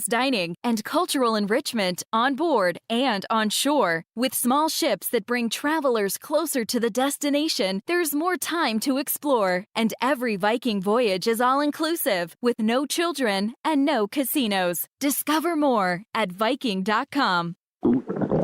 dining, and cultural enrichment on board and on shore. With small ships that bring travelers closer to the destination, there's more time to explore. And every Viking voyage is all-inclusive, with no children and no casinos. Discover more at Viking.com.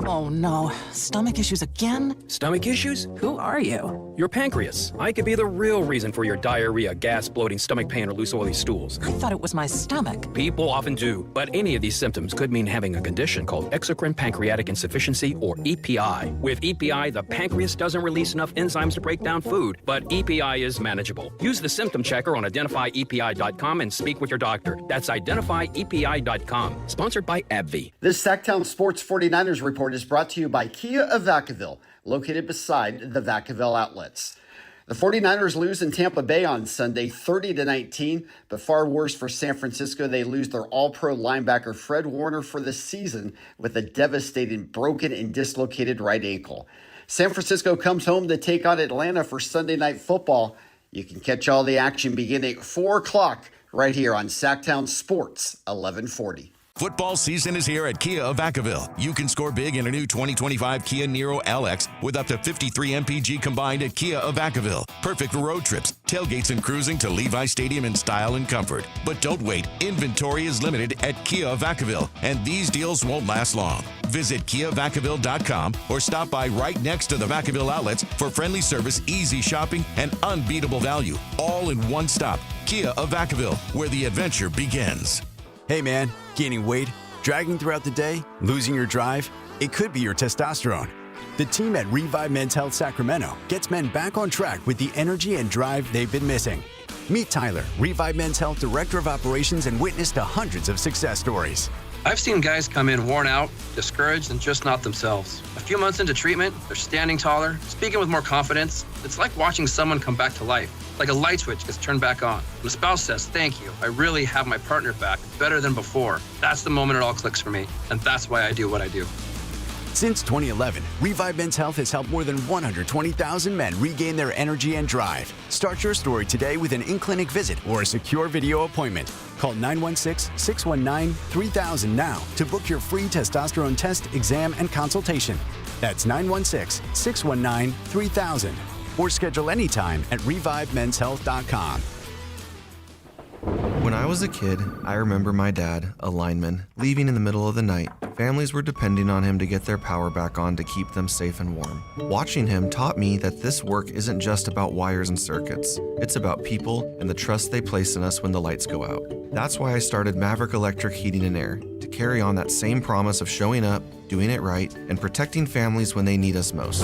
Oh no, stomach issues again? Stomach issues? Who are you? Your pancreas. I could be the real reason for your diarrhea, gas, bloating, stomach pain, or loose oily stools. I thought it was my stomach. People often do, but any of these symptoms could mean having a condition called exocrine pancreatic insufficiency, or EPI. With EPI, the pancreas doesn't release enough enzymes to break down food, but EPI is manageable. Use the symptom checker on identifyepi.com and speak with your doctor. That's identifyepi.com. Sponsored by AbbVie. This Sactown Sports 49ers report is brought to you by Kia of Vacaville, located beside the Vacaville outlets. The 49ers lose in Tampa Bay on Sunday 30-19, but far worse for San Francisco. They lose their all-pro linebacker Fred Warner for the season with a devastating broken and dislocated right ankle. San Francisco comes home to take on Atlanta for Sunday Night Football. You can catch all the action beginning at 4 o'clock right here on Sactown Sports 1140. Football season is here at Kia of Vacaville. You can score big in a new 2025 Kia Niro LX with up to 53 MPG combined at Kia of Vacaville. Perfect for road trips, tailgates, and cruising to Levi Stadium in style and comfort. But don't wait. Inventory is limited at Kia of Vacaville, and these deals won't last long. Visit KiaVacaville.com or stop by right next to the Vacaville outlets for friendly service, easy shopping, and unbeatable value. All in one stop. Kia of Vacaville, where the adventure begins. Hey man, gaining weight, dragging throughout the day, losing your drive? It could be your testosterone. The team at Revive Men's Health Sacramento gets men back on track with the energy and drive they've been missing. Meet Tyler, Revive Men's Health Director of Operations, and witness to hundreds of success stories. I've seen guys come in worn out, discouraged, and just not themselves. A few months into treatment, they're standing taller, speaking with more confidence. It's like watching someone come back to life, like a light switch gets turned back on. When a spouse says, "Thank you, I really have my partner back, better than before," that's the moment it all clicks for me, and that's why I do what I do. Since 2011, Revive Men's Health has helped more than 120,000 men regain their energy and drive. Start your story today with an in-clinic visit or a secure video appointment. Call 916-619-3000 now to book your free testosterone test, exam, and consultation. That's 916-619-3000. Or schedule anytime at ReviveMen'sHealth.com. When I was a kid, I remember my dad, a lineman, leaving in the middle of the night. Families were depending on him to get their power back on to keep them safe and warm. Watching him taught me that this work isn't just about wires and circuits. It's about people and the trust they place in us when the lights go out. That's why I started Maverick Electric Heating and Air, to carry on that same promise of showing up, doing it right, and protecting families when they need us most.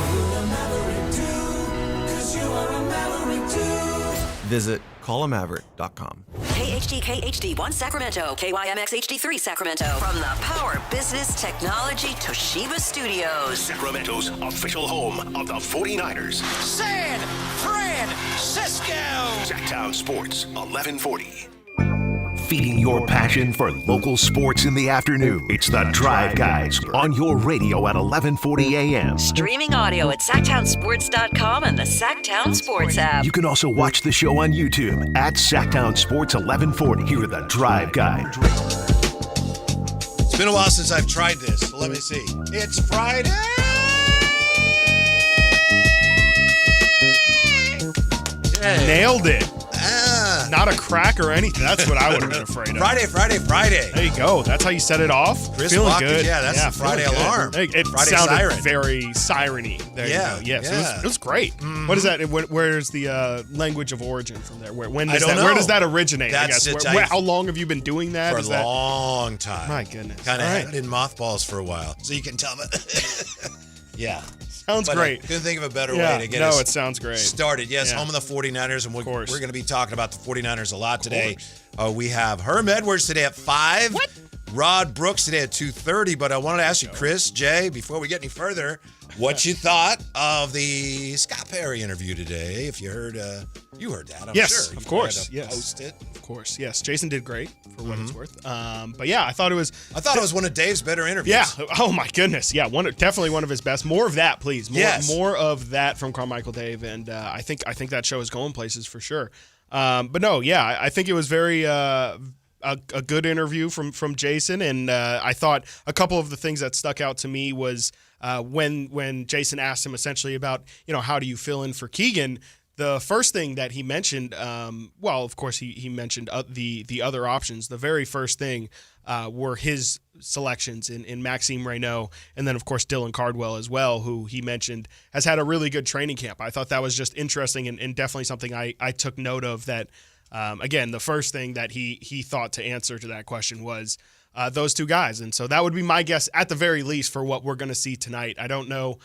Visit callamaverick.com. KHD1 Sacramento, KYMX HD3 Sacramento. From the Power Business Technology Toshiba Studios. Sacramento's official home of the 49ers. San Francisco. Sactown Sports 1140. Feeding your passion for local sports in the afternoon. It's the Drive Guys on your radio at 1140 a.m. Streaming audio at SactownSports.com and the Sactown Sports app. You can also watch the show on YouTube at Sactown Sports 1140. Here are the Drive Guys. It's been a while since I've tried this. So let me see. It's Friday. Yay. Nailed it. Not a crack or anything. That's what I would have been afraid of. Friday. There you go. That's how you set it off. Chris feeling walked good. Yeah, that's the Friday alarm. It Friday sounded siren. very siren-y. There you go. Yes, it was great. Mm-hmm. What is that? Where's the language of origin from there? Where does that originate? That's I guess. How long have you been doing that? For a long time. My goodness. Kind of had it in mothballs for a while. So you can tell me. Yeah. Sounds great. I couldn't think of a better way to get it sounds great. Started. Yes, home of the 49ers, and we're going to be talking about the 49ers a lot today. We have Herm Edwards today at 5. What? Rod Brooks today at 2:30. But I wanted to ask you, Chris, Jay, before we get any further, what you thought of the Scott Perry interview today. If you heard, you heard that, I'm sure. Yes, of course. Yes. Post it. Of course, yes. Jason did great for what it's worth. But yeah, I thought it was one of Dave's better interviews. Yeah. Oh my goodness. Yeah. Definitely one of his best. More of that, please. More of that from Carmichael Dave, and I think that show is going places for sure. But no, yeah, I think it was very. a good interview from Jason, and I thought a couple of the things that stuck out to me was when Jason asked him essentially about, how do you fill in for Keegan. The first thing that he mentioned, of course he mentioned the other options. The very first thing were his selections in Maxime Reynaud, and then of course Dylan Cardwell as well, who he mentioned has had a really good training camp. I thought that was just interesting and definitely something I took note of. That again, the first thing that he thought to answer to that question was those two guys, and so that would be my guess at the very least for what we're going to see tonight. I don't know.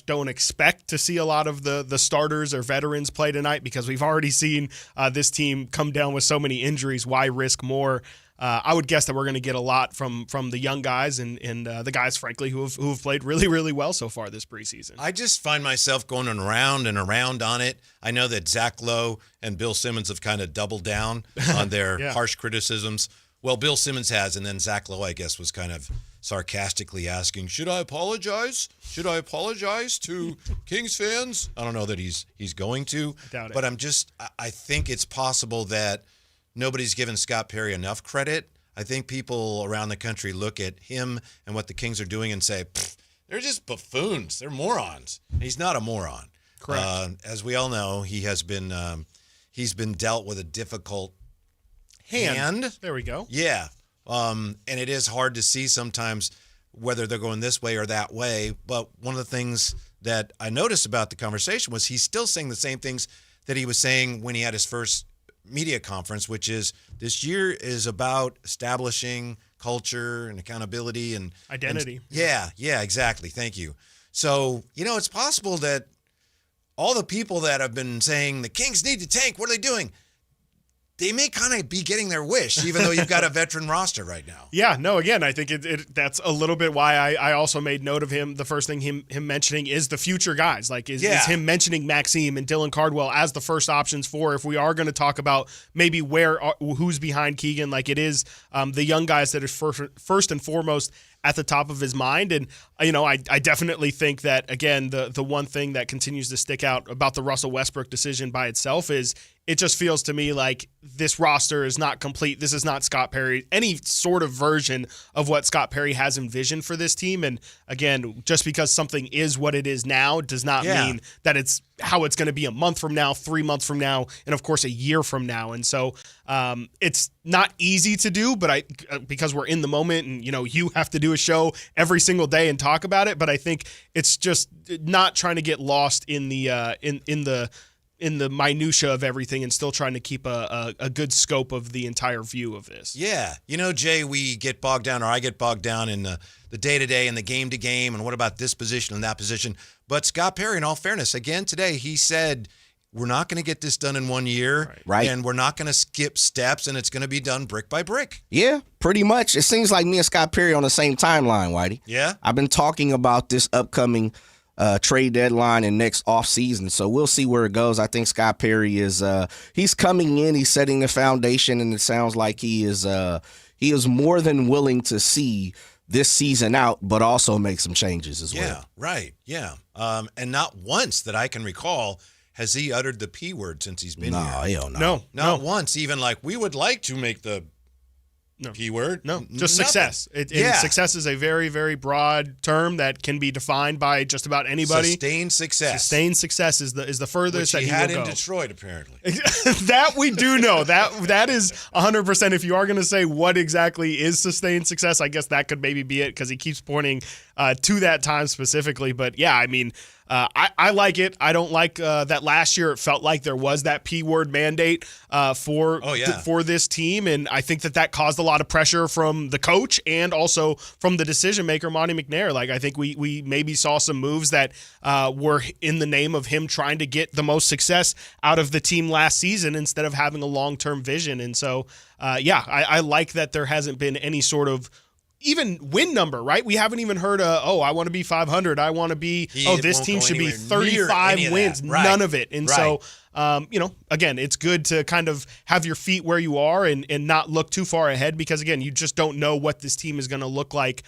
Don't expect to see a lot of the starters or veterans play tonight because we've already seen this team come down with so many injuries. Why risk more? I would guess that we're going to get a lot from the young guys and the guys, frankly, who have played really, really well so far this preseason. I just find myself going around and around on it. I know that Zach Lowe and Bill Simmons have kind of doubled down on their harsh criticisms. Well, Bill Simmons has, and then Zach Lowe, I guess, was kind of sarcastically asking, should I apologize? Should I apologize to Kings fans? I don't know that he's going to. Doubt it. But I think it's possible that nobody's given Scott Perry enough credit. I think people around the country look at him and what the Kings are doing and say, they're just buffoons. They're morons. He's not a moron. Correct. As we all know, he's been dealt with a difficult hand. There we go. Yeah. And it is hard to see sometimes whether they're going this way or that way. But one of the things that I noticed about the conversation was he's still saying the same things that he was saying when he had his first media conference, which is this year is about establishing culture and accountability and identity. Yeah, exactly. Thank you. So, it's possible that all the people that have been saying the Kings need to tank, what are they doing? They may kind of be getting their wish, even though you've got a veteran roster right now. Yeah, no, again, I think that's a little bit why I also made note of him. The first thing him mentioning is the future guys. Is him mentioning Maxime and Dylan Cardwell as the first options for if we are going to talk about maybe who's behind Keegan. It is the young guys that are first and foremost at the top of his mind. And, I definitely think that, again, the one thing that continues to stick out about the Russell Westbrook decision by itself is it just feels to me like this roster is not complete. This is not Scott Perry, any sort of version of what Scott Perry has envisioned for this team. And again, just because something is what it is now does not mean that it's how it's going to be a month from now, 3 months from now, and of course a year from now. And so it's not easy to do, but because we're in the moment and, you have to do a show every single day and talk about it. But I think it's just not trying to get lost in the minutia of everything and still trying to keep a good scope of the entire view of this. Yeah. Jay, I get bogged down in the day-to-day and the game-to-game and what about this position and that position. But Scott Perry, in all fairness, again today, he said, we're not going to get this done in 1 year. Right. And we're not going to skip steps, and it's going to be done brick by brick. Yeah, pretty much. It seems like me and Scott Perry on the same timeline, Whitey. Yeah. I've been talking about this upcoming trade deadline and next offseason. So we'll see where it goes. I think Scott Perry is he's coming in, he's setting the foundation, and it sounds like he is more than willing to see this season out, but also make some changes as well. Yeah, right. Yeah. And not once that I can recall has he uttered the P word since he's been here. Hell no. Not once, even we would like to make the P word. No, just success. Success is a very, very broad term that can be defined by just about anybody. Sustained success. Sustained success is the furthest which that he had will in go. Detroit, apparently. That we do know. That is 100%. If you are going to say what exactly is sustained success, I guess that could maybe be it because he keeps pointing to that time specifically. But yeah, I mean, I like it. I don't like that last year it felt like there was that P word mandate for this team, and I think that caused a lot of pressure from the coach and also from the decision maker, Monty McNair. I think we maybe saw some moves that were in the name of him trying to get the most success out of the team last season instead of having a long-term vision. And so, I like that there hasn't been any sort of even win number, right? We haven't even heard I want to be 500. I want to be, this team should be 35 wins. Right. None of it. And so Again, it's good to kind of have your feet where you are and not look too far ahead because, again, you just don't know what this team is going to look like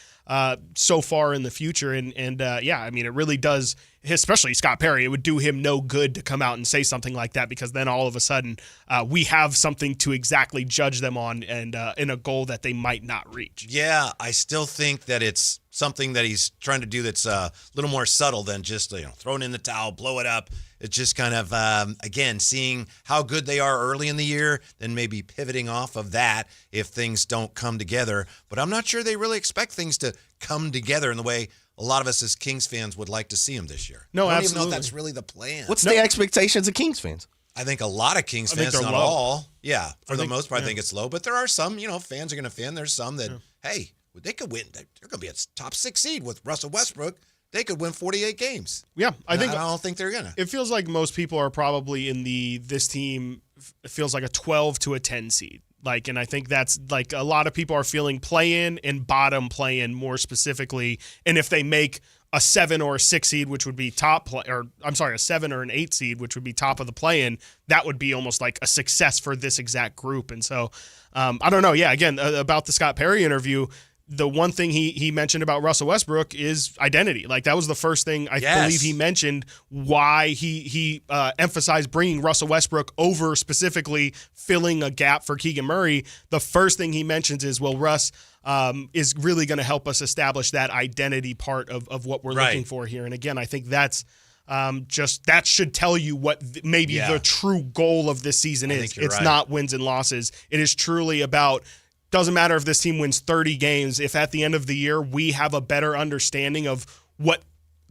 so far in the future. It really does, especially Scott Perry, it would do him no good to come out and say something like that because then all of a sudden we have something to exactly judge them on and in a goal that they might not reach. Yeah, I still think that it's something that he's trying to do that's a little more subtle than just throwing in the towel, blow it up. It's just kind of, again, seeing how good they are early in the year, then maybe pivoting off of that if things don't come together. But I'm not sure they really expect things to come together in the way a lot of us as Kings fans would like to see them this year. No, I don't absolutely. even know if that's really the plan. What's the expectations of Kings fans? I think a lot of Kings fans, not low. all. Yeah, for the most part, I think it's low. But there are some, fans are going to fan. There's some that, hey, they could win. They're going to be a top 6 seed with Russell Westbrook. They could win 48 games. Yeah, I don't think they're gonna. It feels like most people are probably in this team feels like a 12 to a 10 seed. And I think that's a lot of people are feeling play-in and bottom play-in more specifically. And if they make a 7 or a 6 seed, which would be a 7 or an 8 seed, which would be top of the play-in, that would be almost like a success for this exact group. And so, I don't know. Yeah, again, about the Scott Perry interview, the one thing he mentioned about Russell Westbrook is identity. That was the first thing I believe he mentioned why he emphasized bringing Russell Westbrook over specifically filling a gap for Keegan Murray. The first thing he mentions is, Russ is really going to help us establish that identity part of what we're looking for here. And again, I think that's that should tell you what the true goal of this season is. It's not wins and losses. It is truly about, doesn't matter if this team wins 30 games, if at the end of the year we have a better understanding of what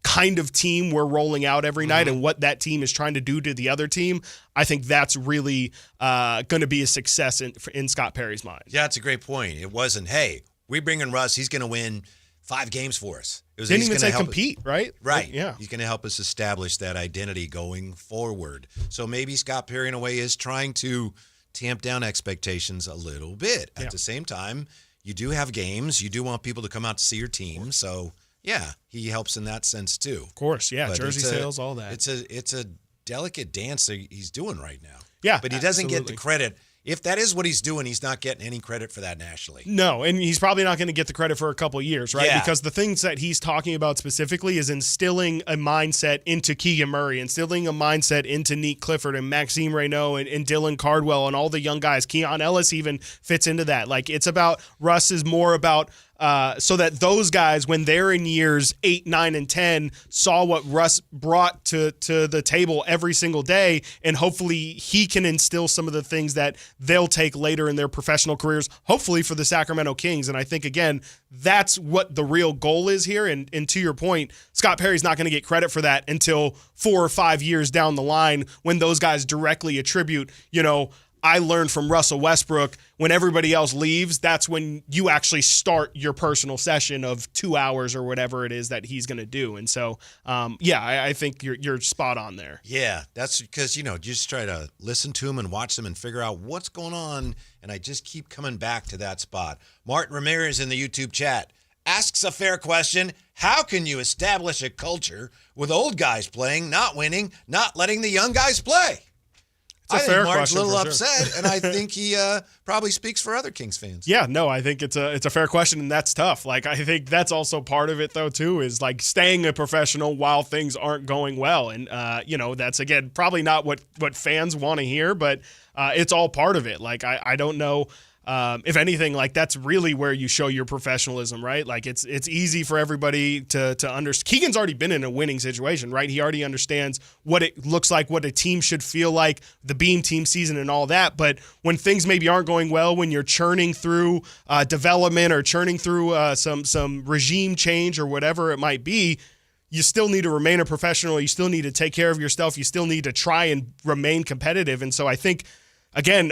kind of team we're rolling out every night and what that team is trying to do to the other team, I think that's really going to be a success in Scott Perry's mind. Yeah, it's a great point. It wasn't, hey, we bring in Russ, he's going to win 5 games for us. It was, didn't even say compete, right? Right. Yeah. He's going to help us establish that identity going forward. So maybe Scott Perry, in a way, is trying to tamp down expectations a little bit. At the same time, you do have games. You do want people to come out to see your team. So, yeah, he helps in that sense, too. Of course, yeah. But jersey sales, all that. It's a delicate dance that he's doing right now. Yeah, but he doesn't get the credit. If that is what he's doing, he's not getting any credit for that nationally. No, and he's probably not going to get the credit for a couple of years, right? Yeah. Because the things that he's talking about specifically is instilling a mindset into Keegan Murray, instilling a mindset into Neek Clifford and Maxime Reynaud and Dylan Cardwell and all the young guys. Keon Ellis even fits into that. It's about, Russ is more about so that those guys, when they're in years 8, 9, and 10, saw what Russ brought to the table every single day, and hopefully he can instill some of the things that they'll take later in their professional careers, hopefully for the Sacramento Kings. And I think, again, that's what the real goal is here. And to your point, Scott Perry's not going to get credit for that until 4 or 5 years down the line when those guys directly attribute, I learned from Russell Westbrook. When everybody else leaves, that's when you actually start your personal session of 2 hours or whatever it is that he's going to do. And so, I think you're spot on there. Yeah, that's because, you just try to listen to him and watch them and figure out what's going on. And I just keep coming back to that spot. Martin Ramirez in the YouTube chat asks a fair question. How can you establish a culture with old guys playing, not winning, not letting the young guys play? I think Mark's a little upset, and I think he probably speaks for other Kings fans. Yeah, no, I think it's a fair question, and that's tough. I think that's also part of it, though, too, is staying a professional while things aren't going well. And, that's, again, probably not what fans want to hear, but it's all part of it. I don't know. If anything, that's really where you show your professionalism, right? It's easy for everybody to understand. Keegan's already been in a winning situation, right? He already understands what it looks like, what a team should feel like, the Beam Team season and all that. But when things maybe aren't going well, when you're churning through development or churning through some regime change or whatever it might be, you still need to remain a professional. You still need to take care of yourself. You still need to try and remain competitive. And so I think, again,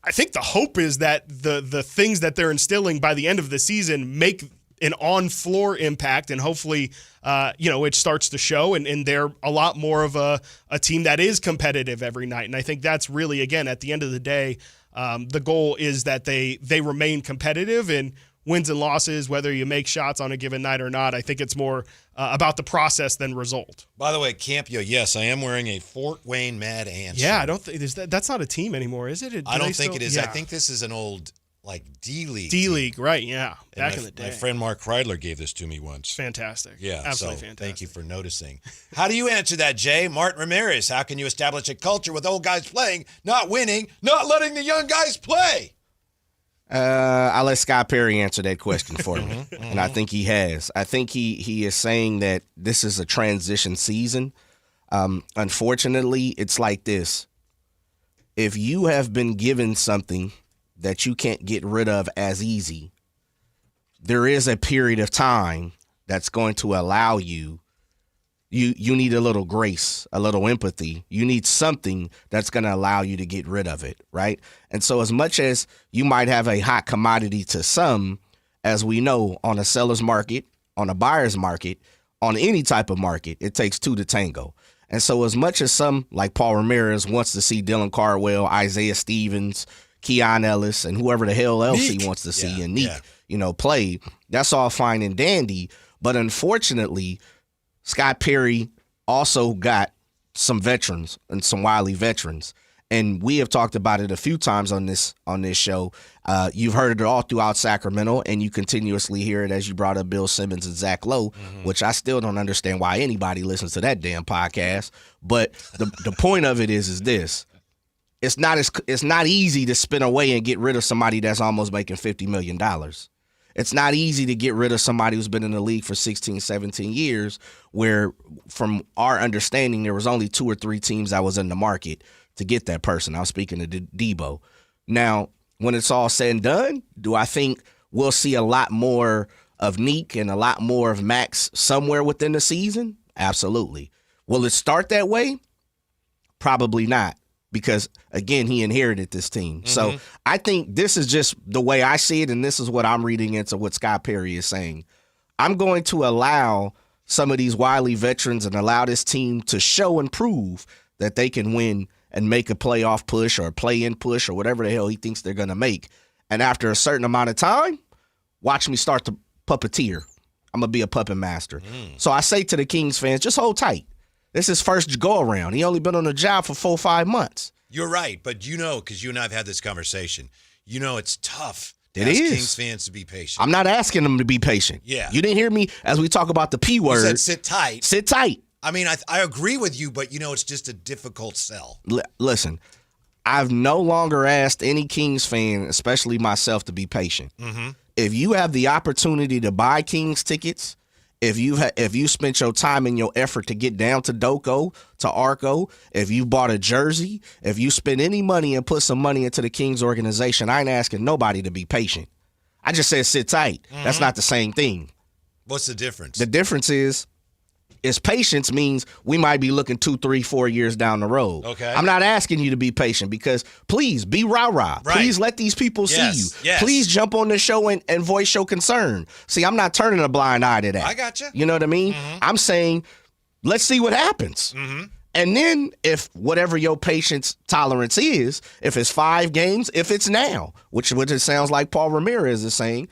I think the hope is that the things that they're instilling by the end of the season make an on-floor impact, and hopefully, it starts to show, and they're a lot more of a team that is competitive every night. And I think that's really, again, at the end of the day, the goal is that they remain competitive, and wins and losses, whether you make shots on a given night or not. I think it's more about the process than result. By the way, Campio, yes, I am wearing a Fort Wayne Mad Ants. Yeah, I don't think that's not a team anymore, is it? I don't think it is. Yeah. I think this is an old D-League. D-League, right, yeah. Back in the day. My friend Mark Kreidler gave this to me once. Fantastic. Yeah, absolutely so fantastic. Thank you for noticing. How do you answer that, Jay? Martin Ramirez, how can you establish a culture with old guys playing, not winning, not letting the young guys play? I'll let Scott Perry answer that question for me, and I think he has. I think he is saying that this is a transition season. Unfortunately, it's like this. If you have been given something that you can't get rid of as easy, there is a period of time that's going to allow you need a little grace, a little empathy. You need something that's going to allow you to get rid of it, right? And so as much as you might have a hot commodity to some, as we know, on a seller's market, on a buyer's market, on any type of market, it takes two to tango. And so as much as some, like Paul Ramirez, wants to see Dylan Cardwell, Isaiah Stevens, Keon Ellis, and whoever the hell else he wants to see, and Neek, play, that's all fine and dandy. But unfortunately, Scott Perry also got some veterans and some wily veterans. And we have talked about it a few times on this show. You've heard it all throughout Sacramento, and you continuously hear it as you brought up Bill Simmons and Zach Lowe, which I still don't understand why anybody listens to that damn podcast. But the point of it is this. It's not easy to spin away and get rid of somebody that's almost making $50 million. It's not easy to get rid of somebody who's been in the league for 16, 17 years, where from our understanding, there was only 2 or 3 teams that was in the market to get that person. I was speaking to Debo. Now, when it's all said and done, do I think we'll see a lot more of Neek and a lot more of Max somewhere within the season? Absolutely. Will it start that way? Probably not. Because, again, he inherited this team. So I think this is just the way I see it, and this is what I'm reading into what Scott Perry is saying. I'm going to allow some of these wily veterans and allow this team to show and prove that they can win and make a playoff push or a play-in push or whatever the hell he thinks they're going to make. And after a certain amount of time, watch me start to puppeteer. I'm going to be a puppet master. So I say to the Kings fans, just hold tight. This is his first go-around. He only been on the job for 4 or 5 months. You're right, but because you and I have had this conversation, it's tough to ask Kings fans to be patient. I'm not asking them to be patient. Yeah. You didn't hear me as we talk about the P word. You said sit tight. Sit tight. I mean, I agree with you, but, it's just a difficult sell. Listen, I've no longer asked any Kings fan, especially myself, to be patient. If you have the opportunity to buy Kings tickets, if you spent your time and your effort to get down to Doco, to Arco, if you bought a jersey, if you spent any money and put some money into the Kings organization, I ain't asking nobody to be patient. I just said sit tight. That's not the same thing. What's the difference? The difference is patience means we might be looking 2, 3, 4 years down the road. Okay. I'm not asking you to be patient because please be rah-rah. Right. Please let these people see you. Yes. Please jump on the show and voice your concern. See, I'm not turning a blind eye to that. I got you. You know what I mean? I'm saying let's see what happens. And then if whatever your patience tolerance is, if it's 5 games, if it's now, which it sounds like Paul Ramirez is saying,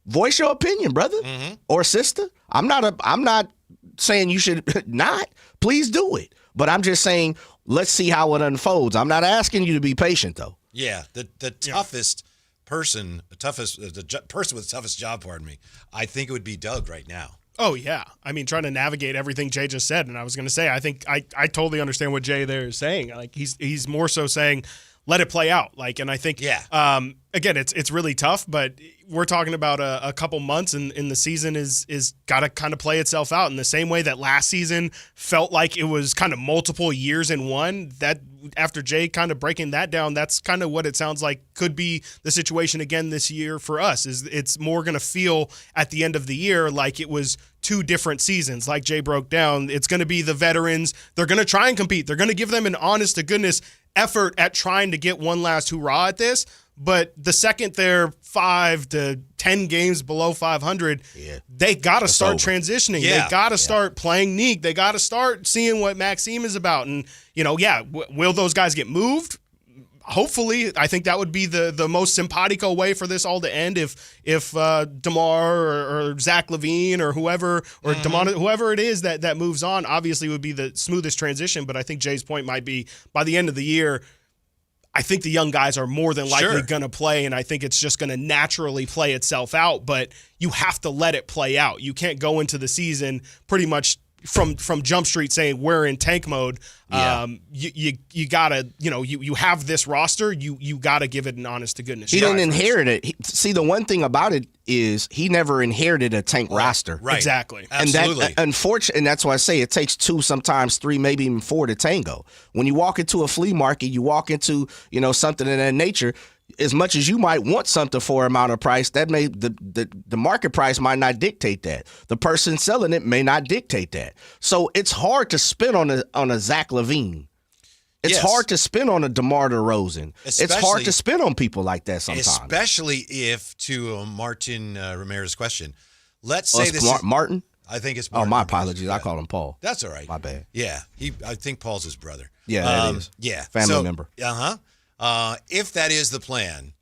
voice your opinion, brother or sister. I'm not saying you should not. Please do it. But I'm just saying, let's see how it unfolds. I'm not asking you to be patient, though. Yeah, the toughest person, the person with the toughest job, I think it would be Doug right now. Oh, yeah. I mean, trying to navigate everything Jay just said. And I was going to say, I think I totally understand what Jay there is saying. Like, he's more so saying, let it play out. Like, and I think, again, it's really tough, but we're talking about a couple months and the season is got to kind of play itself out in the same way that last season felt like it was kind of multiple years in one. That after Jay kind of breaking that down, that's kind of what it sounds like could be the situation again this year for us. Is it's more going to feel at the end of the year like it was 2 different seasons, like Jay broke down. It's going to be the veterans. They're going to try and compete. They're going to give them an honest to goodness effort at trying to get one last hurrah at this. But the second they're 5 to 10 games below 500, they got to start transitioning. They got to start playing Neek. They got to start seeing what Maxime is about. And, will those guys get moved? hopefully, I think that would be the most simpatico way for this all to end. If DeMar or Zach LaVine or whoever or Domantas, whoever it is that moves on, obviously would be the smoothest transition. But I think Jay's point might be by the end of the year, I think the young guys are more than likely going to play, and I think it's just going to naturally play itself out. But you have to let it play out. You can't go into the season pretty much from Jump Street saying we're in tank mode. You gotta, you have this roster. You gotta give it an honest to goodness shot. He didn't inherit it. See, the one thing about it is he never inherited a tank roster. Right. Exactly. Absolutely. And unfortunately, and that's why I say it takes 2, sometimes 3, maybe even 4 to tango. When you walk into a flea market, you walk into, something of that nature. As much as you might want something for amount of price, that may the market price might not dictate that. The person selling it may not dictate that. So it's hard to spend on a Zach LaVine. It's hard to spend on a DeMar DeRozan. It's hard to spend on people like that sometimes. Especially if, to Martin Ramirez's question, let's say this is Martin? I think it's Martin. Oh, my apologies. I call him Paul. That's all right. My bad. Yeah. I think Paul's his brother. Yeah, that is. Yeah. Family member. If that is the plan,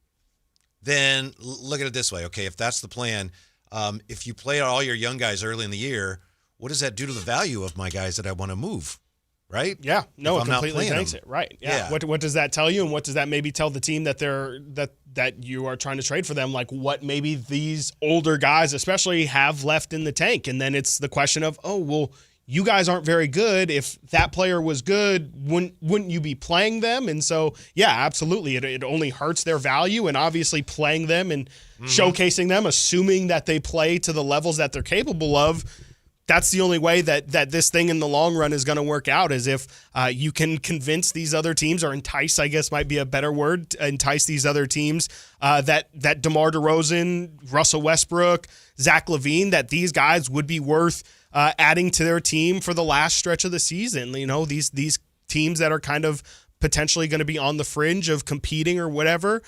then look at it this way. Okay, if that's the plan, if you play all your young guys early in the year, what does that do to the value of my guys that I want to move? Right? Yeah. No, it completely tanks it. Right. Yeah. What does that tell you, and what does that maybe tell the team that that you are trying to trade for them? Like what maybe these older guys especially have left in the tank, and then it's the question of, oh well, you guys aren't very good. If that player was good, wouldn't you be playing them? And so, yeah, absolutely. It only hurts their value, and obviously playing them and showcasing them, assuming that they play to the levels that they're capable of, that's the only way that this thing in the long run is going to work out, is if you can convince these other teams, or entice, I guess might be a better word, entice these other teams that DeMar DeRozan, Russell Westbrook, Zach LaVine, that these guys would be worth adding to their team for the last stretch of the season. These teams that are kind of potentially going to be on the fringe of competing or whatever,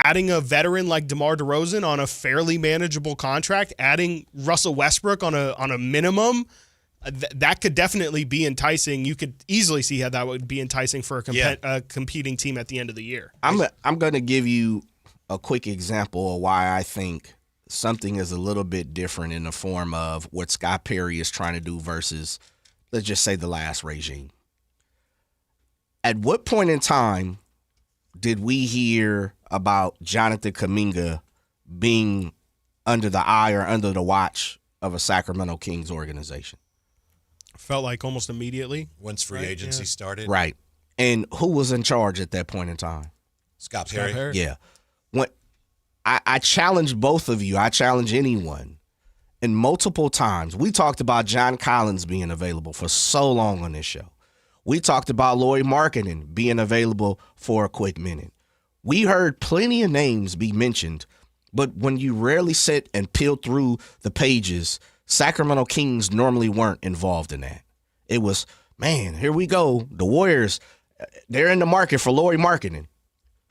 adding a veteran like DeMar DeRozan on a fairly manageable contract, adding Russell Westbrook on a minimum, that could definitely be enticing. You could easily see how that would be enticing for a competing team at the end of the year. I'm going to give you a quick example of why I think something is a little bit different in the form of what Scott Perry is trying to do versus, let's just say, the last regime. At what point in time did we hear about Jonathan Kuminga being under the eye or under the watch of a Sacramento Kings organization? Felt like almost immediately. Once free agency started. Right. And who was in charge at that point in time? Scott Perry. Yeah. I challenge both of you. I challenge anyone. And multiple times, we talked about John Collins being available for so long on this show. We talked about Lauri Markkanen being available for a quick minute. We heard plenty of names be mentioned, but when you rarely sit and peel through the pages, Sacramento Kings normally weren't involved in that. It was, man, here we go. The Warriors, they're in the market for Lauri Markkanen.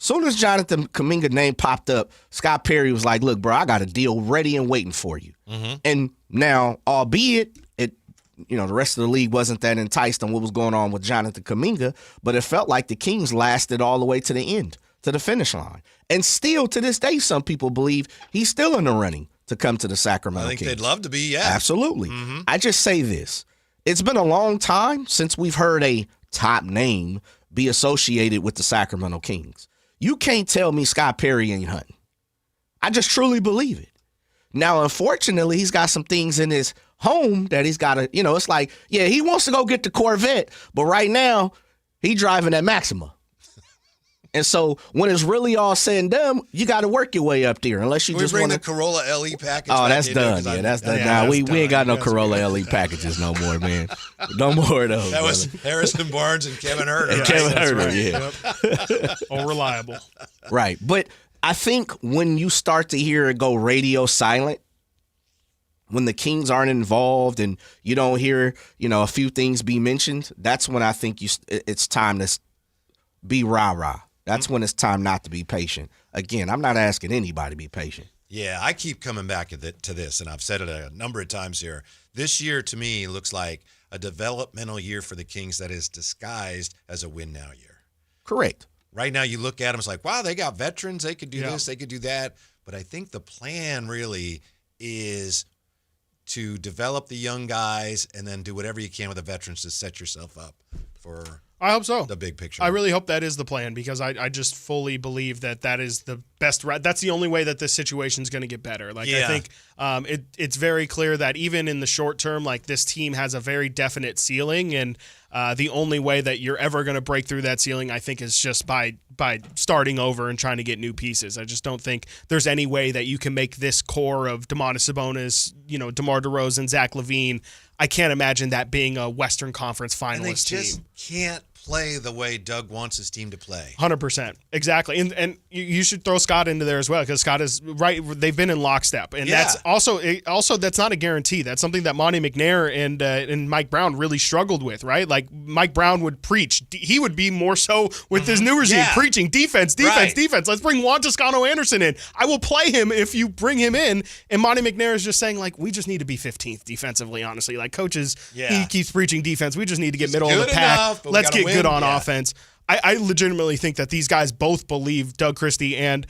Soon as Jonathan Kuminga name popped up, Scott Perry was like, look, bro, I got a deal ready and waiting for you. Mm-hmm. And now, albeit the rest of the league wasn't that enticed on what was going on with Jonathan Kuminga, but it felt like the Kings lasted all the way to the end, to the finish line. And still, to this day, some people believe he's still in the running to come to the Sacramento Kings. I think they'd love to be, yeah. Absolutely. Mm-hmm. I just say this. It's been a long time since we've heard a top name be associated with the Sacramento Kings. You can't tell me Scott Perry ain't hunting. I just truly believe it. Now, unfortunately, he's got some things in his home that he's got to, it's like, yeah, he wants to go get the Corvette, but right now, he driving that Maxima. And so when it's really all said and done, you got to work your way up there unless you just want to. Bring the Corolla LE package. Oh, that's done. Yeah, that's done. Now we ain't got no Corolla LE packages no more, man. No more of those. That was Harrison Barnes and Kevin Herter. And Kevin Herter, yeah. All reliable. Right. But I think when you start to hear it go radio silent, when the Kings aren't involved and you don't hear, a few things be mentioned, that's when I think it's time to be rah-rah. That's when it's time not to be patient. Again, I'm not asking anybody to be patient. Yeah, I keep coming back to this, and I've said it a number of times here. This year, to me, looks like a developmental year for the Kings that is disguised as a win-now year. Correct. right now you look at them, it's like, wow, they got veterans. They could do this, they could do that. But I think the plan really is to develop the young guys and then do whatever you can with the veterans to set yourself up for I hope so. The big picture. I really hope that is the plan because I just fully believe that is the best. That's the only way that this situation is going to get better. I think it's very clear that even in the short term, this team has a very definite ceiling, and the only way that you're ever going to break through that ceiling, I think, is just by starting over and trying to get new pieces. I just don't think there's any way that you can make this core of Domantas Sabonis, DeMar DeRozan, Zach LaVine. I can't imagine that being a Western Conference finalist and they just team. Can't play the way Doug wants his team to play. 100%. Exactly. And you should throw Scott into there as well because Scott is right. They've been in lockstep. And that's also that's not a guarantee. That's something that Monty McNair and Mike Brown really struggled with, right? Mike Brown would preach. He would be more so with his new regime, preaching defense. Let's bring Juan Toscano-Anderson in. I will play him if you bring him in. And Monty McNair is just saying, we just need to be 15th defensively, honestly. Coaches, he keeps preaching defense. We just need to get middle of the pack. Let's get good on offense. I legitimately think that these guys both believe, Doug Christie and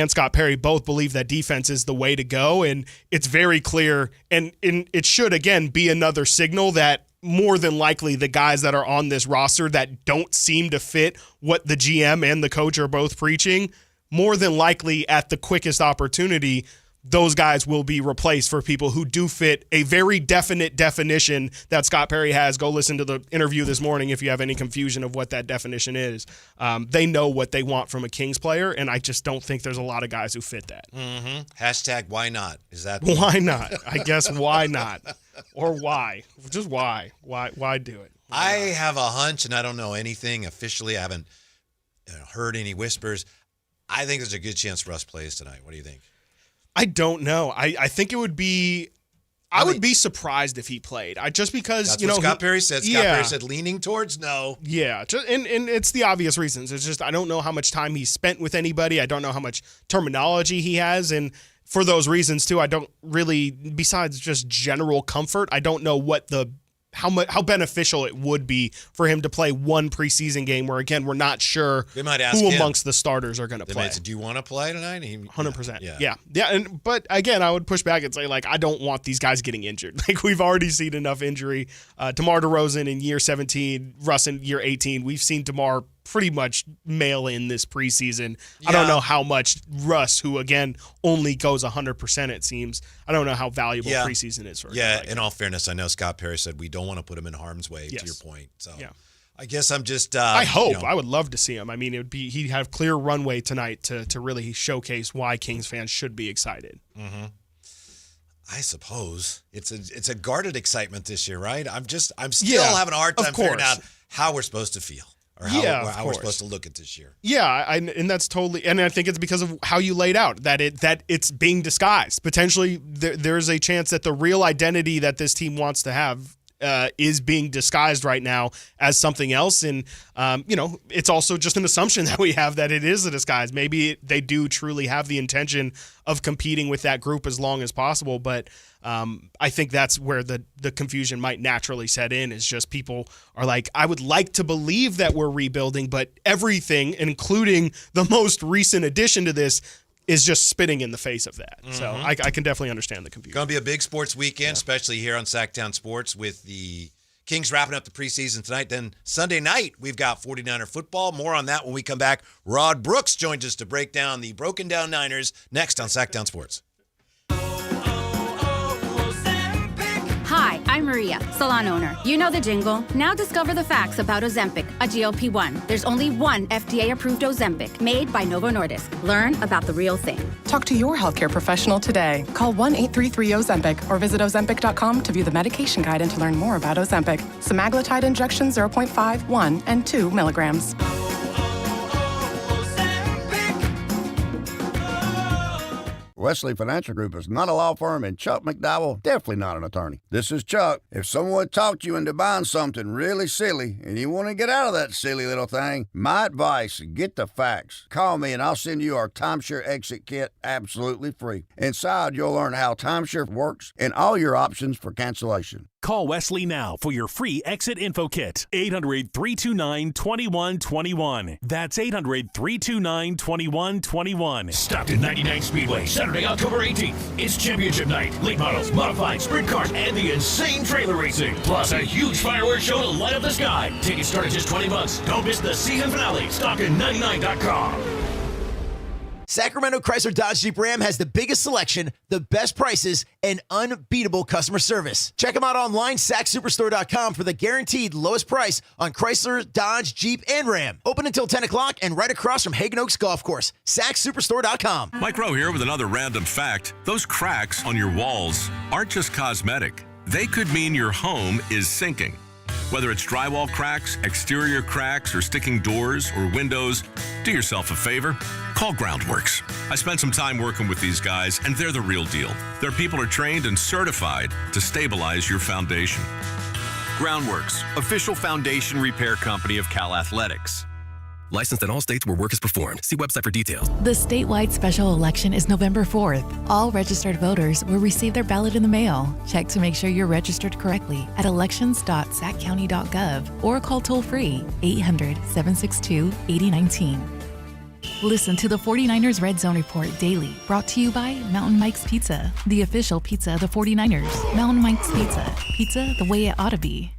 Scott Perry both believe that defense is the way to go, and it's very clear, and it should, again, be another signal that more than likely the guys that are on this roster that don't seem to fit what the GM and the coach are both preaching, more than likely at the quickest opportunity, those guys will be replaced for people who do fit a very definite definition that Scott Perry has. Go listen to the interview this morning if you have any confusion of what that definition is. They know what they want from a Kings player, and I just don't think there's a lot of guys who fit that. Mm-hmm. Hashtag why not? Is that why not? I guess why not? Or why? Just why? Why do it? I have a hunch, and I don't know anything officially. I haven't heard any whispers. I think there's a good chance Russ plays tonight. What do you think? I don't know. I think it would be. I would be surprised if he played. Just because that's what Scott Perry said. Scott Perry said leaning towards no. Yeah, and it's the obvious reasons. It's just I don't know how much time he's spent with anybody. I don't know how much terminology he has, and for those reasons too, I don't really. Besides just general comfort, I don't know how beneficial it would be for him to play one preseason game where, again, we're not sure who amongst the starters are going to play. Might say, do you want to play tonight? 100%. Yeah. But again, I would push back and say, I don't want these guys getting injured. We've already seen enough injury. DeMar DeRozan in year 17, Russ in year 18. We've seen DeMar pretty much mail in this preseason. Yeah. I don't know how much Russ, who again only goes 100%, it seems. I don't know how valuable preseason is for him. Yeah, in all fairness, I know Scott Perry said we don't want to put him in harm's way, to your point. So I guess I'm just I hope. I would love to see him. I mean, he'd have clear runway tonight to really showcase why Kings fans should be excited. Mm-hmm. I suppose it's a guarded excitement this year, right? I'm still having a hard time figuring out how we're supposed to feel. Or how we're supposed to look at this year. Yeah, and that's totally, and I think it's because of how you laid out that it's being disguised. Potentially, there's a chance that the real identity that this team wants to have is being disguised right now as something else. And it's also just an assumption that we have that it is a disguise. Maybe they do truly have the intention of competing with that group as long as possible, but I think that's where the confusion might naturally set in, is just people are like, I would like to believe that we're rebuilding, but everything, including the most recent addition to this, is just spitting in the face of that. Mm-hmm. So I can definitely understand the confusion. Going to be a big sports weekend, especially here on Sactown Sports, with the Kings wrapping up the preseason tonight. Then Sunday night, we've got 49er football. More on that when we come back. Rod Brooks joins us to break down the broken down Niners next on Sactown Sports. Hi, I'm Maria, salon owner. You know the jingle. Now discover the facts about Ozempic, a GLP-1. There's only one FDA-approved Ozempic made by Novo Nordisk. Learn about the real thing. Talk to your healthcare professional today. Call 1-833-OZEMPIC or visit Ozempic.com to view the medication guide and to learn more about Ozempic. Semaglutide injection 0.5, 1, and 2 milligrams. Wesley Financial Group is not a law firm, and Chuck McDowell definitely not an attorney. This is Chuck. If someone talked you into buying something really silly and you want to get out of that silly little thing, my advice, get the facts. Call me and I'll send you our timeshare exit kit absolutely free. Inside, you'll learn how timeshare works and all your options for cancellation. Call Wesley now for your free exit info kit. 800-329-2121. That's 800-329-2121. Stockton 99 Speedway, Saturday, October 18th. It's championship night. Late models, modified, sprint cars, and the insane trailer racing. Plus a huge fireworks show to light up the sky. Tickets start at just $20. Don't miss the season finale. Stockton99.com. Sacramento Chrysler Dodge Jeep Ram has the biggest selection, the best prices, and unbeatable customer service. Check them out online, sacsuperstore.com, for the guaranteed lowest price on Chrysler, Dodge, Jeep, and Ram. Open until 10 o'clock and right across from Hagen Oaks Golf Course. sacsuperstore.com. Mike Rowe here with another random fact. Those cracks on your walls aren't just cosmetic. They could mean your home is sinking. Whether it's drywall cracks, exterior cracks, or sticking doors or windows, do yourself a favor. Call Groundworks. I spent some time working with these guys, and they're the real deal. Their people are trained and certified to stabilize your foundation. Groundworks, official foundation repair company of Cal Athletics. Licensed in all states where work is performed. See website for details. The statewide special election is November 4th. All registered voters will receive their ballot in the mail. Check to make sure you're registered correctly at elections.saccounty.gov or call toll-free 800-762-8019. Listen to the 49ers Red Zone Report daily, brought to you by Mountain Mike's Pizza, the official pizza of the 49ers. Mountain Mike's Pizza, pizza the way it ought to be.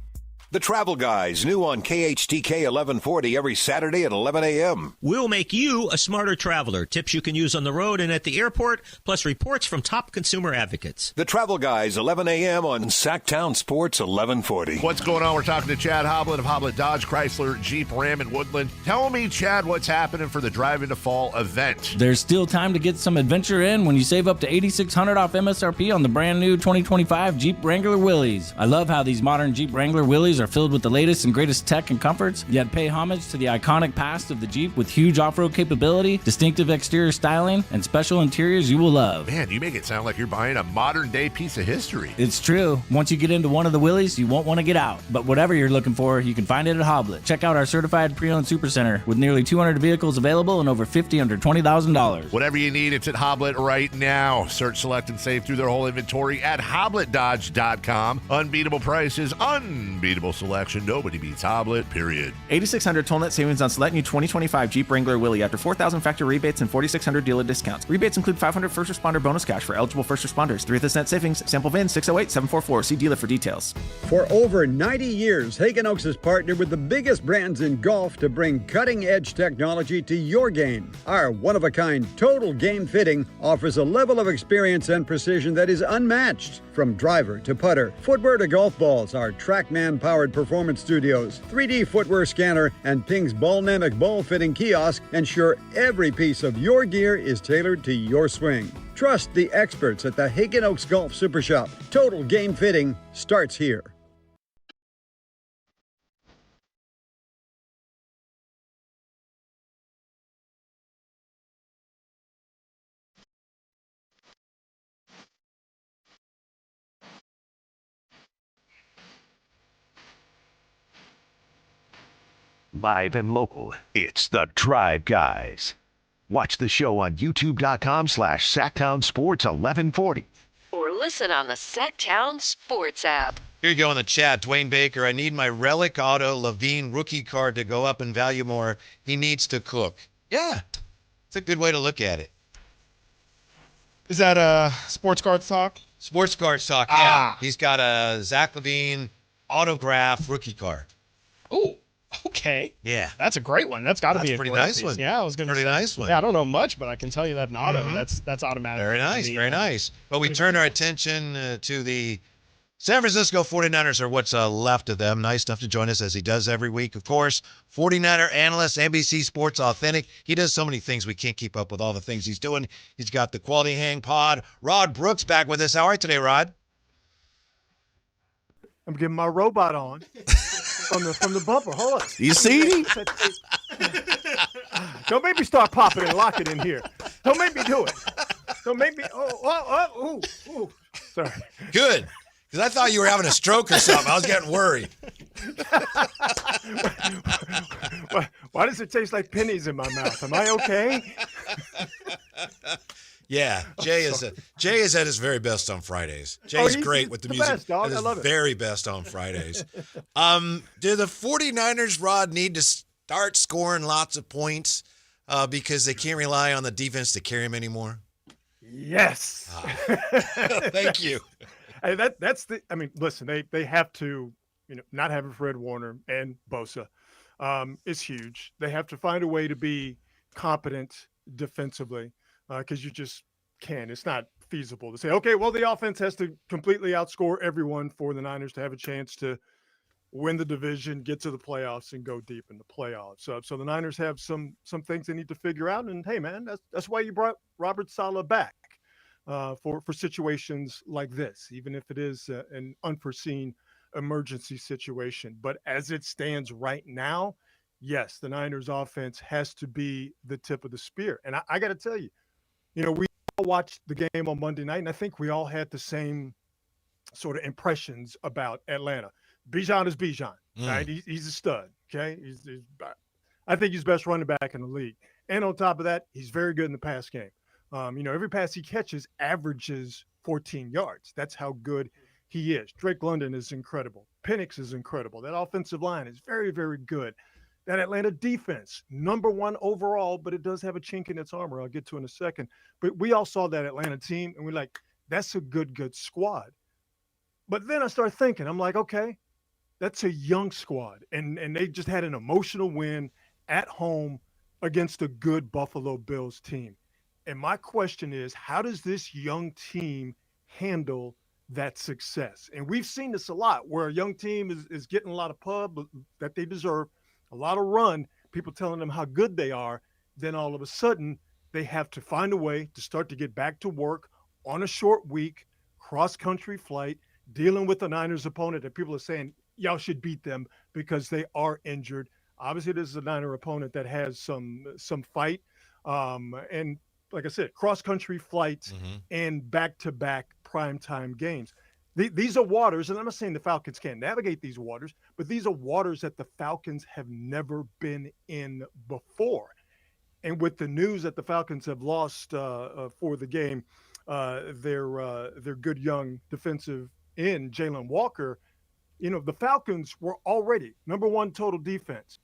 The Travel Guys, new on KHTK 1140 every Saturday at 11 a.m. We'll make you a smarter traveler. Tips you can use on the road and at the airport, plus reports from top consumer advocates. The Travel Guys, 11 a.m. on Sactown Sports 1140. What's going on? We're talking to Chad Hoblet of Hoblet Dodge, Chrysler, Jeep, Ram, and Woodland. Tell me, Chad, what's happening for the Drive into Fall event? There's still time to get some adventure in when you save up to $8,600 off MSRP on the brand new 2025 Jeep Wrangler Willys. I love how these modern Jeep Wrangler Willys are filled with the latest and greatest tech and comforts, yet pay homage to the iconic past of the Jeep with huge off-road capability, distinctive exterior styling, and special interiors you will love. Man, you make it sound like you're buying a modern-day piece of history. It's true. Once you get into one of the Willys, you won't want to get out. But whatever you're looking for, you can find it at Hoblet. Check out our certified pre-owned supercenter with nearly 200 vehicles available and over 50 under $20,000. Whatever you need, it's at Hoblet right now. Search, select, and save through their whole inventory at HobletDodge.com. Unbeatable prices, unbeatable selection. Nobody beats Hoblet, period. $8,600 toll net savings on select new 2025 Jeep Wrangler Willys after $4,000 factory rebates and $4,600 dealer discounts. Rebates include $500 first responder bonus cash for eligible first responders. 3 of this net savings. Sample VIN 608-744. See dealer for details. For over 90 years, Hagen Oaks has partnered with the biggest brands in golf to bring cutting-edge technology to your game. Our one-of-a-kind total game fitting offers a level of experience and precision that is unmatched. From driver to putter, footwear to golf balls, our TrackMan-powered performance studios, 3D footwear scanner, and Ping's Ballnamic ball fitting kiosk ensure every piece of your gear is tailored to your swing. Trust the experts at the Hagen Oaks Golf Super Shop. Total game fitting starts here. Live and local, it's the Drive Guys. Watch the show on youtube.com/Sactown Sports 1140. Or listen on the Sactown Sports app. Here you go in the chat. Dwayne Baker, I need my Relic Auto Levine rookie card to go up in value more. He needs to cook. Yeah, it's a good way to look at it. Is that Sports Cards Talk? Sports Cards Talk, yeah. He's got a Zach Levine autograph rookie card. Oh, okay. Yeah. That's a great one. That's got to be a pretty great nice piece. one. Yeah, I was going to Pretty nice one. Yeah, I don't know much, but I can tell you that an auto, that's automatic. Very nice, very nice. But we turn our attention to the San Francisco 49ers, or what's left of them. Nice enough to join us as he does every week. Of course, 49er analyst, NBC Sports Authentic. He does so many things we can't keep up with all the things he's doing. He's got the Quality Hang Pod. Rod Brooks back with us. How are you today, Rod? I'm getting my robot on from the bumper. Hold on. You see? Don't make me start popping and locking in here. Don't make me do it. Don't make me. Ooh. Sorry. Good. Because I thought you were having a stroke or something. I was getting worried. Why does it taste like pennies in my mouth? Am I okay? Yeah, Jay is at his very best on Fridays. Jay's great with the music. Best, dog. I love it. Very best on Fridays. Do the 49ers, Rod, need to start scoring lots of points because they can't rely on the defense to carry them anymore? Yes. Thank you. Hey, that's the. I mean, listen, they have to, not having Fred Warner and Bosa is huge. They have to find a way to be competent defensively because you just can't. It's not feasible to say, okay, well, the offense has to completely outscore everyone for the Niners to have a chance to win the division, get to the playoffs, and go deep in the playoffs. So the Niners have some things they need to figure out. And hey, man, that's why you brought Robert Saleh back. For situations like this, even if it is an unforeseen emergency situation. But as it stands right now, yes, the Niners offense has to be the tip of the spear. And I got to tell you, we all watched the game on Monday night, and I think we all had the same sort of impressions about Atlanta. Bijan is Bijan, right? He's a stud, okay? I think he's the best running back in the league. And on top of that, he's very good in the pass game. Every pass he catches averages 14 yards. That's how good he is. Drake London is incredible. Penix is incredible. That offensive line is very, very good. That Atlanta defense, number one overall, but it does have a chink in its armor. I'll get to in a second. But we all saw that Atlanta team, and we're like, that's a good squad. But then I start thinking, I'm like, okay, that's a young squad. And they just had an emotional win at home against a good Buffalo Bills team. And my question is, how does this young team handle that success? And we've seen this a lot where a young team is getting a lot of pub that they deserve, a lot of run, people telling them how good they are. Then all of a sudden, they have to find a way to start to get back to work on a short week, cross-country flight, dealing with a Niners opponent that people are saying, y'all should beat them because they are injured. Obviously, this is a Niner opponent that has some fight. And like I said, cross-country flights and back-to-back primetime games. These are waters, and I'm not saying the Falcons can't navigate these waters, but these are waters that the Falcons have never been in before. And with the news that the Falcons have lost for the game, their good young defensive end, Jalen Walker, the Falcons were already number one total defense,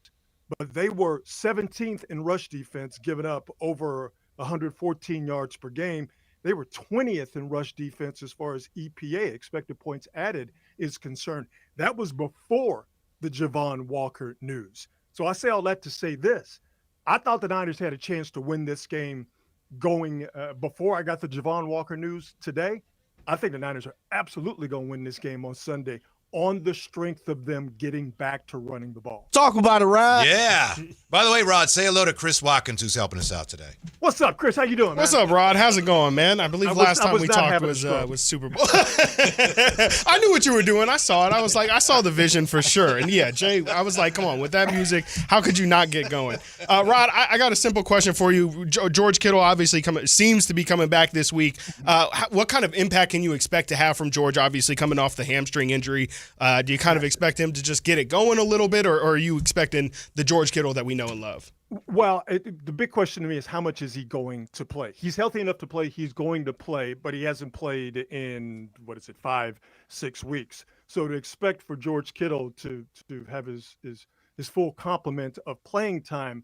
but they were 17th in rush defense, giving up over 114 yards per game. They were 20th in rush defense as far as EPA, expected points added, is concerned. That was before the Javon Walker news. So I say all that to say this. I thought the Niners had a chance to win this game going before I got the Javon Walker news today. I think the Niners are absolutely going to win this game on Sunday on the strength of them getting back to running the ball. Talk about it, Rod. Yeah. By the way, Rod, say hello to Chris Watkins, who's helping us out today. What's up, Chris? How you doing, man? What's up, Rod? How's it going, man? I believe last time we talked was Super Bowl. I knew what you were doing. I saw it. I was like, I saw the vision for sure. And yeah, Jay, I was like, come on, with that music, how could you not get going? Rod, I got a simple question for you. George Kittle obviously seems to be coming back this week. What kind of impact can you expect to have from George, obviously coming off the hamstring injury? Do you kind of expect him to just get it going a little bit, or are you expecting the George Kittle that we know and love? Well, the big question to me is how much is he going to play? He's healthy enough to play. He's going to play, but he hasn't played in, 5-6 weeks. So to expect for George Kittle to have his full complement of playing time,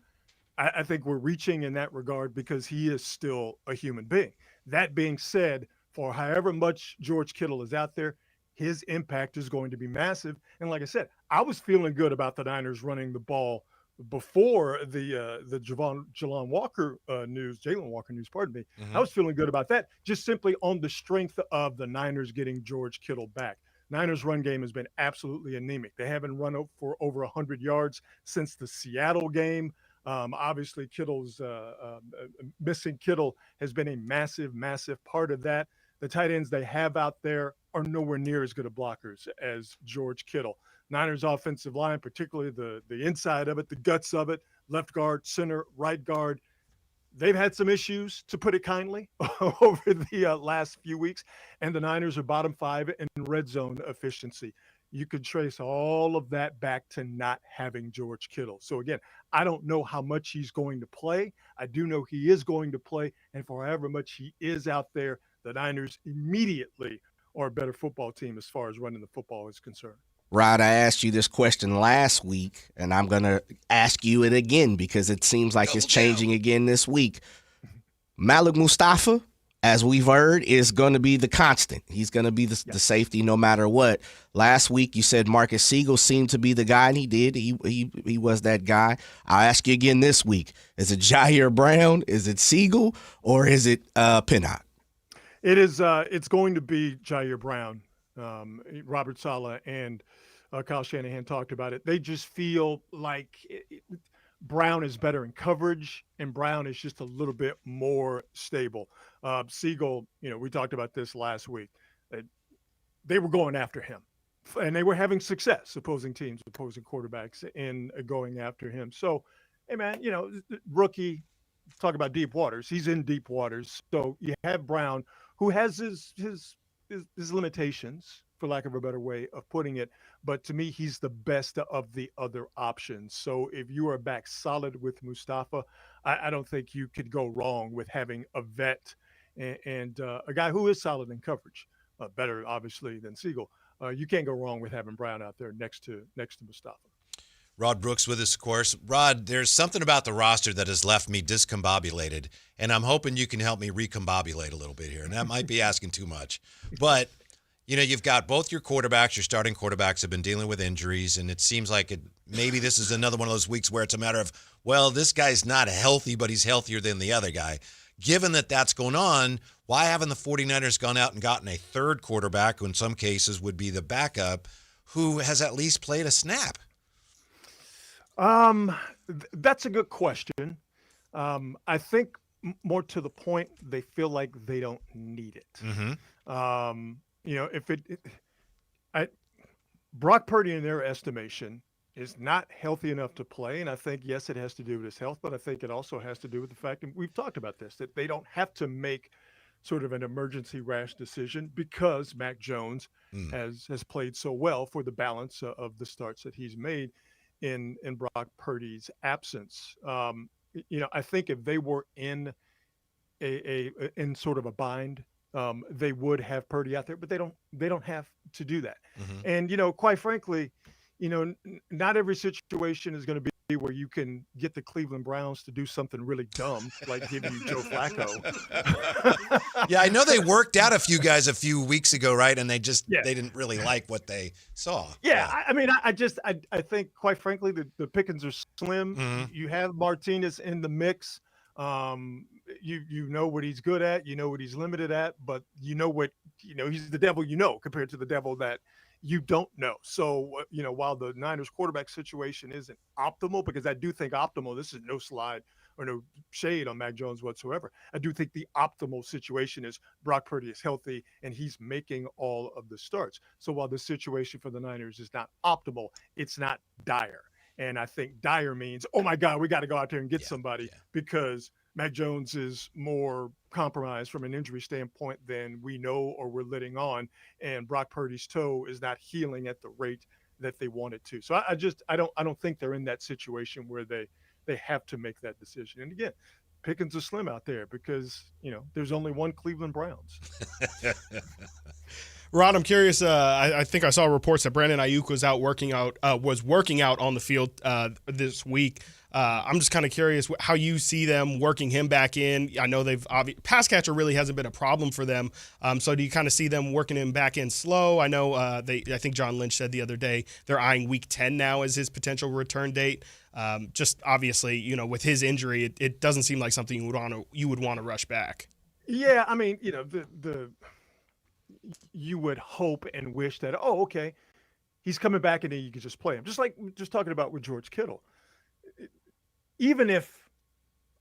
I think we're reaching in that regard because he is still a human being. That being said, for however much George Kittle is out there, his impact is going to be massive. And like I said, I was feeling good about the Niners running the ball before the Jalen Walker news, pardon me. Mm-hmm. I was feeling good about that, just simply on the strength of the Niners getting George Kittle back. Niners run game has been absolutely anemic. They haven't run for over 100 yards since the Seattle game. Obviously, missing Kittle has been a massive, massive part of that. The tight ends they have out there are nowhere near as good of blockers as George Kittle. Niners offensive line, particularly the inside of it, the guts of it, left guard, center, right guard, they've had some issues, to put it kindly, over the last few weeks, and the Niners are bottom 5 in red zone efficiency. You could trace all of that back to not having George Kittle. So again, I don't know how much he's going to play. I do know he is going to play, and for however much he is out there, the Niners immediately are a better football team as far as running the football is concerned. Rod, I asked you this question last week, and I'm going to ask you it again because it seems like it's changing again this week. Malik Mustafa, as we've heard, is going to be the constant. He's going to be the safety no matter what. Last week you said Marcus Siegel seemed to be the guy, and he did. He was that guy. I'll ask you again this week. Is it Jair Brown? Is it Siegel? Or is it Pinnock? It is. It's going to be Jair Brown. Robert Saleh and Kyle Shanahan talked about it. They just feel like Brown is better in coverage, and Brown is just a little bit more stable. Siegel, we talked about this last week. They were going after him, and they were having success, opposing teams, opposing quarterbacks, in going after him. So, hey, man, rookie, talk about deep waters. He's in deep waters. So you have Brown, who has his limitations, for lack of a better way of putting it. But to me, he's the best of the other options. So if you are back solid with Mustafa, I don't think you could go wrong with having a vet and a guy who is solid in coverage, better obviously than Siegel. You can't go wrong with having Brown out there next to Mustafa. Rod Brooks with us, of course. Rod, there's something about the roster that has left me discombobulated, and I'm hoping you can help me recombobulate a little bit here, and that might be asking too much. But, you've got both your quarterbacks, your starting quarterbacks have been dealing with injuries, and it seems like maybe this is another one of those weeks where it's a matter of, well, this guy's not healthy, but he's healthier than the other guy. Given that that's going on, why haven't the 49ers gone out and gotten a third quarterback, who in some cases would be the backup, who has at least played a snap? That's a good question. I think more to the point, they feel like they don't need it. Mm-hmm. Brock Purdy, in their estimation, is not healthy enough to play. And I think, yes, it has to do with his health, but I think it also has to do with the fact, and we've talked about this, that they don't have to make sort of an emergency rash decision because Mac Jones has played so well for the balance of the starts that he's made in Brock Purdy's absence. I think if they were in in sort of a bind, they would have Purdy out there, but they don't have to do that. Mm-hmm. And quite frankly, not every situation is going to be where you can get the Cleveland Browns to do something really dumb, like give you Joe Flacco. Yeah, I know they worked out a few guys a few weeks ago, right? And they didn't really like what they saw. Yeah. I think, quite frankly, the pickings are slim. Mm-hmm. You have Martinez in the mix. You know what he's good at, you know what he's limited at, but he's the devil, compared to the devil that you don't know. So, while the Niners quarterback situation isn't optimal, because I do think optimal, this is no slide or no shade on Mac Jones whatsoever. I do think the optimal situation is Brock Purdy is healthy and he's making all of the starts. So while the situation for the Niners is not optimal, it's not dire. And I think dire means, oh my God, we got to go out there and get somebody because Mac Jones is more compromised from an injury standpoint than we know or we're letting on. And Brock Purdy's toe is not healing at the rate that they want it to. So I don't think they're in that situation where they have to make that decision. And again, pickings are slim out there because, there's only one Cleveland Browns. Rod, I'm curious. I think I saw reports that Brandon Ayuk was working out on the field this week. I'm just kind of curious how you see them working him back in. I know pass catcher really hasn't been a problem for them. So do you kind of see them working him back in slow? I know I think John Lynch said the other day they're eyeing week 10 now as his potential return date. Just obviously, with his injury, it doesn't seem like something you would want to rush back. Yeah, I mean, you would hope and wish that, okay, he's coming back and then you can just play him. Just talking about with George Kittle. Even if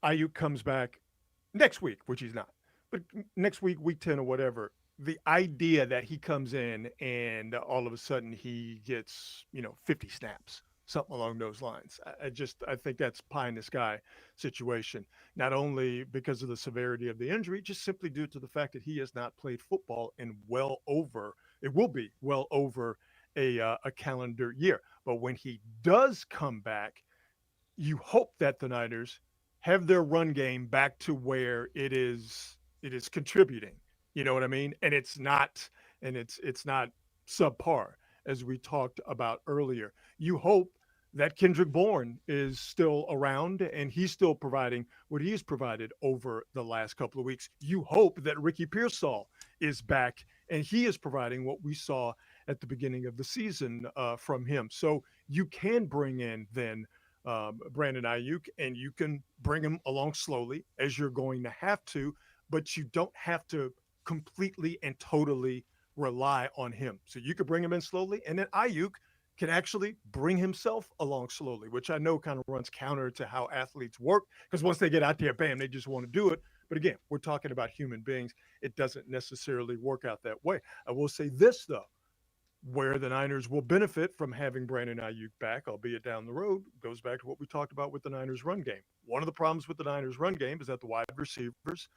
Ayuk comes back next week, which he's not, but next week, week 10 or whatever, the idea that he comes in and all of a sudden he gets, 50 snaps something along those lines. I think that's pie in the sky situation, not only because of the severity of the injury, just simply due to the fact that he has not played football in it will be well over a calendar year. But when he does come back, you hope that the Niners have their run game back to where it is contributing. You know what I mean? And it's not subpar, as we talked about earlier. You hope that Kendrick Bourne is still around and he's still providing what he's provided over the last couple of weeks. You hope that Ricky Pearsall is back and he is providing what we saw at the beginning of the season from him. So you can bring in then Brandon Ayuk, and you can bring him along slowly, as you're going to have to, but you don't have to completely and totally rely on him. So you could bring him in slowly, and then Ayuk can actually bring himself along slowly, which I know kind of runs counter to how athletes work, because once they get out there, bam, they just want to do it. But again, we're talking about human beings. It doesn't necessarily work out that way. I will say this, though. Where the Niners will benefit from having Brandon Ayuk back, albeit down the road, goes back to what we talked about with the Niners run game. One of the problems with the Niners run game is that the wide receivers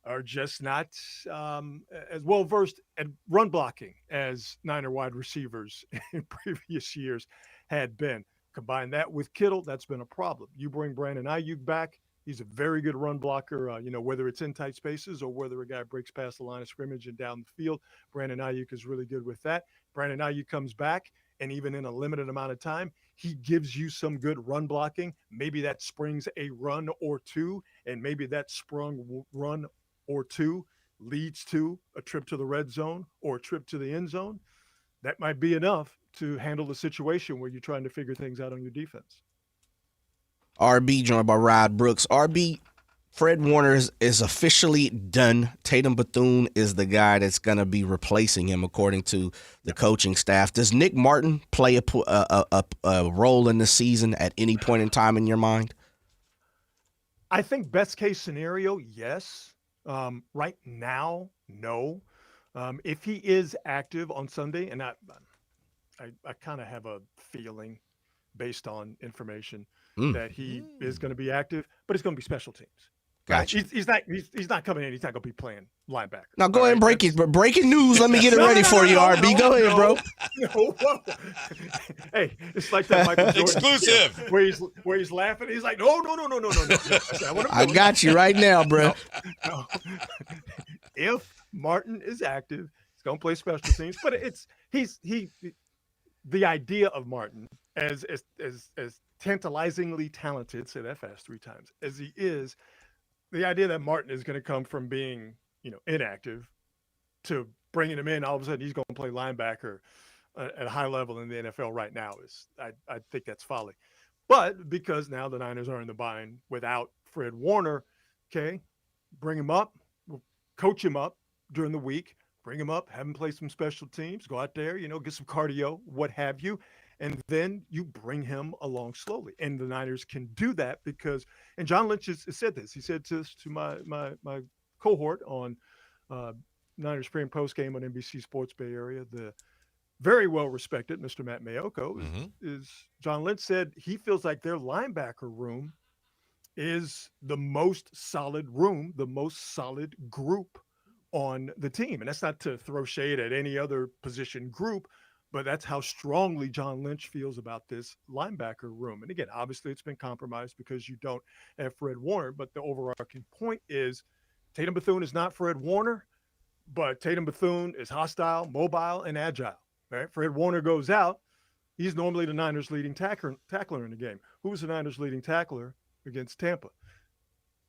are just not as well-versed at run blocking as Niner wide receivers in previous years had been. Combine that with Kittle, that's been a problem. You bring Brandon Ayuk back, he's a very good run blocker, whether it's in tight spaces or whether a guy breaks past the line of scrimmage and down the field. Brandon Ayuk is really good with that. Brandon Ayuk comes back, and even in a limited amount of time, he gives you some good run blocking. Maybe that springs a run or two, and maybe that sprung run or two leads to a trip to the red zone or a trip to the end zone. That might be enough to handle the situation where you're trying to figure things out on your defense. RB joined by Rod Brooks. RB, Fred Warner is officially done. Tatum Bethune is the guy that's going to be replacing him, according to the coaching staff. Does Nick Martin play a role in the season at any point in time in your mind? I think best case scenario, yes. Right now, no. If he is active on Sunday, and I kind of have a feeling based on information that he is going to be active, but it's going to be special teams. Gotcha. He's not coming in. He's not going to be playing linebacker. Now go ahead and break it. Breaking news. Let me get it ready for you, RB. Go ahead, bro. No. Hey, it's like that Michael Jordan exclusive where he's laughing. He's like, no. I got you right now, bro. No. If Martin is active, he's going to play special teams. But the idea of Martin as tantalizingly talented, say that fast 3 times, as he is, the idea that Martin is going to come from being, inactive to bringing him in, all of a sudden he's going to play linebacker at a high level in the NFL right now is, I think that's folly. But because now the Niners are in the bind without Fred Warner, okay, bring him up, coach him up during the week, bring him up, have him play some special teams, go out there, get some cardio, what have you. And then you bring him along slowly. And the Niners can do that because, and John Lynch has said this. He said to my cohort on Niners pre and post game on NBC Sports Bay Area, the very well respected Mr. Matt Mayoko is John Lynch said he feels like their linebacker room is the most solid room, the most solid group on the team. And that's not to throw shade at any other position group, but that's how strongly John Lynch feels about this linebacker room. And again, obviously it's been compromised because you don't have Fred Warner, but the overarching point is Tatum Bethune is not Fred Warner, but Tatum Bethune is hostile, mobile, and agile. Right? Fred Warner goes out. He's normally the Niners' leading tackler in the game. Who was the Niners' leading tackler against Tampa?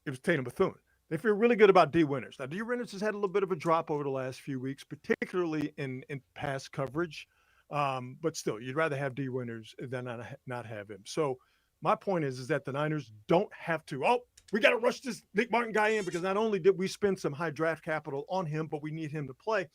It was Tatum Bethune. They feel really good about D. Winters. Now, D. Winters has had a little bit of a drop over the last few weeks, particularly in pass coverage. But still, you'd rather have D. Winters than not have him. So my point is that the Niners don't have to, we got to rush this Nick Martin guy in because not only did we spend some high draft capital on him, but we need him to play.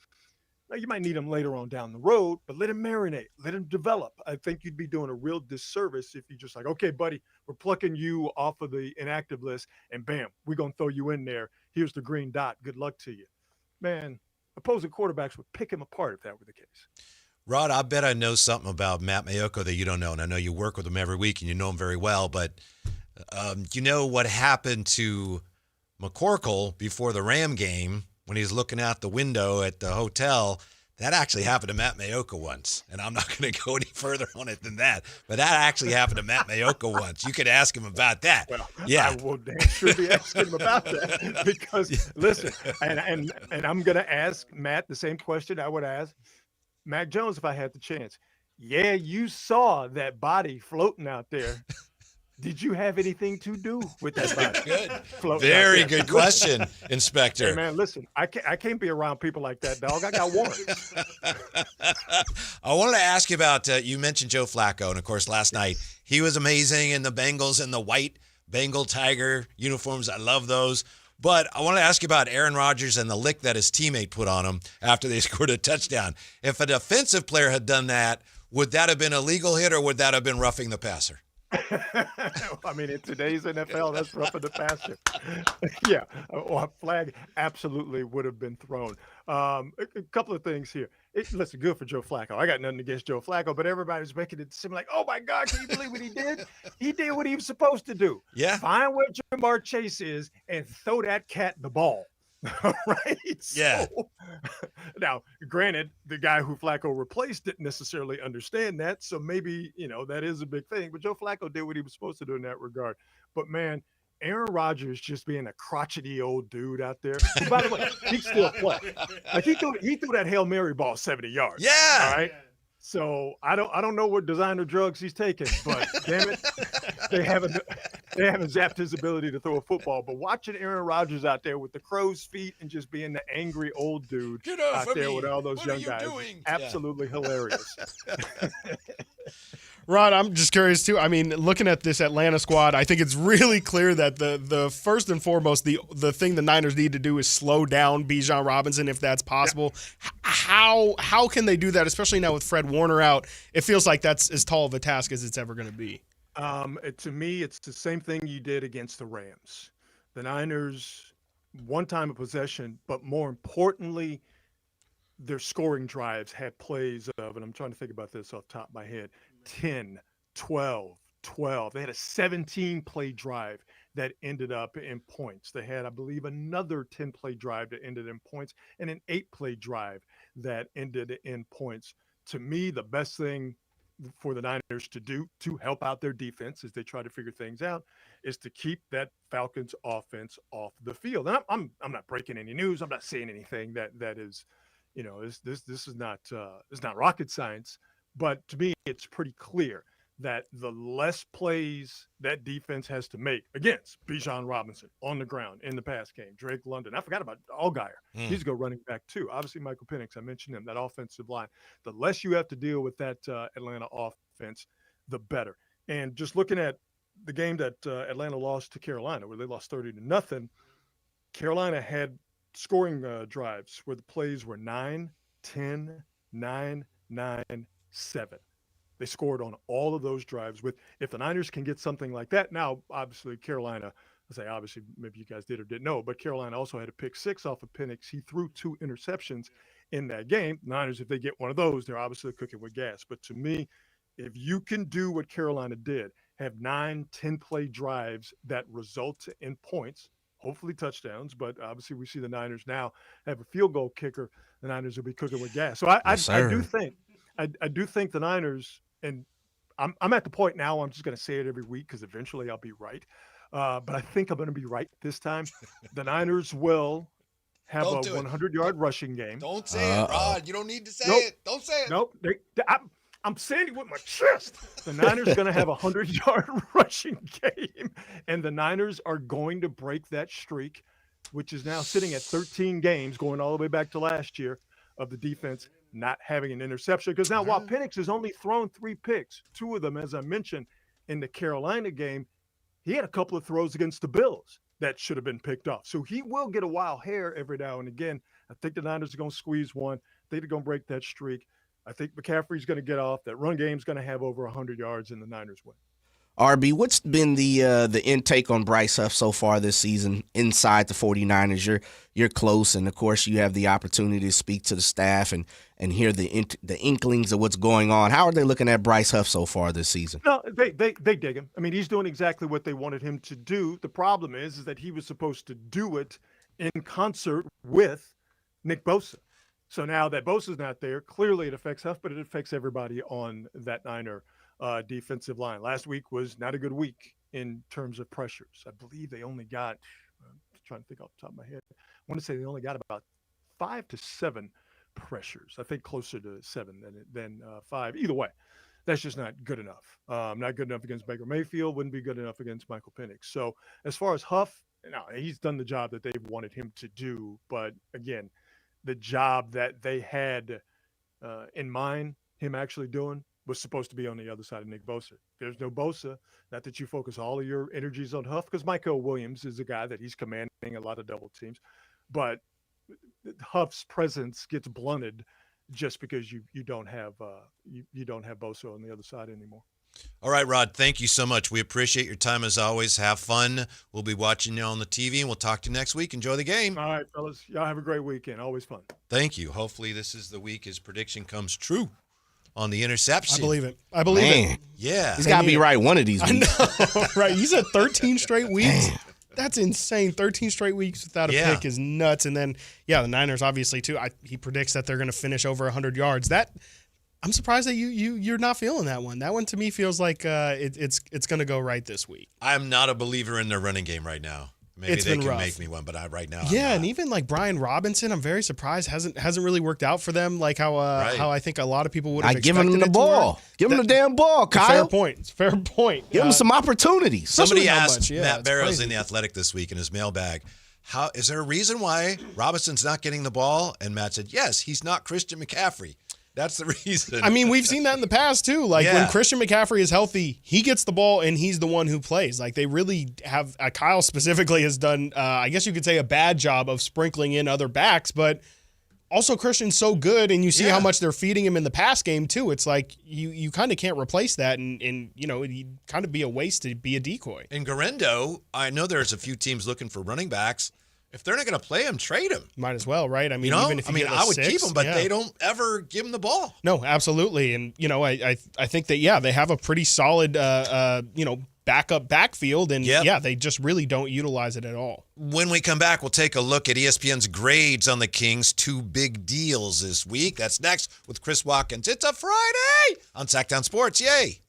Now, you might need him later on down the road, but let him marinate, let him develop. I think you'd be doing a real disservice if you just like, okay, buddy, we're plucking you off of the inactive list and bam, we're going to throw you in there. Here's the green dot. Good luck to you. Man, opposing quarterbacks would pick him apart if that were the case. Rod, I bet I know something about Matt Mayoko that you don't know, and I know you work with him every week and you know him very well, but you know what happened to McCorkle before the Ram game when he's looking out the window at the hotel? That actually happened to Matt Mayoko once, and I'm not going to go any further on it than that, but that actually happened to Matt Mayoko once. You could ask him about that. Well, yeah. I will damn sure be asking him about that because, listen, and I'm going to ask Matt the same question I would ask Mac Jones if I had the chance. Yeah, you saw that body floating out there. Did you have anything to do with that body? Very good question, Inspector. Hey, man, listen, I can't be around people like that, dog. I got warrants. I wanted to ask you about, you mentioned Joe Flacco, and of course last night he was amazing in the Bengals and the white Bengal Tiger uniforms. I love those. But I want to ask you about Aaron Rodgers and the lick that his teammate put on him after they scored a touchdown. If a defensive player had done that, would that have been a legal hit or would that have been roughing the passer? I mean, in today's NFL, that's roughing the passer. Yeah, a flag absolutely would have been thrown. A couple of things here. Listen, good for Joe Flacco. I got nothing against Joe Flacco, but everybody's making it seem like, oh my God, can you believe what he did? He did what he was supposed to do. Yeah. Find where Jamar Chase is and throw that cat the ball. Right? Yeah. So, now, granted, the guy who Flacco replaced didn't necessarily understand that, so maybe, that is a big thing. But Joe Flacco did what he was supposed to do in that regard. But, man, Aaron Rodgers just being a crotchety old dude out there. And by the way, he still play. Like he threw that Hail Mary ball 70 yards. Yeah. All right. So I don't know what designer drugs he's taking, but damn it, they haven't zapped his ability to throw a football. But watching Aaron Rodgers out there with the crow's feet and just being the angry old dude out there with all those young guys, absolutely hilarious. Ron, I'm just curious too. I mean, looking at this Atlanta squad, I think it's really clear that the first and foremost, the thing the Niners need to do is slow down Bijan Robinson if that's possible. Yeah. How can they do that, especially now with Fred Warner out? It feels like that's as tall of a task as it's ever going to be. To me, it's the same thing you did against the Rams. The Niners, one time of possession, but more importantly, their scoring drives had plays of, and I'm trying to think about this off the top of my head, 10, 12. They had a 17-play drive that ended up in points. They had, I believe, another 10-play drive that ended in points and an 8-play drive that ended in points. To me, the best thing for the Niners to do to help out their defense as they try to figure things out is to keep that Falcons offense off the field. And I'm not breaking any news. I'm not saying anything that is, this is not it's not rocket science. But to me, it's pretty clear that the less plays that defense has to make against Bijan Robinson on the ground in the pass game, Drake London. I forgot about Allgeier. He's a good running back too. Obviously, Michael Penix, I mentioned him, that offensive line. The less you have to deal with that Atlanta offense, the better. And just looking at the game that Atlanta lost to Carolina, where they lost 30-0, Carolina had scoring drives where the plays were 9, 10, 9, 9, 7. They scored on all of those drives. If the Niners can get something like that, now obviously Carolina, obviously maybe you guys did or didn't know, but Carolina also had a pick 6 off of Penix. He threw 2 interceptions in that game. Niners, if they get one of those, they're obviously cooking with gas. But to me, if you can do what Carolina did, have 9, 10-play drives that result in points, hopefully touchdowns, but obviously we see the Niners now have a field goal kicker. The Niners will be cooking with gas. So I do think the Niners, and I'm at the point now, I'm just going to say it every week because eventually I'll be right. But I think I'm going to be right this time. The Niners will have a 100-yard rushing game. Don't say it, Rod. You don't need to say it. Don't say it. Nope. I'm saying it with my chest. The Niners are going to have a 100-yard rushing game, and the Niners are going to break that streak, which is now sitting at 13 games, going all the way back to last year, of the defense not having an interception. Because now, while Penix has only thrown 3 picks, 2 of them, as I mentioned, in the Carolina game, he had a couple of throws against the Bills that should have been picked off. So he will get a wild hair every now and again. I think the Niners are going to squeeze one. I think they're going to break that streak. I think McCaffrey's going to get off. That run game's going to have over 100 yards, and the Niners win. RB, what's been the intake on Bryce Huff so far this season inside the 49ers? You're close, and of course you have the opportunity to speak to the staff and hear the inklings of what's going on. How are they looking at Bryce Huff so far this season? No, they dig him. I mean, he's doing exactly what they wanted him to do. The problem is that he was supposed to do it in concert with Nick Bosa. So now that Bosa's not there, clearly it affects Huff, but it affects everybody on that Niner defensive line. Last week was not a good week in terms of pressures. I believe they only got, I'm trying to think off the top of my head, I want to say they only got about 5 to 7 pressures. I think closer to 7 than 5. Either way, that's just not good enough. Not good enough against Baker Mayfield, wouldn't be good enough against Michael Penix. So as far as Huff, no, he's done the job that they've wanted him to do. But again, the job that they had in mind, him actually doing, was supposed to be on the other side of Nick Bosa. There's no Bosa. Not that you focus all of your energies on Huff, because Michael Williams is a guy that he's commanding a lot of double teams. But Huff's presence gets blunted just because you don't have Bosa on the other side anymore. All right, Rod, thank you so much. We appreciate your time as always. Have fun. We'll be watching you on the TV, and we'll talk to you next week. Enjoy the game. All right, fellas. Y'all have a great weekend. Always fun. Thank you. Hopefully this is the week his prediction comes true on the interception. I believe it. I believe it. Yeah. He's got to be right one of these weeks. I know, right? He's at 13 straight weeks. That's insane. 13 straight weeks without a pick is nuts. And then, the Niners obviously too. He predicts that they're going to finish over 100 yards. I'm surprised that you're not feeling that one. That one to me feels like it's going to go right this week. I'm not a believer in their running game right now. Maybe they can make me one, but right now. Yeah, and even like Brian Robinson, I'm very surprised hasn't really worked out for them. Like how I think a lot of people would have expected. Give him the ball. Give him the damn ball, Kyle. Fair point. It's a fair point. Give him some opportunities. Somebody asked Matt Barrows in The Athletic this week in his mailbag, is there a reason why Robinson's not getting the ball? And Matt said, yes, he's not Christian McCaffrey. That's the reason. I mean, we've seen that in the past, too. Like, when Christian McCaffrey is healthy, he gets the ball, and he's the one who plays. Like, they really have Kyle specifically has done, I guess you could say, a bad job of sprinkling in other backs. But also, Christian's so good, and you see how much they're feeding him in the pass game, too. It's like you kind of can't replace that, and it'd kind of be a waste to be a decoy. And Garendo, I know there's a few teams looking for running backs. If they're not going to play him, trade him. Might as well, right? I mean, even if I would keep him, but they don't ever give him the ball. No, absolutely. And I think that they have a pretty solid backup backfield, and they just really don't utilize it at all. When we come back, we'll take a look at ESPN's grades on the Kings' 2 big deals this week. That's next with Chris Watkins. It's a Friday on Sactown Sports. Yay!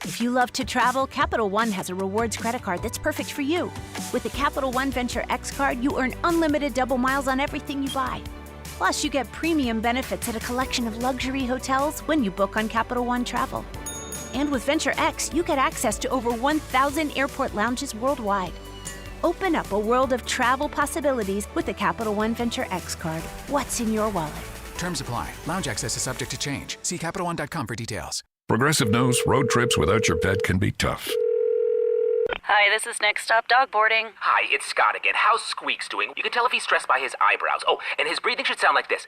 If you love to travel, Capital One has a rewards credit card that's perfect for you. With the Capital One Venture X card, you earn unlimited double miles on everything you buy. Plus, you get premium benefits at a collection of luxury hotels when you book on Capital One Travel. And with Venture X, you get access to over 1,000 airport lounges worldwide. Open up a world of travel possibilities with the Capital One Venture X card. What's in your wallet? Terms apply. Lounge access is subject to change. See CapitalOne.com for details. Progressive knows road trips without your pet can be tough. Hi, this is Next Stop Dog Boarding. Hi, it's Scott again. How's Squeaks doing? You can tell if he's stressed by his eyebrows. Oh, and his breathing should sound like this.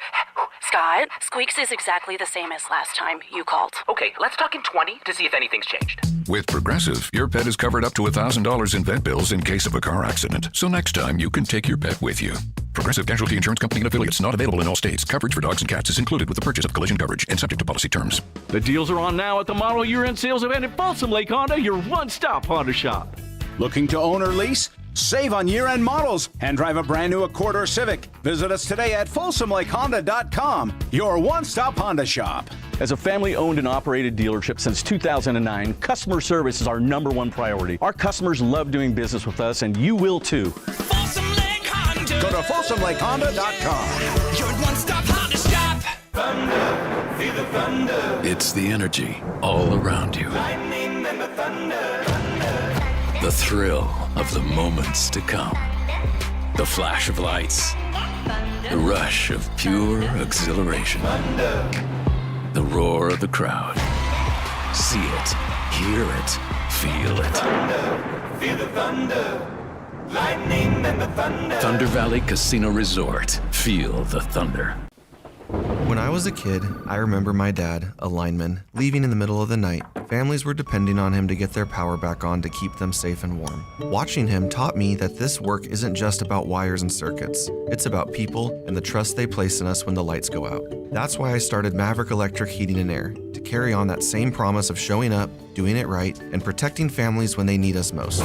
Scott, Squeaks is exactly the same as last time you called. Okay, let's talk in 20 to see if anything's changed. With Progressive, your pet is covered up to $1,000 in vet bills in case of a car accident. So next time, you can take your pet with you. Progressive Casualty Insurance Company and affiliates, not available in all states. Coverage for dogs and cats is included with the purchase of collision coverage and subject to policy terms. The deals are on now at the model year-end sales event at Folsom Lake Honda, your one-stop Honda shop. Looking to own or lease? Save on year-end models and drive a brand new Accord or Civic. Visit us today at FolsomLakeHonda.com, your one-stop Honda shop. As a family-owned and operated dealership since 2009, customer service is our #1 priority. Our customers love doing business with us, and you will too. Go to FolsomLakeHonda.com. Your one-stop Honda shop. Thunder, feel the thunder. It's the energy all around you. Lightning and the thunder. The thrill of the moments to come. The flash of lights. The rush of pure exhilaration. The roar of the crowd. See it, hear it, feel it. Thunder, feel the thunder. Lightning and the thunder. Thunder Valley Casino Resort. Feel the thunder. When I was a kid, I remember my dad, a lineman, leaving in the middle of the night. Families were depending on him to get their power back on to keep them safe and warm. Watching him taught me that this work isn't just about wires and circuits. It's about people and the trust they place in us when the lights go out. That's why I started Maverick Electric Heating and Air, to carry on that same promise of showing up, doing it right, and protecting families when they need us most.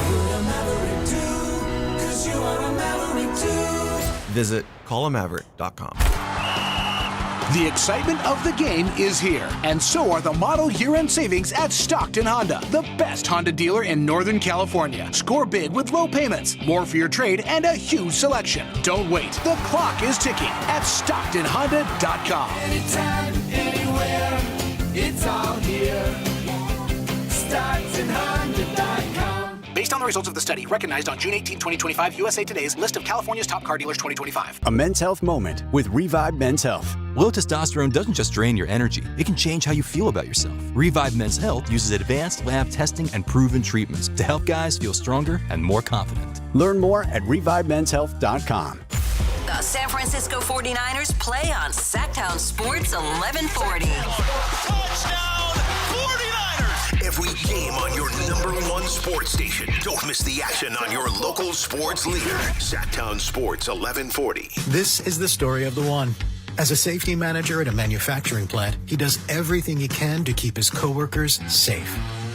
Visit callamaverick.com. The excitement of the game is here, and so are the model year-end savings at Stockton Honda, the best Honda dealer in Northern California. Score big with low payments, more for your trade, and a huge selection. Don't wait. The clock is ticking at StocktonHonda.com. Anytime, anywhere, it's all here. StocktonHonda.com. Based on the results of the study, recognized on June 18, 2025, USA Today's list of California's top car dealers 2025. A men's health moment with Revive Men's Health. Low testosterone doesn't just drain your energy, it can change how you feel about yourself. Revive Men's Health uses advanced lab testing and proven treatments to help guys feel stronger and more confident. Learn more at ReviveMen'sHealth.com. The San Francisco 49ers play on Sactown Sports 1140. Touchdown, 49ers! Every game on your #1 sports station. Don't miss the action on your local sports leader. Sactown Sports 1140. This is the story of the one. As a safety manager at a manufacturing plant, he does everything he can to keep his coworkers safe.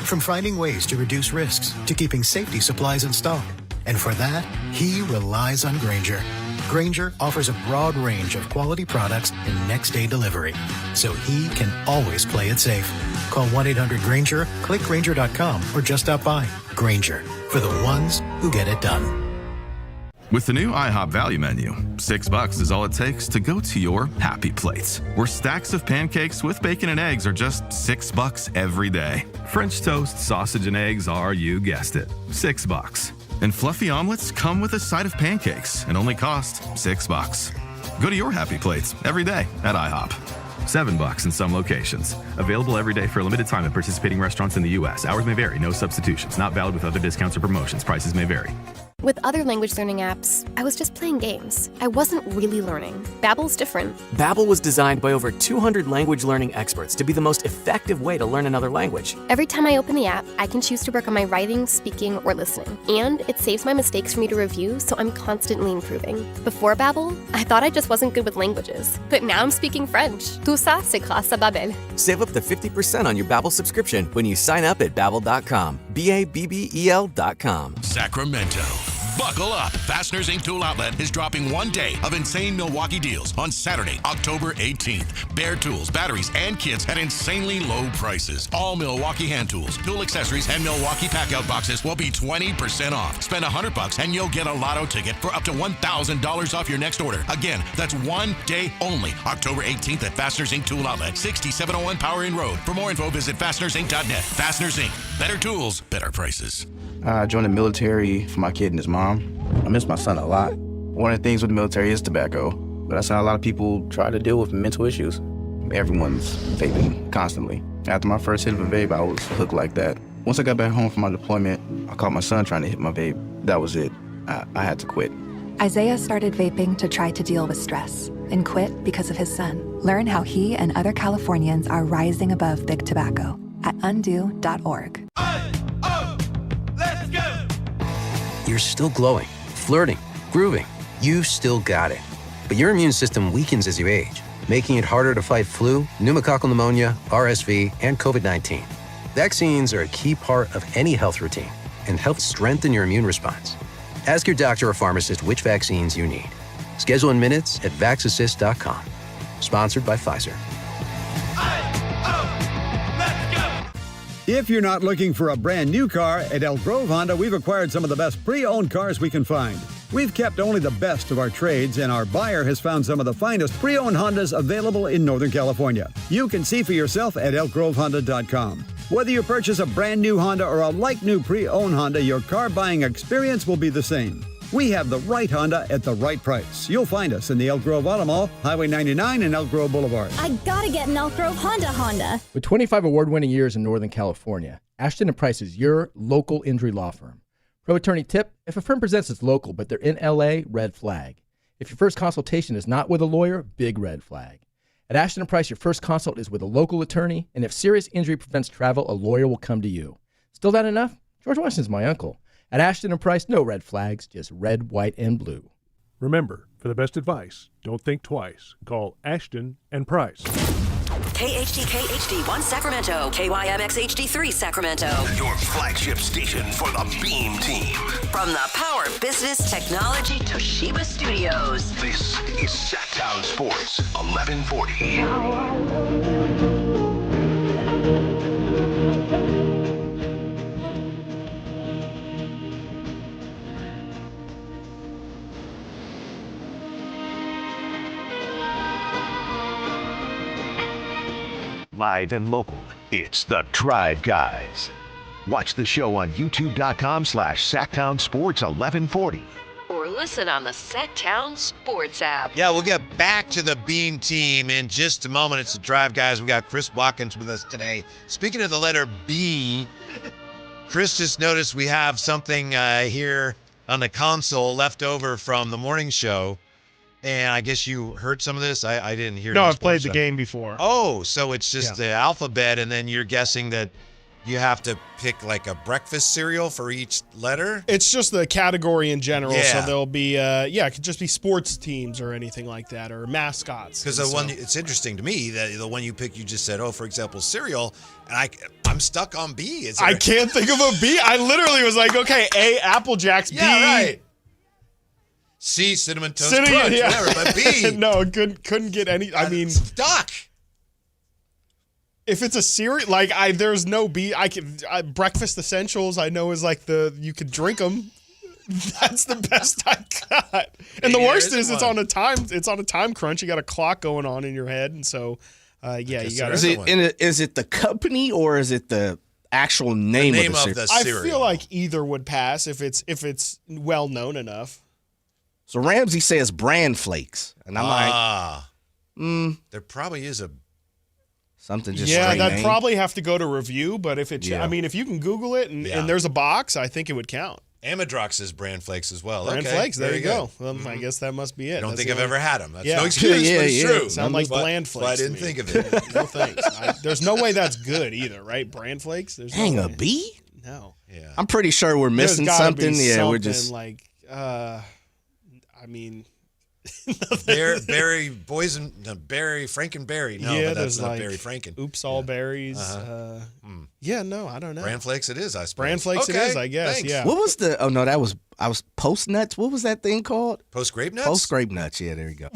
From finding ways to reduce risks to keeping safety supplies in stock. And for that, he relies on Grainger. Grainger offers a broad range of quality products and next-day delivery, so he can always play it safe. Call 1-800-GRAINGER, click Grainger.com, or just stop by. Grainger, for the ones who get it done. With the new IHOP value menu, $6 is all it takes to go to your happy place, where stacks of pancakes with bacon and eggs are just $6 every day. French toast, sausage, and eggs are, you guessed it, $6. And fluffy omelets come with a side of pancakes and only cost $6. Go to your happy plates every day at IHOP. $7 in some locations. Available every day for a limited time at participating restaurants in the U.S. Hours may vary. No substitutions. Not valid with other discounts or promotions. Prices may vary. With other language learning apps, I was just playing games. I wasn't really learning. Babbel's different. Babbel was designed by over 200 language learning experts to be the most effective way to learn another language. Every time I open the app, I can choose to work on my writing, speaking, or listening. And it saves my mistakes for me to review, so I'm constantly improving. Before Babbel, I thought I just wasn't good with languages. But now I'm speaking French. Tout ça, c'est grâce à Babbel. Save up to 50% on your Babbel subscription when you sign up at Babbel.com. Babbel.com. Sacramento. Buckle up. Fasteners Inc. Tool Outlet is dropping one day of insane Milwaukee deals on Saturday, October 18th. Bare tools, batteries, and kits at insanely low prices. All Milwaukee hand tools, tool accessories, and Milwaukee packout boxes will be 20% off. Spend $100 and you'll get a lotto ticket for up to $1,000 off your next order. Again, that's one day only. October 18th at Fasteners Inc. Tool Outlet, 6701 Power Inn Road. For more info, visit fastenersinc.net. Fasteners Inc. Better tools, better prices. I joined the military for my kid and his mom. I miss my son a lot. One of the things with the military is tobacco, but I saw a lot of people try to deal with mental issues. Everyone's vaping constantly. After my first hit of a vape, I was hooked like that. Once I got back home from my deployment, I caught my son trying to hit my vape. That was it. I had to quit. Isaiah started vaping to try to deal with stress and quit because of his son. Learn how he and other Californians are rising above big tobacco at undo.org. You're still glowing, flirting, grooving. You still got it. But your immune system weakens as you age, making it harder to fight flu, pneumococcal pneumonia, RSV, and COVID-19. Vaccines are a key part of any health routine and help strengthen your immune response. Ask your doctor or pharmacist which vaccines you need. Schedule in minutes at vaxassist.com. Sponsored by Pfizer. If you're not looking for a brand new car, at Elk Grove Honda, we've acquired some of the best pre-owned cars we can find. We've kept only the best of our trades, and our buyer has found some of the finest pre-owned Hondas available in Northern California. You can see for yourself at elkgrovehonda.com. Whether you purchase a brand new Honda or a like-new pre-owned Honda, your car buying experience will be the same. We have the right Honda at the right price. You'll find us in the Elk Grove Auto Mall, Highway 99 and Elk Grove Boulevard. I gotta get an Elk Grove Honda. With 25 award-winning years in Northern California, Ashton & Price is your local injury law firm. Pro attorney tip: if a firm presents as local but they're in LA, red flag. If your first consultation is not with a lawyer, big red flag. At Ashton & Price, your first consult is with a local attorney, and if serious injury prevents travel, a lawyer will come to you. Still not enough? George Washington's my uncle. At Ashton & Price, no red flags, just red, white, and blue. Remember, for the best advice, don't think twice. Call Ashton & Price. KHTK HD1 Sacramento, KYMX HD3 Sacramento. Your flagship station for the Beam Team. From the Power Business Technology Toshiba Studios. This is Sactown Sports 1140. Live and local, it's the Drive Guys. Watch the show on youtube.com/Sactown Sports 1140. Or listen on the Sactown Sports app. Yeah, we'll get back to the Beam Team in just a moment. It's the Drive Guys. We got Chris Watkins with us today. Speaking of the letter B, Chris just noticed we have something here on the console left over from the morning show. And I guess you heard some of this? I didn't hear. No, I've played the game before. Oh, so it's just the alphabet, and then you're guessing that you have to pick like a breakfast cereal for each letter? It's just the category in general. Yeah. So there'll be, it could just be sports teams or anything like that, or mascots. Because it's interesting to me that the one you picked, you just said, for example, cereal, and I'm stuck on B. I can't think of a B. I literally was like, okay, A, Apple Jacks, B. Yeah, right. C, Cinnamon Toast Crunch, whatever, but B. No, couldn't get any. I mean, stuck. If it's a cereal, like there's no B. Breakfast essentials. I know is like you could drink them. That's the best I got. And the worst is it's on a time crunch. You got a clock going on in your head, and so you got. Is it the company or is it the actual name of the cereal? I feel like either would pass if it's well known enough. So Ramsey says bran flakes, and I'm like, there probably is something just that'd name. probably have to go to review. But if I mean, if you can Google it and there's a box, I think it would count. Amadrox is bran flakes as well. Bran flakes, there you go. Well, I guess that must be it. I don't think I've ever had them. That's no excuse, but it's true. Sound like bland flakes. But I didn't think of it. No thanks. There's no way that's good either, right? Bran flakes. There's Hang no a way. B? No. Yeah. I'm pretty sure we're missing something. Something we're just like. I mean, Berry Frankenberry. No, but that's not Berry Franken. Oops, all berries. Yeah, no, I don't know. Bran flakes it is, I suppose. Bran flakes it is, I guess. Thanks. Yeah. What was the? Oh no, I was post nuts. What was that thing called? Post grape nuts. Post grape nuts. Yeah, there you go.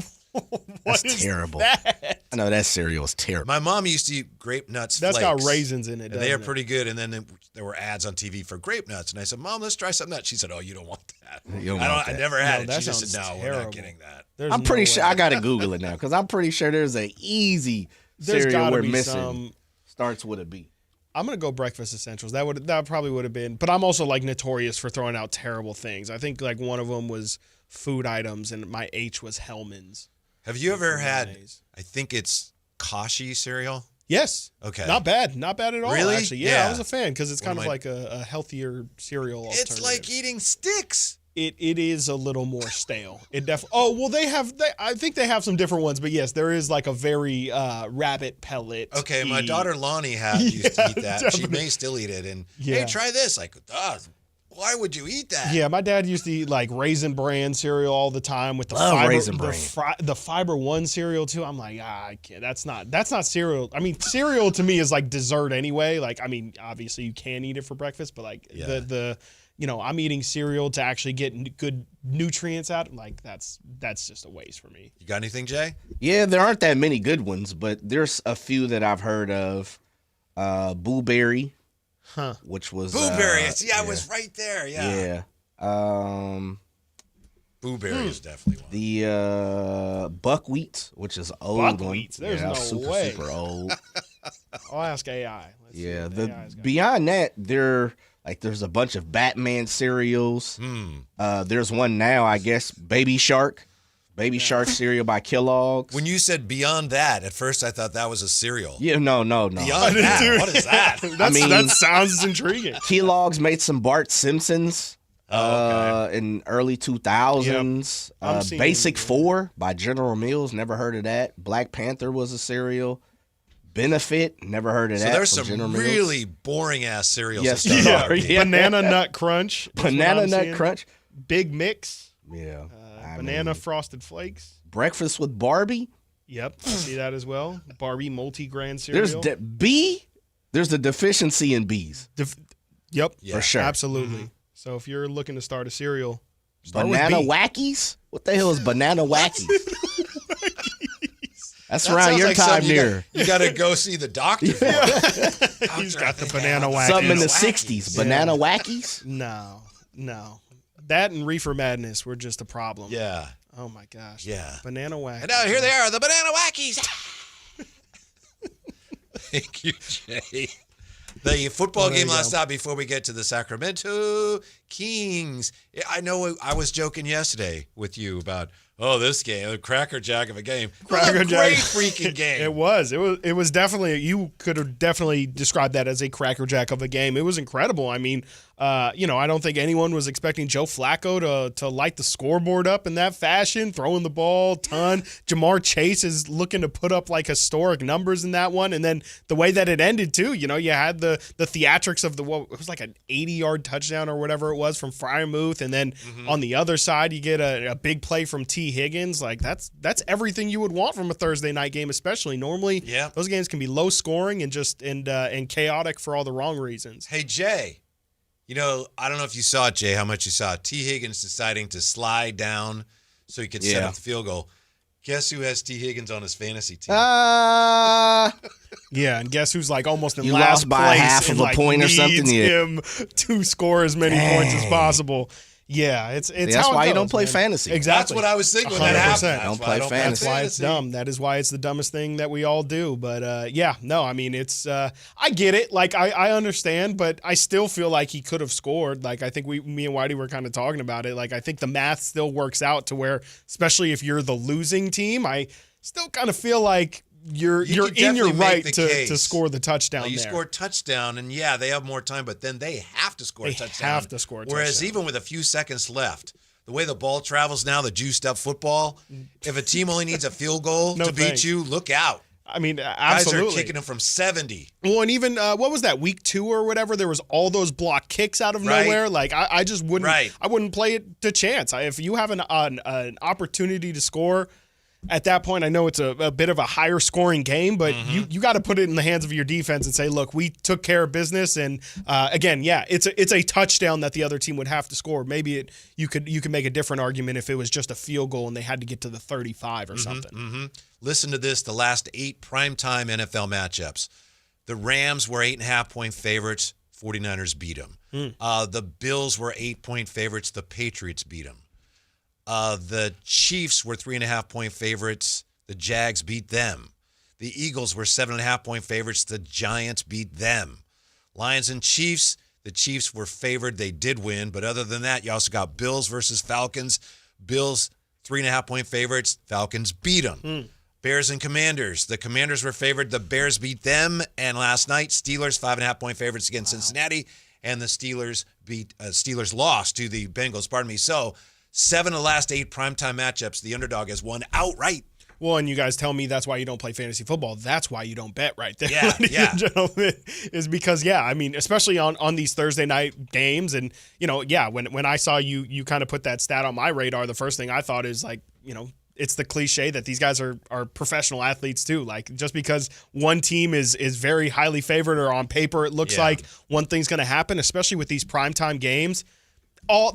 That's terrible. That? I know that cereal is terrible. My mom used to eat grape nuts. That's flakes, got raisins in it. and they are pretty good. And then there were ads on TV for grape nuts, and I said, "Mom, let's try some nuts." She said, "Oh, you don't want that." I never had it. She just said, "No, we're not getting that." I'm pretty sure I got to Google it now because I'm pretty sure there's an easy cereal we're missing. Starts with a B. I'm gonna go breakfast essentials. That probably would have been. But I'm also like notorious for throwing out terrible things. I think like one of them was food items, and my H was Hellman's. Have you ever had? I think it's Kashi cereal. Yes. Okay. Not bad at all. Really? Actually, yeah. I was a fan because it's kind of like a healthier cereal alternative. It's like eating sticks. It is a little more stale. It definitely. Oh well, I think they have some different ones, but yes, there is like a very rabbit pellet. Okay, my daughter Lonnie used to eat that. Definitely. She may still eat it, and hey, try this. Like, why would you eat that? Yeah, my dad used to eat like Raisin Bran cereal all the time with the the Fiber One cereal too. I'm like, I can't. That's not cereal. I mean, cereal to me is like dessert anyway. Like, I mean, obviously you can eat it for breakfast, but like I'm eating cereal to actually get good nutrients out. Like that's just a waste for me. You got anything, Jay? Yeah, there aren't that many good ones, but there's a few that I've heard of. Boo Berry. Huh. Which was Boo Berry. I was right there. Yeah. Boo Berry is definitely one. The buckwheat, which is old. Buckwheat. There's no way. Super old. I'll ask AI. Beyond that, there's a bunch of Batman cereals. There's one now, I guess, Baby Shark. Baby Shark cereal by Kellogg's. When you said beyond that, at first I thought that was a cereal. Yeah, no. Beyond that, what is that? That sounds intriguing. Kellogg's made some Bart Simpsons in early 2000s. Yep. Basic 4 by General Mills. Never heard of that. Black Panther was a cereal. Benefit, never heard of that. So there's from some General Mills. really boring ass cereals. Yes, that start out. Banana Nut Crunch. Banana Nut Crunch. Big Mix. Yeah. Banana Frosted Flakes. Breakfast with Barbie. Yep, I see that as well. Barbie multi-grain cereal. There's the deficiency in B's. Yep, for sure. Absolutely. Mm-hmm. So if you're looking to start a cereal, start Banana with B. Wackies? What the hell is Banana Wackies? That's That around sounds your like time something there. You got to go see the doctor for. He's got the Banana Wackies. Something in the 60s. Banana Wackies? No. That and Reefer Madness were just a problem. Yeah. Oh, my gosh. Yeah. Banana Wackies. And now here they are, the Banana Wackies. Thank you, Jay. The football game last night before we get to the Sacramento Kings. I know I was joking yesterday with you about, this game, a crackerjack of a game. Great freaking game. It was definitely, you could have definitely described that as a crackerjack of a game. It was incredible. I mean, I don't think anyone was expecting Joe Flacco to light the scoreboard up in that fashion, throwing the ball a ton. Jamar Chase is looking to put up like historic numbers in that one. And then the way that it ended too, you had the theatrics of it was like an 80-yard touchdown or whatever it was from Freiermuth. And then on the other side, you get a big play from T. Higgins. Like that's everything you would want from a Thursday night game, especially. Normally, those games can be low scoring and chaotic for all the wrong reasons. Hey, Jay. I don't know if you saw it, Jay, how much you saw it. T. Higgins deciding to slide down so he could set up the field goal. Guess who has T. Higgins on his fantasy team? Yeah, and guess who's like almost in You last lost by place half of and, a point or something? needs Yeah. him to score as many points as possible. Yeah, it's that's how it why you goes, don't play man. fantasy. Exactly. That's what I was thinking when that happened. Don't play fantasy. That's why it's dumb. That is why it's the dumbest thing that we all do. But it's I get it. Like I understand, but I still feel like he could have scored. Like I think me and Whitey were kind of talking about it. Like I think the math still works out to where, especially if you're the losing team, I still kind of feel like you're in your right to score the touchdown. You score a touchdown, and they have more time, but then they have to score a touchdown. Have to score a touchdown. Whereas even with a few seconds left, the way the ball travels now, the juiced up football, if a team only needs a field goal to beat you, look out. I mean, absolutely. Guys are kicking them from 70. Well, and even what was that, week 2 or whatever? There was all those block kicks out of nowhere. Like I just wouldn't. I wouldn't play it to chance. If you have an opportunity to score. At that point, I know it's a bit of a higher scoring game, but you got to put it in the hands of your defense and say, look, we took care of business. And again, it's a touchdown that the other team would have to score. Maybe you could make a different argument if it was just a field goal and they had to get to the 35 or something. Listen to this, the last 8 primetime NFL matchups. The Rams were 8.5-point favorites. 49ers beat them. The Bills were 8-point favorites. The Patriots beat them. The Chiefs were 3.5-point favorites. The Jags beat them. The Eagles were 7.5-point favorites. The Giants beat them. Lions and Chiefs, the Chiefs were favored. They did win. But other than that, you also got Bills versus Falcons. Bills, 3.5-point favorites. Falcons beat them. Bears and Commanders. The Commanders were favored. The Bears beat them. And last night, Steelers, 5.5-point favorites against Cincinnati. And the Steelers lost to the Bengals. So 7 of the last 8 primetime matchups, the underdog has won outright. Well, and you guys tell me that's why you don't play fantasy football. That's why you don't bet right there, ladies and gentlemen, is because, I mean, especially on these Thursday night games. And, when I saw you kind of put that stat on my radar, the first thing I thought is like, it's the cliche that these guys are professional athletes too. Like just because one team is very highly favored or on paper it looks like one thing's going to happen, especially with these primetime games.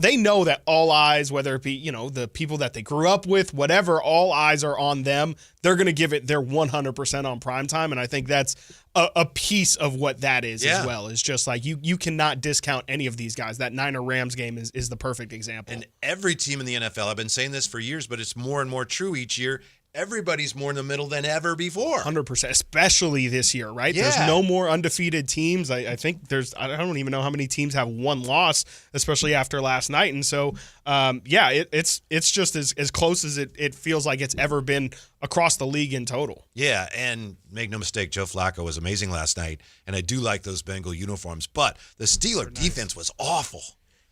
They know that all eyes, whether it be, the people that they grew up with, whatever, all eyes are on them. They're going to give it their 100% on primetime. And I think that's a piece of what that is as well. Is just like you cannot discount any of these guys. That Niner Rams game is the perfect example. And every team in the NFL, I've been saying this for years, but it's more and more true each year. Everybody's more in the middle than ever before. 100%, especially this year, right? Yeah. There's no more undefeated teams. I think I don't even know how many teams have one loss, especially after last night. And so, it's just as close as it feels like it's ever been across the league in total. Yeah, and make no mistake, Joe Flacco was amazing last night, and I do like those Bengal uniforms, but the Steeler defense was awful.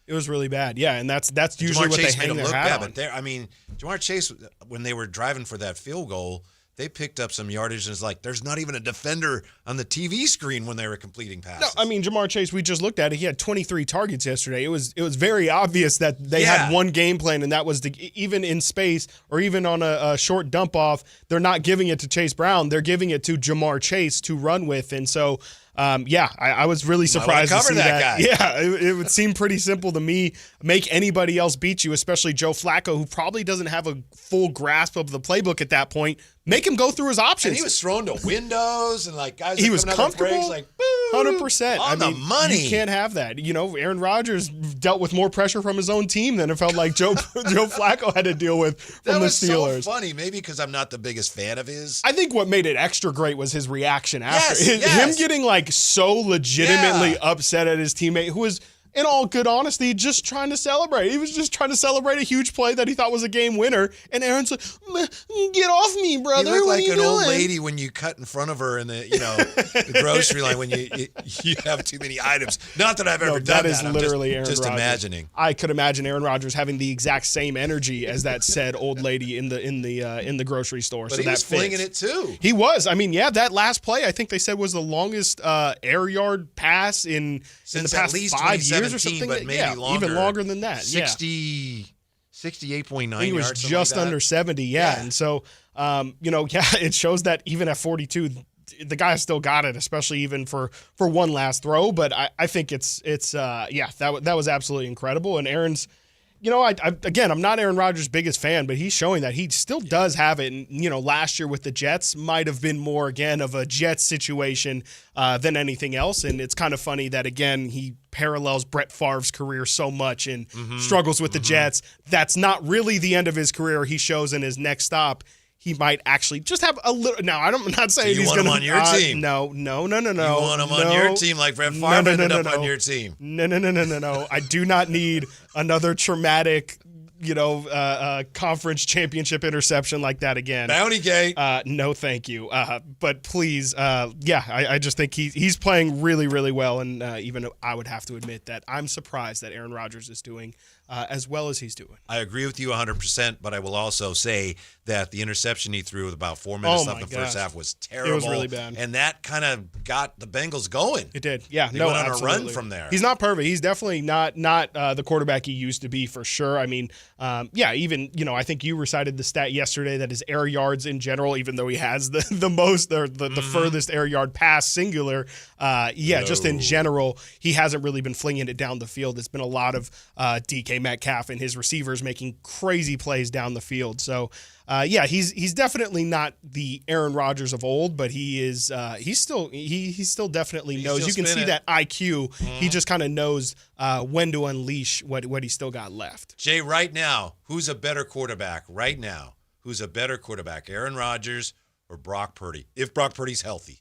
It was really bad. Yeah, and that's usually what they hang their hat on. But Jamar Chase, when they were driving for that field goal, they picked up some yardage, and it's like there's not even a defender on the TV screen when they were completing passes. No, I mean, Jamar Chase, we just looked at it. He had 23 targets yesterday. It was very obvious that they had one game plan, and that was even in space or even on a short dump off, they're not giving it to Chase Brown. They're giving it to Jamar Chase to run with. And so, I was really surprised to see that. Yeah, it would seem pretty simple to me. Make anybody else beat you, especially Joe Flacco, who probably doesn't have a full grasp of the playbook at that point. Make him go through his options. And he was thrown to windows and like guys. He was comfortable, breaks, like 100%. On the money. You can't have that. You know, Aaron Rodgers dealt with more pressure from his own team than it felt like Joe Flacco had to deal with from the Steelers. That was so funny. Maybe because I'm not the biggest fan of his. I think what made it extra great was his reaction after. Him getting like so legitimately upset at his teammate who was, in all good honesty, just trying to celebrate. He was just trying to celebrate a huge play that he thought was a game winner. And Aaron's like, get off me, brother. You look like an old doing? lady when you cut in front of her in the, the grocery line when you have too many items. Not that I've ever done that. That is literally Aaron Rodgers. Just imagining. I could imagine Aaron Rodgers having the exact same energy as that said old lady in the grocery store. But so he was flinging it too. He was. I mean, that last play I think they said was the longest air yard pass in the past at least 5 years or something. But maybe longer. Even longer than that. 68.9 yards. He was just under 70, yeah. And so, it shows that even at 42, the guy still got it, especially even for one last throw. But I think that was absolutely incredible. And Aaron's, I'm not Aaron Rodgers' biggest fan, but he's showing that he still does have it. And, last year with the Jets might have been more, again, of a Jets situation than anything else. And it's kind of funny that, again, he parallels Brett Favre's career so much and struggles with the Jets. That's not really the end of his career. He shows in his next stop he might actually just have a little. Now, I'm not saying so he's going to. on your team. No. You want him on your team like Brett Favre ended up on your team. No. I do not need another traumatic, conference championship interception like that again. Bounty gate. No, thank you. But please, I just think he's playing really, really well. And even I would have to admit that I'm surprised that Aaron Rodgers is doing as well as he's doing. I agree with you 100%, but I will also say that the interception he threw with about 4 minutes left in the first half was terrible. It was really bad. And that kind of got the Bengals going. It did. Yeah. They went on a run from there. He's not perfect. He's definitely not the quarterback he used to be for sure. I mean, even, I think you recited the stat yesterday that his air yards in general, even though he has the most or the furthest air yard pass singular, just in general, he hasn't really been flinging it down the field. It's been a lot of DK Metcalf and his receivers making crazy plays down the field. So, he's definitely not the Aaron Rodgers of old, but he is. He still definitely knows. You can see that IQ. He just kind of knows when to unleash what he's still got left. Jay, right now, who's a better quarterback? Right now, who's a better quarterback, Aaron Rodgers or Brock Purdy? If Brock Purdy's healthy,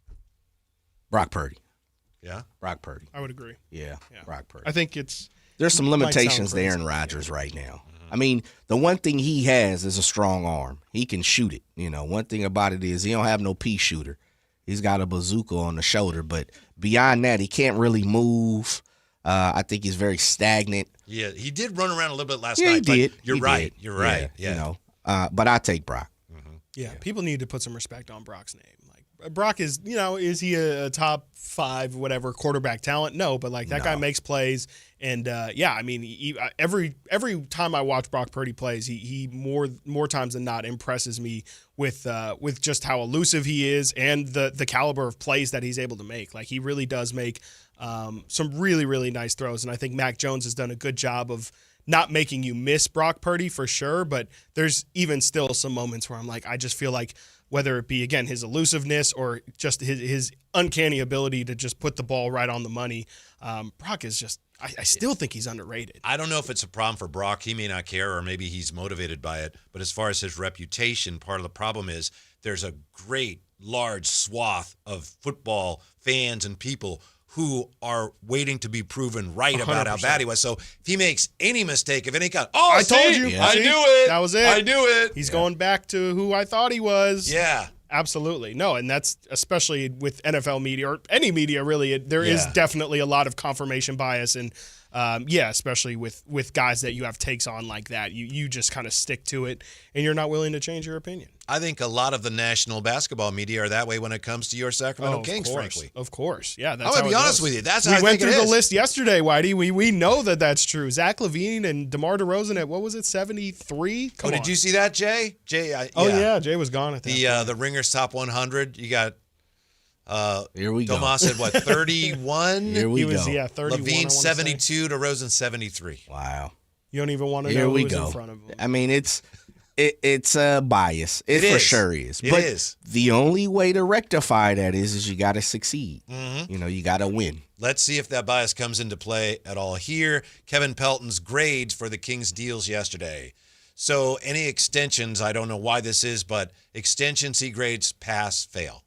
Brock Purdy. Yeah, Brock Purdy. I would agree. Yeah. Brock Purdy. I think there's some limitations to Aaron Rodgers right now. I mean, the one thing he has is a strong arm. He can shoot it. One thing about it is he don't have no pea shooter. He's got a bazooka on the shoulder, but beyond that, he can't really move. I think he's very stagnant. Yeah, he did run around a little bit last night. He did. You're right. You're right. Yeah. But I take Brock. Yeah, people need to put some respect on Brock's name. Like Brock is, is he a top 5 whatever quarterback talent? No, but that guy makes plays, and I mean, every time I watch Brock Purdy plays, he more times than not impresses me with just how elusive he is and the caliber of plays that he's able to make. Like he really does make some really, really nice throws, and I think Mac Jones has done a good job of not making you miss Brock Purdy for sure, but there's even still some moments where I'm like, I just feel like whether it be, again, his elusiveness or just his uncanny ability to just put the ball right on the money, Brock is just, I still think he's underrated. I don't know if it's a problem for Brock. He may not care, or maybe he's motivated by it. But as far as his reputation, part of the problem is there's a great, large swath of football fans and people who are waiting to be proven right about 100%. How bad he was. So if he makes any mistake of any kind, I told you. Yeah. I knew it. That was it. I knew it. He's going back to who I thought he was. Yeah. Absolutely. No, and that's especially with NFL media or any media really, there is definitely a lot of confirmation bias. And especially with guys that you have takes on like that, you just kind of stick to it, and you're not willing to change your opinion. I think a lot of the national basketball media are that way when it comes to your Sacramento Kings, frankly. Of course. Yeah, that's I'm going to be honest with you. That's how I we went think through it the is. list yesterday, Whitey. We know that's true. Zach LaVine and DeMar DeRozan at, what was it, 73? Did you see that, Jay? Jay, Jay was gone at that the Ringer's Top 100. You got here we go. Domas at what, 31? Here we go. 31. LaVine 72, DeRozan 73. Wow. You don't even want to Here know we who's go. in front of him. I mean, it's a bias. It for sure is. It but is. The only way to rectify that is you got to succeed. Mhm. You know, you got to win. Let's see if that bias comes into play at all here. Kevin Pelton's grades for the Kings deals yesterday. So any extensions, I don't know why this is, but extensions he grades pass, fail.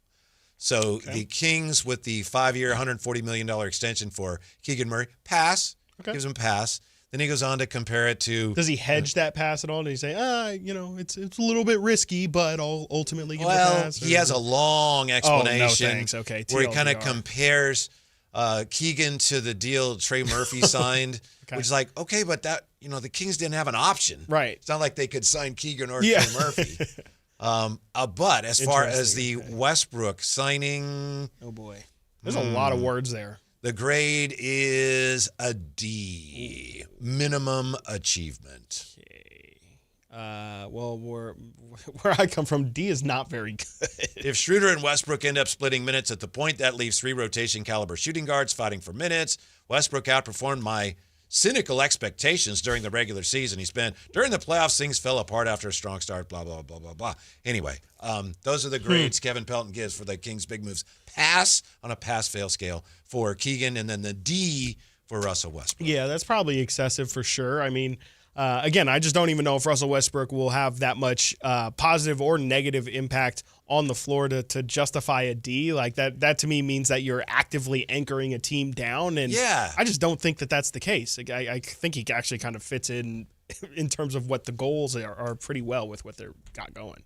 So the Kings with the 5-year, $140 million extension for Keegan Murray, pass, gives him pass. Then he goes on to compare it to. Does he hedge that pass at all? Does he say, it's a little bit risky, but I'll ultimately give the pass? He has a long explanation Oh, no, thanks. Okay, where he kind of TLDR. compares Keegan to the deal Trey Murphy signed, which is like, okay, but that, the Kings didn't have an option. Right. It's not like they could sign Keegan or Trey Murphy. But as far as the Westbrook signing. Oh, boy. There's a lot of words there. The grade is a D, minimum achievement. Well, where I come from, D is not very good. If Schroeder and Westbrook end up splitting minutes at the point, that leaves 3 rotation caliber shooting guards fighting for minutes. Westbrook outperformed my cynical expectations during the regular season. During the playoffs, things fell apart after a strong start, blah, blah, blah, blah, blah. Anyway, those are the grades Kevin Pelton gives for the Kings' big moves. Pass on a pass-fail scale for Keegan, and then the D for Russell Westbrook. Yeah, that's probably excessive for sure. I mean, again, I just don't even know if Russell Westbrook will have that much positive or negative impact on the floor to justify a D. Like that to me means that you're actively anchoring a team down, and I just don't think that that's the case. I think he actually kind of fits in terms of what the goals are pretty well with what they've got going.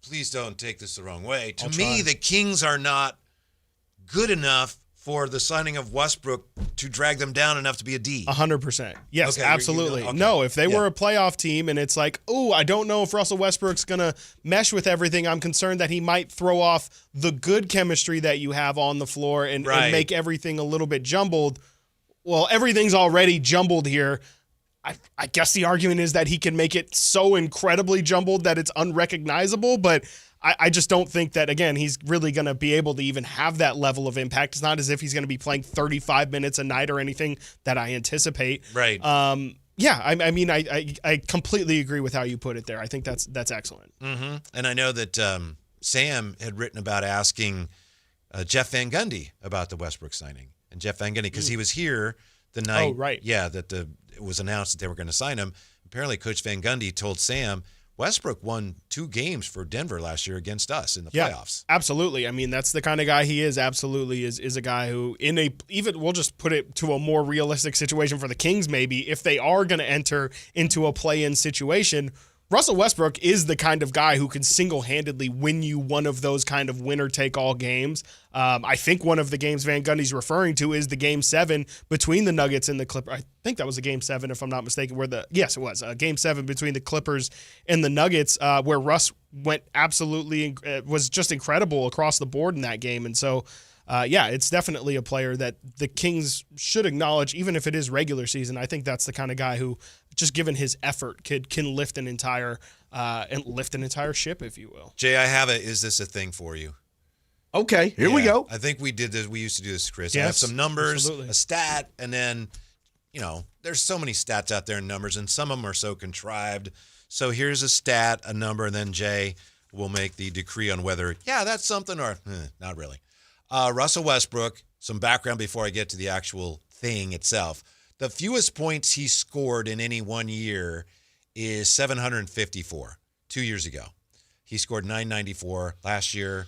Please don't take this the wrong way. To me, the Kings are not good enough for the signing of Westbrook to drag them down enough to be a D. 100%. Yes, Okay, absolutely. okay. No, if they were a playoff team and it's like, I don't know if Russell Westbrook's going to mesh with everything, I'm concerned that he might throw off the good chemistry that you have on the floor and make everything a little bit jumbled. Well, everything's already jumbled here. I guess the argument is that he can make it so incredibly jumbled that it's unrecognizable, but I just don't think that, again, he's really going to be able to even have that level of impact. It's not as if he's going to be playing 35 minutes a night or anything that I anticipate. Right. I mean, I completely agree with how you put it there. I think that's excellent. Mm-hmm. And I know that Sam had written about asking Jeff Van Gundy about the Westbrook signing. And Jeff Van Gundy, because he was here the night that it was announced that they were going to sign him. Apparently, Coach Van Gundy told Sam, Westbrook won 2 games for Denver last year against us in the playoffs. Absolutely. I mean, that's the kind of guy he is. Absolutely is a guy who, we'll just put it to a more realistic situation for the Kings maybe, if they are going to enter into a play-in situation, Russell Westbrook is the kind of guy who can single-handedly win you one of those kind of winner-take-all games. I think one of the games Van Gundy's referring to is the Game 7 between the Nuggets and the Clippers. I think that was a Game 7, if I'm not mistaken, yes, it was. Game 7 between the Clippers and the Nuggets, where Russ went was just incredible across the board in that game. And so, it's definitely a player that the Kings should acknowledge, even if it is regular season. I think that's the kind of guy who, just given his effort, can lift an entire ship, if you will. Jay, I have it. Is this a thing for you? Okay, here we go. I think we did this. We used to do this, Chris. Yes, I have some numbers, absolutely. a stat, and then, there's so many stats out there in numbers, and some of them are so contrived. So here's a stat, a number, and then Jay will make the decree on whether, that's something or not really. Russell Westbrook, some background before I get to the actual thing itself. The fewest points he scored in any one year is 754, 2 years ago. He scored 994 last year.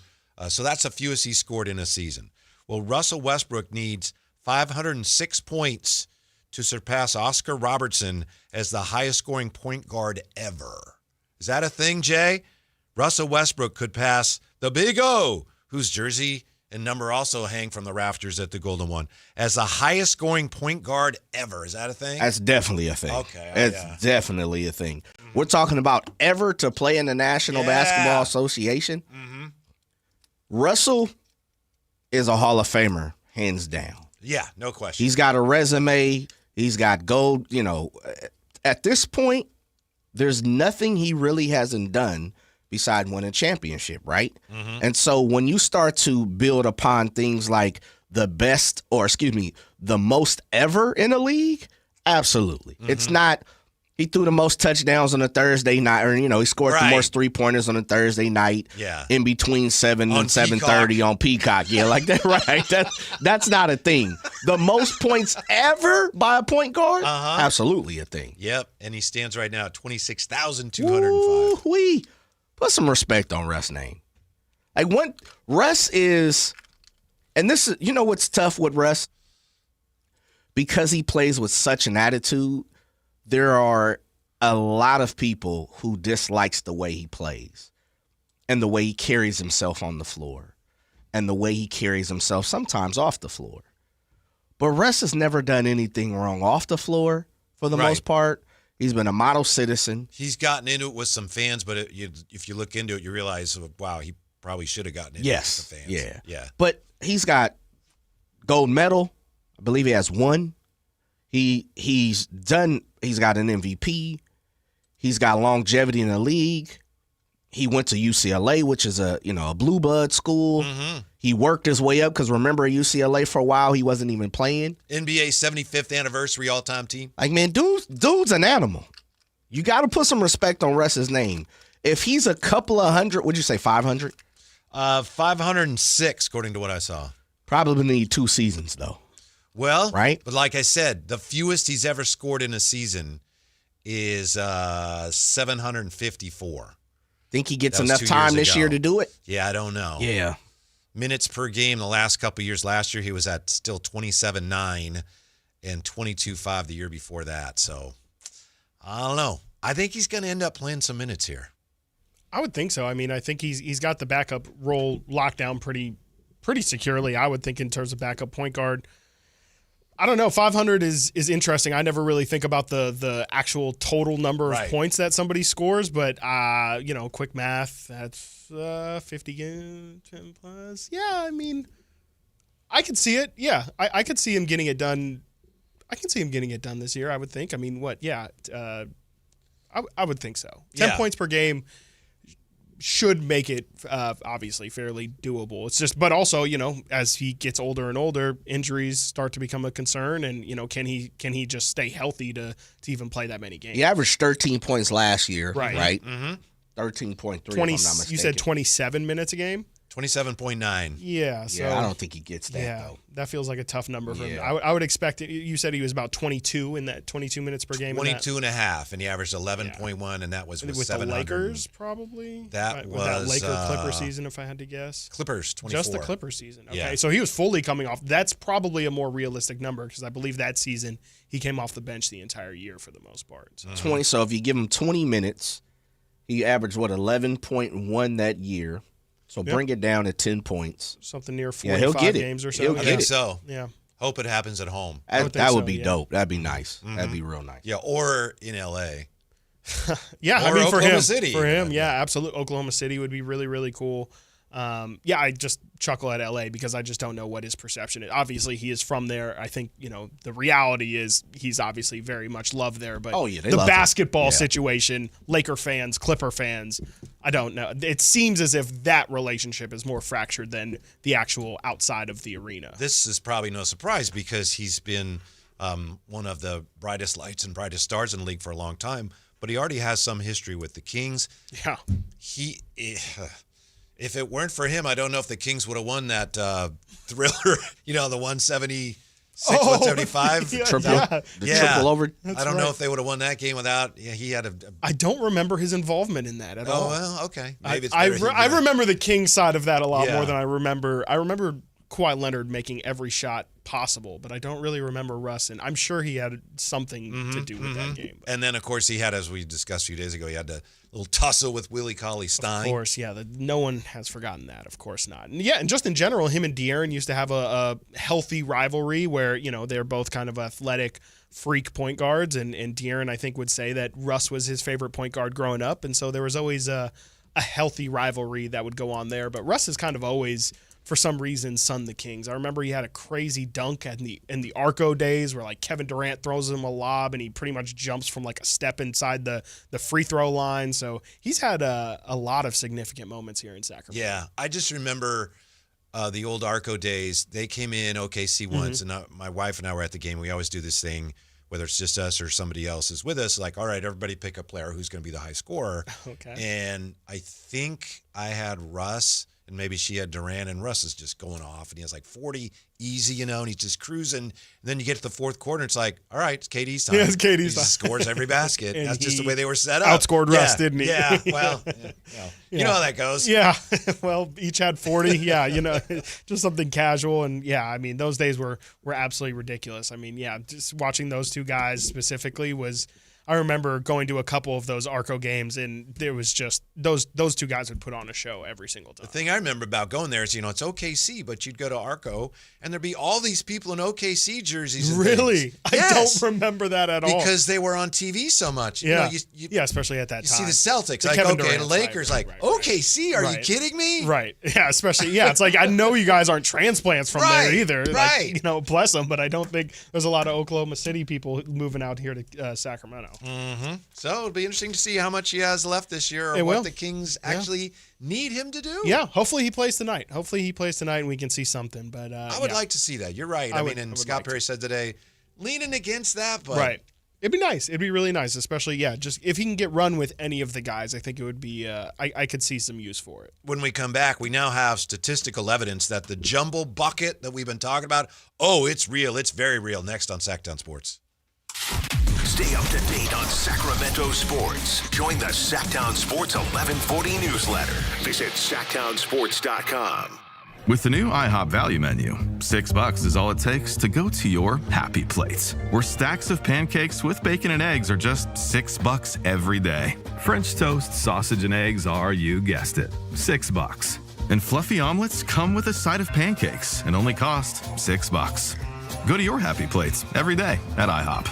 So that's the fewest he scored in a season. Well, Russell Westbrook needs 506 points to surpass Oscar Robertson as the highest scoring point guard ever. Is that a thing, Jay? Russell Westbrook could pass the Big O, whose jersey and number also hang from the rafters at the Golden One as the highest scoring point guard ever. Is that a thing? That's definitely a thing. Okay. It's definitely a thing. We're talking about ever to play in the National Basketball Association. Mm-hmm. Russell is a Hall of Famer, hands down. Yeah, no question. He's got a resume. He's got gold. You know, at this point, there's nothing he really hasn't done besides win a championship, right? Mm-hmm. And so when you start to build upon things like the most ever in a league, absolutely. Mm-hmm. It's not, he threw the most touchdowns on a Thursday night, or, he scored the most three-pointers on a Thursday night in between 7 and 7:30 on Peacock. Yeah, like that, right? That's not a thing. The most points ever by a point guard? Absolutely a thing. Yep, and he stands right now at 26,205. Woo-wee. Put some respect on Russ' name. Like, Russ is, and this is, what's tough with Russ? Because he plays with such an attitude, there are a lot of people who dislikes the way he plays and the way he carries himself on the floor and the way he carries himself sometimes off the floor. But Russ has never done anything wrong off the floor for the most part. He's been a model citizen. He's gotten into it with some fans, but if you look into it, you realize, wow, he probably should have gotten into it with the fans. Yeah. But he's got gold medal. I believe he has one. He's got an MVP. He's got longevity in the league. He went to UCLA, which is a blue blood school. Mm-hmm. He worked his way up because remember at UCLA for a while he wasn't even playing. NBA 75th anniversary all-time team. Like, man, dude's an animal. You got to put some respect on Russ's name. If he's a couple of hundred, would you say 500? 506, according to what I saw. Probably need 2 seasons though. Well, right. But like I said, the fewest he's ever scored in a season is 754. Think he gets enough time this year to do it? Yeah, I don't know. Yeah. Minutes per game the last couple of years. Last year he was at still 27.9 and 22.5 the year before that. So I don't know. I think he's going to end up playing some minutes here. I would think so. I mean, I think he's got the backup role locked down pretty securely. I would think in terms of backup point guard. I don't know. 500 is interesting. I never really think about the actual total number of points that somebody scores, but quick math, that's 50 games, 10 plus. Yeah, I mean, I could see it. Yeah, I could see him getting it done. I can see him getting it done this year, I would think. I mean, what? Yeah, I would think so. 10 points per game should make it obviously fairly doable. It's just, but also, as he gets older and older, injuries start to become a concern, and can he just stay healthy to even play that many games? He averaged 13 points last year, right? Mm-hmm. 13.3. If I'm not mistaken. You said 27 minutes a game. 27.9. Yeah, so I don't think he gets that though. That feels like a tough number for him. I would expect it. You said he was about 22 in that 22 minutes per game. 22 and a half, and he averaged 11.1, and that was with the Lakers, probably. That was that Laker-Clipper season, if I had to guess. Clippers, 24. Just the Clipper season. Okay, yeah. So he was fully coming off. That's probably a more realistic number because I believe that season he came off the bench the entire year for the most part. So. 20. So if you give him 20 minutes, he averaged 11.1 that year. So bring it down to 10 points. Something near 45 games or so. I think so. Yeah. Hope it happens at home. That would be dope. That'd be nice. Mm-hmm. That'd be real nice. Yeah, or in L.A. Yeah, or I mean, for Oklahoma him. City. For him, yeah, absolutely. Oklahoma City would be really, really cool. I just chuckle at LA because I just don't know what his perception is. Obviously, he is from there. I think, the reality is he's obviously very much loved there. But the basketball situation, Laker fans, Clipper fans, I don't know. It seems as if that relationship is more fractured than the actual outside of the arena. This is probably no surprise because he's been one of the brightest lights and brightest stars in the league for a long time. But he already has some history with the Kings. Yeah. If it weren't for him, I don't know if the Kings would have won that thriller, the 176, 175. Triple over. I don't know if they would have won that game without, he had a. I don't remember his involvement in that at all. Oh, well, okay. Maybe it's I remember the Kings side of that a lot more than I remember. I remember Kawhi Leonard making every shot possible, but I don't really remember Russ, and I'm sure he had something to do with that game. And then, of course, he had, as we discussed a few days ago, he had a little tussle with Willie Cauley-Stein. Of course, yeah. No one has forgotten that. Of course not. And yeah, and just in general, him and De'Aaron used to have a healthy rivalry where, they're both kind of athletic freak point guards, and De'Aaron, I think, would say that Russ was his favorite point guard growing up, and so there was always a healthy rivalry that would go on there. But Russ has kind of always, for some reason, sunned the Kings. I remember he had a crazy dunk in the Arco days where like Kevin Durant throws him a lob and he pretty much jumps from like a step inside the free throw line. So he's had a lot of significant moments here in Sacramento. Yeah, I just remember the old Arco days. They came in OKC once, and my wife and I were at the game. We always do this thing, whether it's just us or somebody else is with us, like, all right, everybody pick a player who's going to be the high scorer. Okay. And I think I had Russ, and maybe she had Durant, and Russ is just going off, and he has like 40 easy, and he's just cruising. And then you get to the fourth quarter, and it's like, all right, it's KD's time. Yeah, it's KD's he time. Just scores every basket. That's just the way they were set up. Outscored Russ, didn't he? Yeah, well, you know how that goes. Yeah, well, each had 40. Yeah, just something casual. And yeah, I mean, those days were absolutely ridiculous. I mean, yeah, just watching those two guys specifically was. I remember going to a couple of those Arco games, and there was just those two guys would put on a show every single time. The thing I remember about going there is, it's OKC, but you'd go to Arco, and there'd be all these people in OKC jerseys. And really? Yes. I don't remember that at all. Because they were on TV so much. Yeah, yeah, especially at that time. You see the Celtics, the like, Kevin okay, Durant the Lakers, right, OKC, are you kidding me? Right. Yeah, especially, it's like, I know you guys aren't transplants from there either. Right. Like, bless them, but I don't think there's a lot of Oklahoma City people moving out here to Sacramento. Mm-hmm. So it'll be interesting to see how much he has left this year or what the Kings actually need him to do. Yeah, hopefully he plays tonight. And we can see something. But I would like to see that. You're right. I mean, Scott Perry said today, leaning against that. But right. It'd be nice. It'd be really nice, especially, just if he can get run with any of the guys, I think it would be, I could see some use for it. When we come back, we now have statistical evidence that the jumble bucket that we've been talking about, it's real. It's very real. Next on Sactown Sports. Stay up to date on Sacramento sports. Join the Sactown Sports 1140 newsletter. Visit SactownSports.com. With the new IHOP value menu, $6 is all it takes to go to your happy plates, where stacks of pancakes with bacon and eggs are just $6 every day. French toast, sausage, and eggs are, you guessed it, $6. And fluffy omelets come with a side of pancakes and only cost $6. Go to your happy plates every day at IHOP.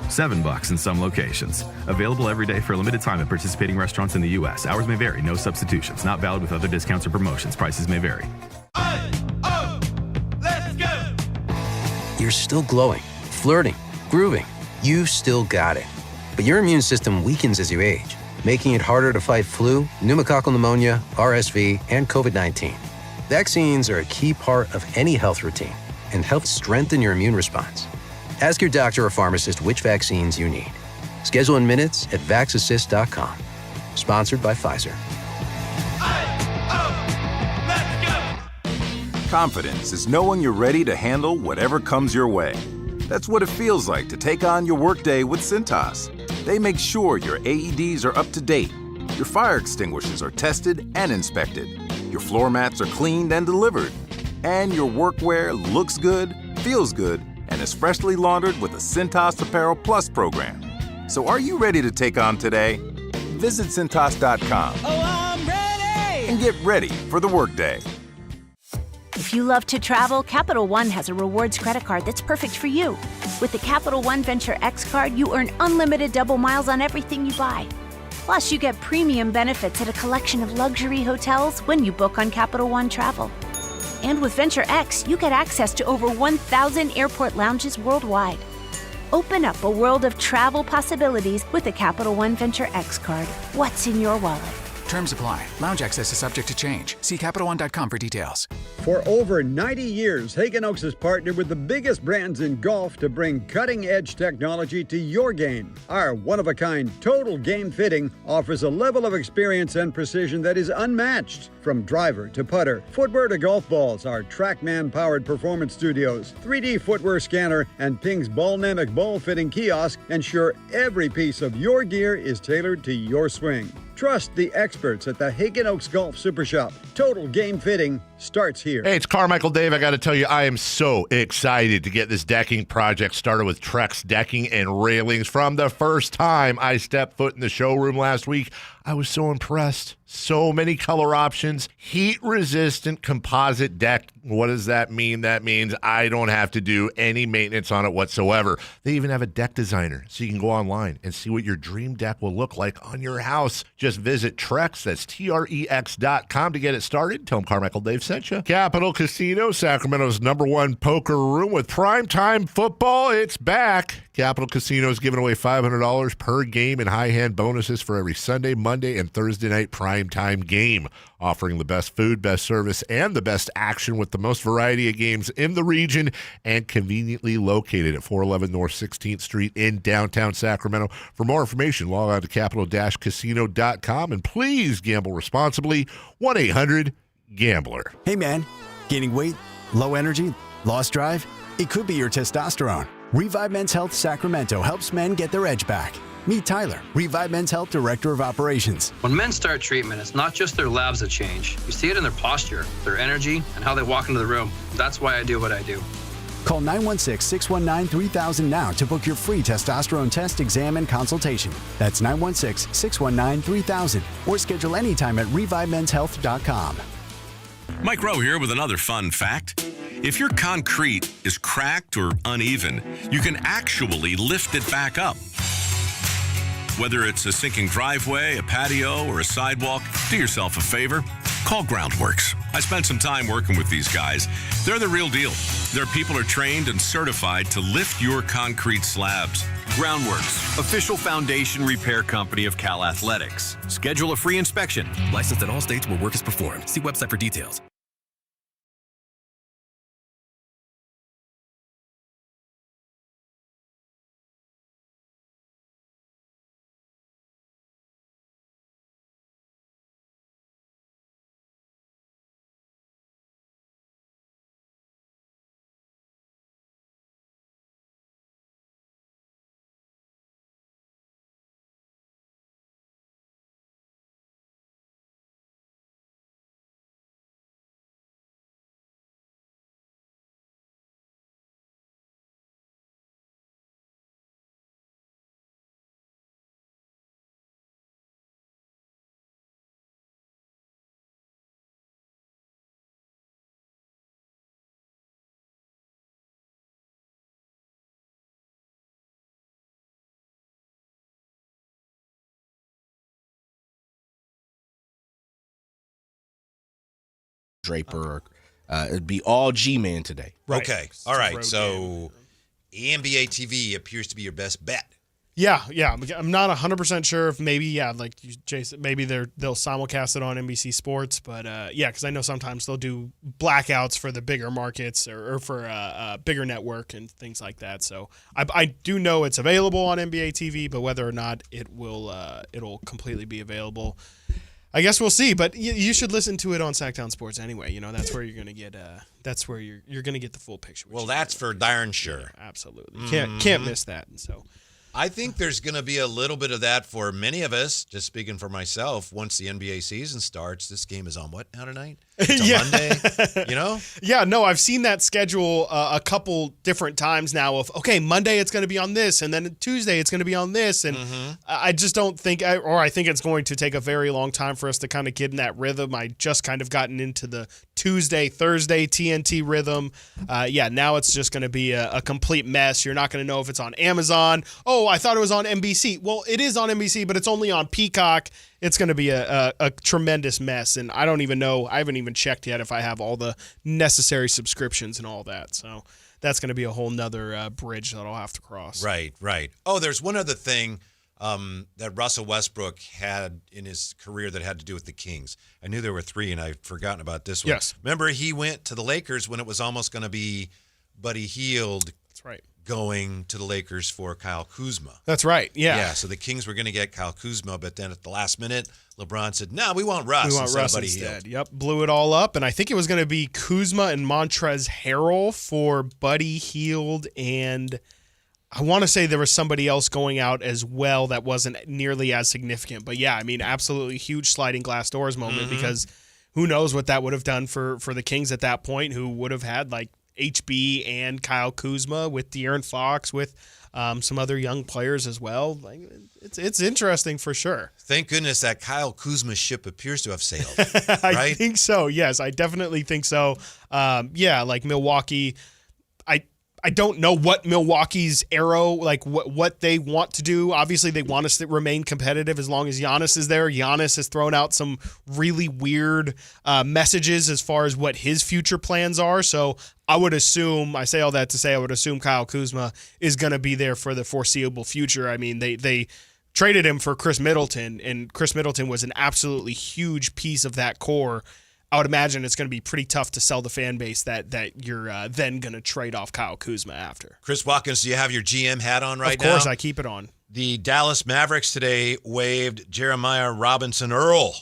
$7 in some locations. Available every day for a limited time at participating restaurants in the U.S. Hours may vary. No substitutions. Not valid with other discounts or promotions. Prices may vary. Let's go! You're still glowing, flirting, grooving. You still got it. But your immune system weakens as you age, making it harder to fight flu, pneumococcal pneumonia, RSV, and COVID-19. Vaccines are a key part of any health routine and help strengthen your immune response. Ask your doctor or pharmacist which vaccines you need. Schedule in minutes at vaxassist.com. Sponsored by Pfizer. Confidence is knowing you're ready to handle whatever comes your way. That's what it feels like to take on your workday with Cintas. They make sure your AEDs are up to date, your fire extinguishers are tested and inspected, your floor mats are cleaned and delivered, and your workwear looks good, feels good, and is freshly laundered with a Cintas Apparel Plus program. So are you ready to take on today? Visit Cintas.com. Oh, I'm ready! And get ready for the workday. If you love to travel, Capital One has a rewards credit card that's perfect for you. With the Capital One Venture X card, you earn unlimited double miles on everything you buy. Plus, you get premium benefits at a collection of luxury hotels when you book on Capital One Travel. And with Venture X, you get access to over 1,000 airport lounges worldwide. Open up a world of travel possibilities with a Capital One Venture X card. What's in your wallet? Terms apply. Lounge access is subject to change. See CapitalOne.com for details. For over 90 years, Hagen Oaks has partnered with the biggest brands in golf to bring cutting-edge technology to your game. Our one-of-a-kind total game fitting offers a level of experience and precision that is unmatched. From driver to putter, footwear to golf balls, our TrackMan-powered performance studios, 3D footwear scanner, and Ping's Ballnamic ball fitting kiosk ensure every piece of your gear is tailored to your swing. Trust the experts at the Hagen Oaks Golf Super Shop. Total game fitting, starts here. Hey, it's Carmichael Dave. I got to tell you, I am so excited to get this decking project started with Trex Decking and Railings. From the first time I stepped foot in the showroom last week, I was so impressed. So many color options, heat-resistant composite deck. What does that mean? That means I don't have to do any maintenance on it whatsoever. They even have a deck designer, so you can go online and see what your dream deck will look like on your house. Just visit Trex, that's Trex.com to get it started. Tell them Carmichael Dave sent you. Capital Casino, Sacramento's #1 poker room with primetime football. It's back. Capital Casino is giving away $500 per game in high-hand bonuses for every Sunday, Monday, and Thursday night primetime game, offering the best food, best service, and the best action with the most variety of games in the region and conveniently located at 411 North 16th Street in downtown Sacramento. For more information, log on to capital-casino.com, and please gamble responsibly. 1-800-GAMBLER. Hey, man. Gaining weight? Low energy? Lost drive? It could be your testosterone. Revive Men's Health Sacramento helps men get their edge back. Meet Tyler, Revive Men's Health Director of Operations. When men start treatment, it's not just their labs that change. You see it in their posture, their energy, and how they walk into the room. That's why I do what I do. Call 916-619-3000 now to book your free testosterone test, exam, and consultation. That's 916-619-3000 or schedule anytime at ReviveMen'sHealth.com. Mike Rowe here with another fun fact. If your concrete is cracked or uneven, you can actually lift it back up. Whether it's a sinking driveway, a patio, or a sidewalk, do yourself a favor. Call Groundworks. I spent some time working with these guys. They're the real deal. Their people are trained and certified to lift your concrete slabs. Groundworks, official foundation repair company of Cal Athletics. Schedule a free inspection. Licensed in all states where work is performed. See website for details. Draper, it'd be all G-Man today. Right. Okay. All right. So NBA TV appears to be your best bet. Yeah. I'm not 100% sure if maybe, like Jason, maybe they'll simulcast it on NBC Sports, but because I know sometimes they'll do blackouts for the bigger markets or for a bigger network and things like that. So I do know it's available on NBA TV, but whether or not it'll completely be available, I guess we'll see. But you should listen to it on Sactown Sports anyway. You know, that's where you're gonna get you're gonna get the full picture. Well, that's for darn sure. Yeah, absolutely, can't miss that. And so, I think there's going to be a little bit of that for many of us. Just speaking for myself, once the NBA season starts, this game is on what now tonight? It's a Monday, you know? Yeah, no, I've seen that schedule a couple different times now of, okay, Monday it's going to be on this, and then Tuesday it's going to be on this, and I just don't think, I think it's going to take a very long time for us to kind of get in that rhythm. I just kind of gotten into the Tuesday, Thursday TNT rhythm. Now it's just going to be a complete mess. You're not going to know if it's on Amazon. Oh, I thought it was on NBC. Well, it is on NBC, but it's only on Peacock. It's going to be a tremendous mess, and I don't even know. I haven't even checked yet if I have all the necessary subscriptions and all that. So that's going to be a whole nother bridge that I'll have to cross. Right. Oh, there's one other thing that Russell Westbrook had in his career that had to do with the Kings. I knew there were three, and I'd forgotten about this one. Yes. Remember, he went to the Lakers when it was almost going to be Buddy Hield. That's right. Going to the Lakers for Kyle Kuzma. That's right, yeah. Yeah, so the Kings were going to get Kyle Kuzma, but then at the last minute, LeBron said, no, we want Russ. We want Russ instead. Yep, blew it all up, and I think it was going to be Kuzma and Montrezl Harrell for Buddy Hield, and I want to say there was somebody else going out as well that wasn't nearly as significant. But yeah, I mean, absolutely huge sliding glass doors moment because who knows what that would have done for the Kings at that point, who would have had like HB and Kyle Kuzma with De'Aaron Fox, with some other young players as well. Like, it's interesting for sure. Thank goodness that Kyle Kuzma ship appears to have sailed. Right? I think so. Yes, I definitely think so. Like Milwaukee, I don't know what Milwaukee's arrow, like what they want to do. Obviously, they want us to remain competitive as long as Giannis is there. Giannis has thrown out some really weird messages as far as what his future plans are. So I would assume, I say all that to say, I would assume Kyle Kuzma is going to be there for the foreseeable future. I mean, they traded him for Chris Middleton, and Chris Middleton was an absolutely huge piece of that core. I would imagine it's going to be pretty tough to sell the fan base that you're then going to trade off Kyle Kuzma after. Chris Watkins, do you have your GM hat on right now? Of course, I keep it on. The Dallas Mavericks today waived Jeremiah Robinson Earl.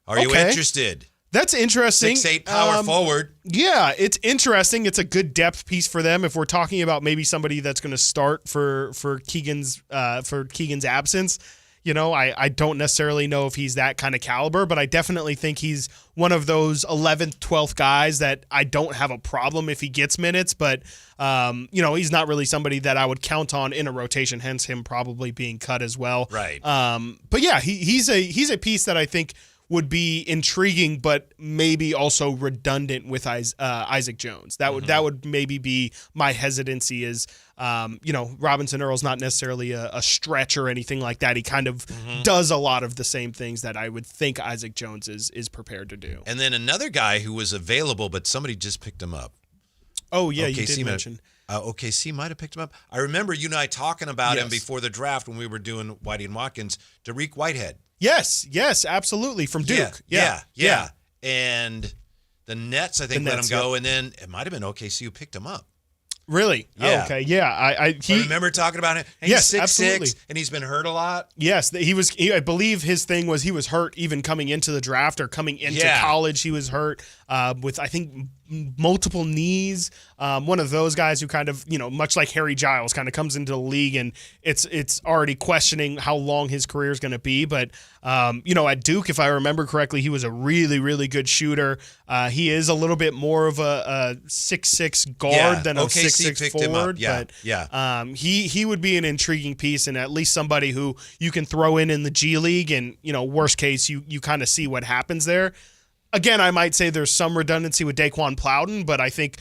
Are you interested? That's interesting. 6'8" power forward. Yeah, it's interesting. It's a good depth piece for them. If we're talking about maybe somebody that's going to start for Keegan's absence, you know, I don't necessarily know if he's that kind of caliber, but I definitely think he's one of those 11th, 12th guys that I don't have a problem if he gets minutes, but, you know, he's not really somebody that I would count on in a rotation, hence him probably being cut as well. Right. But yeah, he's a piece that I think would be intriguing, but maybe also redundant with Isaac Jones. That would maybe be my hesitancy is, you know, Robinson Earl's not necessarily a stretch or anything like that. He kind of does a lot of the same things that I would think Isaac Jones is prepared to do. And then another guy who was available, but somebody just picked him up. Oh, yeah, you did mention. OKC might have picked him up. I remember you and I talking about him before the draft when we were doing Whitey and Watkins, Tariq Whitehead. Yes, absolutely, from Duke. Yeah. And the Nets, I think, let him go, and then it might have been OKC who picked him up. Really? Yeah. Oh, okay. Yeah. I remember talking about him. And yes, he's 6'6", absolutely. and he's been hurt a lot. Yes, I believe his thing was he was hurt even coming into the draft or coming into college. He was hurt with, I think, multiple knees. One of those guys who kind of, you know, much like Harry Giles, kind of comes into the league and it's already questioning how long his career is going to be. But you know, at Duke, if I remember correctly, he was a really, really good shooter. He is a little bit more of a 6'6" guard than a 6'6" forward. But he would be an intriguing piece and at least somebody who you can throw in the G League and, you know, worst case, you kind of see what happens there. Again, I might say there's some redundancy with Daquan Plowden, but I think,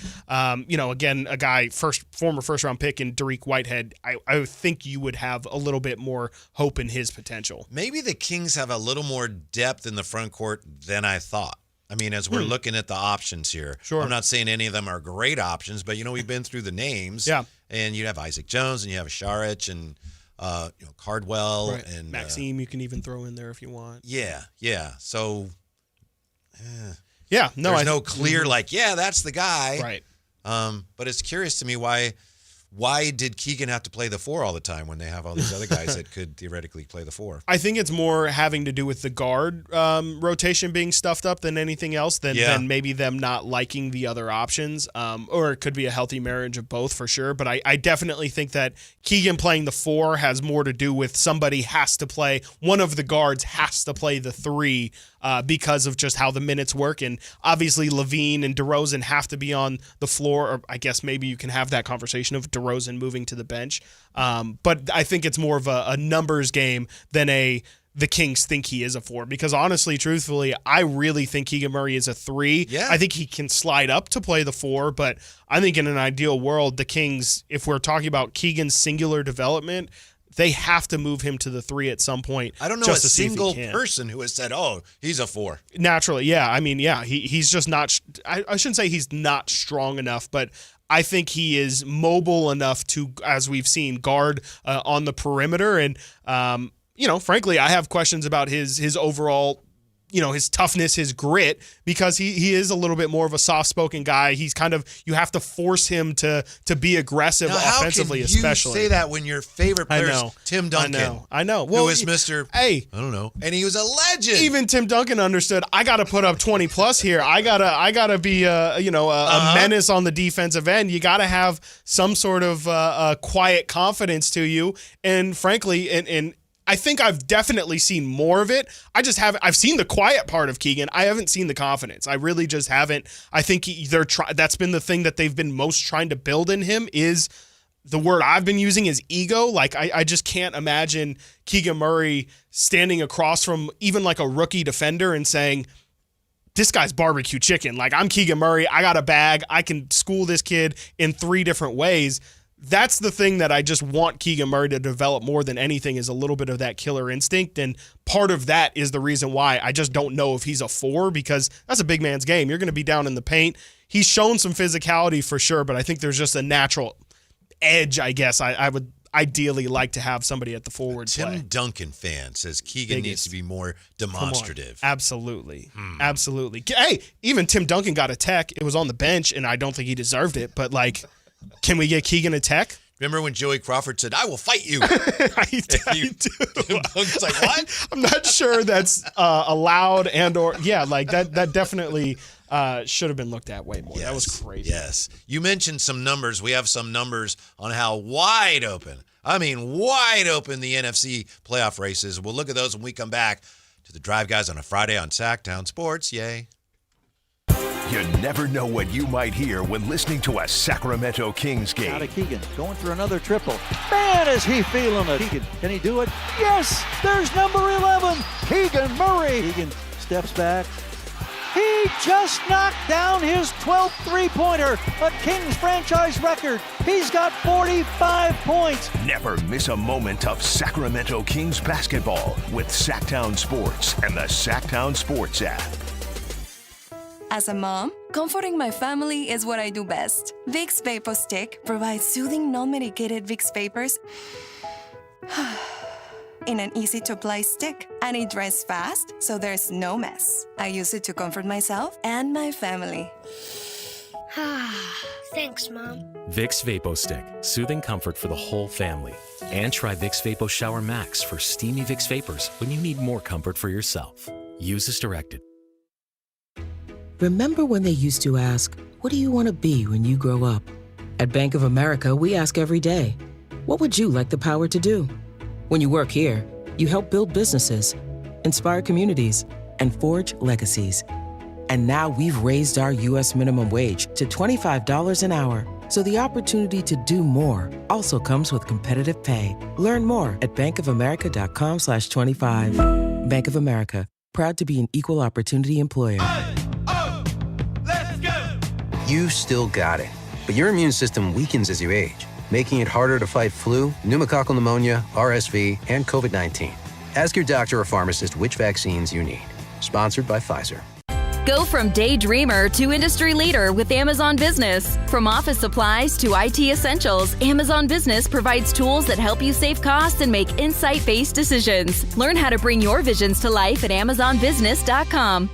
you know, again, a guy, former first-round pick in Tariq Whitehead, I think you would have a little bit more hope in his potential. Maybe the Kings have a little more depth in the front court than I thought. I mean, as we're looking at the options here, sure. I'm not saying any of them are great options, but, you know, we've been through the names. Yeah. And you have Isaac Jones and you have Saric and you know, Cardwell. Right. And Maxime you can even throw in there if you want. Yeah. So... yeah, no, there's no clear that's the guy, right? But it's curious to me why did Keegan have to play the 4 all the time when they have all these other guys that could theoretically play the 4? I think it's more having to do with the guard rotation being stuffed up than anything else, than maybe them not liking the other options, or it could be a healthy marriage of both for sure. But I definitely think that Keegan playing the 4 has more to do with one of the guards has to play the 3 because of just how the minutes work. And obviously Levine and DeRozan have to be on the floor, or I guess maybe you can have that conversation of DeRozan moving to the bench. But I think it's more of a numbers game than the Kings think he is a 4, because honestly, truthfully, I really think Keegan Murray is a 3. Yeah. I think he can slide up to play the 4, but I think in an ideal world, the Kings, if we're talking about Keegan's singular development, they have to move him to the 3 at some point. I don't know just a to see if he single can. person who has said, "Oh, he's a 4." Naturally, yeah. I mean, yeah, he's just not. I shouldn't say he's not strong enough, but I think he is mobile enough to, as we've seen, guard on the perimeter. And you know, frankly, I have questions about his overall, you know, his toughness, his grit, because he is a little bit more of a soft-spoken guy. He's kind of, you have to force him to be aggressive offensively, especially. How can you say that when your favorite player is Tim Duncan? I know. Well, who is Mr. Hey, I don't know, and he was a legend. Even Tim Duncan understood. I got to put up 20 plus here. I gotta be a menace on the defensive end. You got to have some sort of quiet confidence to you. And frankly, and I think I've definitely seen more of it. I've seen the quiet part of Keegan. I haven't seen the confidence. I really just haven't. I think that's been the thing that they've been most trying to build in him is the word I've been using is ego. Like, I just can't imagine Keegan Murray standing across from even like a rookie defender and saying, this guy's barbecue chicken. Like, I'm Keegan Murray. I got a bag. I can school this kid in 3 different ways. That's the thing that I just want Keegan Murray to develop more than anything is a little bit of that killer instinct. And part of that is the reason why I just don't know if he's a 4, because that's a big man's game. You're going to be down in the paint. He's shown some physicality for sure, but I think there's just a natural edge, I guess. I would ideally like to have somebody at the forward play. Tim Duncan fan says Keegan needs to be more demonstrative. Absolutely. Absolutely. Hey, even Tim Duncan got a tech. It was on the bench, and I don't think he deserved it, but like, can we get Keegan a tech? Remember when Joey Crawford said, I will fight you? I do. Tim Duncan's like, what? I'm not sure that's allowed that definitely should have been looked at way more. Yes, that was crazy. Yes. You mentioned some numbers. We have some numbers on how wide open the NFC playoff race is. We'll look at those when we come back to the Drive Guys on a Friday on Sactown Sports. Yay. You never know what you might hear when listening to a Sacramento Kings game. Out of Keegan, going for another triple. Man, is he feeling it. Keegan, can he do it? Yes, there's number 11, Keegan Murray. Keegan steps back. He just knocked down his 12th three-pointer, a Kings franchise record. He's got 45 points. Never miss a moment of Sacramento Kings basketball with Sactown Sports and the Sactown Sports app. As a mom, comforting my family is what I do best. Vicks Vapor Stick provides soothing, non-medicated Vicks Vapors in an easy-to-apply stick, and it dries fast, so there's no mess. I use it to comfort myself and my family. Thanks, Mom. Vicks Vapo Stick, soothing comfort for the whole family. And try Vicks Vapo Shower Max for steamy Vicks Vapors when you need more comfort for yourself. Use as directed. Remember when they used to ask, what do you want to be when you grow up? At Bank of America, we ask every day, what would you like the power to do? When you work here, you help build businesses, inspire communities, and forge legacies. And now we've raised our U.S. minimum wage to $25 an hour. So the opportunity to do more also comes with competitive pay. Learn more at bankofamerica.com/25. Bank of America, proud to be an equal opportunity employer. You still got it, but your immune system weakens as you age, making it harder to fight flu, pneumococcal pneumonia, RSV, and COVID-19. Ask your doctor or pharmacist which vaccines you need. Sponsored by Pfizer. Go from daydreamer to industry leader with Amazon Business. From office supplies to IT essentials, Amazon Business provides tools that help you save costs and make insight-based decisions. Learn how to bring your visions to life at AmazonBusiness.com.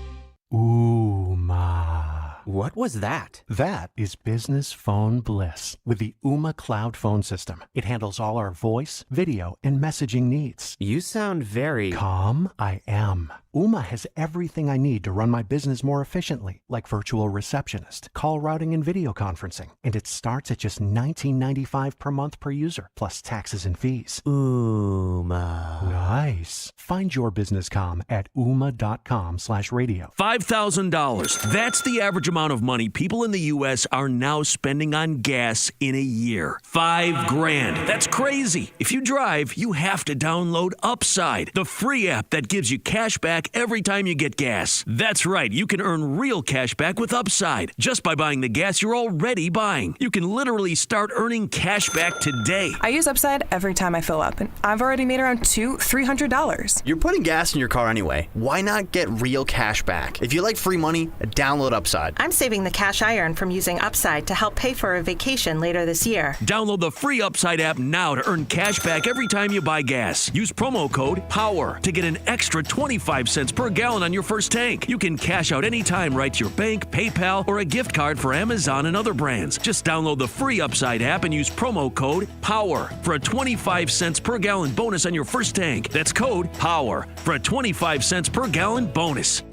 What was that? That is business phone bliss with the Ooma Cloud Phone System. It handles all our voice, video, and messaging needs. You sound very... Calm. I am. Ooma has everything I need to run my business more efficiently, like virtual receptionist, call routing, and video conferencing. And it starts at just $19.95 per month per user, plus taxes and fees. Ooma. Nice. Find your business comm at ooma.com/radio. $5,000. That's the average amount of money people in the U.S. are now spending on gas in a year. $5,000. That's crazy. If you drive, you have to download Upside, the free app that gives you cash back every time you get gas. That's right. You can earn real cash back with Upside just by buying the gas you're already buying. You can literally start earning cash back today. I use Upside every time I fill up, and I've already made around $300. You're putting gas in your car anyway. Why not get real cash back? If you like free money, download Upside. I'm saving the cash I earn from using Upside to help pay for a vacation later this year. Download the free Upside app now to earn cash back every time you buy gas. Use promo code POWER to get an extra 25 cents per gallon on your first tank. You can cash out anytime right to your bank, PayPal, or a gift card for Amazon and other brands. Just download the free Upside app and use promo code POWER for a 25 cents per gallon bonus on your first tank. That's code POWER for a 25 cents per gallon bonus.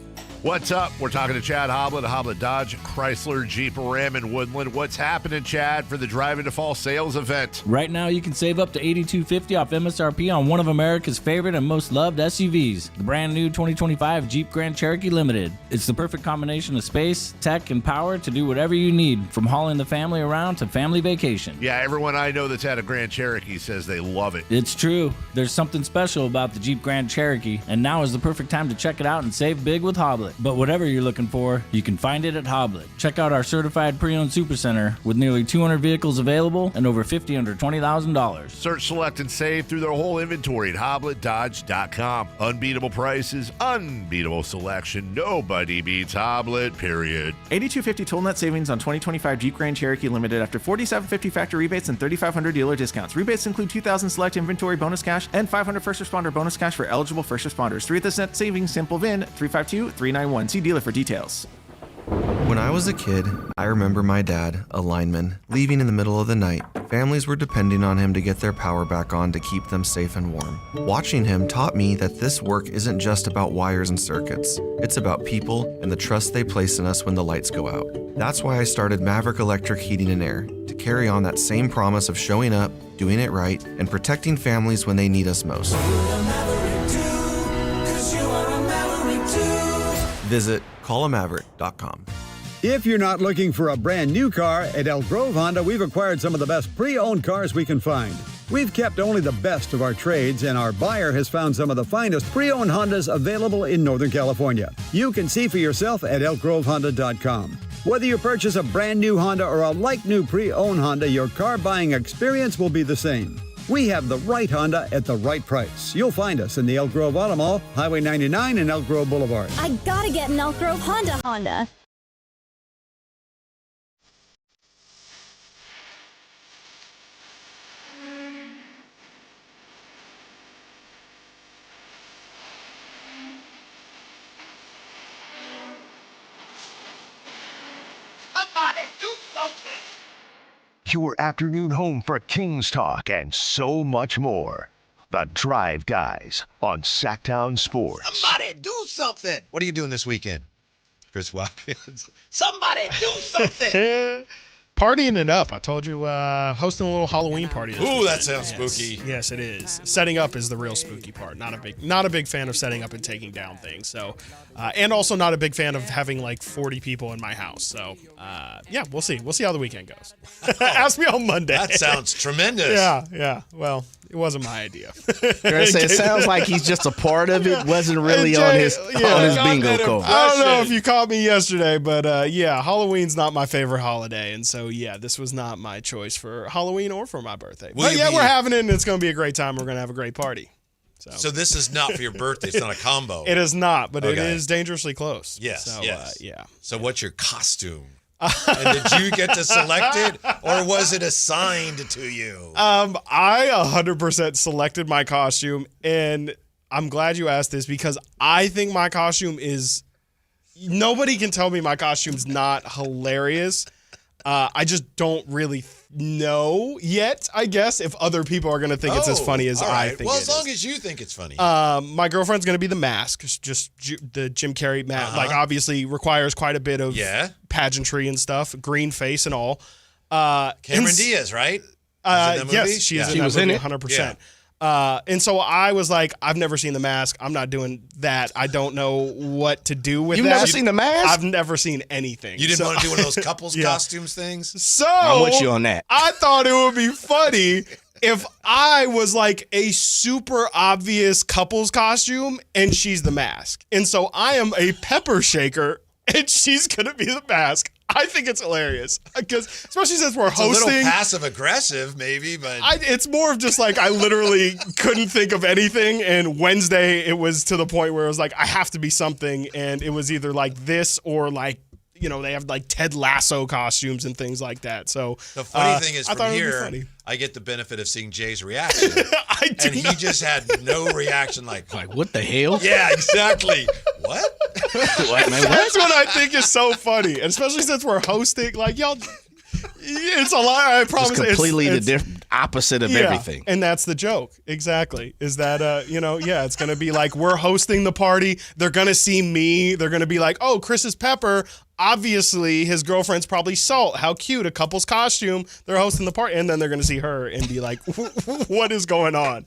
What's up? We're talking to Chad Hoblet of Hoblet Dodge, Chrysler, Jeep, Ram, and Woodland. What's happening, Chad, for the Drive into Fall sales event? Right now, you can save up to $82.50 off MSRP on one of America's favorite and most loved SUVs, the brand new 2025 Jeep Grand Cherokee Limited. It's the perfect combination of space, tech, and power to do whatever you need, from hauling the family around to family vacation. Yeah, everyone I know that's had a Grand Cherokee says they love it. It's true. There's something special about the Jeep Grand Cherokee, and now is the perfect time to check it out and save big with Hoblet. But whatever you're looking for, you can find it at Hoblet. Check out our certified pre-owned supercenter with nearly 200 vehicles available and over 50 under $20,000. Search, select, and save through their whole inventory at HobletDodge.com. Unbeatable prices, unbeatable selection. Nobody beats Hoblet, period. $82.50 total net savings on 2025 Jeep Grand Cherokee Limited after $47.50 factory rebates and $3,500 dealer discounts. Rebates include $2,000 select inventory bonus cash and $500 first responder bonus cash for eligible first responders. 3 of this net savings, simple VIN 352-391. See dealer for details. When I was a kid, I remember my dad, a lineman, leaving in the middle of the night. Families were depending on him to get their power back on to keep them safe and warm. Watching him taught me that this work isn't just about wires and circuits. It's about people and the trust they place in us when the lights go out. That's why I started Maverick Electric Heating and Air, to carry on that same promise of showing up, doing it right, and protecting families when they need us most. Visit callamaverick.com. If you're not looking for a brand new car, at Elk Grove Honda, we've acquired some of the best pre-owned cars we can find. We've kept only the best of our trades, and our buyer has found some of the finest pre-owned Hondas available in Northern California. You can see for yourself at elkgrovehonda.com. Whether you purchase a brand new Honda or a like-new pre-owned Honda, your car buying experience will be the same. We have the right Honda at the right price. You'll find us in the Elk Grove Auto Mall, Highway 99 and Elk Grove Boulevard. I gotta get an Elk Grove Honda. Your afternoon home for Kings talk and so much more. The Drive Guys on Sactown Sports. Somebody do something. What are you doing this weekend, Chris Watkins? Somebody do something. Partying it up. I told you, hosting a little Halloween party. Ooh, that sounds spooky. Yes, it is. Setting up is the real spooky part. Not a big fan of setting up and taking down things. So, and also not a big fan of having like 40 people in my house. So, yeah, we'll see. We'll see how the weekend goes. Ask me on Monday. That sounds tremendous. Yeah. Well, it wasn't my idea. It sounds like he's just a part of it. Wasn't really on his bingo card. I don't know if you caught me yesterday, but yeah, Halloween's not my favorite holiday, and so yeah, this was not my choice for Halloween or for my birthday. But yeah, we're having it, and it's going to be a great time. We're going to have a great party. So this is not for your birthday. It's not a combo. It is not, but it is dangerously close. Yes. So, yes. Yeah. So what's your costume? And did you get to select it, or was it assigned to you? I 100% selected my costume, and I'm glad you asked this because I think my costume is. Nobody can tell me my costume's not hilarious. I just don't really know yet, I guess, if other people are going to think it's as funny as I think well, it as long as you think it's funny. My girlfriend's going to be the mask, just the Jim Carrey mask. Like, obviously requires quite a bit of pageantry and stuff, green face and all. Cameron Diaz, right? Yes, she is in that movie, 100%. Yeah. And so I was like, I've never seen The Mask. I'm not doing that. I don't know what to do with that. You've never seen The Mask? I've never seen anything. You didn't want to do one of those couples costumes things? So I'm with you on that. I thought it would be funny if I was like a super obvious couples costume and she's the mask. And so I am a pepper shaker and she's going to be the mask. I think it's hilarious because, especially since we're hosting. A little passive aggressive, maybe, but it's more of just like I literally couldn't think of anything. And Wednesday, it was to the point where it was like I have to be something, and it was either like this or like they have like Ted Lasso costumes and things like that. So the funny thing is, from here, I get the benefit of seeing Jay's reaction, and he just had no reaction. Like what the hell? Yeah, exactly. What? That's what I think is so funny, and especially since we're hosting. Like y'all, It's a lie. I promise. It's completely the opposite of everything. And that's the joke. Exactly. Is that, it's going to be like we're hosting the party. They're going to see me. They're going to be like, oh, Chris is Pepper. Obviously, his girlfriend's probably Salt. How cute. A couple's costume. They're hosting the party. And then they're going to see her and be like, what is going on?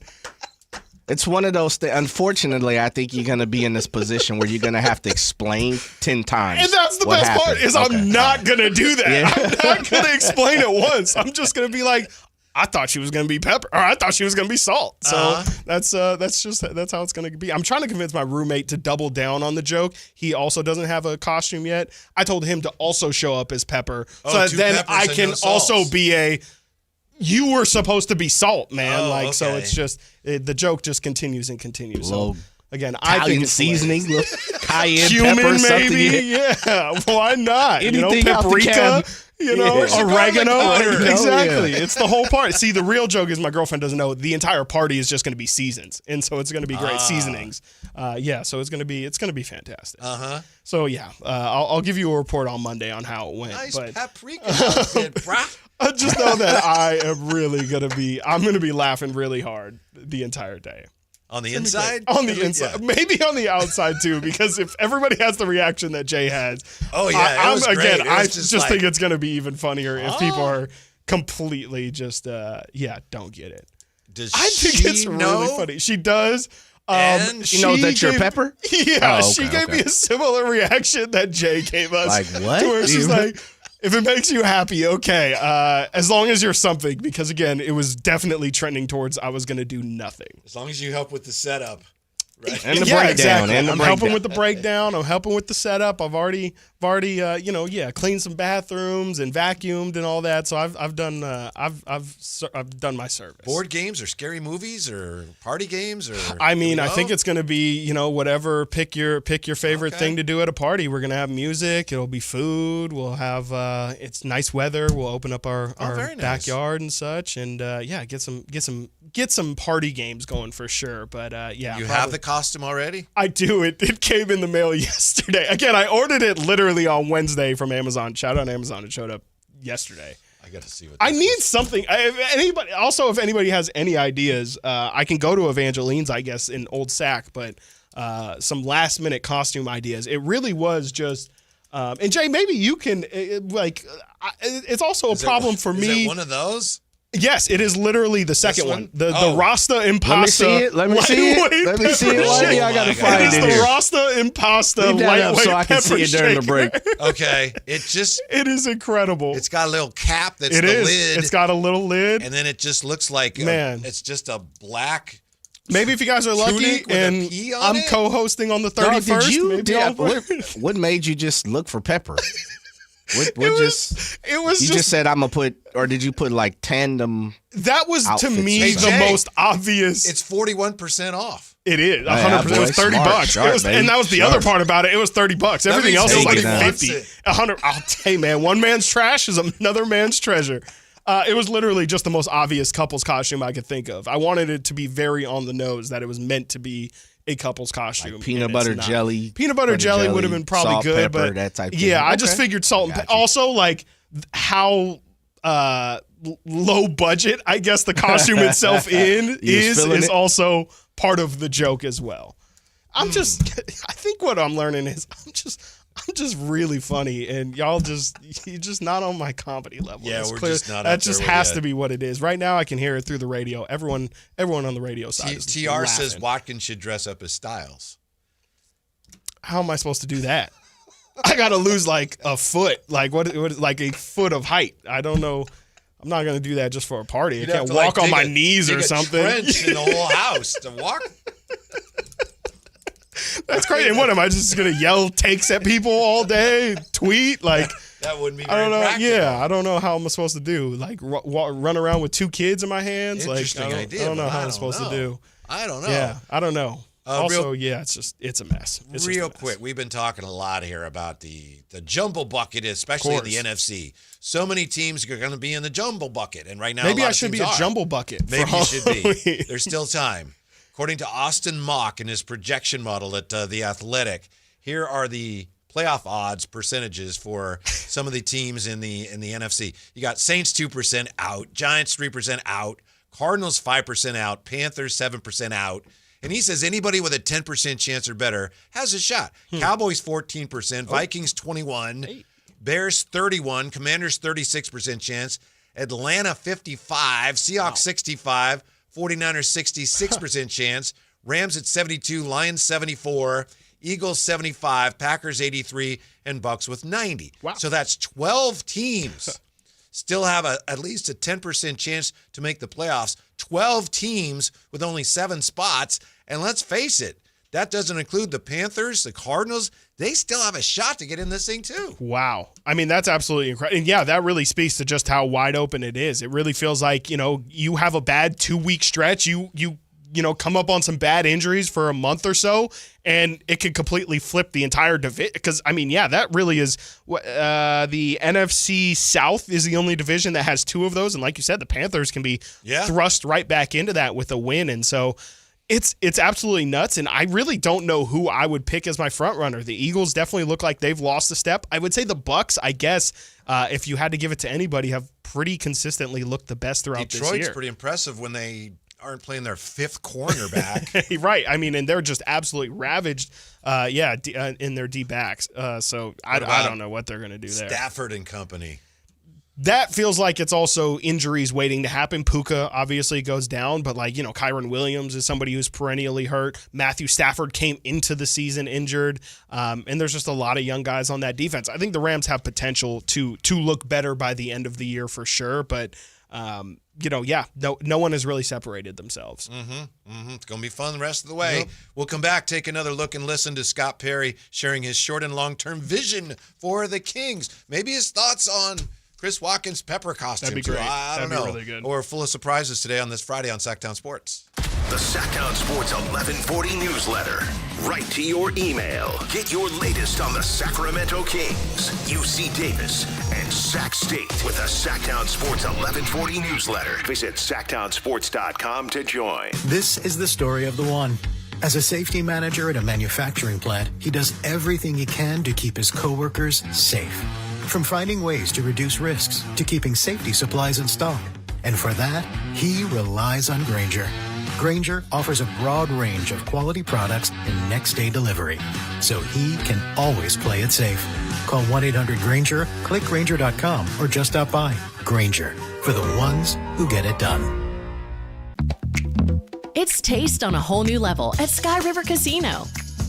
It's one of those things. Unfortunately, I think you're going to be in this position where you're going to have to explain 10 times. And that's the best part is I'm not going to do that. Yeah. I'm not going to explain it once. I'm just going to be like, I thought she was going to be Pepper, or I thought she was going to be Salt. So that's how it's going to be. I'm trying to convince my roommate to double down on the joke. He also doesn't have a costume yet. I told him to also show up as Pepper, so that then I can also be you were supposed to be Salt, man. So it's just the joke just continues and continues. So again, I think it's seasoning, cayenne cumin, pepper, maybe. Yeah, why not? Anything paprika. Oregano. Exactly. Yeah. It's the whole party. See, the real joke is my girlfriend doesn't know the entire party is just going to be seasons, and so it's going to be great seasonings. So it's going to to be fantastic. So yeah, I'll give you a report on Monday on how it went. Nice but paprika outfit, brah. I just know that I'm going to be laughing really hard the entire day. On the inside? On the inside. Yeah. Maybe on the outside, too, because if everybody has the reaction that Jay has, I just think it's going to be even funnier if people are completely just, don't get it. I think it's really funny. She does. She knows that you're Pepper? Yeah, she gave me a similar reaction that Jay gave us. Like what? To where she's like, if it makes you happy, okay. As long as you're something, because again, it was definitely trending towards I was going to do nothing. As long as you help with the setup. Right. And the breakdown. Exactly. And I'm helping with the breakdown. I'm helping with the setup. I've already cleaned some bathrooms and vacuumed and all that. So I've done my service. Board games or scary movies or party games or I think it's going to be, whatever. Pick your favorite thing to do at a party. We're going to have music. It'll be food. We'll have it's nice weather. We'll open up our backyard and such, and get some party games going for sure. But you have the costume already? I do. It came in the mail yesterday. Again, I ordered it literally on Wednesday from Amazon. Shout out Amazon. It showed up yesterday. I got to see what I need something. If anybody has any ideas, I can go to Evangeline's, I guess, in Old Sac, but some last minute costume ideas. It really was just and Jay, maybe you can it's also a problem for me. Is it one of those? Yes, it is literally the second one. The Rasta Impasta. Let me see it. I gotta find it. It is the Rasta Impasta lightweight so I can see it during the break. Okay, it is incredible. It's got a little cap that's the lid. It's got a little lid, and then it just looks like it's just a black. Maybe if you guys are lucky and I'm co-hosting on the 31st. What made you just look for Pepper? Just said I'm gonna put, or did you put like tandem? That was to me the most obvious. It's 41% off. It is 100%. It was $30. And that was the other part about it. It was $30. Everything else was like 50. 100. I'll tell you, man. One man's trash is another man's treasure. It was literally just the most obvious couple's costume I could think of. I wanted it to be very on the nose that it was meant to be a couple's costume. Like peanut butter jelly. Peanut butter jelly would have been probably salt, good, pepper, but that type of thing. Okay. I just figured salt and pepper. Also, like how low budget I guess the costume itself is also part of the joke as well. I think what I'm learning is I'm just really funny, and you're just not on my comedy level. Yeah, it's we're clear. just not. That just has to be what it is. Right now, I can hear it through the radio. Everyone on the radio side. TR says Watkins should dress up as Styles. How am I supposed to do that? I gotta lose like a foot, like like a foot of height. I don't know. I'm not gonna do that just for a party. I can't walk on my knees or something. Trench in the whole house to walk. That's crazy. And what am I just gonna yell takes at people all day? Tweet like that wouldn't be. I don't know. Practical. Yeah, I don't know how I'm supposed to do. Like run around with 2 kids in my hands. Interesting idea. I don't know how I'm supposed to do. I don't know. Yeah, I don't know. It's a mess. Real quick, we've been talking a lot here about the jumble bucket, especially in the NFC. So many teams are going to be in the jumble bucket, and right now maybe I should be a jumble bucket. Maybe you should be. There's still time. According to Austin Mock and his projection model at The Athletic, here are the playoff odds percentages for some of the teams in the NFC. You got Saints 2% out, Giants 3% out, Cardinals 5% out, Panthers 7% out. And he says anybody with a 10% chance or better has a shot. Cowboys 14%, Vikings 21%, Bears 31%, Commanders 36% chance, Atlanta 55%, Seahawks 65%, 49ers 66% chance, Rams at 72%, Lions 74%, Eagles 75%, Packers 83%, and Bucks with 90%. Wow. So that's 12 teams still have at least a 10% chance to make the playoffs. 12 teams with only 7 spots. And let's face it, that doesn't include the Panthers, the Cardinals. They still have a shot to get in this thing too. Wow. I mean, that's absolutely incredible. And yeah, that really speaks to just how wide open it is. It really feels like, you have a bad 2-week stretch. You come up on some bad injuries for a month or so, and it could completely flip the entire division. Because, that really is the NFC South is the only division that has 2 of those. And like you said, the Panthers can be thrust right back into that with a win. And so it's absolutely nuts. And I really don't know who I would pick as my front runner. The Eagles definitely look like they've lost a step. I would say the Bucks, I guess, if you had to give it to anybody, have pretty consistently looked the best throughout this year. Detroit's pretty impressive when they aren't playing their 5th cornerback. Right. And they're just absolutely ravaged, in their D-backs. So I don't know what they're going to do there. Stafford and company. That feels like it's also injuries waiting to happen. Puka obviously goes down, but Kyron Williams is somebody who's perennially hurt. Matthew Stafford came into the season injured. And there's just a lot of young guys on that defense. I think the Rams have potential to look better by the end of the year for sure, but no one has really separated themselves. It's going to be fun the rest of the way. Yep. We'll come back, take another look, and listen to Scott Perry sharing his short and long-term vision for the Kings. Maybe his thoughts on Chris Watkins' pepper costume. That'd be great. I don't know. That'd be really good. Or full of surprises today on this Friday on Sactown Sports. The Sactown Sports 1140 newsletter. Right to your email. Get your latest on the Sacramento Kings, UC Davis, and Sac State with the Sactown Sports 1140 newsletter. Visit SactownSports.com to join. This is the story of the one. As a safety manager at a manufacturing plant, he does everything he can to keep his coworkers safe. From finding ways to reduce risks to keeping safety supplies in stock. And for that, he relies on Grainger. Grainger offers a broad range of quality products and next-day delivery, so he can always play it safe. Call 1-800-GRAINGER, click Grainger.com, or just stop by. Grainger, for the ones who get it done. It's taste on a whole new level at Sky River Casino.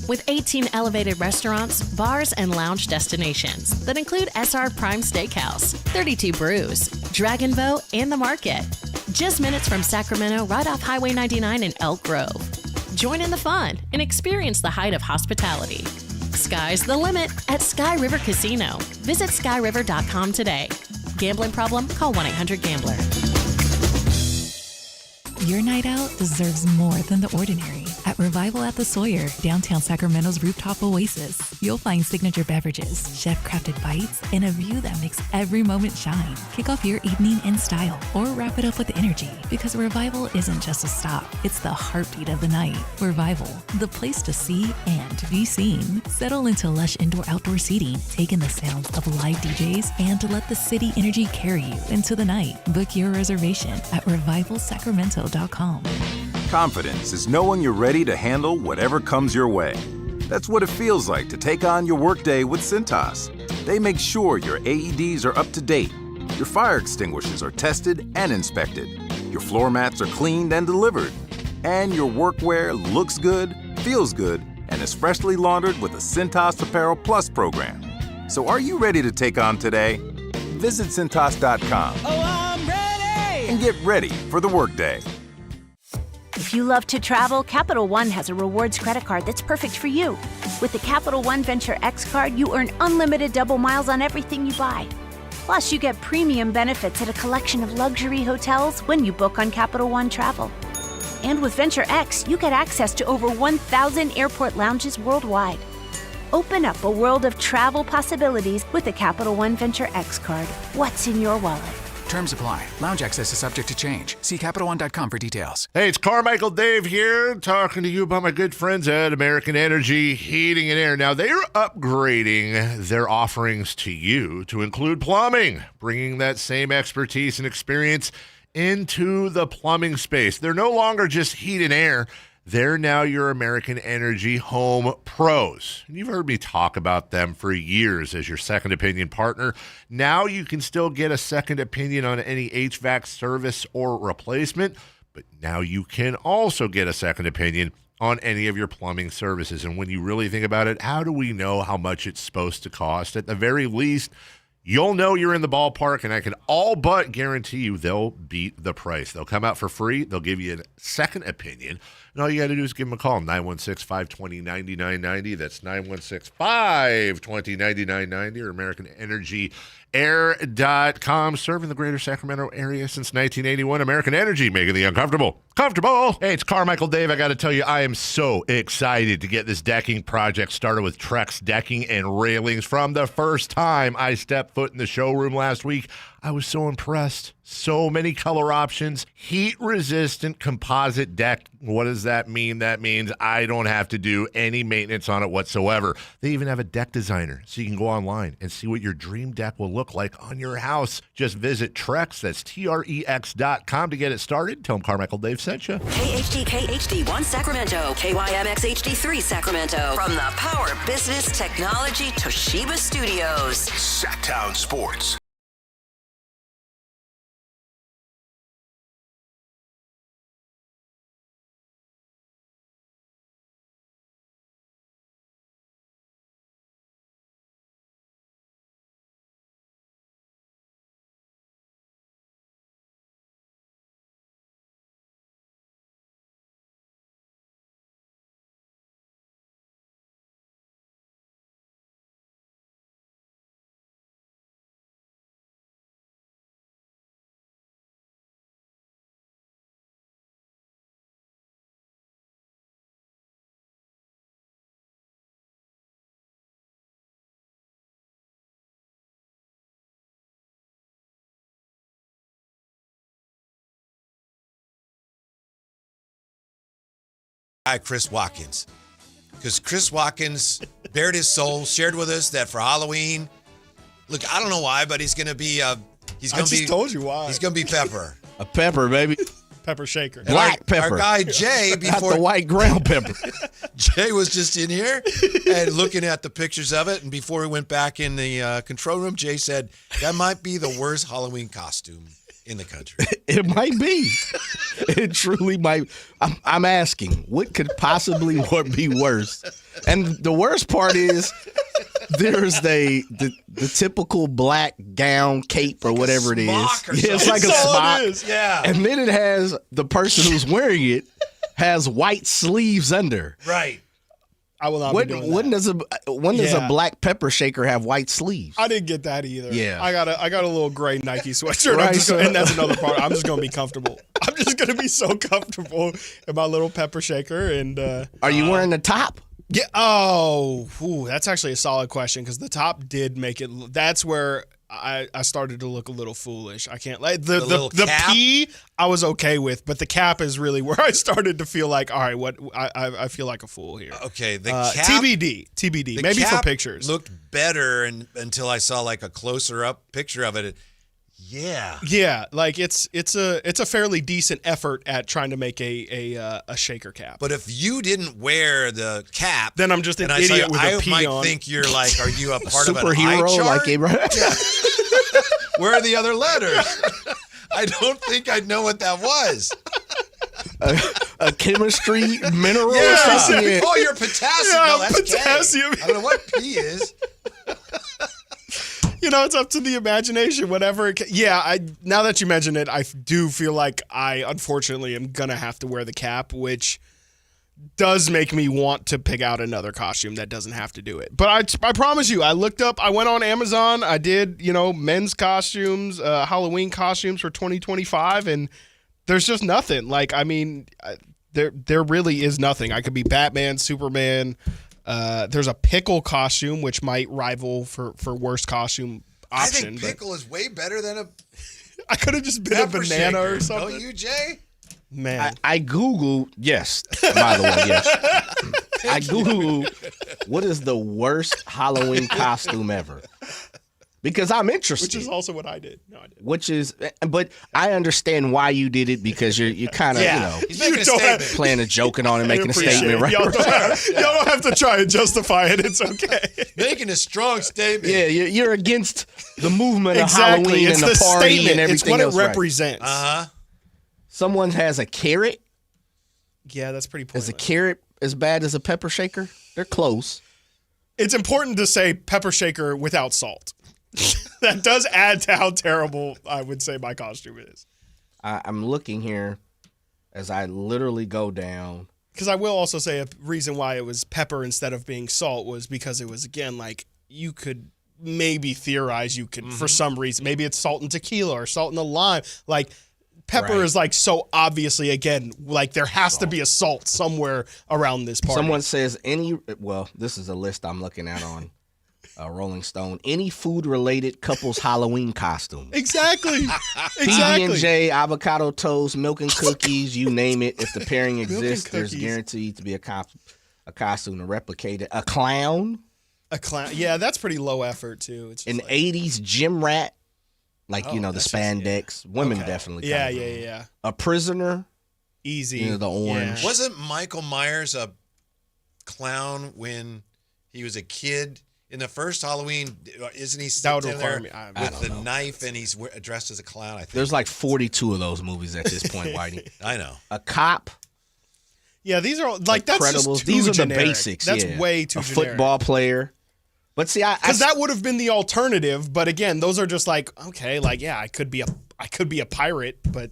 With 18 elevated restaurants, bars, and lounge destinations that include SR Prime Steakhouse, 32 Brews, Dragon Boat, and The Market. Just minutes from Sacramento, right off Highway 99 in Elk Grove. Join in the fun and experience the height of hospitality. Sky's the limit at Sky River Casino. Visit skyriver.com today. Gambling problem? Call 1-800-GAMBLER. Your night out deserves more than the ordinary. At Revival at the Sawyer, downtown Sacramento's rooftop oasis, you'll find signature beverages, chef-crafted bites, and a view that makes every moment shine. Kick off your evening in style or wrap it up with energy, because Revival isn't just a stop, it's the heartbeat of the night. Revival, the place to see and be seen. Settle into lush indoor-outdoor seating, take in the sounds of live DJs, and let the city energy carry you into the night. Book your reservation at revivalsacramento.com. Confidence is knowing you're ready to handle whatever comes your way. That's what it feels like to take on your workday with Cintas. They make sure your AEDs are up to date, your fire extinguishers are tested and inspected, your floor mats are cleaned and delivered, and your workwear looks good, feels good, and is freshly laundered with the Cintas Apparel Plus program. So are you ready to take on today? Visit Cintas.com. Oh, I'm ready! And get ready for the workday. If you love to travel, Capital One has a rewards credit card that's perfect for you. With the Capital One Venture X card, you earn unlimited double miles on everything you buy. Plus, you get premium benefits at a collection of luxury hotels when you book on Capital One Travel. And with Venture X, you get access to over 1,000 airport lounges worldwide. Open up a world of travel possibilities with the Capital One Venture X card. What's in your wallet? Terms apply. Lounge access is subject to change. See CapitalOne.com for details. Hey, it's Carmichael Dave here, talking to you about my good friends at American Energy Heating and Air. Now, they're upgrading their offerings to you to include plumbing, bringing that same expertise and experience into the plumbing space. They're no longer just heat and air. They're now your American Energy Home Pros. And you've heard me talk about them for years as your second opinion partner. Now you can still get a second opinion on any HVAC service or replacement, but now you can also get a second opinion on any of your plumbing services. And when you really think about it, how do we know how much it's supposed to cost? At the very least, you'll know you're in the ballpark, and I can all but guarantee you they'll beat the price. They'll come out for free. They'll give you a second opinion. And all you got to do is give them a call, 916-520-9990. That's 916-520-9990 or AmericanEnergyAir.com. Serving the greater Sacramento area since 1981. American Energy, making the uncomfortable comfortable. Hey, it's Carmichael Dave. I got to tell you, I am so excited to get this decking project started with Trex Decking and Railings. From the first time I stepped foot in the showroom last week, I was so impressed. So many color options, heat-resistant composite deck. What does that mean? That means I don't have to do any maintenance on it whatsoever. They even have a deck designer, so you can go online and see what your dream deck will look like on your house. Just visit Trex, that's TREX.com to get it started. Tell them Carmichael Dave sent you. KHD1 Sacramento, KYMX HD3 Sacramento. From the Power Business Technology Toshiba Studios. Sactown Sports. Chris Watkins, because Chris Watkins bared his soul, shared with us that for Halloween, look, I don't know why, but he's going to be told you why. He's going to be Pepper. A pepper, baby. Pepper shaker. Black pepper. Our guy Jay, before not the white ground pepper. Jay was just in here and looking at the pictures of it, and before he went back in the control room, Jay said that might be the worst Halloween costume in the country. It might be. It truly might. I'm asking, what could possibly be worse? And the worst part is there's the typical black gown, cape, or whatever it is. Yeah, it's like a smock. It is. Yeah. And then it has the person who's wearing it has white sleeves under. Right. I will not be doing that. When does a black pepper shaker have white sleeves? I didn't get that either. Yeah. I got a little gray Nike sweatshirt. Right, and that's another part. I'm just going to be comfortable. I'm just going to be so comfortable in my little pepper shaker. And are you wearing the top? Yeah. Oh, that's actually a solid question because the top did make it. That's where I started to look a little foolish. I can't like the P I was okay with, but the cap is really where I started to feel like, all right, what I feel like a fool here. Okay, the cap, TBD. Maybe for pictures. Looked better until I saw like a closer up picture of it. Yeah, like it's a fairly decent effort at trying to make a shaker cap. But if you didn't wear the cap, then I'm just an idiot with a P on. I might think you're like, are you a part of an superhero? eye chart? Like yeah. Where are the other letters? I don't think I'd know what that was. A chemistry mineral? Yeah. Or something? Oh, you're potassium. Yeah, no, that's potassium. K. I don't know what P is. It's up to the imagination, whatever. Now that you mention it, I do feel like I, unfortunately, am going to have to wear the cap, which does make me want to pick out another costume that doesn't have to do it. But I promise you, I went on Amazon, I did, men's costumes, Halloween costumes for 2025, and there's just nothing. Like, I mean, there really is nothing. I could be Batman, Superman. There's a pickle costume, which might rival for worst costume option. I think pickle is way better than a I could have just been a banana or something. Don't you, Jay? Man. I Googled, yes, by the way, yes. I Googled what is the worst Halloween costume ever. Because I'm interested. Which is also what I did. No, I didn't. But I understand why you did it because you're kind of, He's making a statement. Playing a joking on it, making a statement, right? Y'all don't have to try and justify it. It's okay. Making a strong statement. Yeah, you're against the movement of Exactly. Halloween It's and the party statement. and everything It's what else, it right? represents. Someone has a carrot. Yeah, that's pretty pointless. Is a carrot as bad as a pepper shaker? They're close. It's important to say pepper shaker without salt. That does add to how terrible I would say my costume is. I'm looking here as I literally go down. Because I will also say a reason why it was pepper instead of being salt was because it was, again, like you could maybe theorize you could, for some reason, maybe it's salt and tequila or salt and a lime. Like pepper is like so obviously, again, like there has to be a salt somewhere around this party. Someone says this is a list I'm looking at on Rolling Stone. Any food-related couple's Halloween costume. Exactly. PB&J, avocado toast, milk and cookies, you name it. If the pairing exists, there's guaranteed to be a costume to replicate it. A clown. A clown. Yeah, that's pretty low effort, too. It's An 80s gym rat. Like, the spandex. Women definitely. Yeah. A prisoner. Easy. The orange. Wasn't Michael Myers a clown when he was a kid? In the first Halloween, isn't he sitting there with the knife and he's dressed as a clown? I think there's like 42 of those movies at this point, Whitey. I know. A cop. Yeah, these are like that's just too These are generic. the basics. That's way too generic. A football player. But see, because that would have been the alternative. But again, those are just like okay, like yeah, I could be a pirate, but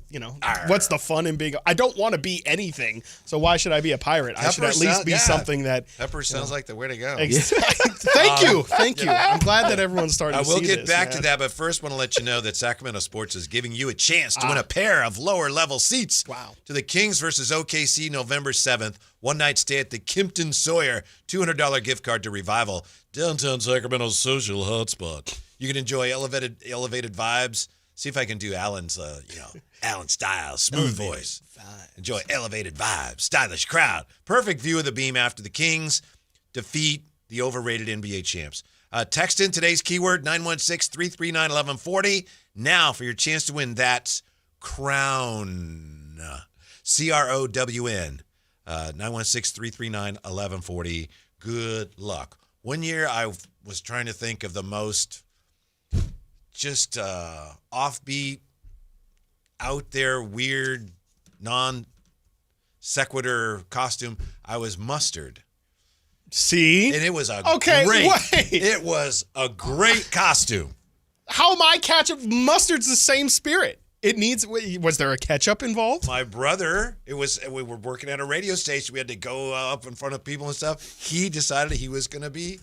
what's the fun in being? I don't want to be anything, so why should I be a pirate? I should at least be something that. Pepper sounds like the way to go. Thank you. I'm glad that everyone's starting. I to will see get this, back man. to that, but first, want to let you know that Sacramento Sports is giving you a chance to win a pair of lower level seats. Wow. To the Kings versus OKC, November 7th. One night stay at the Kimpton Sawyer. $200 gift card to Revival, downtown Sacramento's social hotspot. You can enjoy elevated vibes. See if I can do Alan's, Alan style, smooth voice. Enjoy elevated vibes, stylish crowd. Perfect view of the beam after the Kings defeat the overrated NBA champs. Text in today's keyword, 916-339-1140. Now for your chance to win that crown. CROWN. 916-339-1140. Good luck. One year I was trying to think of the most just offbeat, out there, weird, non-sequitur costume. I was Mustard. See? And it was a It was a great costume. How am I ketchup? Mustard's the same spirit. It needs. Was there a ketchup involved? My brother, we were working at a radio station. We had to go up in front of people and stuff. He decided he was going to be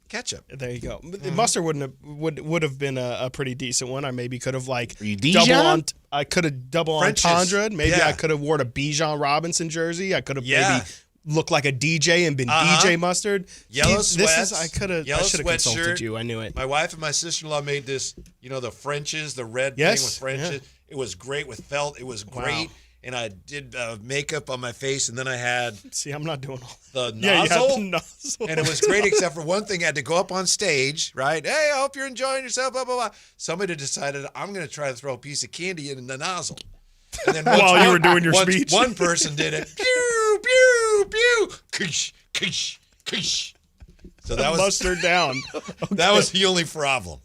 ketchup. There you go. Mustard would have been a pretty decent one. I maybe could have I could have double entendre. Maybe I could have worn a Bijan Robinson jersey. I could have maybe looked like a DJ and been DJ Mustard. Yellow sweats. I should have consulted you. I knew it. My wife and my sister-in-law made this, the Frenches, the red thing with Frenches. Yeah. It was great with felt. It was great. Wow. And I did makeup on my face, and then I had... See, I'm not doing all the that. nozzle. You had the nozzle. And it was great except for one thing. I had to go up on stage, right? Hey, I hope you're enjoying yourself, blah, blah, blah. Somebody decided I'm going to try to throw a piece of candy in the nozzle. And then while you were doing your speech? One person did it. Pew, pew, pew. Kish, kish, kish. So that was... Mustard down. Okay. That was the only problem.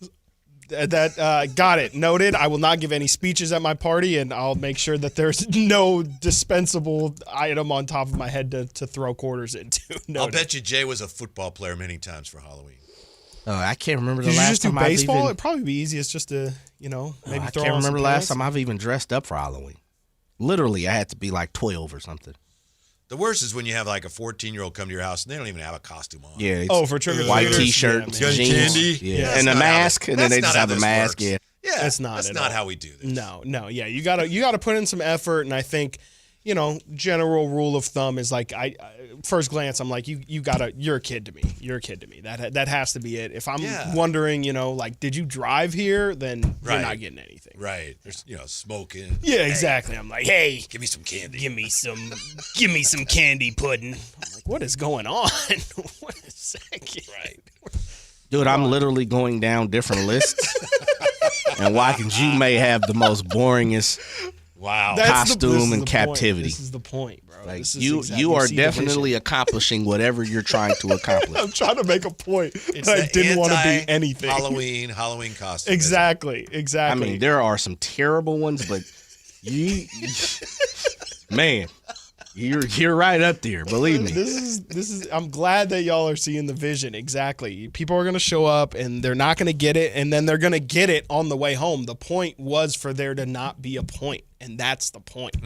That got it. Noted. I will not give any speeches at my party, and I'll make sure that there's no dispensable item on top of my head to throw quarters into. I'll bet you Jay was a football player many times for Halloween. I can't remember the Did last you just do time baseball? I've even... It'd probably be easiest just to, maybe throw I on can't remember some last pants. time I've even dressed up for Halloween. Literally, I had to be like 12 or something. The worst is when you have like a 14-year-old come to your house and they don't even have a costume on. Yeah. For trick-or-treaters? White T-shirt, jeans, candy. Yeah. And a mask, and then they just have a mask. Works. Yeah. Yeah, that's not how we do this. No. Yeah, you gotta put in some effort, and I think, general rule of thumb is like first glance, I'm like, you're a kid to me. You're a kid to me. That has to be it. If I'm wondering, like, did you drive here? Then you're not getting anything. Right. There's, smoking. Yeah, exactly. I'm like, hey, give me some candy. Give me some candy pudding. I'm like, what is going on? What a second. Right. Dude, I'm literally going down different lists. And Watkins, you may have the most boringest costume in captivity. This is the point, bro. Like you are definitely accomplishing whatever you're trying to accomplish. I'm trying to make a point. I didn't want to be anything. Halloween costume. Exactly. I mean, there are some terrible ones, but man, you're right up there. Believe me. This is. I'm glad that y'all are seeing the vision. Exactly. People are gonna show up and they're not gonna get it, and then they're gonna get it on the way home. The point was for there to not be a point, and that's the point.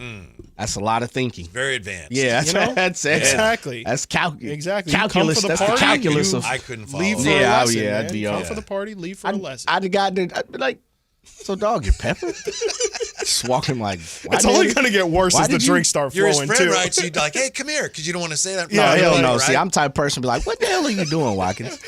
That's a lot of thinking. Very advanced. Yeah, that's exactly. That's exactly. calculus. You come for the That's party, the calculus of. I couldn't follow. Leave for a lesson. I'd be come for the party. Leave for a lesson. I'd be like, so dog, you're Pepper. Just walking like. It's only gonna get worse as the drinks start flowing You're his friend, too. right? So you'd like, hey, come here, because you don't want to say that. No, hell no. Right? See, I'm the type of person to be like, what the hell are you doing, Watkins?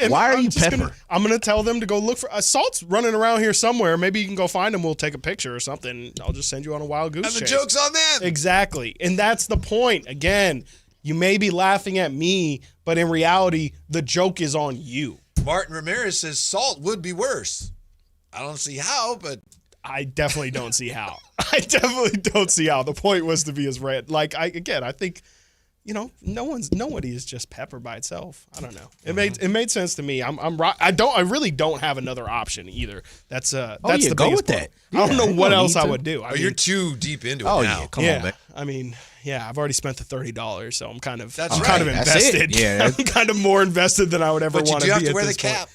Why are you Pepper? I'm gonna tell them to go look for Salt's running around here somewhere. Maybe you can go find him. We'll take a picture or something. I'll just send you on a wild goose chase. And the joke's on them. Exactly, and that's the point. Again, you may be laughing at me, but in reality, the joke is on you. Martin Ramirez says Salt would be worse. I don't see how, but. I definitely don't see how. The point was to be as red. Like I think, nobody is just Pepper by itself. I don't know. It made sense to me. I really don't have another option either. That's the go with part. that. I don't know what else I would do. You're too deep into it now. Yeah, come on, man. I mean, I've already spent the $30, so I'm kind of kind of invested. Yeah, I'm kind of more invested than I would ever want to be. But you do have to at wear the this point. cap.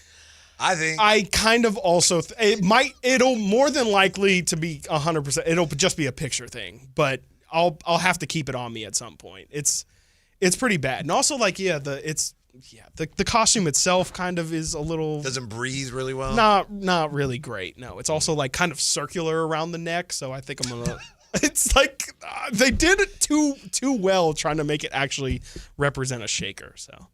I think I kind of also it'll more than likely to be 100%. It'll just be a picture thing, but I'll have to keep it on me at some point. It's pretty bad, and also the costume itself kind of is a little doesn't breathe really well. Not really great. No, it's also like kind of circular around the neck, so I think I'm gonna. It's like they did it too well trying to make it actually represent a shaker. So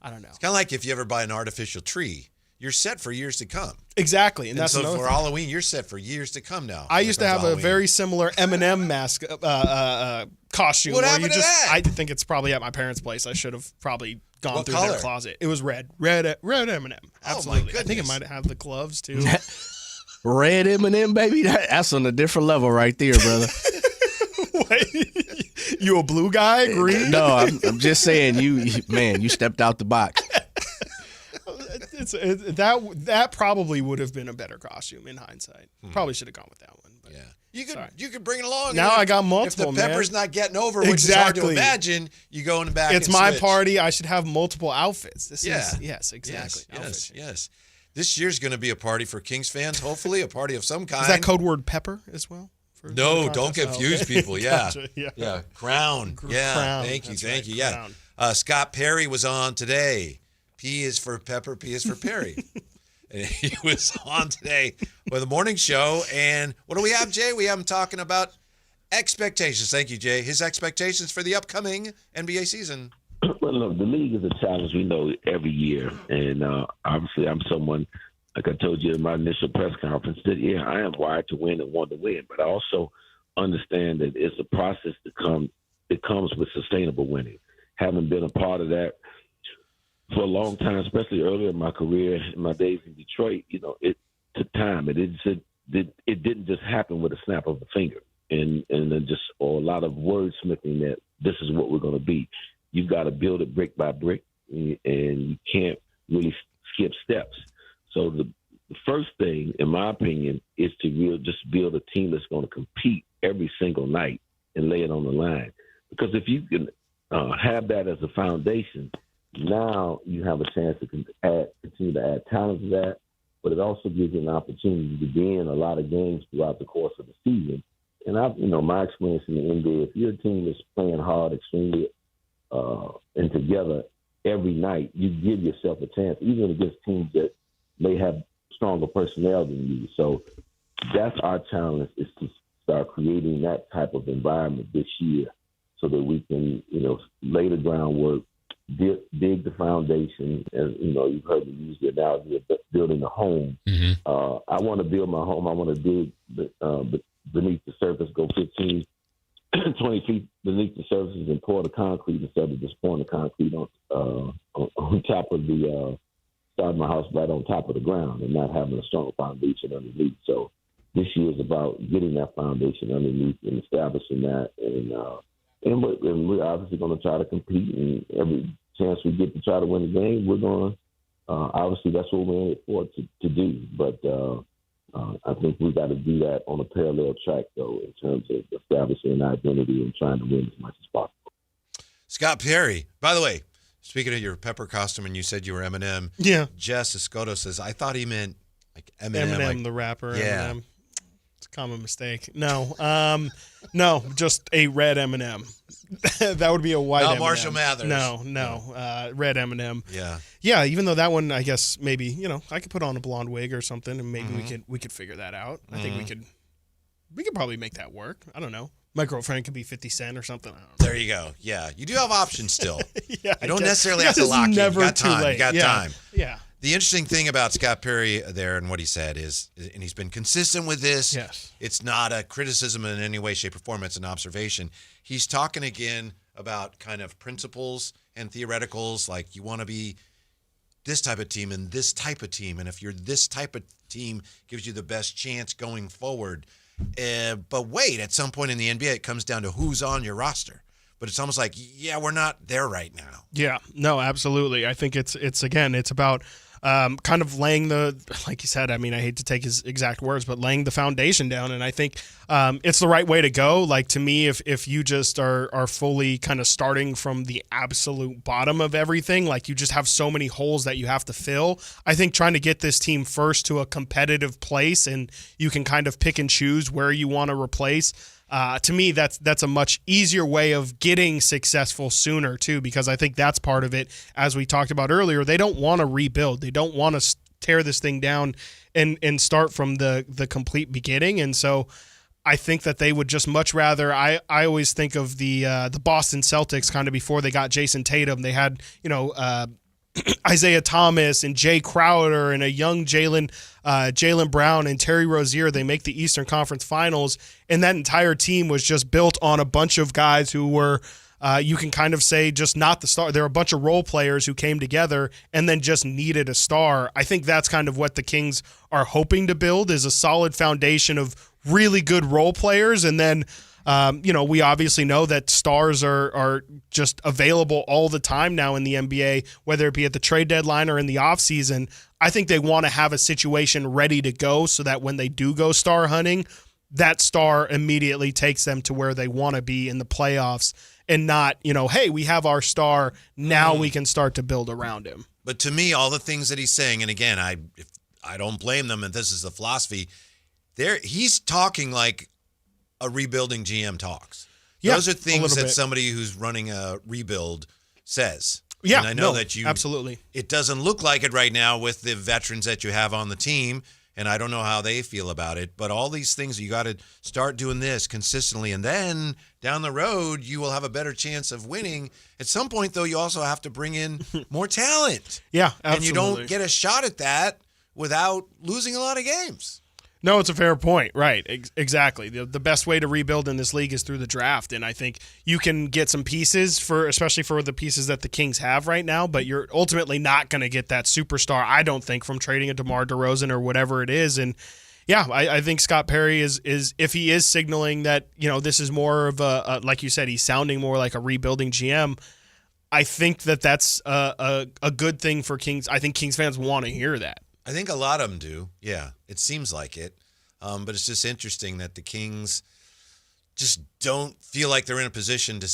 I don't know. It's kind of like if you ever buy an artificial tree. You're set for years to come. Exactly, and that's so another for thing. Halloween, you're set for years to come now. I used to have a very similar M&M mask costume. What happened to that? I think it's probably at my parents' place. I should have probably gone What through color? their closet. It was red M&M. Absolutely. I think it might have the gloves too. Red M&M, baby. That's on a different level right there, brother. Wait, you a blue guy? Green? No, I'm just saying you stepped out the box. That probably would have been a better costume in hindsight. Probably should have gone with that one. But you could bring it along. Now I got multiple. If the Pepper's not getting over, which is hard to imagine, you go in the back. It's and my switch. party. I should have multiple outfits. Yes, exactly. Yes. This year's going to be a party for Kings fans. Hopefully, a party of some kind. Is that code word Pepper as well? No, don't confuse people. Yeah. Gotcha. Yeah. Crown. Yeah. Crown. Thank you. That's Thank you. right. Yeah. Scott Perry was on today. P is for Pepper. P is for Perry. And he was on today with a morning show. And what do we have, Jay? We have him talking about expectations. Thank you, Jay. His expectations for the upcoming NBA season. Well, look, the league is a challenge, we know, every year. And obviously I'm someone, like I told you in my initial press conference, that, I am wired to win and want to win. But I also understand that it's a process it comes with sustainable winning. Having been a part of that for a long time, especially earlier in my career, in my days in Detroit, it took time. It didn't just happen with a snap of a finger and or a lot of wordsmithing that this is what we're going to be. You've got to build it brick by brick, and you can't really skip steps. So the first thing, in my opinion, is to just build a team that's going to compete every single night and lay it on the line. Because if you can have that as a foundation, now you have a chance to continue to add talent to that, but it also gives you an opportunity to be in a lot of games throughout the course of the season. And my experience in the NBA, if your team is playing hard, extremely and together every night, you give yourself a chance, even against teams that may have stronger personnel than you. So that's our challenge, is to start creating that type of environment this year so that we can, lay the groundwork, dig the foundation. And, you've heard me use the analogy of building a home. Mm-hmm. I want to build my home. I want to dig beneath the surface, go 15, 20 feet beneath the surface and pour the concrete instead of just pouring the concrete on top of starting my house right on top of the ground and not having a strong foundation underneath. So this year is about getting that foundation underneath and establishing that. And we're obviously going to try to compete, and every chance we get to try to win the game, we're going to, obviously that's what we're in it for to do. But I think we got to do that on a parallel track, though, in terms of establishing an identity and trying to win as much as possible. Scott Perry, by the way, speaking of your pepper costume, and you said you were Eminem. Yeah. Jess Escoto says, I thought he meant like Eminem. Eminem, like, the rapper. Yeah. Eminem. It's a common mistake. No. No, just a red Eminem. That would be a white Not Eminem. Marshall Mathers. No. Red Eminem. Yeah. Yeah, even though that one, I guess maybe, I could put on a blonde wig or something, and maybe we could figure that out. I think we could probably make that work. I don't know. My girlfriend could be 50 Cent or something. I don't know. There you go. Yeah. You do have options still. Yeah, you don't necessarily have to lock in. You got time. You got time. Yeah. The interesting thing about Scott Perry there and what he said is, and he's been consistent with this, yes. It's not a criticism in any way, shape, or form. It's an observation. He's talking again about kind of principles and theoreticals, like you want to be this type of team and this type of team. And if you're this type of team, gives you the best chance going forward. But wait, at some point in the NBA, it comes down to who's on your roster. But it's almost like, yeah, we're not there right now. Yeah, no, absolutely. I think it's about kind of laying like you said, I mean, I hate to take his exact words, but laying the foundation down. And I think it's the right way to go. Like, to me, if you just are fully kind of starting from the absolute bottom of everything, like you just have so many holes that you have to fill. I think trying to get this team first to a competitive place, and you can kind of pick and choose where you want to replace. To me, that's a much easier way of getting successful sooner, too, because I think that's part of it. As we talked about earlier, they don't want to rebuild. They don't want to tear this thing down and start from the complete beginning. And so I think that they would just much rather. I always think of the Boston Celtics kind of before they got Jason Tatum. They had, Isaiah Thomas and Jay Crowder and a young Jaylen Brown and Terry Rozier. They make the Eastern Conference Finals, and that entire team was just built on a bunch of guys who were, you can kind of say, just not the star. There were a bunch of role players who came together and then just needed a star. I think that's kind of what the Kings are hoping to build, is a solid foundation of really good role players, and then we obviously know that stars are just available all the time now in the NBA, whether it be at the trade deadline or in the offseason. I think they want to have a situation ready to go so that when they do go star hunting, that star immediately takes them to where they want to be in the playoffs, and not, hey, we have our star, now we can start to build around him. But to me, all the things that he's saying, and again, I don't blame them, and this is the philosophy, he's talking like a rebuilding GM talks. Yeah, those are things that somebody who's running a rebuild says. Yeah, and I know that absolutely. It doesn't look like it right now with the veterans that you have on the team, and I don't know how they feel about it. But all these things, you got to start doing this consistently, and then down the road, you will have a better chance of winning. At some point, though, you also have to bring in more talent. Yeah, absolutely. And you don't get a shot at that without losing a lot of games. No, it's a fair point. Right. Exactly. The best way to rebuild in this league is through the draft. And I think you can get some pieces, especially for the pieces that the Kings have right now, but you're ultimately not going to get that superstar, I don't think, from trading a DeMar DeRozan or whatever it is. And yeah, I think Scott Perry is if he is signaling that, this is more of a like you said, he's sounding more like a rebuilding GM. I think that's a good thing for Kings. I think Kings fans want to hear that. I think a lot of them do. Yeah, it seems like it. But it's just interesting that the Kings just don't feel like they're in a position to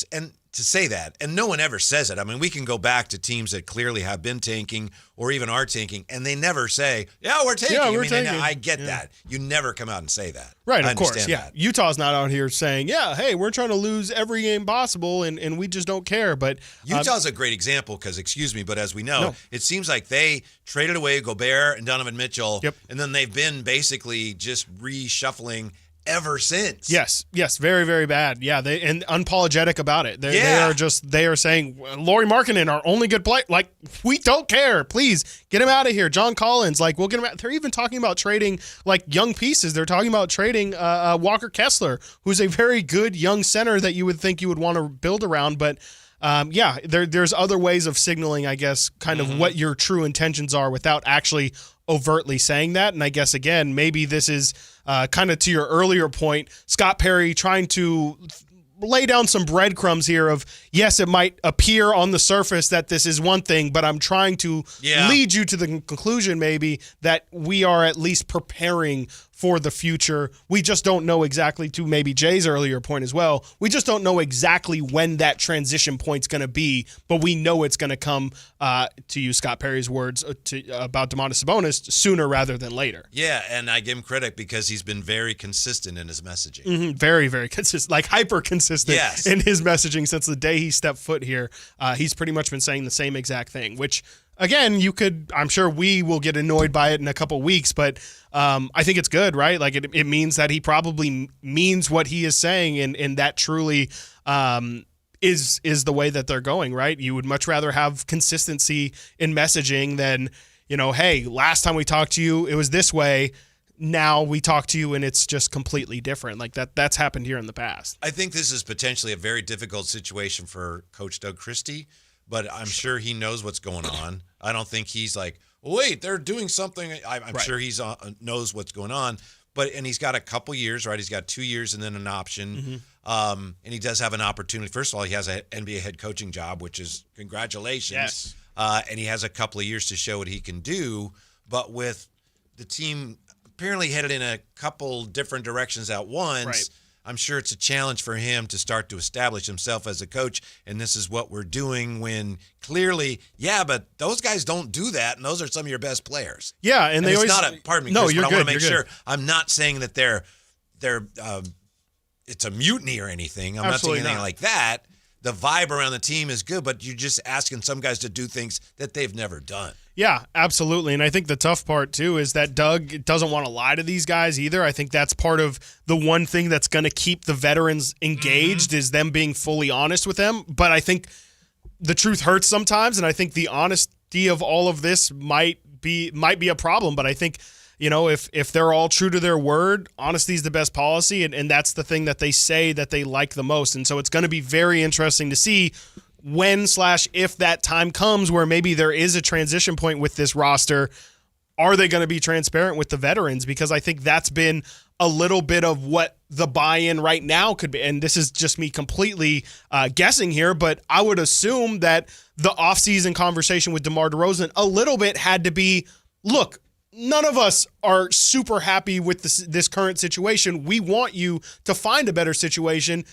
say that. And no one ever says it. I mean, we can go back to teams that clearly have been tanking or even are tanking, and they never say, yeah, we're tanking. Yeah, we're tanking. I get that. You never come out and say that. Right, of course. Yeah. Utah's not out here saying, yeah, hey, we're trying to lose every game possible, and we just don't care. But Utah's a great example because, but as we know, it seems like they traded away Gobert and Donovan Mitchell, and then they've been basically just reshuffling ever since. Yes, very, very bad. Yeah, and unapologetic about it. They are saying Lauri Markkanen, our only good player. Like, we don't care. Please get him out of here. John Collins, like, we'll get him out. They're even talking about trading like young pieces. They're talking about trading Walker Kessler, who's a very good young center that you would think you would want to build around, but. There's other ways of signaling, I guess, kind of what your true intentions are without actually overtly saying that. And I guess, again, maybe this is kind of to your earlier point, Scott Perry trying to lay down some breadcrumbs here of, yes, it might appear on the surface that this is one thing, but I'm trying to lead you to the conclusion maybe that we are at least preparing for the future. We just don't know exactly, to maybe Jay's earlier point as well, we just don't know exactly when that transition point's going to be, but we know it's going to come, to use Scott Perry's words about Domantas Sabonis, sooner rather than later. Yeah, and I give him credit because he's been very consistent in his messaging. Mm-hmm. Very, very consistent, like hyper consistent in his messaging since the day he stepped foot here. He's pretty much been saying the same exact thing, which, again, I'm sure we will get annoyed by it in a couple weeks, but I think it's good, right? Like it means that he probably means what he is saying, and that truly is the way that they're going, right? You would much rather have consistency in messaging than, hey, last time we talked to you, it was this way. Now we talk to you and it's just completely different. Like that's happened here in the past. I think this is potentially a very difficult situation for Coach Doug Christie, but I'm sure he knows what's going on. I don't think he's like, wait, they're doing something. I'm sure he's knows what's going on, and he's got a couple years, right? He's got 2 years and then an option. And he does have an opportunity. First of all, he has an NBA head coaching job, which is congratulations. Yes. And he has a couple of years to show what he can do. But with the team apparently headed in a couple different directions at once, I'm sure it's a challenge for him to start to establish himself as a coach. And this is what we're doing when clearly, but those guys don't do that. And those are some of your best players. Yeah. And they it's always, not a, pardon me, no, Chris, you're but I good, want to make you're sure good. I'm not saying that they're it's a mutiny or anything. I'm Absolutely not saying anything not. like that. The vibe around the team is good, but you're just asking some guys to do things that they've never done. Yeah, absolutely. And I think the tough part, too, is that Doug doesn't want to lie to these guys either. I think that's part of the one thing that's going to keep the veterans engaged is them being fully honest with them. But I think the truth hurts sometimes, and I think the honesty of all of this might be a problem. But I think, if they're all true to their word, honesty is the best policy, and that's the thing that they say that they like the most. And so it's going to be very interesting to see when/if that time comes where maybe there is a transition point with this roster. Are they going to be transparent with the veterans? Because I think that's been a little bit of what the buy-in right now could be. And this is just me completely guessing here, but I would assume that the offseason conversation with DeMar DeRozan a little bit had to be, look, none of us are super happy with this current situation. We want you to find a better situation.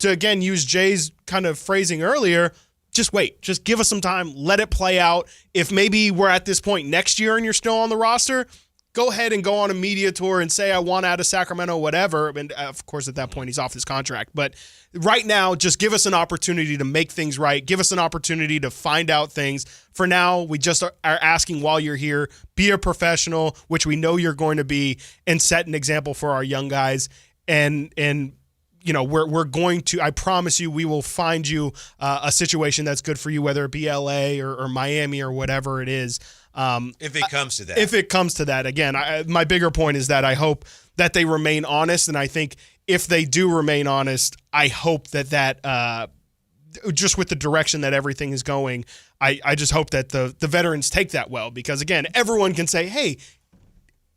To, again, use Jay's kind of phrasing earlier, just wait. Just give us some time. Let it play out. If maybe we're at this point next year and you're still on the roster, go ahead and go on a media tour and say, I want out of Sacramento, whatever. And, of course, at that point, he's off his contract. But right now, just give us an opportunity to make things right. Give us an opportunity to find out things. For now, we just are asking while you're here, be a professional, which we know you're going to be, and set an example for our young guys. And we're going to, I promise you, we will find you a situation that's good for you, whether it be LA or Miami or whatever it is. If it comes to that. If it comes to that. Again, my bigger point is that I hope that they remain honest. And I think if they do remain honest, I hope that just with the direction that everything is going, I just hope that the veterans take that well. Because, again, everyone can say, hey,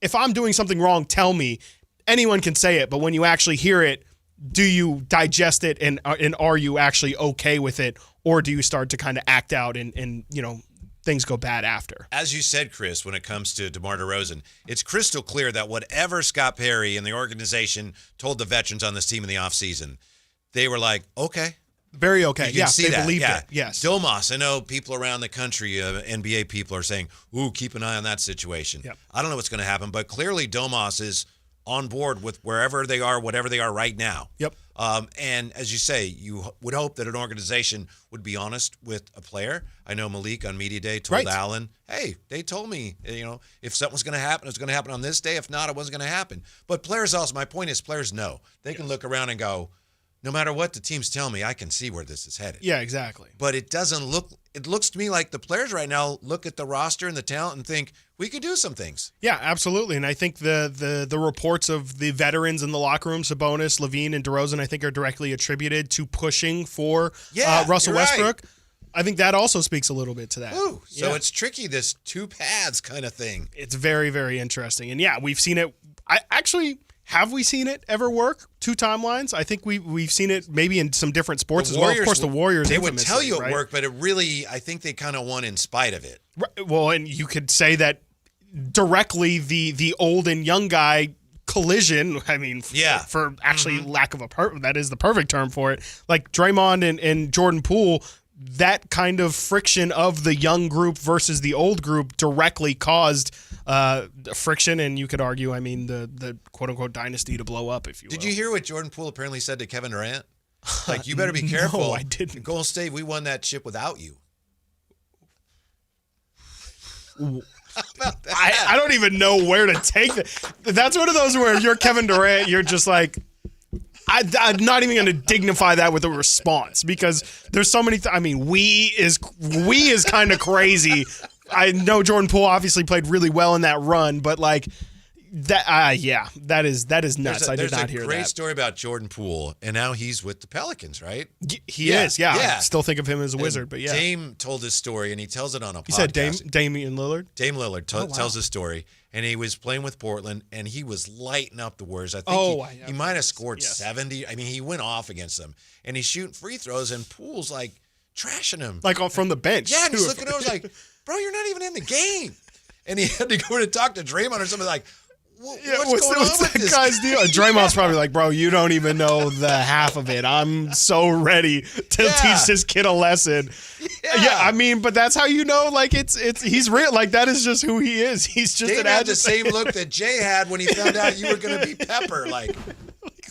if I'm doing something wrong, tell me. Anyone can say it. But when you actually hear it, do you digest it and are you actually okay with it, or do you start to kind of act out and things go bad after? As you said, Chris, when it comes to DeMar DeRozan, it's crystal clear that whatever Scott Perry and the organization told the veterans on this team in the offseason, they were like, okay. Very okay. You can see that. Believed it. Yes. Domas, I know people around the country, NBA people are saying, ooh, keep an eye on that situation. Yep. I don't know what's going to happen, but clearly Domas is on board with wherever they are, whatever they are right now. Yep. And as you say, you would hope that an organization would be honest with a player. I know Malik on Media Day told Allen, hey, they told me, if something was going to happen, it was going to happen on this day. If not, it wasn't going to happen. But players also, my point is players know. They can look around and go, no matter what the teams tell me, I can see where this is headed. Yeah, exactly. But it looks to me like the players right now look at the roster and the talent and think, we could do some things. Yeah, absolutely. And I think the reports of the veterans in the locker room, Sabonis, Levine, and DeRozan, I think are directly attributed to pushing for Russell Westbrook. Right. I think that also speaks a little bit to that. Ooh, so it's tricky, this two paths kind of thing. It's very, very interesting. And yeah, we've seen it. Have we seen it ever work? Two timelines? I think we've seen it maybe in some different sports as well. Of course, the Warriors. They would tell you it worked, but it really, I think they kind of won in spite of it. Right. Well, and you could say that directly the old and young guy collision. I mean, for actually lack of that is the perfect term for it. Like Draymond and Jordan Poole. That kind of friction of the young group versus the old group directly caused friction, and you could argue, the quote-unquote dynasty to blow up, if you will. Did you hear what Jordan Poole apparently said to Kevin Durant? Like, you better be careful. No, I didn't. In Golden State, we won that chip without you. I don't even know where to take that. That's one of those where you're Kevin Durant, you're just like, I'm not even going to dignify that with a response because there's so many. We is kind of crazy. I know Jordan Poole obviously played really well in that run, but like that, that is nuts. I did not hear that. There's a great story about Jordan Poole, and now he's with the Pelicans, right? He is. Yeah. I still think of him as a wizard, but yeah. Dame told his story, and he tells it on a podcast. You said Damian Lillard? Dame Lillard tells his story. And he was playing with Portland, and he was lighting up the Warriors. I think he might have scored 70. I mean, he went off against them. And he's shooting free throws, and Poole's, like, trashing him. Like from the bench. Yeah, and he's looking over like, bro, you're not even in the game. And he had to go to talk to Draymond or something like, what's going on with this guy's deal? Draymond's probably like, bro, you don't even know the half of it. I'm so ready to teach this kid a lesson. Yeah, but that's how you know, like, he's real. Like, that is just who he is. He's just Dave had the same look that Jay had when he found out you were going to be Pepper. Like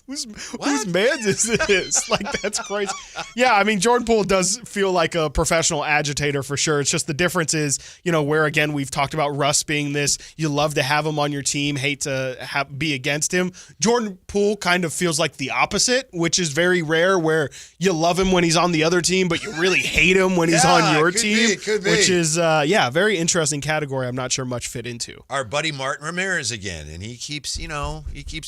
whose man's is this? Like, that's crazy. Yeah, Jordan Poole does feel like a professional agitator for sure. It's just the difference is, where again we've talked about Russ being this, you love to have him on your team, hate to be against him. Jordan Poole kind of feels like the opposite, which is very rare, where you love him when he's on the other team, but you really hate him when he's on your team. Could be. Which is, very interesting category. I'm not sure much fit into. Our buddy Martin Ramirez again, and he keeps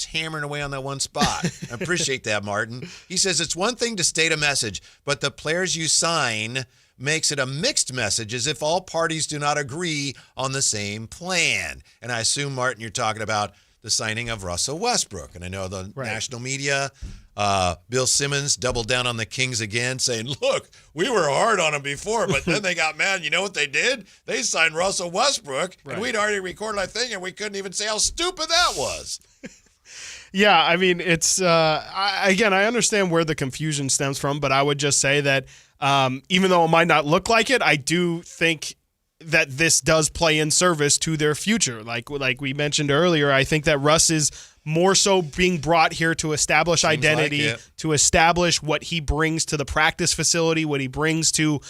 hammering away on that one spot. I appreciate that, Martin. He says it's one thing to state a message, but the players you sign makes it a mixed message as if all parties do not agree on the same plan. And I assume, Martin, you're talking about the signing of Russell Westbrook. And I know the national media, Bill Simmons doubled down on the Kings again, saying, look, we were hard on them before, but then they got mad. You know what they did? They signed Russell Westbrook, and we'd already recorded our thing, and we couldn't even say how stupid that was. Yeah, it's again, I understand where the confusion stems from, but I would just say that even though it might not look like it, I do think that this does play in service to their future. Like we mentioned earlier, I think that Russ is more so being brought here to establish identity, to establish what he brings to the practice facility, what he brings to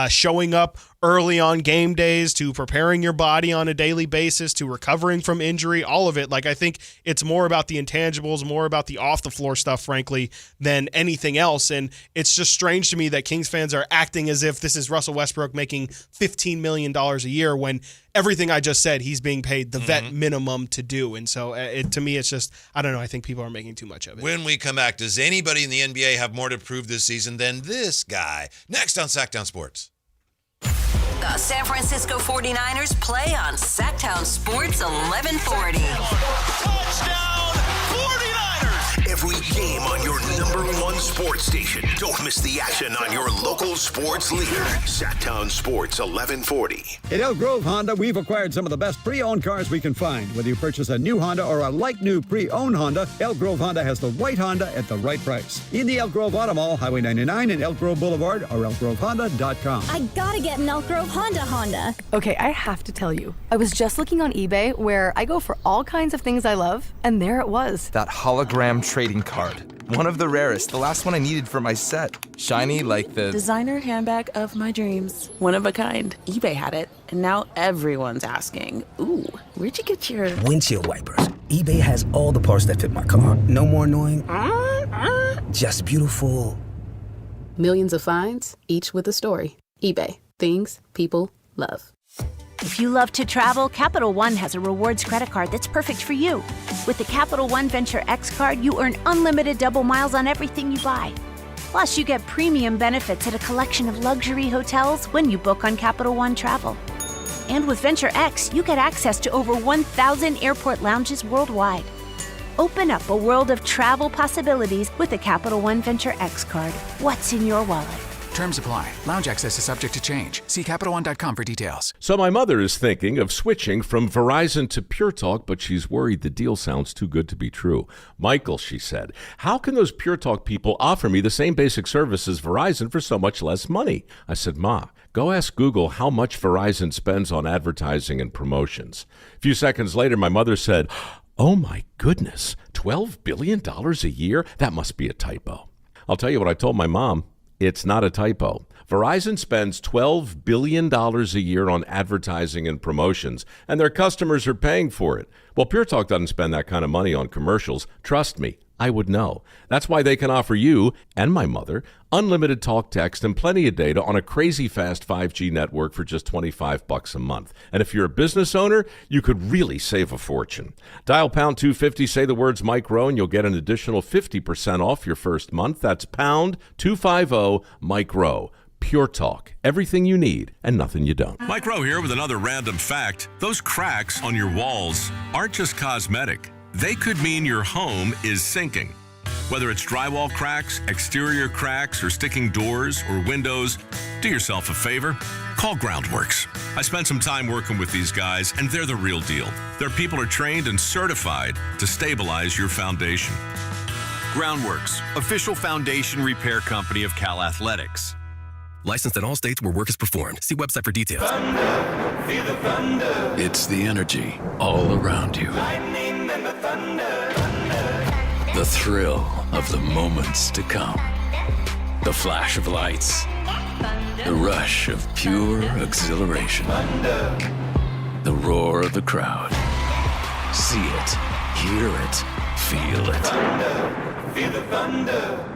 showing up early on game days, to preparing your body on a daily basis, to recovering from injury, all of it. Like, I think it's more about the intangibles, more about the off-the-floor stuff, frankly, than anything else. And it's just strange to me that Kings fans are acting as if this is Russell Westbrook making $15 million a year when everything I just said, he's being paid the vet minimum to do. And so to me, it's just, I don't know, I think people are making too much of it. When we come back, does anybody in the NBA have more to prove this season than this guy? Next on Sactown Sports. The San Francisco 49ers play on Sactown Sports 1140. Touchdown 49ers! Every game on your #1 sports station. Don't miss the action on your local sports leader. Sactown Sports 1140. At Elk Grove Honda, we've acquired some of the best pre-owned cars we can find. Whether you purchase a new Honda or a like-new pre-owned Honda, Elk Grove Honda has the right Honda at the right price. In the Elk Grove Auto Mall, Highway 99 and Elk Grove Boulevard, or elkgrovehonda.com. I gotta get an Elk Grove Honda. Okay, I have to tell you. I was just looking on eBay, where I go for all kinds of things I love, and there it was. That hologram trading card. One of the rarest. The last one I needed for my set. Shiny like the... designer handbag of my dreams. One of a kind. eBay had it, and now everyone's asking, ooh, where'd you get your... windshield wipers. eBay has all the parts that fit my car. No more annoying... just beautiful. Millions of finds, each with a story. eBay. Things people love. If you love to travel, Capital One has a rewards credit card that's perfect for you. With the Capital One Venture X card, you earn unlimited double miles on everything you buy. Plus, you get premium benefits at a collection of luxury hotels when you book on Capital One Travel. And with Venture X, you get access to over 1,000 airport lounges worldwide. Open up a world of travel possibilities with the Capital One Venture X card. What's in your wallet? Terms apply. Lounge access is subject to change. See CapitalOne.com for details. So my mother is thinking of switching from Verizon to Pure Talk, but she's worried the deal sounds too good to be true. Michael, she said, how can those Pure Talk people offer me the same basic service as Verizon for so much less money? I said, Ma, go ask Google how much Verizon spends on advertising and promotions. A few seconds later, my mother said, oh my goodness, $12 billion a year? That must be a typo. I'll tell you what I told my mom. It's not a typo. Verizon spends $12 billion a year on advertising and promotions, and their customers are paying for it. Well, Pure Talk doesn't spend that kind of money on commercials. Trust me, I would know. That's why they can offer you and my mother unlimited talk, text, and plenty of data on a crazy fast 5G network for just $25 a month. And if you're a business owner, you could really save a fortune. Dial pound 250, say the words Mike Rowe, and you'll get an additional 50% off your first month. That's pound 250 Mike Rowe. Pure Talk. Everything you need and nothing you don't. Mike Rowe here with another random fact. Those cracks on your walls aren't just cosmetic. They could mean your home is sinking. Whether it's drywall cracks, exterior cracks, or sticking doors or windows, do yourself a favor. Call Groundworks. I spent some time working with these guys, and they're the real deal. Their people are trained and certified to stabilize your foundation. Groundworks, official foundation repair company of Cal Athletics. Licensed in all states where work is performed. See website for details. Thunder, feel the thunder. It's the energy all around you. Lightning and the thunder, thunder. The thrill of the moments to come. The flash of lights. The rush of pure exhilaration. Thunder. The roar of the crowd. See it, hear it, feel it. Thunder, feel the thunder.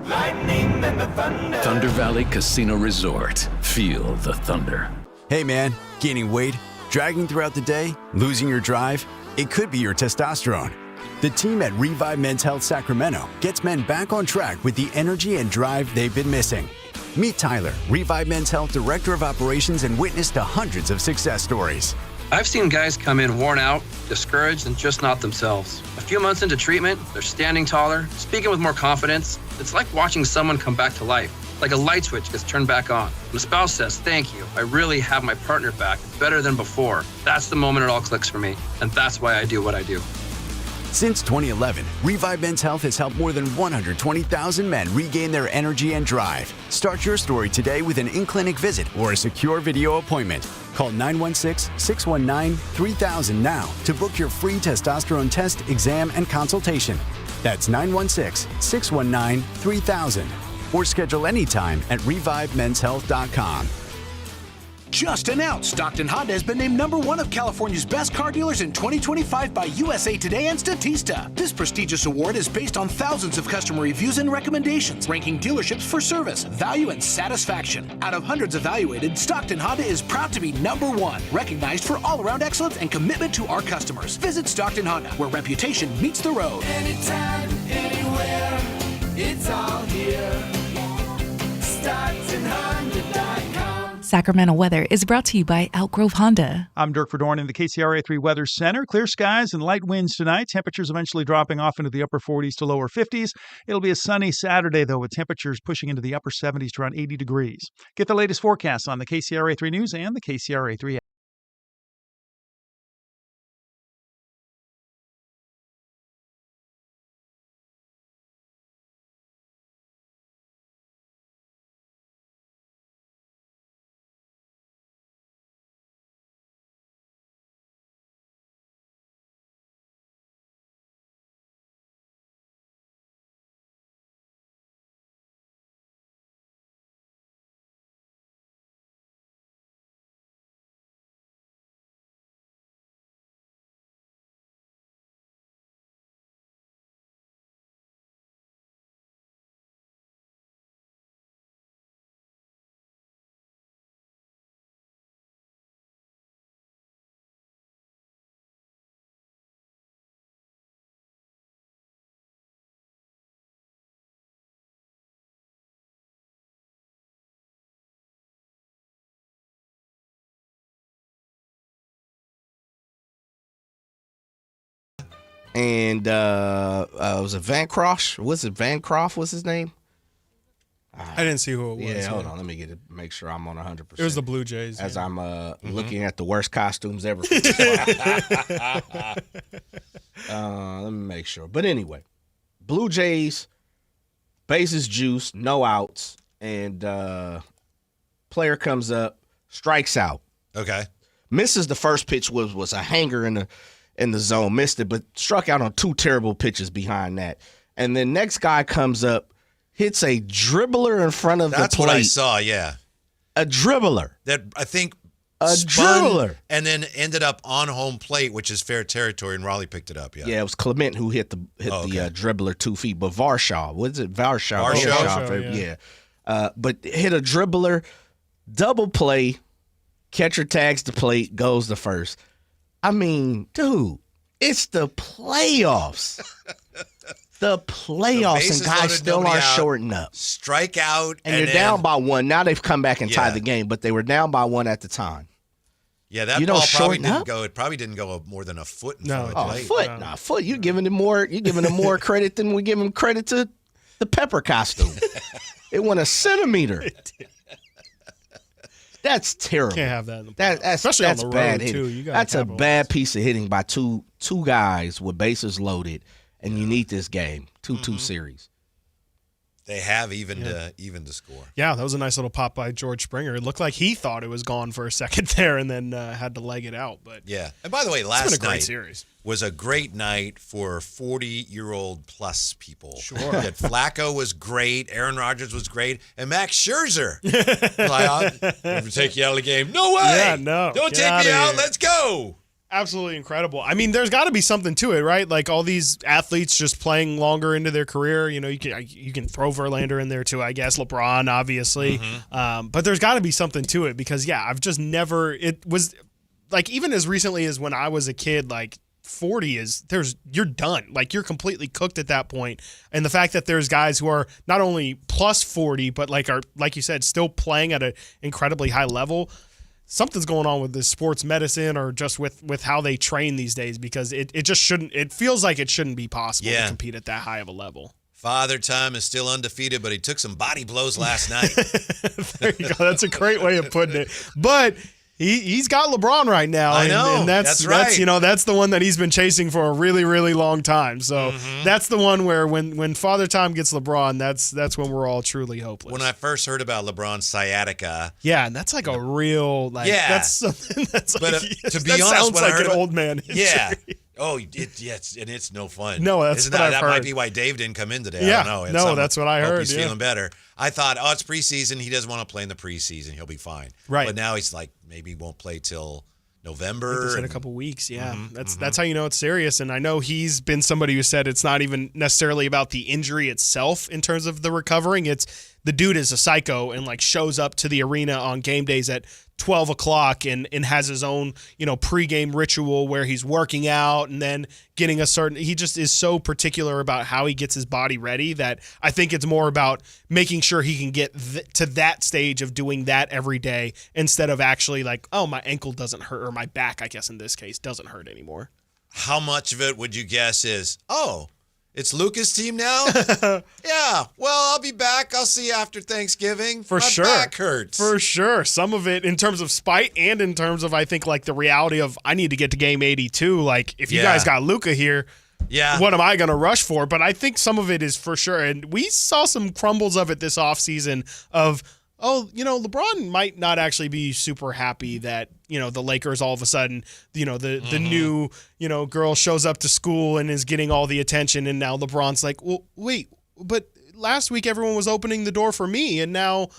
Lightning and the thunder. Thunder Valley Casino Resort. Feel the thunder. Hey man, gaining weight, dragging throughout the day, losing your drive? It could be your testosterone. The team at Revive Men's Health Sacramento gets men back on track with the energy and drive they've been missing. Meet Tyler, Revive Men's Health Director of Operations and witness to hundreds of success stories. I've seen guys come in worn out, discouraged, and just not themselves. A few months into treatment, they're standing taller, speaking with more confidence. It's like watching someone come back to life, like a light switch gets turned back on. When a spouse says, thank you, I really have my partner back, better than before. That's the moment it all clicks for me, and that's why I do what I do. Since 2011, Revive Men's Health has helped more than 120,000 men regain their energy and drive. Start your story today with an in-clinic visit or a secure video appointment. Call 916-619-3000 now to book your free testosterone test, exam, and consultation. That's 916-619-3000. Or schedule anytime at revivemenshealth.com. Just announced, Stockton Honda has been named #1 of California's best car dealers in 2025 by USA Today and Statista. This prestigious award is based on thousands of customer reviews and recommendations, ranking dealerships for service, value, and satisfaction. Out of hundreds evaluated, Stockton Honda is proud to be #1, recognized for all-around excellence and commitment to our customers. Visit Stockton Honda, where reputation meets the road. Anytime, anywhere, it's all here. StocktonHonda.com. Sacramento weather is brought to you by Elk Grove Honda. I'm Dirk Verdorn in the KCRA 3 Weather Center. Clear skies and light winds tonight. Temperatures eventually dropping off into the upper 40s to lower 50s. It'll be a sunny Saturday, though, with temperatures pushing into the upper 70s to around 80 degrees. Get the latest forecasts on the KCRA 3 News and the KCRA 3 app. And was it Van Croft? Was it Van Croft? Was his name? I didn't see who it was. Yeah, hold on. Let me get it. Make sure I'm on 100%. It was the Blue Jays. As I'm looking at the worst costumes ever. Let me make sure. But anyway, Blue Jays, bases juice, no outs, and player comes up, strikes out. Okay. Misses the first pitch, was a hanger in the zone, missed it, but struck out on two terrible pitches behind that. And then next guy comes up, hits a dribbler in front of the plate. That's what I saw, yeah. A dribbler. That I think spun dribbler. And then ended up on home plate, which is fair territory, and Raleigh picked it up, yeah. Yeah, it was Clement who hit the dribbler 2 feet, but Varshaw. What is it? Varshaw, yeah. But hit a dribbler, double play, catcher tags the plate, goes to first. I mean, dude, it's the playoffs. The playoffs, and guys still are shorting up. Strike out. And you're down by 1. Now they've come back and tied the game, but they were down by 1 at the time. Yeah, that ball probably didn't go. It probably didn't go more than a foot in front of the plate. A foot. No, a foot. You're giving them more credit than we give them credit to the Pepper costume. It went a centimeter. That's terrible. Can't have that in the playoffs. Especially on the road, bad too. Hitting. That's a bad piece of hitting by two guys with bases loaded, and you need this game. 2-2 series. They have even to score. Yeah, that was a nice little pop by George Springer. It looked like he thought it was gone for a second there and then had to leg it out. But yeah. And by the way, last it's been a great night series. Was a great night for 40-year-old plus people. Sure. That Flacco was great, Aaron Rodgers was great, and Max Scherzer. I'll never take you out of the game. No way. Yeah, no. Don't take me out. Let's go. Absolutely incredible. I mean, there's got to be something to it, right? Like all these athletes just playing longer into their career. You know, you can throw Verlander in there too, I guess. LeBron, obviously. But there's got to be something to it because, yeah, I've just never. It was like even as recently as when I was a kid, like 40 you're done. Like you're completely cooked at that point. And the fact that there's guys who are not only plus 40, but are like you said, still playing at an incredibly high level. Something's going on with this sports medicine or just with how they train these days because it just shouldn't. It feels like it shouldn't be possible to compete at that high of a level. Father Time is still undefeated, but he took some body blows last night. There you go. That's a great way of putting it. But he's got LeBron right now. I know. And that's right. That's the one that he's been chasing for a really, really long time. So that's the one where when Father Time gets LeBron, that's when we're all truly hopeless. When I first heard about LeBron's sciatica. Yeah, and that's like a real that's something that's but like, to be that honest, sounds when like I heard an old man injury. Yeah. Oh, and it's no fun. No, that's what I've that heard. might be why Dave didn't come in today. Yeah, I don't know. that's what I heard. Hope he's feeling better. I thought, it's preseason. He doesn't want to play in the preseason. He'll be fine. Right. But now he's like, maybe he won't play till November. It's in a couple weeks. Yeah, that's how you know it's serious. And I know he's been somebody who said it's not even necessarily about the injury itself in terms of the recovering. It's the dude is a psycho and like shows up to the arena on game days at 12 o'clock and has his own, pregame ritual where he's working out and then getting he just is so particular about how he gets his body ready that I think it's more about making sure he can get to that stage of doing that every day instead of actually like, oh, my ankle doesn't hurt, or my back, I guess in this case, doesn't hurt anymore. How much of it would you guess is, it's Luka's team now? Yeah. Well, I'll be back. I'll see you after Thanksgiving. My back hurts. For sure. Some of it in terms of spite and in terms of, I think, like the reality of I need to get to game 82. Like, if you guys got Luka here, what am I going to rush for? But I think some of it is for sure. And we saw some crumbles of it this offseason of, LeBron might not actually be super happy that, the Lakers all of a sudden, the new, girl shows up to school and is getting all the attention. And now LeBron's like, well, wait, but last week everyone was opening the door for me. And now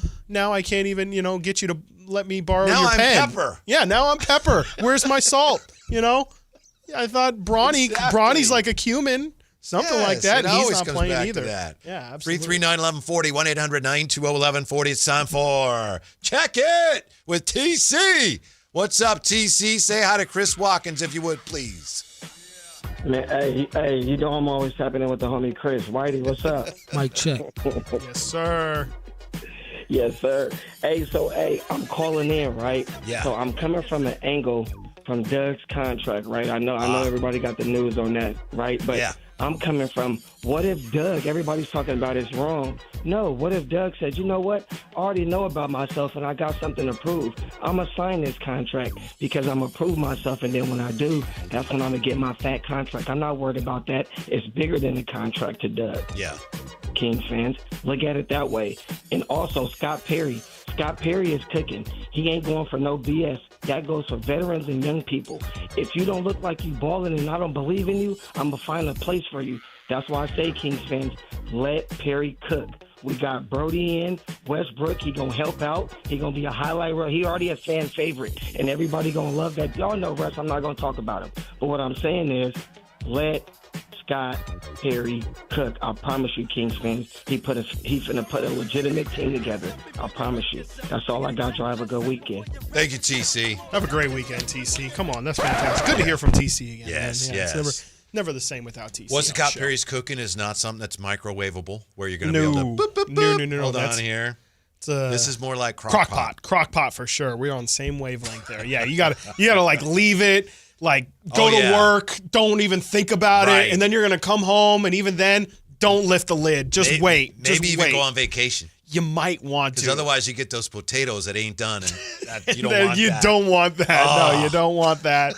I can't even, get you to let me borrow your pen. Now I'm Pepper. Yeah, now I'm Pepper. Where's my salt? I thought Bronny's like a cumin. Something like that. It He's always not comes playing back either. to that. Yeah, absolutely. 339-1140, 1-800-920-1140. It's time for Check It with TC. What's up, TC? Say hi to Chris Watkins, if you would, please. Man, hey, you know I'm always tapping in with the homie Chris. Whitey, what's up? Mic check. Yes, sir. Yes, sir. Hey, I'm calling in, right? Yeah. So I'm coming from an angle from Doug's contract, right? I know everybody got the news on that, right? But I'm coming from, what if Doug, everybody's talking about it's wrong. No, what if Doug said, you know what? I already know about myself and I got something to prove. I'm going to sign this contract because I'm going to prove myself. And then when I do, that's when I'm going to get my fat contract. I'm not worried about that. It's bigger than the contract to Doug. Yeah. Kings fans, look at it that way. And also Scott Perry. Scott Perry is cooking. He ain't going for no BS. That goes for veterans and young people. If you don't look like you balling and I don't believe in you, I'm going to find a place for you. That's why I say, Kings fans, let Perry cook. We got Brody in, Westbrook. He going to help out. He going to be a highlight reel. He already a fan favorite, and everybody going to love that. Y'all know, Russ, I'm not going to talk about him. But what I'm saying is, let Scott Perry cook. I promise you, Kings fans, he's going to put a legitimate team together. I promise you. That's all I got. Y'all have a good weekend. Thank you, TC. Have a great weekend, TC. Come on, that's fantastic. Good to hear from TC again. Yes, man. Yeah, yes. It's never the same without TC. What's Scott Perry's cooking is not something that's microwavable where you're going to be able to boop, boop, boop. No. Hold on here. This is more like crock pot. Crock pot for sure. We're on the same wavelength there. Yeah, you gotta like leave it, like go to work, don't even think about it, and then you're gonna come home, and even then, don't lift the lid. Just wait. Maybe even go on vacation. You might want to. Because otherwise you get those potatoes that ain't done, and you don't want you that. Don't want that. Oh. No, you don't want that.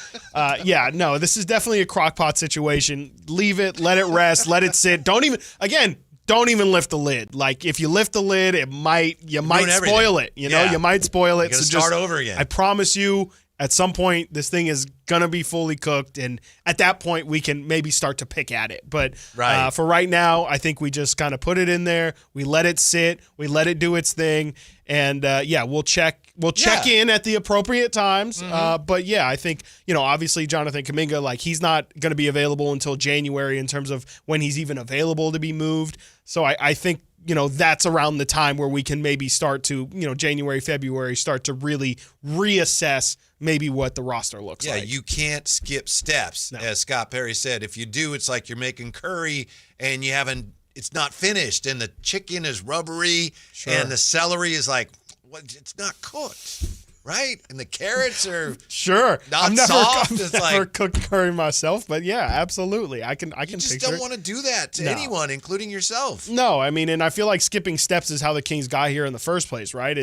This is definitely a crock pot situation. Leave it, let it rest, let it sit. Don't even lift the lid. Like, if you lift the lid, you might spoil it. You might spoil it. You gotta start over again. I promise you, at some point, this thing is going to be fully cooked, and at that point, we can maybe start to pick at it. But for right now, I think we just kind of put it in there. We let it sit. We let it do its thing, and we'll check in at the appropriate times. But I think, obviously Jonathan Kuminga, like, he's not going to be available until January in terms of when he's even available to be moved. So I think, that's around the time where we can maybe start to, January, February, start to really reassess maybe what the roster looks like. Yeah, you can't skip steps, as Scott Perry said. If you do, it's like you're making curry and it's not finished, and the chicken is rubbery, and the celery is like, it's not cooked. Right? And the carrots are not soft. I've never cooked curry myself, but yeah, absolutely. I can You just picture don't it. want to do that to anyone, including yourself. No, I mean, and I feel like skipping steps is how the Kings got here in the first place, right?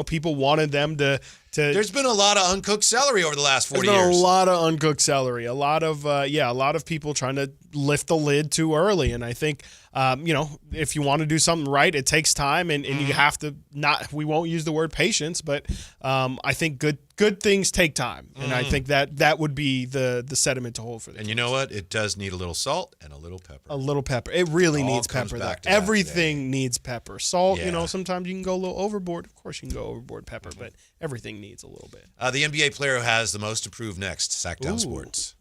People wanted them to. There's been a lot of uncooked celery over the last 40 years. There's been a lot of uncooked celery. A lot of people trying to lift the lid too early. And I think, if you want to do something right, it takes time, and you have to we won't use the word patience, but I think good things take time. And I think that would be the sediment to hold for them. And you know what? It does need a little salt and a little pepper. A little pepper. It really needs pepper. Everything needs pepper. Salt, sometimes you can go a little overboard. Of course you can go overboard pepper, but everything needs a little bit. The NBA player who has the most improved next, Sactown Sports.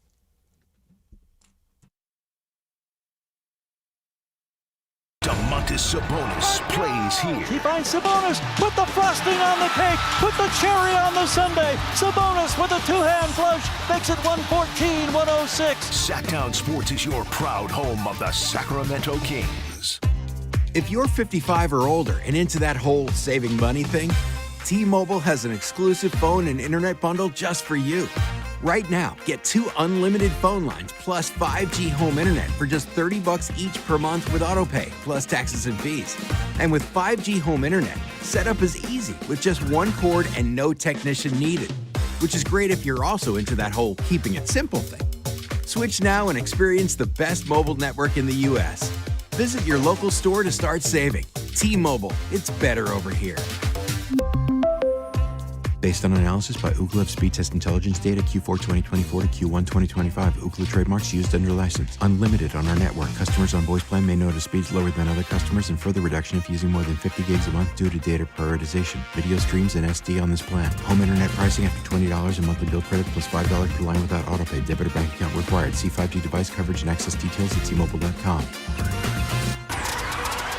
Domantas Sabonis plays here. He finds Sabonis, put the frosting on the cake, put the cherry on the sundae. Sabonis with a two-hand flush makes it 114-106. Sactown Sports is your proud home of the Sacramento Kings. If you're 55 or older and into that whole saving money thing, T-Mobile has an exclusive phone and internet bundle just for you. Right now, get 2 unlimited phone lines plus 5G home internet for just $30 each per month with AutoPay, plus taxes and fees. And with 5G home internet, setup is easy with just one cord and no technician needed, which is great if you're also into that whole keeping it simple thing. Switch now and experience the best mobile network in the U.S. Visit your local store to start saving. T-Mobile, it's better over here. Based on analysis by Ookla Speed Test Intelligence data Q4 2024 to Q1 2025. Ookla trademarks used under license. Unlimited on our network. Customers on voice plan may notice speeds lower than other customers and further reduction if using more than 50 gigs a month due to data prioritization. Video streams and SD on this plan. Home internet pricing after $20 a monthly bill credit plus $5 per line without autopay. Debit or bank account required. See 5G device coverage and access details at T-Mobile.com.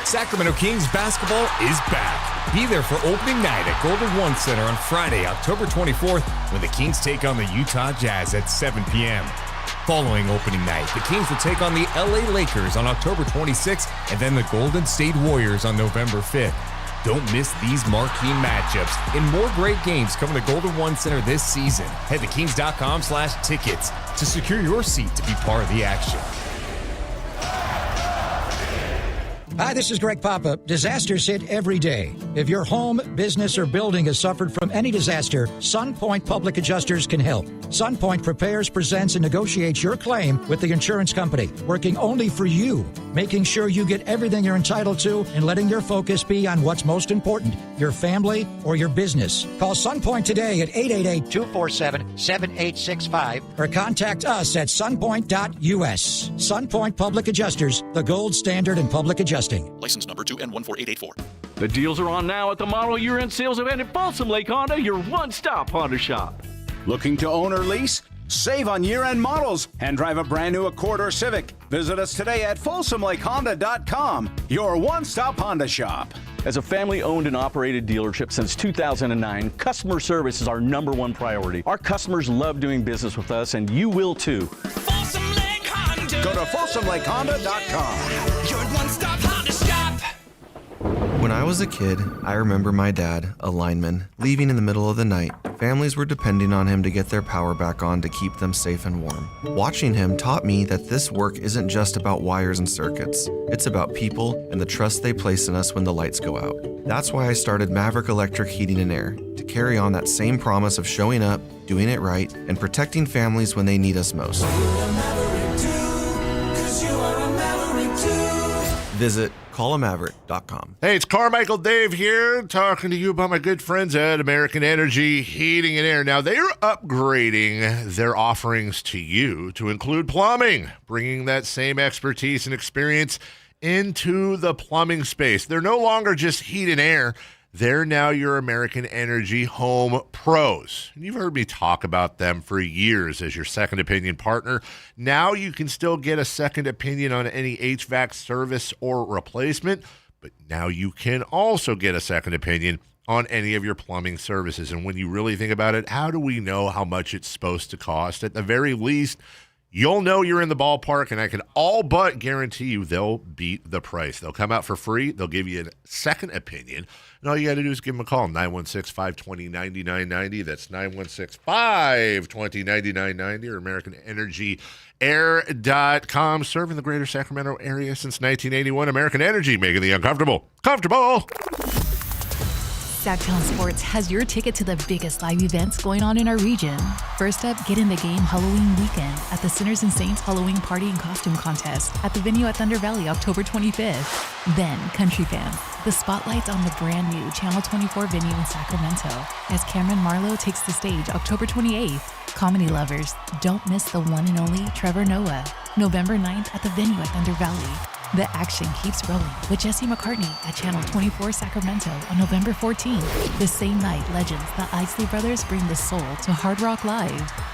Sacramento Kings basketball is back. Be there for opening night at Golden One Center on Friday, October 24th, when the Kings take on the Utah Jazz at 7 p.m. Following opening night, the Kings will take on the LA Lakers on October 26th and then the Golden State Warriors on November 5th. Don't miss these marquee matchups and more great games coming to Golden One Center this season. Head to kings.com/tickets to secure your seat to be part of the action. Hi, this is Greg Papa. Disasters hit every day. If your home, business, or building has suffered from any disaster, SunPoint Public Adjusters can help. SunPoint prepares, presents, and negotiates your claim with the insurance company, working only for you, making sure you get everything you're entitled to and letting your focus be on what's most important, your family or your business. Call SunPoint today at 888-247-7865 or contact us at sunpoint.us. SunPoint Public Adjusters, the gold standard in public adjusting. License number 2N14884. The deals are on now at the model year-end sales event at Folsom Lake Honda, your one-stop Honda shop. Looking to own or lease? Save on year-end models and drive a brand new Accord or Civic. Visit us today at FolsomLakeHonda.com, your one-stop Honda shop. As a family-owned and operated dealership since 2009, customer service is our #1 priority. Our customers love doing business with us, and you will too. Folsom Lake Honda. Go to FolsomLakeHonda.com. Your one-stop Honda shop. When I was a kid, I remember my dad, a lineman, leaving in the middle of the night. Families were depending on him to get their power back on to keep them safe and warm. Watching him taught me that this work isn't just about wires and circuits. It's about people and the trust they place in us when the lights go out. That's why I started Maverick Electric Heating and Air, to carry on that same promise of showing up, doing it right, and protecting families when they need us most. Visit callamaverick.com. Hey, it's Carmichael Dave here, talking to you about my good friends at American Energy Heating and Air. Now, they are upgrading their offerings to you to include plumbing, bringing that same expertise and experience into the plumbing space. They're no longer just heat and air. They're now your American Energy Home Pros. And you've heard me talk about them for years as your second opinion partner. Now you can still get a second opinion on any HVAC service or replacement, but now you can also get a second opinion on any of your plumbing services. And when you really think about it, how do we know how much it's supposed to cost? At the very least, you'll know you're in the ballpark, and I can all but guarantee you they'll beat the price. They'll come out for free. They'll give you a second opinion. And all you got to do is give them a call, 916-520-9990. That's 916-520-9990 or AmericanEnergyAir.com. Serving the greater Sacramento area since 1981. American Energy, making the uncomfortable comfortable. Sactown Sports has your ticket to the biggest live events going on in our region. First up, get in the game Halloween weekend at the Sinners and Saints Halloween Party and Costume Contest at the venue at Thunder Valley, October 25th. Then, country fans, the spotlight's on the brand new Channel 24 venue in Sacramento as Cameron Marlowe takes the stage October 28th. Comedy lovers, don't miss the one and only Trevor Noah, November 9th at the venue at Thunder Valley. The action keeps rolling with Jesse McCartney at Channel 24 Sacramento on November 14th. The same night, legends the Isley Brothers bring the soul to Hard Rock Live.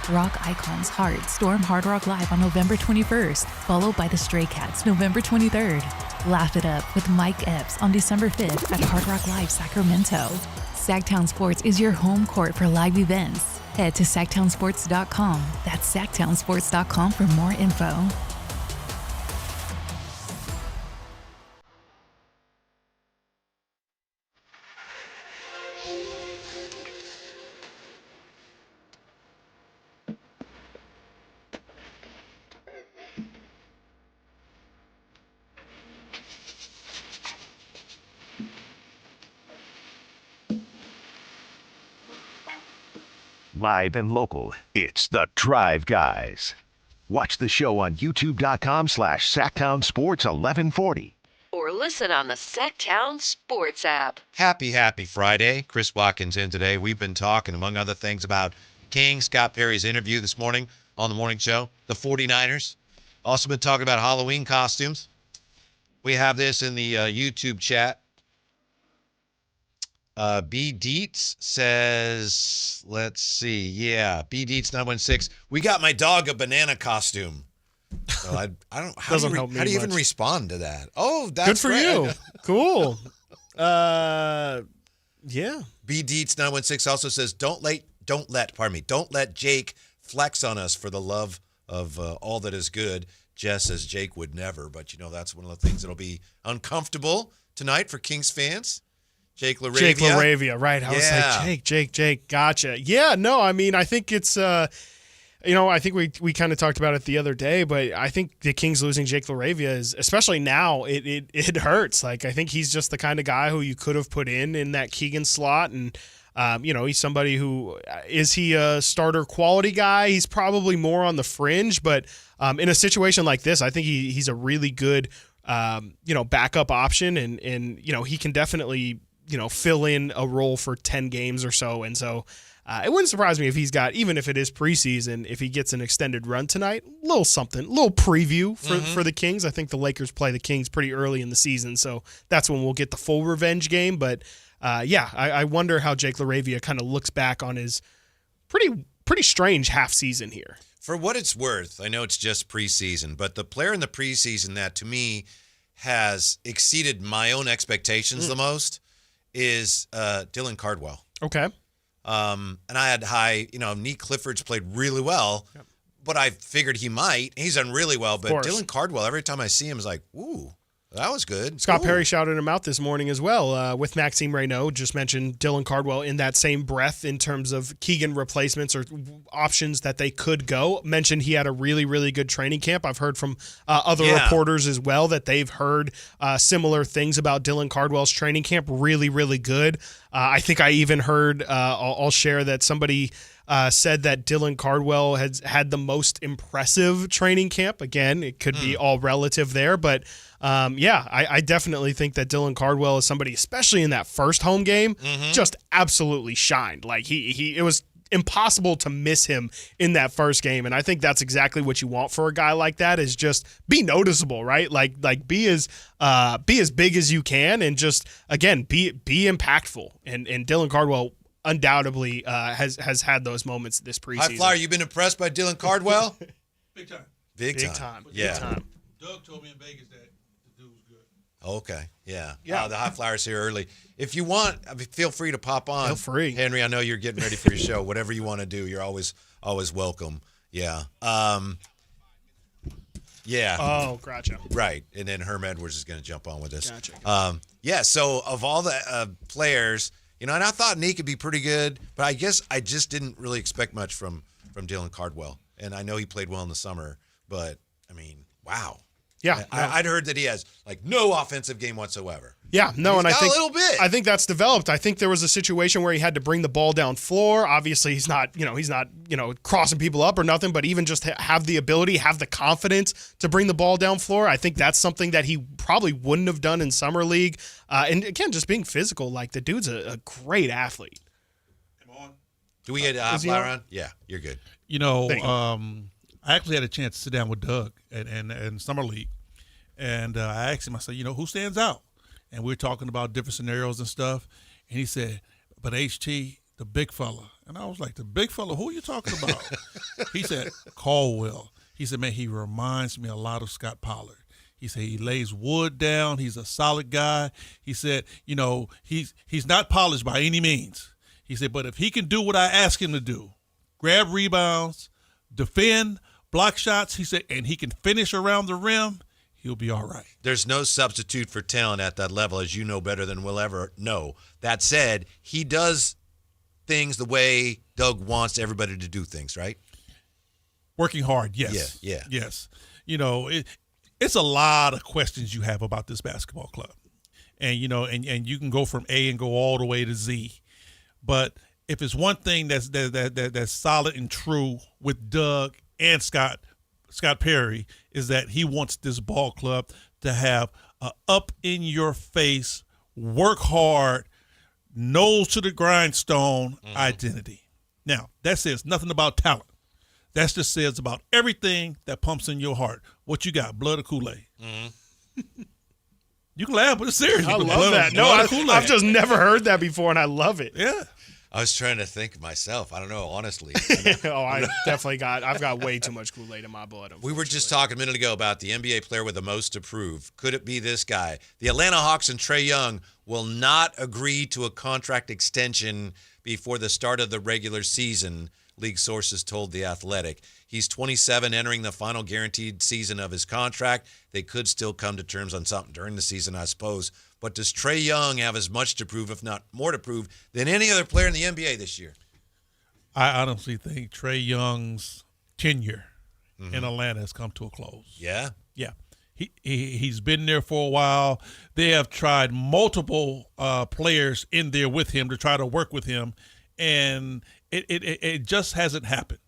Rock icons Hard storm Hard Rock Live on November 21st, followed by the Stray Cats November 23rd. Laugh it up with Mike Epps on December 5th at Hard Rock Live Sacramento. Sactown Sports is your home court for live events. Head to SactownSports.com. That's SactownSports.com for more info. Live and local, it's the Drive Guys. Watch the show on youtube.com/Sactown Sports 1140. Or listen on the Sactown Sports app. Happy Friday. Chris Watkins in today. We've been talking, among other things, about Scott Perry's interview this morning on the morning show, the 49ers. Also been talking about Halloween costumes. We have this in the YouTube chat. B. Dietz says, let's see. Yeah, B. Dietz 916. We got my dog a banana costume. So I don't. How do you even respond to that? Oh, that's good for great. you. Cool. Yeah. B. Dietz 916 also says, don't let Jake flex on us for the love of all that is good. Jess says Jake would never, but that's one of the things that'll be uncomfortable tonight for Kings fans. Jake LaRavia. Right. I was like, Jake. Gotcha. Yeah, no, I mean, I think it's, I think we kind of talked about it the other day, but I think the Kings losing Jake LaRavia is, especially now, it hurts. Like, I think he's just the kind of guy who you could have put in that Keegan slot. And, he's somebody who, is he a starter quality guy? He's probably more on the fringe, but in a situation like this, I think he's a really good, backup option. And he can definitely, fill in a role for 10 games or so. And so it wouldn't surprise me if he's got, even if it is preseason, if he gets an extended run tonight, a little preview for the Kings. I think the Lakers play the Kings pretty early in the season, so that's when we'll get the full revenge game. But I wonder how Jake LaRavia kind of looks back on his pretty strange half season here. For what it's worth, I know it's just preseason, but the player in the preseason that to me has exceeded my own expectations the most is Dylan Cardwell. Okay. And I had high, Nick Clifford's played really well, but I figured he might. He's done really well, but Dylan Cardwell, every time I see him, is like, ooh, that was good. Scott Perry shouted him out this morning as well with Maxime Reynaud. Just mentioned Dylan Cardwell in that same breath in terms of Keegan replacements or options that they could go. Mentioned he had a really, really good training camp. I've heard from other reporters as well that they've heard similar things about Dylan Cardwell's training camp. Really, really good. I think I even heard, I'll share that somebody said that Dylan Cardwell has had the most impressive training camp. Again, it could be all relative there, but I definitely think that Dylan Cardwell is somebody, especially in that first home game, just absolutely shined. Like it was impossible to miss him in that first game, and I think that's exactly what you want for a guy like that, is just be noticeable, right? Like be as big as you can, and just again be impactful. And Dylan Cardwell undoubtedly has had those moments this preseason. High Flyer, you been impressed by Dylan Cardwell? Big time. Big time. Yeah. Big time. Doug told me in Vegas that the dude was good. Okay. Yeah. The High Flyers here early. If you want, feel free to pop on. Feel free. Henry, I know you're getting ready for your show. Whatever you want to do, you're always welcome. Yeah. Yeah. Oh, gotcha. Right. And then Herm Edwards is going to jump on with us. Gotcha. So of all the players, and I thought Nick could be pretty good, but I guess I just didn't really expect much from Dylan Cardwell. And I know he played well in the summer, but, I mean, wow. Yeah. I'd heard that he has, no offensive game whatsoever. Yeah, no, and I think a little bit. I think that's developed. I think there was a situation where he had to bring the ball down floor. Obviously, he's not crossing people up or nothing, but even just have the ability, have the confidence to bring the ball down floor. I think that's something that he probably wouldn't have done in summer league. And again, just being physical, the dude's a great athlete. Do we get a flyer on? Yeah, you're good. I actually had a chance to sit down with Doug in summer league. And I asked him, I said, who stands out? And we were talking about different scenarios and stuff. And he said, but HT, the big fella. And I was like, the big fella, who are you talking about? He said, Caldwell. He said, man, he reminds me a lot of Scott Pollard. He said he lays wood down. He's a solid guy. He said, he's not polished by any means. He said, but if he can do what I ask him to do, grab rebounds, defend, block shots, he said, and he can finish around the rim, he'll be all right. There's no substitute for talent at that level, as you know better than we'll ever know. That said, he does things the way Doug wants everybody to do things, right? Working hard, yes. Yeah. Yes. It's a lot of questions you have about this basketball club. And, and you can go from A and go all the way to Z. But if it's one thing that's solid and true with Doug and Scott Perry, is that he wants this ball club to have a up-in-your-face, work hard, nose to the grindstone identity. Now, that says nothing about talent. That just says about everything that pumps in your heart. What you got, blood or Kool-Aid? You can laugh, but it's serious. I love that. No, I've just never heard that before, and I love it. Yeah. I was trying to think myself. I don't know, honestly. I've got way too much Kool-Aid in my blood. We were just talking a minute ago about the NBA player with the most to prove. Could it be this guy? The Atlanta Hawks and Trae Young will not agree to a contract extension before the start of the regular season, league sources told The Athletic. He's 27, entering the final guaranteed season of his contract. They could still come to terms on something during the season, I suppose. But does Trae Young have as much to prove, if not more to prove, than any other player in the NBA this year? I honestly think Trae Young's tenure in Atlanta has come to a close. Yeah? Yeah. He's been there for a while. They have tried multiple players in there with him to try to work with him, and it just hasn't happened.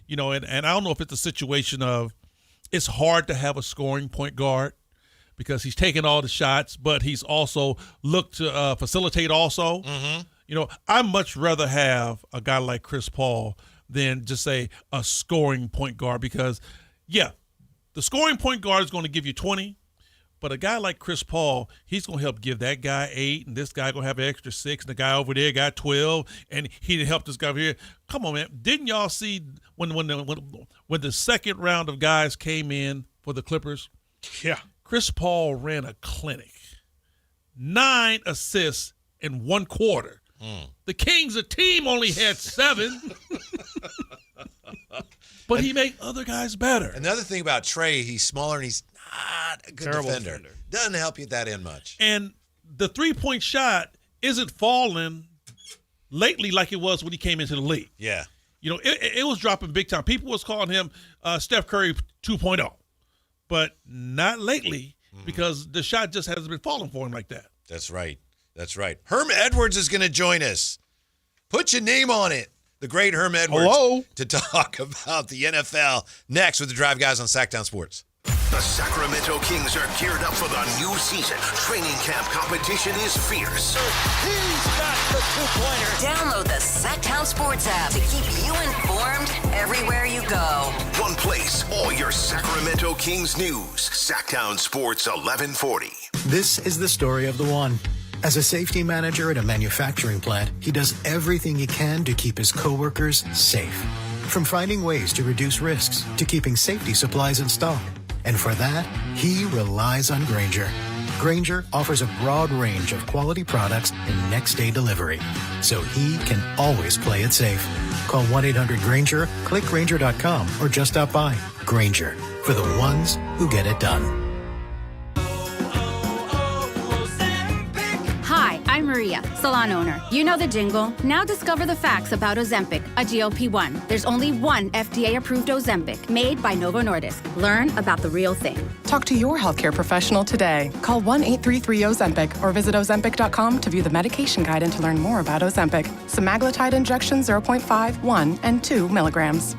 And I don't know if it's a situation of it's hard to have a scoring point guard because he's taking all the shots, but he's also looked to facilitate also. I'd much rather have a guy like Chris Paul than just say a scoring point guard because, the scoring point guard is going to give you 20, but a guy like Chris Paul, he's going to help give that guy 8, and this guy going to have an extra 6, and the guy over there got 12, and he helped this guy over here. Come on, man. Didn't y'all see when the second round of guys came in for the Clippers? Yeah. Chris Paul ran a clinic. 9 assists in 1 quarter. The Kings, a team, only had 7. But he made other guys better. Another thing about Trae, he's smaller and he's not a good defender. Doesn't help you that end much. And the three-point shot isn't falling lately like it was when he came into the league. Yeah. It was dropping big time. People was calling him Steph Curry 2.0, but not lately because the shot just hasn't been falling for him like that. That's right. Herm Edwards is going to join us. Put your name on it. The great Herm Edwards. Hello. To talk about the NFL next with the Drive Guys on Sactown Sports. The Sacramento Kings are geared up for the new season. Training camp competition is fierce. He's got the two-pointer. Download the Sactown Sports app to keep you informed everywhere you go. One place, all your Sacramento Kings news. Sactown Sports 1140. This is the story of the one. As a safety manager at a manufacturing plant, he does everything he can to keep his coworkers safe. From finding ways to reduce risks to keeping safety supplies in stock. And for that, he relies on Grainger. Grainger offers a broad range of quality products and next-day delivery, so he can always play it safe. Call 1-800-GRAINGER, click Grainger.com, or just stop by. Grainger, for the ones who get it done. Hi, I'm Maria, salon owner. You know the jingle. Now discover the facts about Ozempic, a GLP-1. There's only one FDA-approved Ozempic, made by Novo Nordisk. Learn about the real thing. Talk to your healthcare professional today. Call 1-833-OZEMPIC or visit Ozempic.com to view the medication guide and to learn more about Ozempic. Semaglutide injection 0.5, 1, and 2 milligrams.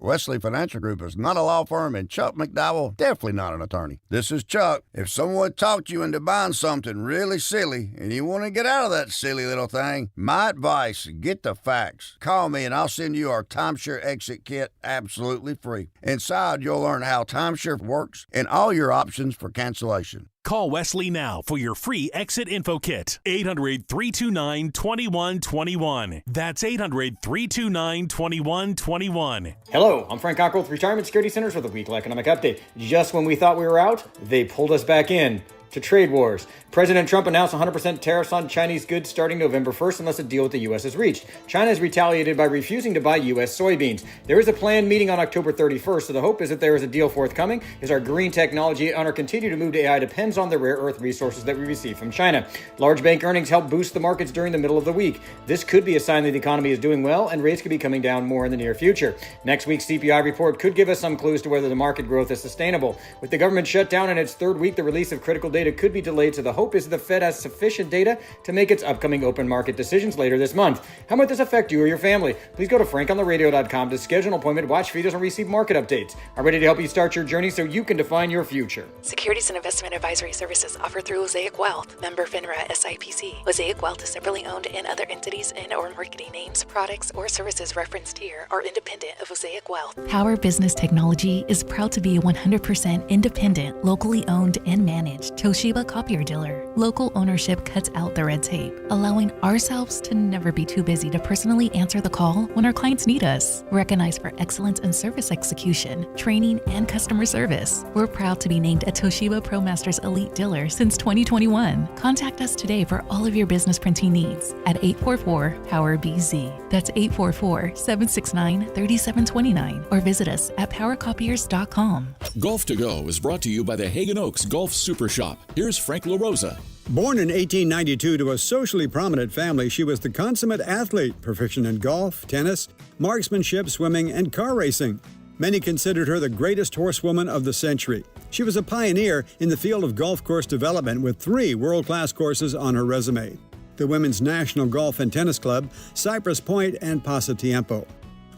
Wesley Financial Group is not a law firm, and Chuck McDowell definitely not an attorney. This is Chuck. If someone talked you into buying something really silly and you want to get out of that silly little thing, my advice, get the facts. Call me and I'll send you our timeshare exit kit absolutely free. Inside, you'll learn how timeshare works and all your options for cancellation. Call Wesley now for your free exit info kit. 800-329-2121. That's 800-329-2121. Hello, I'm Frank Cockle with Retirement Security Centers with a weekly economic update. Just when we thought we were out, they pulled us back in to trade wars. President Trump announced 100% tariffs on Chinese goods starting November 1st unless a deal with the U.S. is reached. China has retaliated by refusing to buy U.S. soybeans. There is a planned meeting on October 31st, so the hope is that there is a deal forthcoming as our green technology and our continue to move to AI depends on the rare earth resources that we receive from China. Large bank earnings help boost the markets during the middle of the week. This could be a sign that the economy is doing well and rates could be coming down more in the near future. Next week's CPI report could give us some clues to whether the market growth is sustainable. With the government shut down in its third week, the release of critical data could be delayed, so the hope is the Fed has sufficient data to make its upcoming open market decisions later this month. How might this affect you or your family? Please go to frankontheradio.com to schedule an appointment, watch videos, and receive market updates. I'm ready to help you start your journey so you can define your future. Securities and investment advisory services offered through Mosaic Wealth. Member FINRA SIPC. Mosaic Wealth is separately owned, and other entities and or marketing names, products, or services referenced here are independent of Mosaic Wealth. Power Business Technology is proud to be a 100% independent, locally owned and managed Toshiba copier dealer. Local ownership cuts out the red tape, allowing ourselves to never be too busy to personally answer the call when our clients need us. Recognized for excellence in service execution, training, and customer service, we're proud to be named a Toshiba ProMasters Elite Dealer since 2021. Contact us today for all of your business printing needs at 844-POWER-BZ. That's 844-769-3729, or visit us at powercopiers.com. Golf to Go is brought to you by the Hagen Oaks Golf Super Shop. Here's Frank LaRosa. Born in 1892 to a socially prominent family, she was the consummate athlete, proficient in golf, tennis, marksmanship, swimming, and car racing. Many considered her the greatest horsewoman of the century. She was a pioneer in the field of golf course development with 3 world-class courses on her resume: the Women's National Golf and Tennis Club, Cypress Point, and Pasatiempo.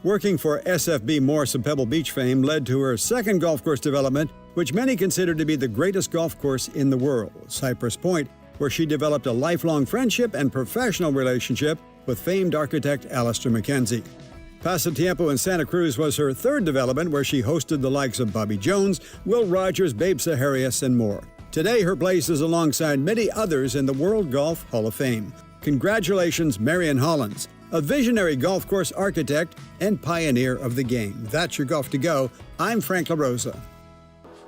Working for SFB Morse of Pebble Beach fame led to her second golf course development, which many consider to be the greatest golf course in the world, Cypress Point, where she developed a lifelong friendship and professional relationship with famed architect Alistair McKenzie. Pasatiempo in Santa Cruz was her third development, where she hosted the likes of Bobby Jones, Will Rogers, Babe Saharias, and more. Today, her place is alongside many others in the World Golf Hall of Fame. Congratulations, Marion Hollins, a visionary golf course architect and pioneer of the game. That's your Golf to Go. I'm Frank LaRosa.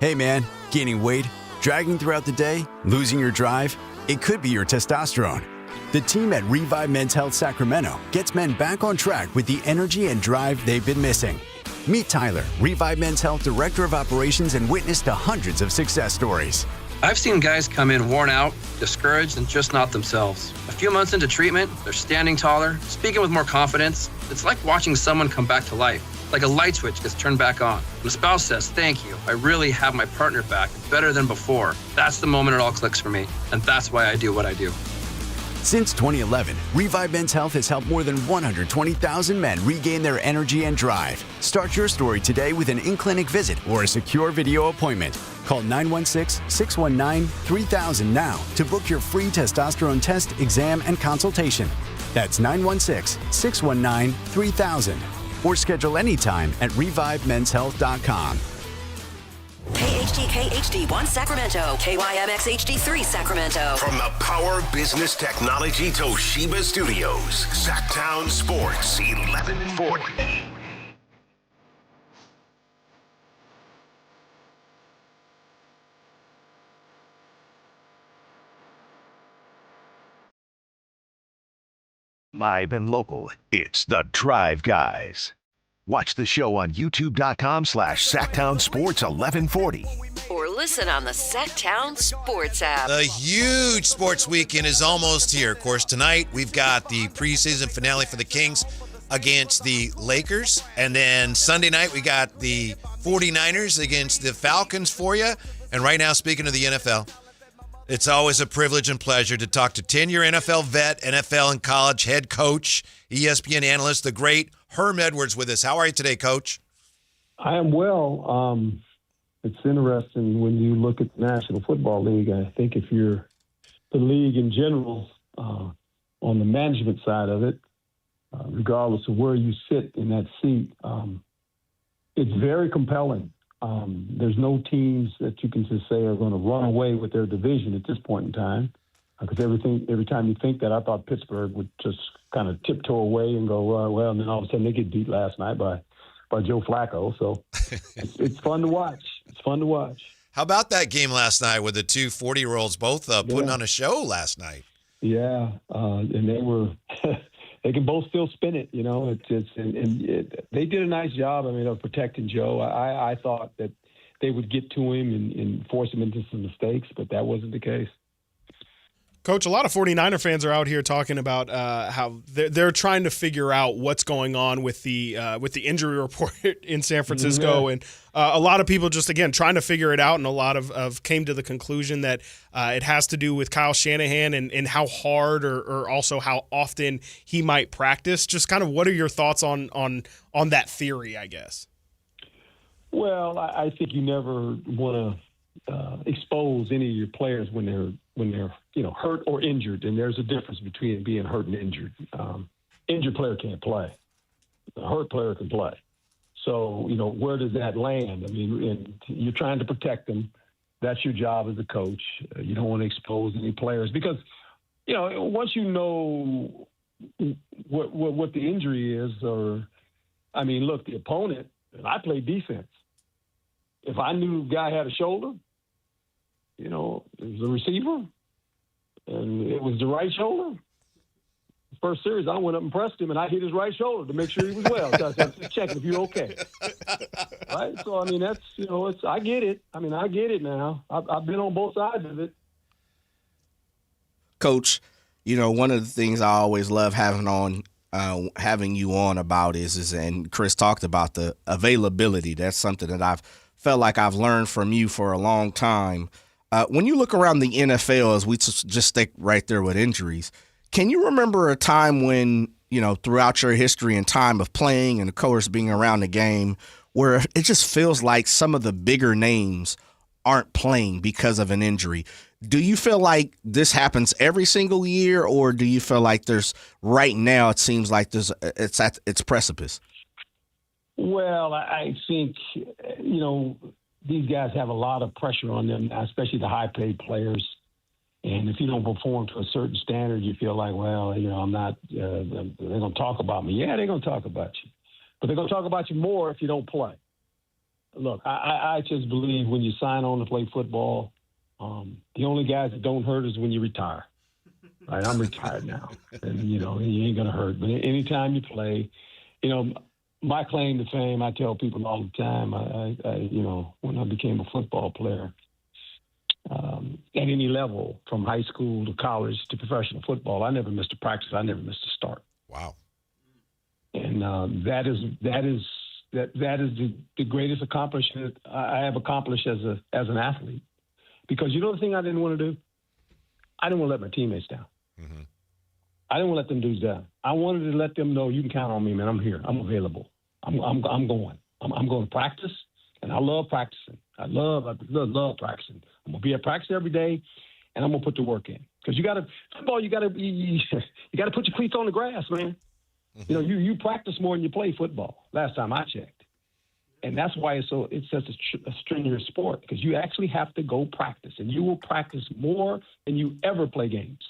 Hey man, gaining weight, dragging throughout the day, losing your drive? It could be your testosterone. The team at Revive Men's Health Sacramento gets men back on track with the energy and drive they've been missing. Meet Tyler, Revive Men's Health Director of Operations, and witness to hundreds of success stories. I've seen guys come in worn out, discouraged, and just not themselves. A few months into treatment, they're standing taller, speaking with more confidence. It's like watching someone come back to life. Like a light switch gets turned back on. When a spouse says, "Thank you, I really have my partner back, better than before," that's the moment it all clicks for me. And that's why I do what I do. Since 2011, Revive Men's Health has helped more than 120,000 men regain their energy and drive. Start your story today with an in-clinic visit or a secure video appointment. Call 916-619-3000 now to book your free testosterone test, exam, and consultation. That's 916-619-3000. Or schedule anytime at revivemenshealth.com. KHD1 Sacramento, KYMX HD3 Sacramento. From the Power Business Technology Toshiba Studios, Sactown Sports 1140. Live and local, it's the Drive Guys. Watch the show on youtube.com/Sactown Sports 1140. Or listen on the Sactown Sports app. A huge sports weekend is almost here. Of course, tonight we've got the preseason finale for the Kings against the Lakers. And then Sunday night we got the 49ers against the Falcons for you. And right now, speaking of the NFL, it's always a privilege and pleasure to talk to 10-year NFL vet, NFL and college head coach, ESPN analyst, the great Herm Edwards with us. How are you today, Coach? I am well. It's interesting when you look at the National Football League. I think if you're the league in general, on the management side of it, regardless of where you sit in that seat, it's very compelling. There's no teams that you can just say are going to run away with their division at this point in time. Because every time you think that, I thought Pittsburgh would just kind of tiptoe away and go, well, and then all of a sudden they get beat last night by Joe Flacco. So it's fun to watch. It's fun to watch. How about that game last night with the two 40-year-olds both putting on a show last night? Yeah, and they were they can both still spin it. You know, they did a nice job. I mean, of protecting Joe. I thought that they would get to him and force him into some mistakes, but that wasn't the case. Coach, a lot of 49er fans are out here talking about how they're trying to figure out what's going on with the injury report in San Francisco, and a lot of people just, again, trying to figure it out, and a lot of came to the conclusion that it has to do with Kyle Shanahan and how hard or also how often he might practice. Just kind of what are your thoughts on that theory, I guess? Well, I think you never want to expose any of your players when they're hurt or injured, and there's a difference between being hurt and injured. Injured player can't play. A hurt player can play. So, where does that land? I mean, you're trying to protect them. That's your job as a coach. You don't want to expose any players because, once you know what the injury is, look, the opponent, and I play defense. If I knew the guy had a shoulder, it was a receiver, and it was the right shoulder. First series, I went up and pressed him, and I hit his right shoulder to make sure he was well. So I was just checking if you're okay. Right? So, that's, I get it. I get it now. I've been on both sides of it. Coach, one of the things I always love having you on about is and Chris talked about the availability. That's something that I've felt like I've learned from you for a long time. When you look around the NFL, as we just stick right there with injuries, can you remember a time when, throughout your history and time of playing and, of course, being around the game, where it just feels like some of the bigger names aren't playing because of an injury? Do you feel like this happens every single year, or do you feel like right now it seems like it's at its precipice? Well, I think, these guys have a lot of pressure on them now, especially the high-paid players. And if you don't perform to a certain standard, you feel like, well, I'm not they're going to talk about me. Yeah, they're going to talk about you. But they're going to talk about you more if you don't play. Look, I just believe when you sign on to play football, the only guys that don't hurt is when you retire. Right? I'm retired now. And, you ain't going to hurt. But anytime you play, my claim to fame, I tell people all the time, when I became a football player, at any level, from high school to college to professional football, I never missed a practice. I never missed a start. Wow. And that is the greatest accomplishment I have accomplished as an athlete. Because the thing I didn't want to do? I didn't want to let my teammates down. Mm-hmm. I didn't want to let them do that. I wanted to let them know, you can count on me, man. I'm here. I'm available. I'm going. I'm going to practice, and I love practicing. I love practicing. I'm gonna be at practice every day, and I'm gonna put the work in. Because you got to put your cleats on the grass, man. Mm-hmm. You practice more than you play football. Last time I checked, and that's why it's such a strenuous sport, because you actually have to go practice, and you will practice more than you ever play games.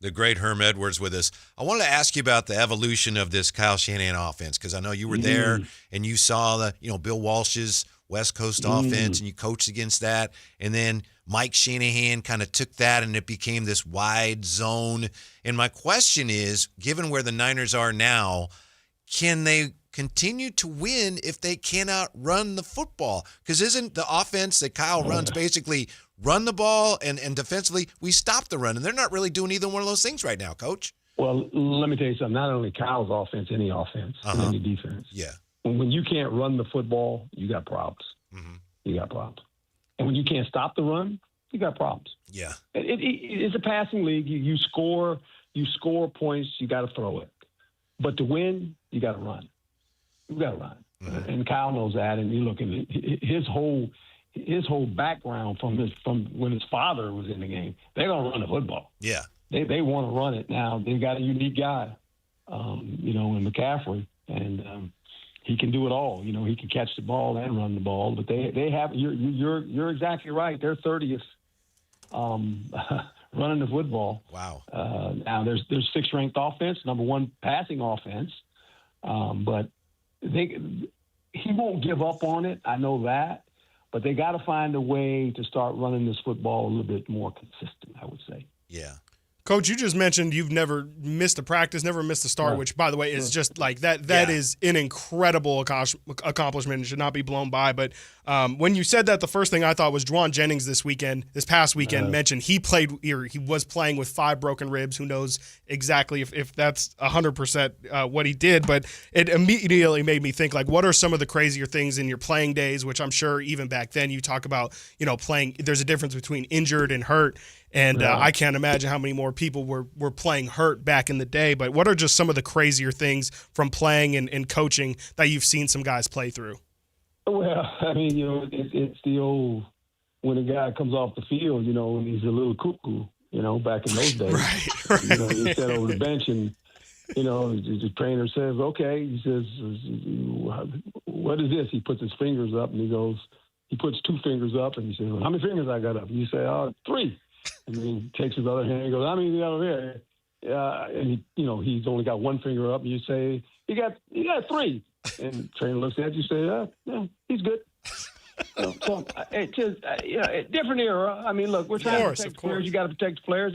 The great Herm Edwards with us. I wanted to ask you about the evolution of this Kyle Shanahan offense, because I know you were there and you saw the Bill Walsh's West Coast offense, and you coached against that. And then Mike Shanahan kind of took that and it became this wide zone. And my question is, given where the Niners are now, can they continue to win if they cannot run the football? Because isn't the offense that Kyle runs basically run the ball and defensively we stop the run, and they're not really doing either one of those things right now, Coach? Well, let me tell you something. Not only Kyle's offense, any offense, any defense. Yeah. When you can't run the football, you got problems. Mm-hmm. You got problems. And when you can't stop the run, you got problems. Yeah. It's a passing league. You score points, you got to throw it. But to win, you got to run. You got to run. and Kyle knows that. And you look at his whole background from when his father was in the game. They're gonna run the football. Yeah, they want to run it now. They've got a unique guy, in McCaffrey, and he can do it all. He can catch the ball and run the ball. But they have. You're exactly right. They're 30th. Running the football. Wow. Now there's 6th ranked offense, number 1 passing offense, but he won't give up on it. I know that, but they got to find a way to start running this football a little bit more consistent, I would say. Yeah. Coach, you just mentioned you've never missed a practice, never missed a start, which, by the way, is just like that. That is an incredible accomplishment and should not be blown by. But when you said that, the first thing I thought was Juwan Jennings this past weekend, mentioned he was playing with 5 broken ribs. Who knows exactly if that's 100% what he did. But it immediately made me think, like, what are some of the crazier things in your playing days, which I'm sure even back then you talk about, playing. There's a difference between injured and hurt. And I can't imagine how many more people were playing hurt back in the day. But what are just some of the crazier things from playing and coaching that you've seen some guys play through? Well, I mean, it's the old when a guy comes off the field, and he's a little cuckoo, back in those days. Right. He sat over the bench and, the trainer says, okay. He says, what is this? He puts his fingers up and he puts 2 fingers up and he says, well, how many fingers I got up? And you say, 3. And then he takes his other hand and goes, how many you got over there? And he's only got 1 finger up and you say, you got 3. And the trainer looks at you and say, yeah, he's good. So it's just, different era. I mean, look, we're trying to protect the players. You got to protect the players.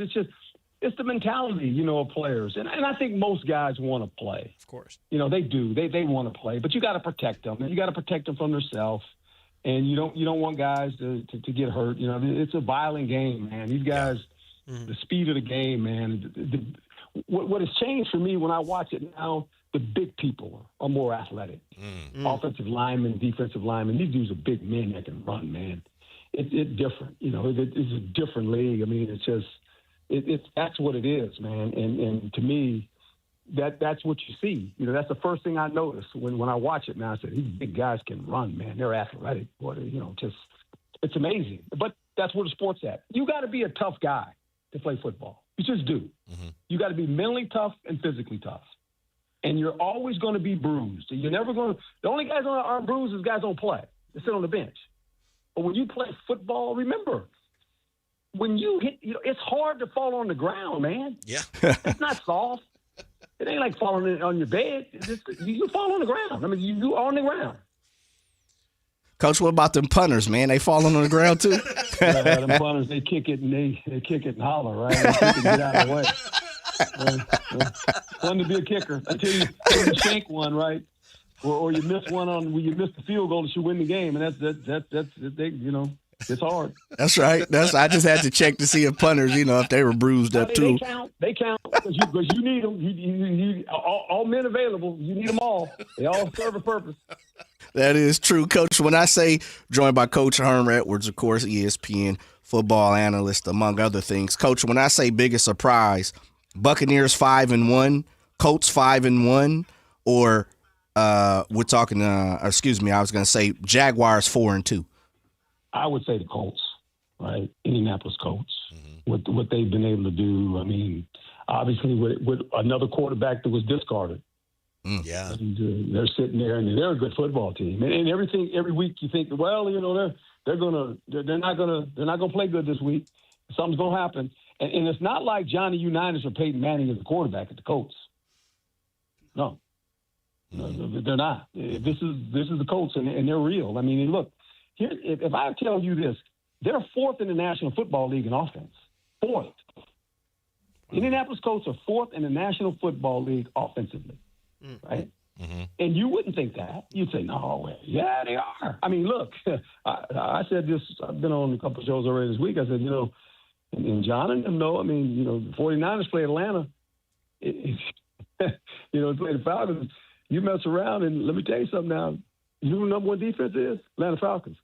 It's the mentality, of players. And I think most guys want to play. Of course. They do. They want to play. But you got to protect them. And you got to protect them from themselves. And you don't want guys to get hurt. It's a violent game, man. These guys, the speed of the game, man. What has changed for me when I watch it now, the big people are more athletic. Offensive linemen, defensive linemen. These dudes are big men that can run, man. It's different. It's a different league. I mean, it's just that's what it is, man. And to me, that's what you see. That's the first thing I noticed when I watch it now. I said, these big guys can run, man. They're athletic. It's amazing. But that's where the sport's at. You got to be a tough guy to play football. You just do. You got to be mentally tough and physically tough. And you're always going to be bruised. You're never going to – the only guys that aren't bruised is guys don't play. They sit on the bench. But when you play football, remember, when you hit it's hard to fall on the ground, man. Yeah. It's not soft. It ain't like falling on your bed. You fall on the ground. I mean, you are on the ground. Coach, what about them punters, man? They falling on the ground too? Them punters, they kick it and they kick it and holler, right? They kick it and get out of the way. Fun to be a kicker until you shank one, right? Or you miss one when you miss the field goal that you win the game, and that's it's hard. That's right. I just had to check to see if punters, if they were bruised up too. They count because you need them. You need all men available. You need them all. They all serve a purpose. That is true, Coach. When I say joined by Coach Herm Edwards, of course, ESPN football analyst, among other things. Coach, when I say biggest surprise, Buccaneers 5-1, Colts 5-1, or we're talking. I was going to say Jaguars 4-2. I would say the Colts, right? Indianapolis Colts. What they've been able to do. I mean, obviously with another quarterback that was discarded. Yeah, and, they're sitting there and they're a good football team. And every week you think, well, they're not gonna play good this week. Something's gonna happen. And it's not like Johnny Unitas or Peyton Manning is the quarterback at the Colts. No, they're not. This is the Colts, and they're real. I mean, look. Here, if I tell you this, they're 4th in the National Football League in offense. 4th. Indianapolis Colts are 4th in the National Football League offensively, right? And you wouldn't think that. You'd say, no way. Yeah, they are. I mean, look, I said this. I've been on a couple of shows already this week. I said, and John and them know. I mean, the 49ers play Atlanta. Play the Falcons. You mess around, and let me tell you something now. You know who the number 1 defense is? Atlanta Falcons.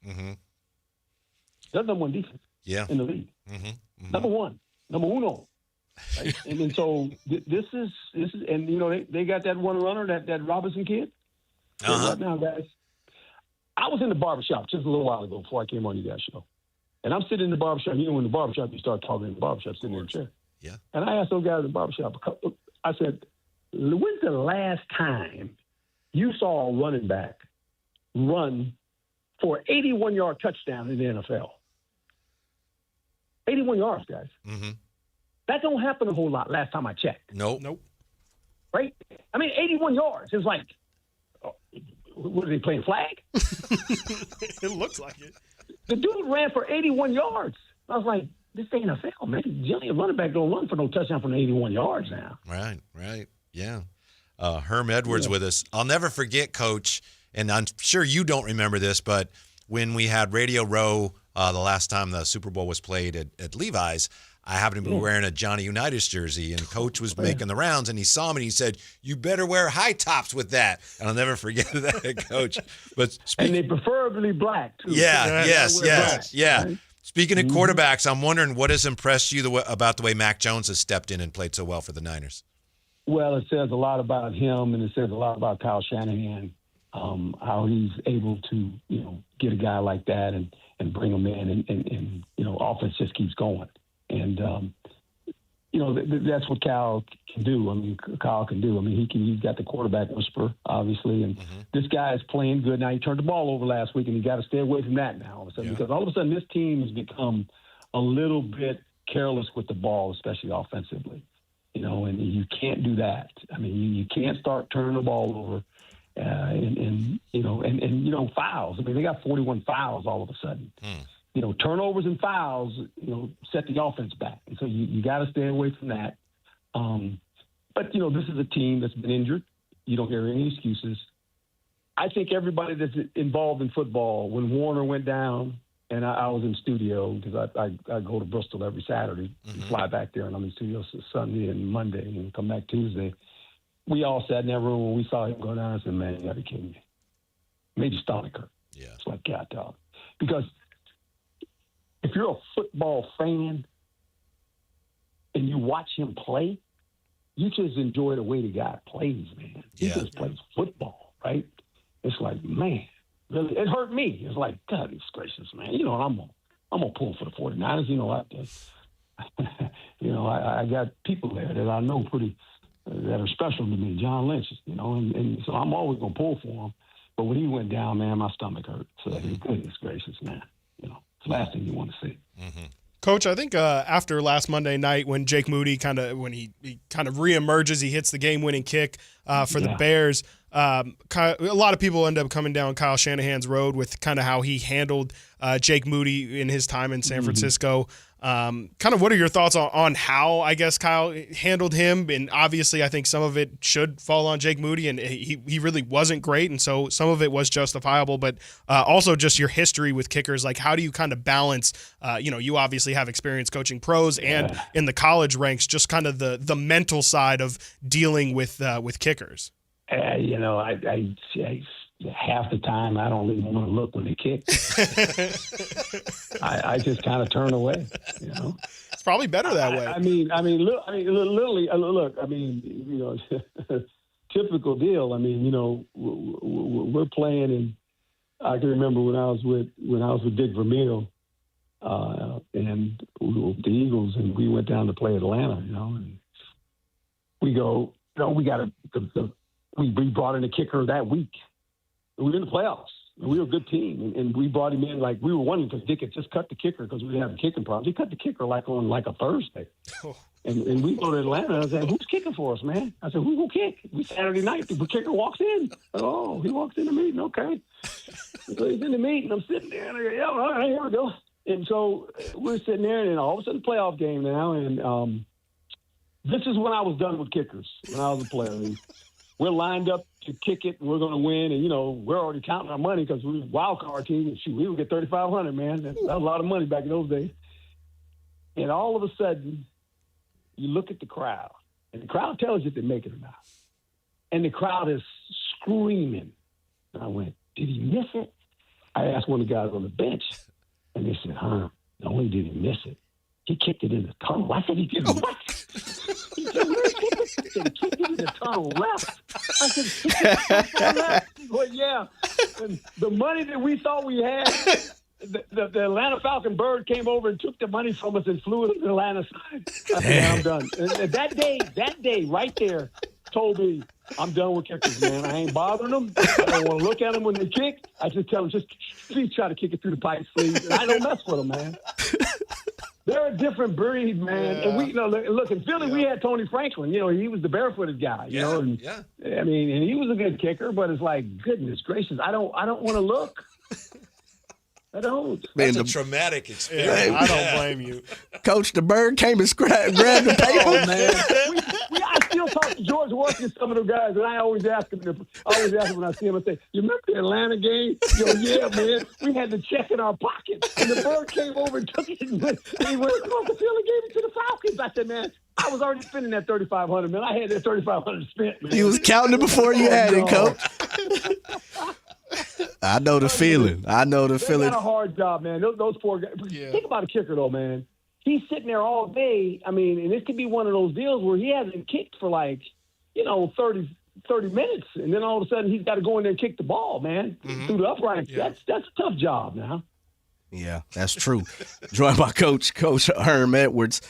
That's number 1 defense in the league. Number 1. Number uno. Right? and so this is and they got that one runner, that Robinson kid. Uh-huh. Right now, guys, I was in the barbershop just a little while ago before I came on you guys' show. And I'm sitting in the barbershop. You know, in the barbershop, you start talking in the barbershop, sitting in the chair. Yeah. And I asked those guys in the barbershop, I said, when's the last time you saw a running back run for an 81-yard touchdown in the NFL? 81 yards, guys. Mm-hmm. That don't happen a whole lot last time I checked. Nope. Right? I mean, 81 yards. It's like, what are they playing, flag? It looks like it. The dude ran for 81 yards. I was like, this ain't NFL, man. Generally, a running back don't run for no touchdown from 81 yards now. Right. Yeah. Herm Edwards with us. I'll never forget, Coach, and I'm sure you don't remember this, but when we had Radio Row the last time the Super Bowl was played at Levi's, I happened to be wearing a Johnny Unitas jersey, and Coach was making the rounds, and he saw me, and he said, "You better wear high tops with that." And I'll never forget that, Coach. But and they preferably black, too. Yes. Right? Speaking of quarterbacks, I'm wondering what has impressed you about the way Mac Jones has stepped in and played so well for the Niners. Well, it says a lot about him, and it says a lot about Kyle Shanahan, how he's able to, get a guy like that and bring him in, and offense just keeps going. And, that's what Kyle can do. I mean, Kyle can do. I mean, he's got the quarterback whisperer, obviously. And this guy is playing good. Now, he turned the ball over last week, and you got to stay away from that now all of a sudden. Because all of a sudden this team has become a little bit careless with the ball, especially offensively. And you can't do that. I mean, you can't start turning the ball over. And fouls. I mean, they got 41 fouls all of a sudden. Turnovers and fouls, set the offense back. And so you got to stay away from that. But this is a team that's been injured. You don't hear any excuses. I think everybody that's involved in football, when Warner went down, and I was in studio because I go to Bristol every Saturday, fly back there, and I'm in studio Sunday and Monday and come back Tuesday. We all sat in that room when we saw him go down and said, man, you got to be kidding me. Made your stomach hurt. Yeah. It's like, God, dog. Because if you're a football fan and you watch him play, you just enjoy the way the guy plays, man. He just plays football, right? It's like, man, really, it hurt me. It's like, God, it's gracious, man. I'm gonna pull for the 49ers. I got people there that I know pretty that are special to me. John Lynch, and so I'm always gonna pull for him. But when he went down, man, my stomach hurt. So goodness gracious, man. It's the last thing you want to see. Coach, I think after last Monday night when Jake Moody he kind of reemerges, he hits the game-winning kick for the Bears. A lot of people end up coming down Kyle Shanahan's road with kind of how he handled Jake Moody in his time in San Francisco. Kind of what are your thoughts on how, I guess, Kyle handled him? And obviously, I think some of it should fall on Jake Moody, and he really wasn't great, and so some of it was justifiable. But also just your history with kickers, like how do you kind of balance, you obviously have experience coaching pros and in the college ranks, just kind of the mental side of dealing with kickers? I half the time I don't even want to look when they kick. I just kind of turn away. It's probably better that way. Literally, look. Typical deal. We're playing, and I can remember when I was with Dick Vermeil, and the Eagles, and we went down to play Atlanta. And we go, we got we brought in a kicker that week. We were in the playoffs. We were a good team, and we brought him in like we were wondering because Dick had just cut the kicker because we didn't have kicking problems. He cut the kicker on a Thursday, and we go to Atlanta. And I said, "Who's kicking for us, man?" I said, "Who's gonna kick?" We Saturday night. The kicker walks in. Oh, he walks in the meeting. Okay, so he's in the meeting. I'm sitting there, and I go, "Yeah, all right, here we go." And so we're sitting there, and all of a sudden, playoff game now, and this is when I was done with kickers when I was a player. We're lined up to kick it, and we're going to win. And, we're already counting our money because we were a wild card team. And shoot, we would get $3,500, man. That was a lot of money back in those days. And all of a sudden, you look at the crowd, and the crowd tells you if they make it or not. And the crowd is screaming. And I went, did he miss it? I asked one of the guys on the bench, and they said, not only did he miss it, he kicked it in the tunnel. I said, he did what? He said, where did he kick it? He said, he kicked it in the tunnel left. I said, left. Well, yeah. And the money that we thought we had, the Atlanta Falcon bird came over and took the money from us and flew it to the Atlanta side. I said, I'm done. And that day right there told me, I'm done with kickers, man. I ain't bothering them. I don't want to look at them when they kick. I just tell them, just please try to kick it through the pipe sleeve. And I don't mess with them, man. They're a different breed, man. Yeah. And we, look, in Philly, we had Tony Franklin. He was the barefooted guy, you know. And, I mean, and he was a good kicker, but it's like, goodness gracious, I don't want to look. I don't. That's a traumatic experience. Yeah, I don't blame you. Coach, the bird came and grabbed the paper. Oh, man. I still talk to George Washington, some of those guys, and I always ask him when I see him, I say, you remember the Atlanta game? Yeah, man. We had the check in our pocket. And the bird came over and took it and he went across the field and gave it to the Falcons. I said, man, I was already spending that $3,500, man. I had that $3,500 spent, man. You was counting it before you had it, Coach. I know the feeling. They got a hard job, man. Those poor guys. Yeah. Think about a kicker, though, man. He's sitting there all day. I mean, and this could be one of those deals where he hasn't kicked for 30 minutes, and then all of a sudden he's got to go in there and kick the ball, man, through the uprights. Yeah. That's a tough job now. Yeah, that's true. Joined by Coach Herm Edwards.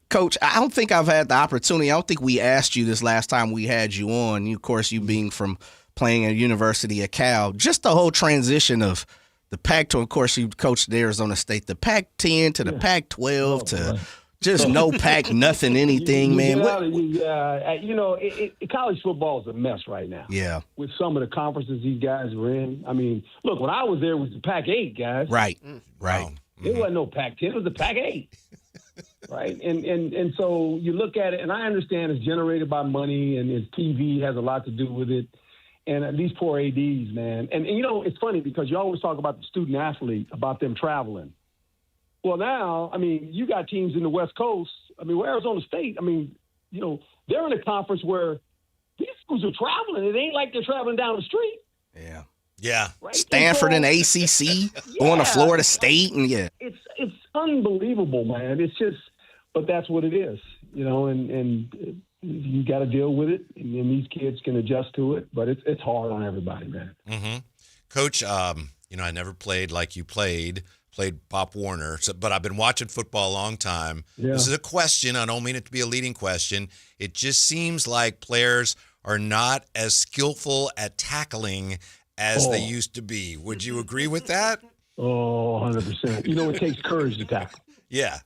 Coach, I don't think I've had the opportunity. I don't think we asked you this last time we had you on. Of course, you being from playing at University of Cal, just the whole transition of the Pac-12. Of course, you coached at Arizona State, the Pac-10 to the Pac-12 to just no Pac, nothing, anything, man. College football is a mess right now. Yeah. With some of the conferences these guys are in. I mean, look, when I was there, it was the Pac-8, guys. Right. It wasn't no Pac-10. It was the Pac-8. Right. And so you look at it, and I understand it's generated by money and its TV has a lot to do with it. And these poor ADs, man. And it's funny because you always talk about the student athlete, about them traveling. Well, now, I mean, you got teams in the West Coast. I mean, Arizona State, I mean, they're in a conference where these schools are traveling. It ain't like they're traveling down the street. Yeah. Yeah. Right? Stanford and ACC, going to Florida State. And It's unbelievable, man. It's just, but that's what it is, and you got to deal with it, and then these kids can adjust to it. But it's hard on everybody, man. Mm-hmm. Coach, I never played like you played Pop Warner, but I've been watching football a long time. Yeah. This is a question. I don't mean it to be a leading question. It just seems like players are not as skillful at tackling as they used to be. Would you agree with that? Oh, 100%. It takes courage to tackle. Yeah.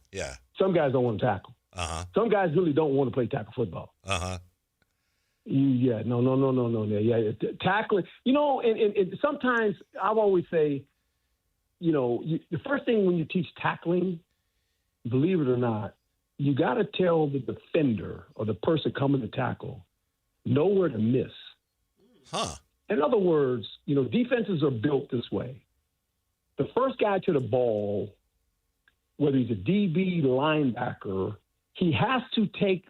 Some guys don't want to tackle. Uh-huh. Some guys really don't want to play tackle football. Uh-huh. Yeah, no. Yeah, tackling. And sometimes I've always say, the first thing when you teach tackling, believe it or not, you got to tell the defender or the person coming to tackle, know where to miss. Huh. In other words, defenses are built this way. The first guy to the ball, whether he's a DB, linebacker, he has to take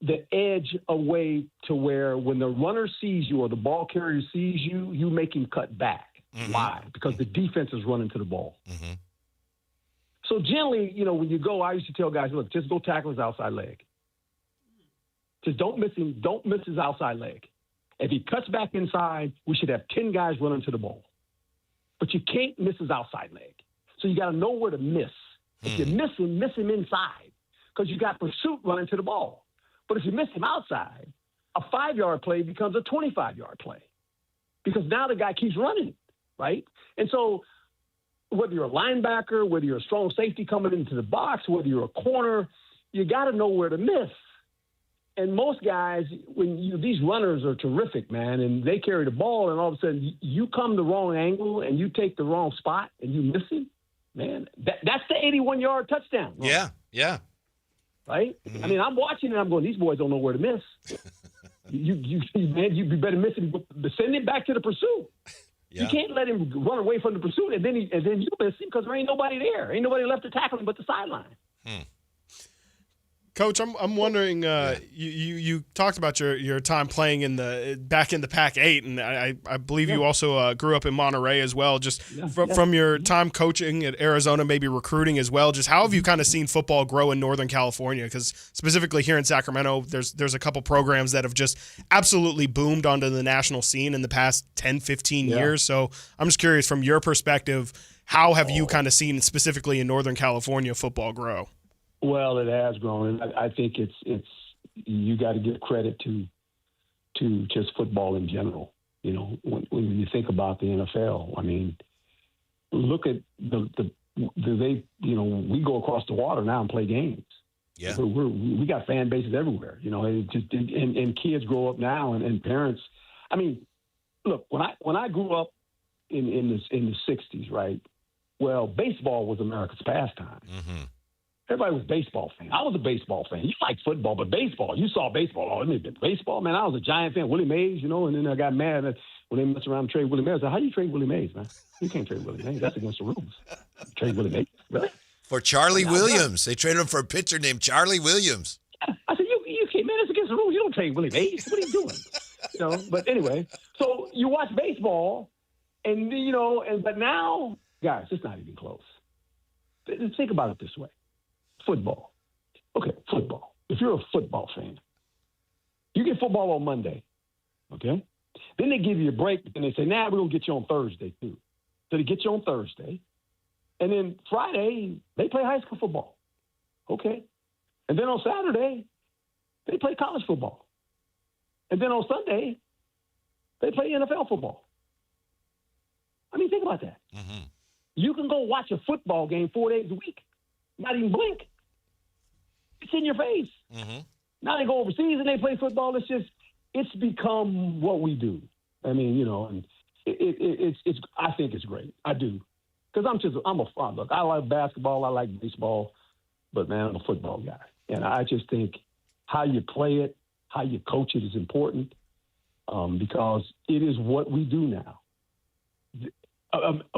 the edge away to where when the runner sees you or the ball carrier sees you, you make him cut back. Mm-hmm. Why? Because the defense is running to the ball. Mm-hmm. So generally, when you go, I used to tell guys, look, just go tackle his outside leg. Just don't miss him. Don't miss his outside leg. If he cuts back inside, we should have 10 guys running to the ball. But you can't miss his outside leg. So you got to know where to miss. If you miss him inside, because you got pursuit running to the ball. But if you miss him outside, a 5-yard play becomes a 25-yard play because now the guy keeps running, right? And so whether you're a linebacker, whether you're a strong safety coming into the box, whether you're a corner, you got to know where to miss. And most guys, these runners are terrific, man, and they carry the ball, and all of a sudden you come the wrong angle and you take the wrong spot and you miss him, man, that's the 81-yard touchdown. Right? Yeah. Right? Mm-hmm. I mean, I'm watching and I'm going, these boys don't know where to miss. you better miss him, send him back to the pursuit. Yeah. You can't let him run away from the pursuit and then you miss him because there ain't nobody there. Ain't nobody left to tackle him but the sideline. Coach, I'm wondering. You talked about your time playing back in the Pac-8, and I believe you also grew up in Monterey as well. Just from your time coaching at Arizona, maybe recruiting as well. Just how have you kind of seen football grow in Northern California? Because specifically here in Sacramento, there's a couple programs that have just absolutely boomed onto the national scene in the past 10, 15 years. So I'm just curious, from your perspective, how have you kind of seen specifically in Northern California football grow? Well, it has grown. I think it's you got to give credit to just football in general. You know, when you think about the NFL, I mean, look at we go across the water now and play games. Yeah, we got fan bases everywhere. You know, and kids grow up now and parents. I mean, look, when I grew up in the 60s, right? Well, baseball was America's pastime. Mm-hmm. Everybody was a baseball fan. I was a baseball fan. You like football, but baseball, you saw baseball. Oh, it baseball, man. I was a Giant fan. Willie Mays, you know, and then I got mad when they messed around and traded Willie Mays. I said, how do you trade Willie Mays, man? You can't trade Willie Mays. That's against the rules. Trade Willie Mays? Really? For Charlie Williams. They traded him for a pitcher named Charlie Williams. I said, you can't, man, that's against the rules. You don't trade Willie Mays. What are you doing? You know, but anyway, so you watch baseball, and, you know, but now, guys, it's not even close. Think about it this way. Football. Okay, football. If you're a football fan, you get football on Monday, okay? Then they give you a break, and they say, we're going to get you on Thursday, too. So they get you on Thursday. And then Friday, they play high school football. Okay. And then on Saturday, they play college football. And then on Sunday, they play NFL football. I mean, think about that. Mm-hmm. You can go watch a football game 4 days a week, not even blink. It's in your face. Mm-hmm. Now they go overseas and they play football. It's become what we do. I mean, you know, and it's I think it's great. I do. Because look, I like basketball, I like baseball, but man, I'm a football guy. And I just think how you play it, how you coach it is important, because it is what we do now.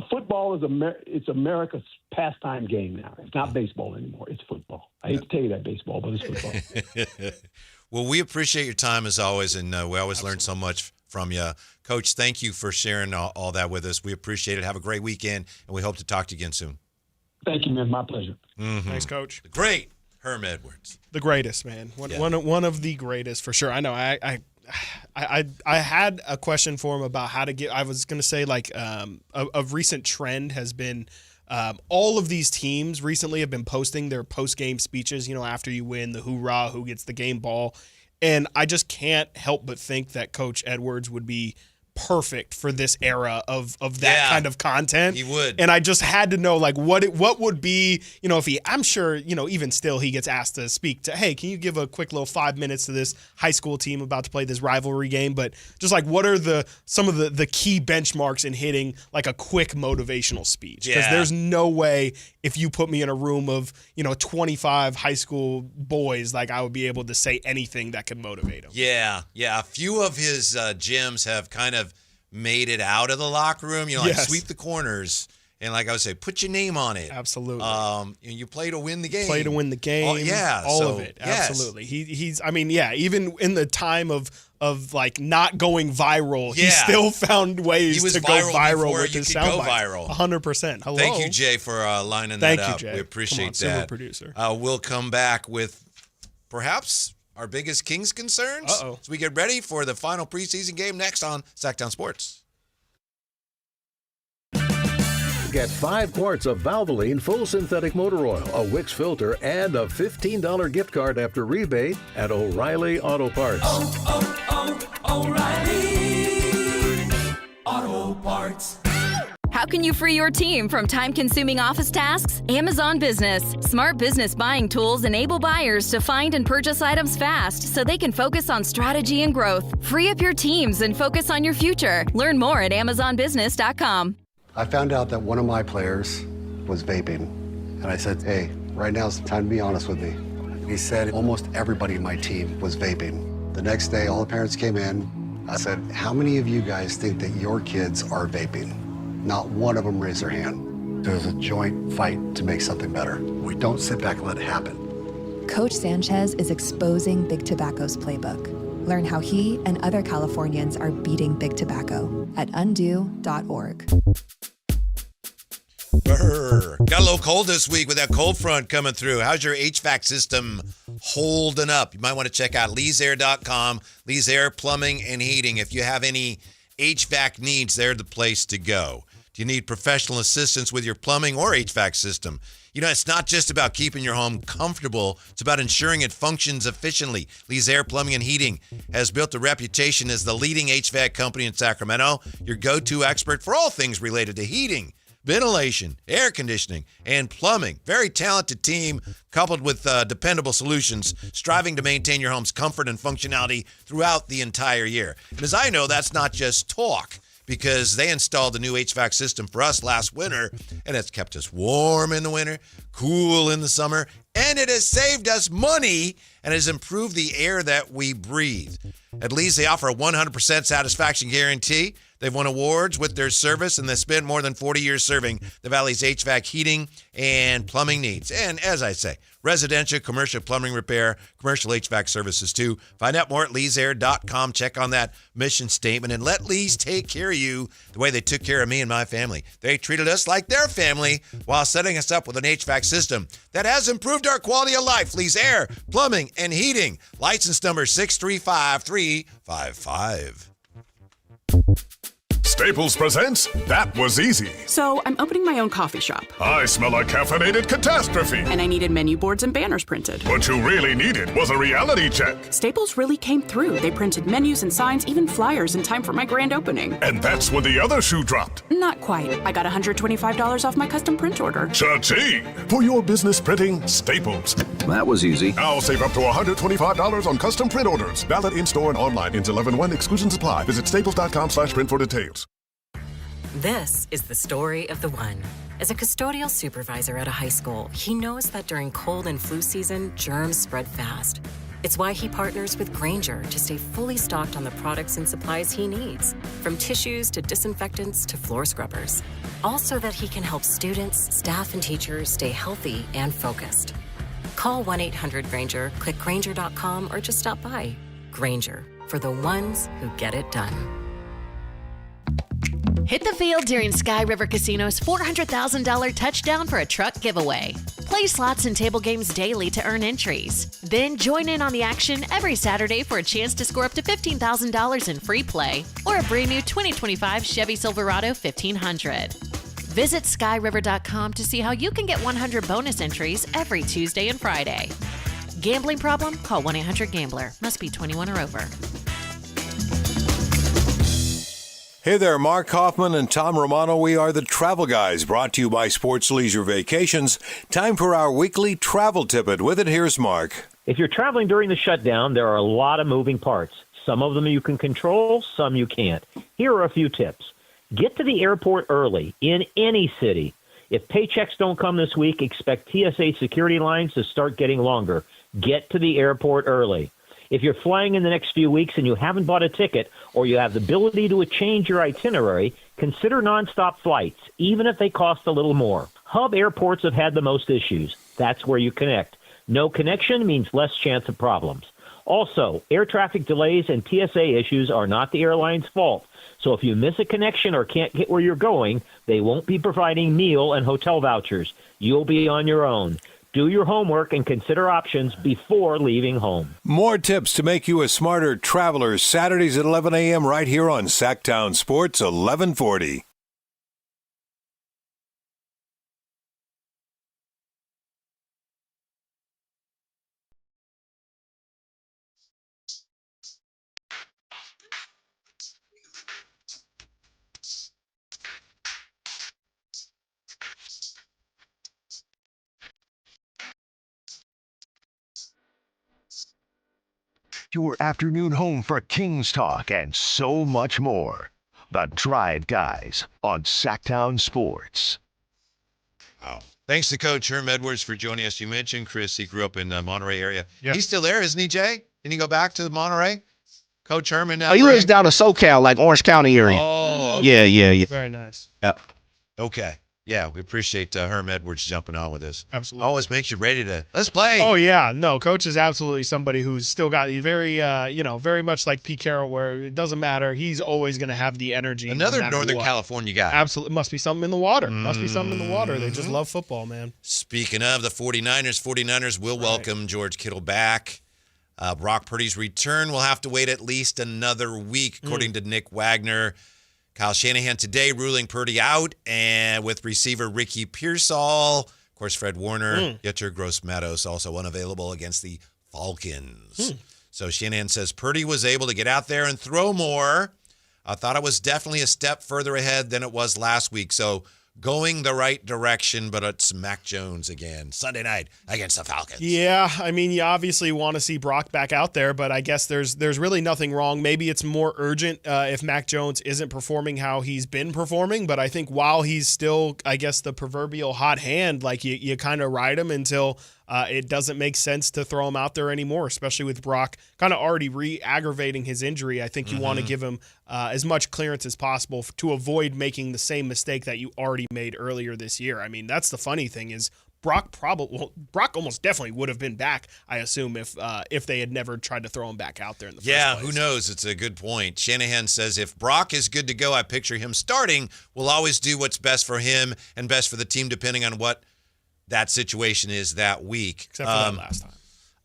Football is it's America's pastime game now. It's not baseball anymore. It's football. I hate to tell you that, baseball, but it's football. Well, we appreciate your time as always, and we always learn so much from you. Coach, thank you for sharing all that with us. We appreciate it. Have a great weekend, and we hope to talk to you again soon. Thank you, man. My pleasure. Mm-hmm. Thanks, Coach. The great Herm Edwards. The greatest, man. One of the greatest, for sure. I know. I had a question for him about how to get – I was going to say, like, a recent trend has been all of these teams recently have been posting their post-game speeches, you know, after you win, the hoorah, who gets the game ball. And I just can't help but think that Coach Edwards would be perfect for this era of that kind of content. He would. And I just had to know, like, what would be, you know, if I'm sure, you know, even still he gets asked to speak to, hey, can you give a quick little 5 minutes to this high school team about to play this rivalry game? But just like, what are some of the key benchmarks in hitting like a quick motivational speech? Because there's no way if you put me in a room of, you know, 25 high school boys, like I would be able to say anything that could motivate them. Yeah. A few of his gems have kind of made it out of the locker room, you know, like sweep the corners. And like I would say, put your name on it. Absolutely. You play to win the game. Play to win the game. All of it. Absolutely. He's I mean, even in the time of like not going viral, he still found ways to go viral with his soundbites. 100%. Hello. Thank you, Jay, for lining that up. Jay. We appreciate that. Silver producer. We'll come back with perhaps our biggest Kings concerns as we get ready for the final preseason game next on Sactown Sports. Get 5 quarts of Valvoline full synthetic motor oil, a Wix filter, and a $15 gift card after rebate at O'Reilly Auto Parts. O'Reilly Auto Parts. How can you free your team from time-consuming office tasks? Amazon Business. Smart business buying tools enable buyers to find and purchase items fast so they can focus on strategy and growth. Free up your teams and focus on your future. Learn more at amazonbusiness.com. I found out that one of my players was vaping. And I said, hey, right now is the time to be honest with me. He said almost everybody in my team was vaping. The next day, all the parents came in. I said, how many of you guys think that your kids are vaping? Not one of them raised their hand. There's a joint fight to make something better. We don't sit back and let it happen. Coach Sanchez is exposing Big Tobacco's playbook. Learn how he and other Californians are beating Big Tobacco at undo.org. Got a little cold this week with that cold front coming through. How's your HVAC system holding up? You might want to check out leesair.com, Lee's Air Plumbing and Heating. If you have any HVAC needs, they're the place to go. Do you need professional assistance with your plumbing or HVAC system? You know, it's not just about keeping your home comfortable. It's about ensuring it functions efficiently. Lee's Air Plumbing and Heating has built a reputation as the leading HVAC company in Sacramento, your go-to expert for all things related to heating, ventilation, air conditioning, and plumbing. Very talented team coupled with dependable solutions, striving to maintain your home's comfort and functionality throughout the entire year. And as I know, that's not just talk, because they installed a new HVAC system for us last winter, and it's kept us warm in the winter, cool in the summer, and it has saved us money and has improved the air that we breathe. At least they offer a 100% satisfaction guarantee. They've won awards with their service, and they've spent more than 40 years serving the Valley's HVAC heating and plumbing needs. And as I say, residential, commercial plumbing repair, commercial HVAC services too. Find out more at leesair.com. Check on that mission statement and let Lee's take care of you the way they took care of me and my family. They treated us like their family while setting us up with an HVAC system that has improved our quality of life. Lee's Air, Plumbing, and Heating. License number 635355. Staples presents That Was Easy. So I'm opening my own coffee shop. I smell a caffeinated catastrophe. And I needed menu boards and banners printed. What you really needed was a reality check. Staples really came through. They printed menus and signs, even flyers in time for my grand opening. And that's when the other shoe dropped. Not quite. I got $125 off my custom print order. Cha-ching! For your business printing, Staples. That was easy. Now save up to $125 on custom print orders. Valid in-store and online. Ends 11/1. Exclusions apply. Visit staples.com/print for details. This is the story of the one. As a custodial supervisor at a high school, he knows that during cold and flu season, germs spread fast. It's why he partners with Grainger to stay fully stocked on the products and supplies he needs, from tissues to disinfectants to floor scrubbers. All so that he can help students, staff, and teachers stay healthy and focused. Call 1-800-GRAINGER, click Grainger.com, or just stop by. Grainger, for the ones who get it done. Hit the field during Sky River Casino's $400,000 touchdown for a truck giveaway. Play slots and table games daily to earn entries. Then join in on the action every Saturday for a chance to score up to $15,000 in free play or a brand new 2025 Chevy Silverado 1500. Visit skyriver.com to see how you can get 100 bonus entries every Tuesday and Friday. Gambling problem? Call 1-800-GAMBLER. Must be 21 or over. Hey there, Mark Hoffman and Tom Romano. We are the Travel Guys, brought to you by Sports Leisure Vacations. Time for our weekly travel tippet. With it, here's Mark. If you're traveling during the shutdown, there are a lot of moving parts. Some of them you can control, some you can't. Here are a few tips. Get to the airport early in any city. If paychecks don't come this week, expect TSA security lines to start getting longer. Get to the airport early. If you're flying in the next few weeks and you haven't bought a ticket or you have the ability to change your itinerary, consider nonstop flights, even if they cost a little more. Hub airports have had the most issues. That's where you connect. No connection means less chance of problems. Also, air traffic delays and TSA issues are not the airline's fault. So if you miss a connection or can't get where you're going, they won't be providing meal and hotel vouchers. You'll be on your own. Do your homework and consider options before leaving home. More tips to make you a smarter traveler. Saturdays at 11 a.m. right here on Sactown Sports 1140. Your afternoon home for Kings talk and so much more. The Drive Guys on Sactown Sports. Wow. Thanks to Coach Herm Edwards for joining us. You mentioned, Chris, he grew up in the Monterey area. Yep. He's still there, isn't he, Jay? Didn't he go back to Monterey? Coach Herman now? Oh, he lives down in SoCal, like Orange County area. Oh, okay. Yeah. Very nice. Yep. Okay. Yeah, we appreciate Herm Edwards jumping on with us. Absolutely. Always makes you ready to let's play. Oh yeah, no, Coach is absolutely somebody who's still got very, very much like Pete Carroll, where it doesn't matter. He's always going to have the energy. Another no Northern what. California guy. Absolutely, must be something in the water. Must be something in the water. They just love football, man. Speaking of the 49ers will welcome George Kittle back. Brock Purdy's return will have to wait at least another week, according to Nick Wagner. Kyle Shanahan today ruling Purdy out, and with receiver Ricky Pearsall. Of course, Fred Warner, Yetur Gross-Matos also unavailable against the Falcons. So Shanahan says Purdy was able to get out there and throw more. I thought it was definitely a step further ahead than it was last week. So going the right direction, but it's Mac Jones again Sunday night against the Falcons. Yeah, I mean, you obviously want to see Brock back out there, but I guess there's really nothing wrong. Maybe it's more urgent if Mac Jones isn't performing how he's been performing, but I think while he's still, I guess, the proverbial hot hand, like you kind of ride him until it doesn't make sense to throw him out there anymore, especially with Brock kind of already re-aggravating his injury. I think you want to give him as much clearance as possible to avoid making the same mistake that you already made earlier this year. I mean, that's the funny thing is Brock almost definitely would have been back, I assume, if they had never tried to throw him back out there in the first place. Yeah, who knows? It's a good point. Shanahan says if Brock is good to go, I picture him starting. We'll always do what's best for him and best for the team, depending on what that situation is that week. Except for that last time.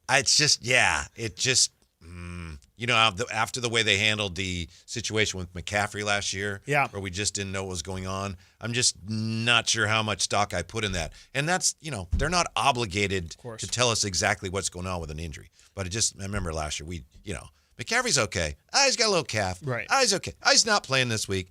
It's just, after the way they handled the situation with McCaffrey last year, where we just didn't know what was going on, I'm just not sure how much stock I put in that. And that's, they're not obligated to tell us exactly what's going on with an injury. But I remember last year, McCaffrey's okay. He's got a little calf. Right. He's okay. He's not playing this week.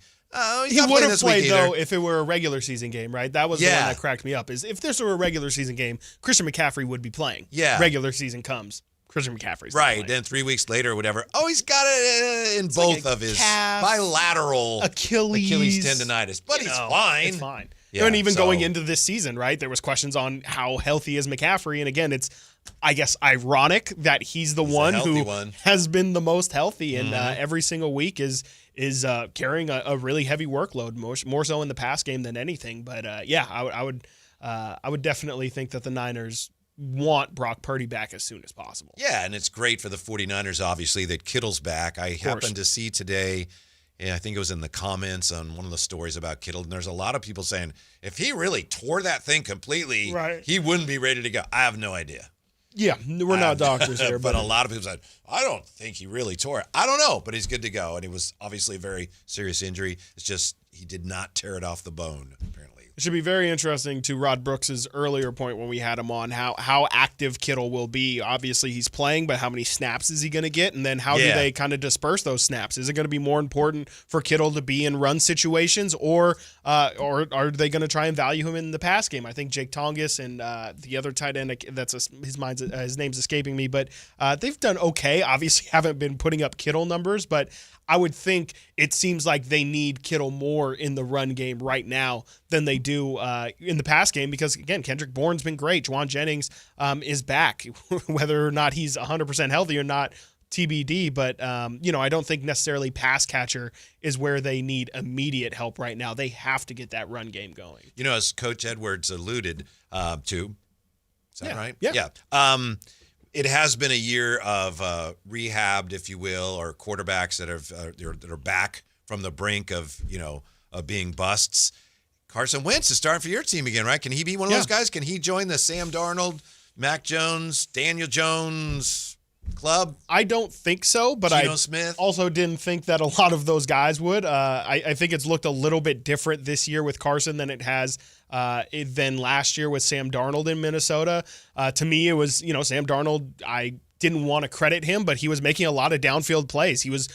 He would have played, though, if it were a regular season game, right? That was the one that cracked me up. Is if this were a regular season game, Christian McCaffrey would be playing. Yeah. Regular season comes. Christian McCaffrey's right. Then 3 weeks later or whatever. Oh, he's got it in both of his bilateral Achilles tendonitis. But he's fine. It's fine. Yeah, and even going into this season, right, there was questions on how healthy is McCaffrey. And again, it's, I guess, ironic that he's the one who has been the most healthy. And every single week is carrying a really heavy workload, more so in the pass game than anything. But I would definitely think that the Niners want Brock Purdy back as soon as possible. Yeah, and it's great for the 49ers, obviously, that Kittle's back. I happened to see today, and I think it was in the comments on one of the stories about Kittle, and there's a lot of people saying, if he really tore that thing completely, he wouldn't be ready to go. I have no idea. Yeah, we're not doctors here. But a lot of people said, I don't think he really tore it. I don't know, but he's good to go. And it was obviously a very serious injury. It's just he did not tear it off the bone, apparently. It should be very interesting to Rod Brooks's earlier point when we had him on how active Kittle will be. Obviously, he's playing, but how many snaps is he going to get? And then how do they kind of disperse those snaps? Is it going to be more important for Kittle to be in run situations, or are they going to try and value him in the pass game? I think Jake Tongas and the other tight end, his name's escaping me, but they've done okay. Obviously, haven't been putting up Kittle numbers, but I would think it seems like they need Kittle more in the run game right now than they do in the pass game because, again, Kendrick Bourne's been great. Juwan Jennings is back. Whether or not he's 100% healthy or not, TBD. But, I don't think necessarily pass catcher is where they need immediate help right now. They have to get that run game going. As Coach Edwards alluded to, is that right? Yeah. It has been a year of rehabbed, if you will, or quarterbacks that are back from the brink of being busts. Carson Wentz is starting for your team again, right? Can he be one of those guys? Can he join the Sam Darnold, Mac Jones, Daniel Jones club? I don't think so, but Geno I Smith? Also didn't think that a lot of those guys would. I think it's looked a little bit different this year with Carson than it has than last year with Sam Darnold in Minnesota. To me, it was, Sam Darnold, I didn't want to credit him, but he was making a lot of downfield plays. He was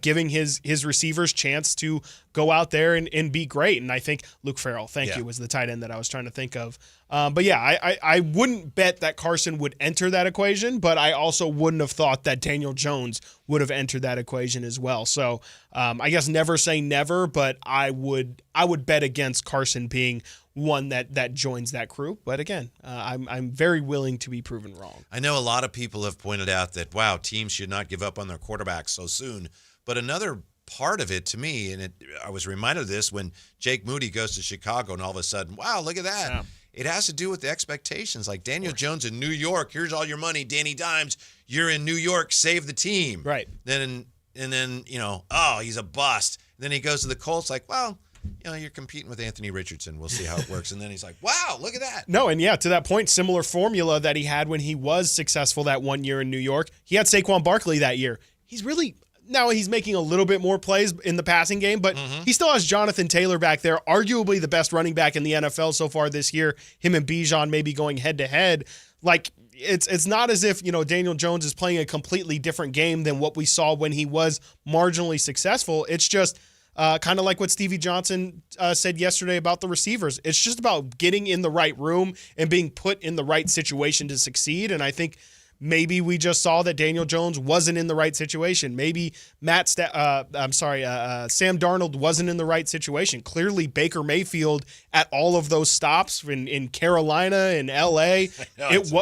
giving his receivers chance to go out there and be great. And I think Luke Farrell, thank you, was the tight end that I was trying to think of. But yeah, I wouldn't bet that Carson would enter that equation, but I also wouldn't have thought that Daniel Jones would have entered that equation as well. So I guess never say never, but I would bet against Carson being one that joins that crew. But again, I'm very willing to be proven wrong. I know a lot of people have pointed out that, wow, teams should not give up on their quarterbacks so soon. But another part of it to me, and I was reminded of this when Jake Moody goes to Chicago, and all of a sudden, wow, look at that. Yeah. It has to do with the expectations. Like Daniel Jones in New York, here's all your money, Danny Dimes. You're in New York, save the team. Right. And then oh, he's a bust. And then he goes to the Colts, like, well, you're competing with Anthony Richardson. We'll see how it works. And then he's like, wow, look at that. No, and yeah, to that point, similar formula that he had when he was successful that 1 year in New York. He had Saquon Barkley that year. Now he's making a little bit more plays in the passing game, but he still has Jonathan Taylor back there, arguably the best running back in the NFL so far this year. Him and Bijan maybe going head-to-head. Like, it's not as if, Daniel Jones is playing a completely different game than what we saw when he was marginally successful. It's just kind of like what Stevie Johnson said yesterday about the receivers. It's just about getting in the right room and being put in the right situation to succeed, and I think maybe we just saw that Daniel Jones wasn't in the right situation. Maybe Sam Darnold wasn't in the right situation. Clearly, Baker Mayfield at all of those stops in Carolina and L.A.,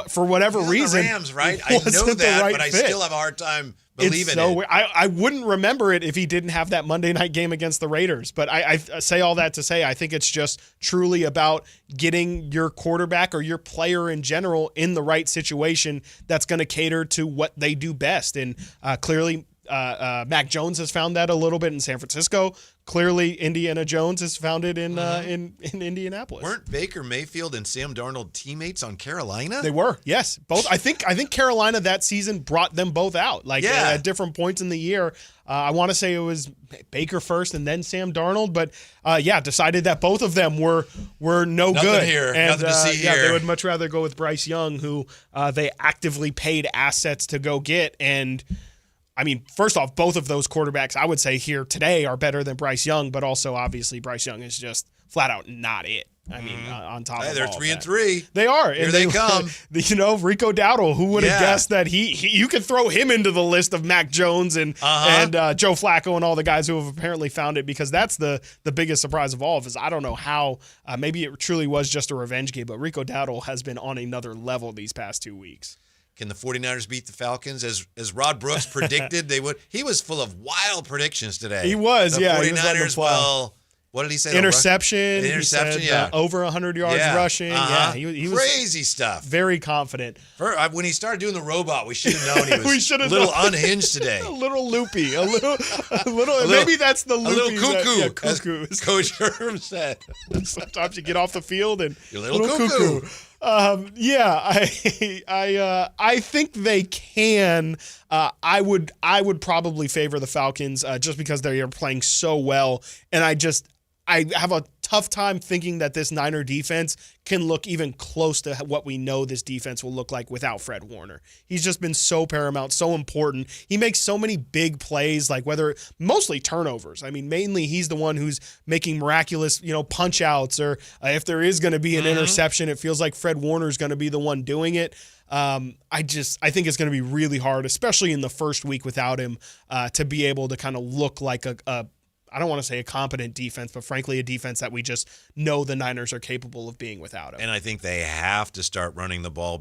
for whatever reason, the Rams, right? I know that, but I still have a hard time believing it. I wouldn't remember it if he didn't have that Monday night game against the Raiders. But I say all that to say I think it's just truly about getting your quarterback or your player in general in the right situation that's going to cater to what they do best. And clearly Mac Jones has found that a little bit in San Francisco. Clearly, Indiana Jones has found it in Indianapolis. Weren't Baker Mayfield and Sam Darnold teammates on Carolina? They were, yes. Both. I think Carolina that season brought them both out, at different points in the year. I want to say it was Baker first and then Sam Darnold, but decided that both of them were no Nothing good. Here. And, nothing to see here. They would much rather go with Bryce Young, who they actively paid assets to go get. And I mean, first off, both of those quarterbacks, I would say here today, are better than Bryce Young, but also obviously Bryce Young is just flat out not it. I mean, on top of they're all 3-3. They are. Here they come. Rico Dowdle, who would have guessed that you could throw him into the list of Mac Jones and Joe Flacco and all the guys who have apparently found it, because that's the biggest surprise of all is I don't know how, maybe it truly was just a revenge game, but Rico Dowdle has been on another level these past 2 weeks. Can the 49ers beat the Falcons as Rod Brooks predicted they would? He was full of wild predictions today. He was, the 49ers, what did he say? Interception. Interception, said, over 100 yards rushing. Yeah, he was crazy stuff. Very confident. When he started doing the robot, we should have known he was a little unhinged today. A little loopy. A little. Maybe that's the loopy. A little cuckoo. Cuckoo. As Coach Herm said. Sometimes you get off the field and you're a little cuckoo. I think they can. I would probably favor the Falcons just because they are playing so well, and I have a tough time thinking that this Niner defense can look even close to what we know this defense will look like without Fred Warner. He's just been so paramount, so important. He makes so many big plays, mostly turnovers. I mean, mainly he's the one who's making miraculous, punch outs, or if there is going to be an interception, it feels like Fred Warner is going to be the one doing it. I think it's going to be really hard, especially in the first week without him, to be able to kind of look like I don't want to say a competent defense, but frankly, a defense that we just know the Niners are capable of being without him. And I think they have to start running the ball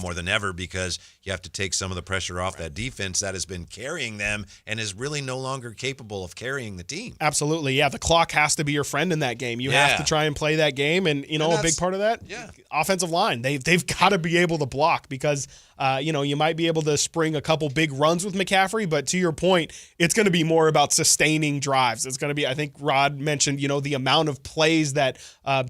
more than ever, because you have to take some of the pressure off that defense that has been carrying them and is really no longer capable of carrying the team. Absolutely. Yeah. The clock has to be your friend in that game. You have to try and play that game. And, a big part of that, offensive line. They've got to be able to block, because you might be able to spring a couple big runs with McCaffrey, but to your point, it's going to be more about sustaining drives. It's going to be, I think Rod mentioned, the amount of plays that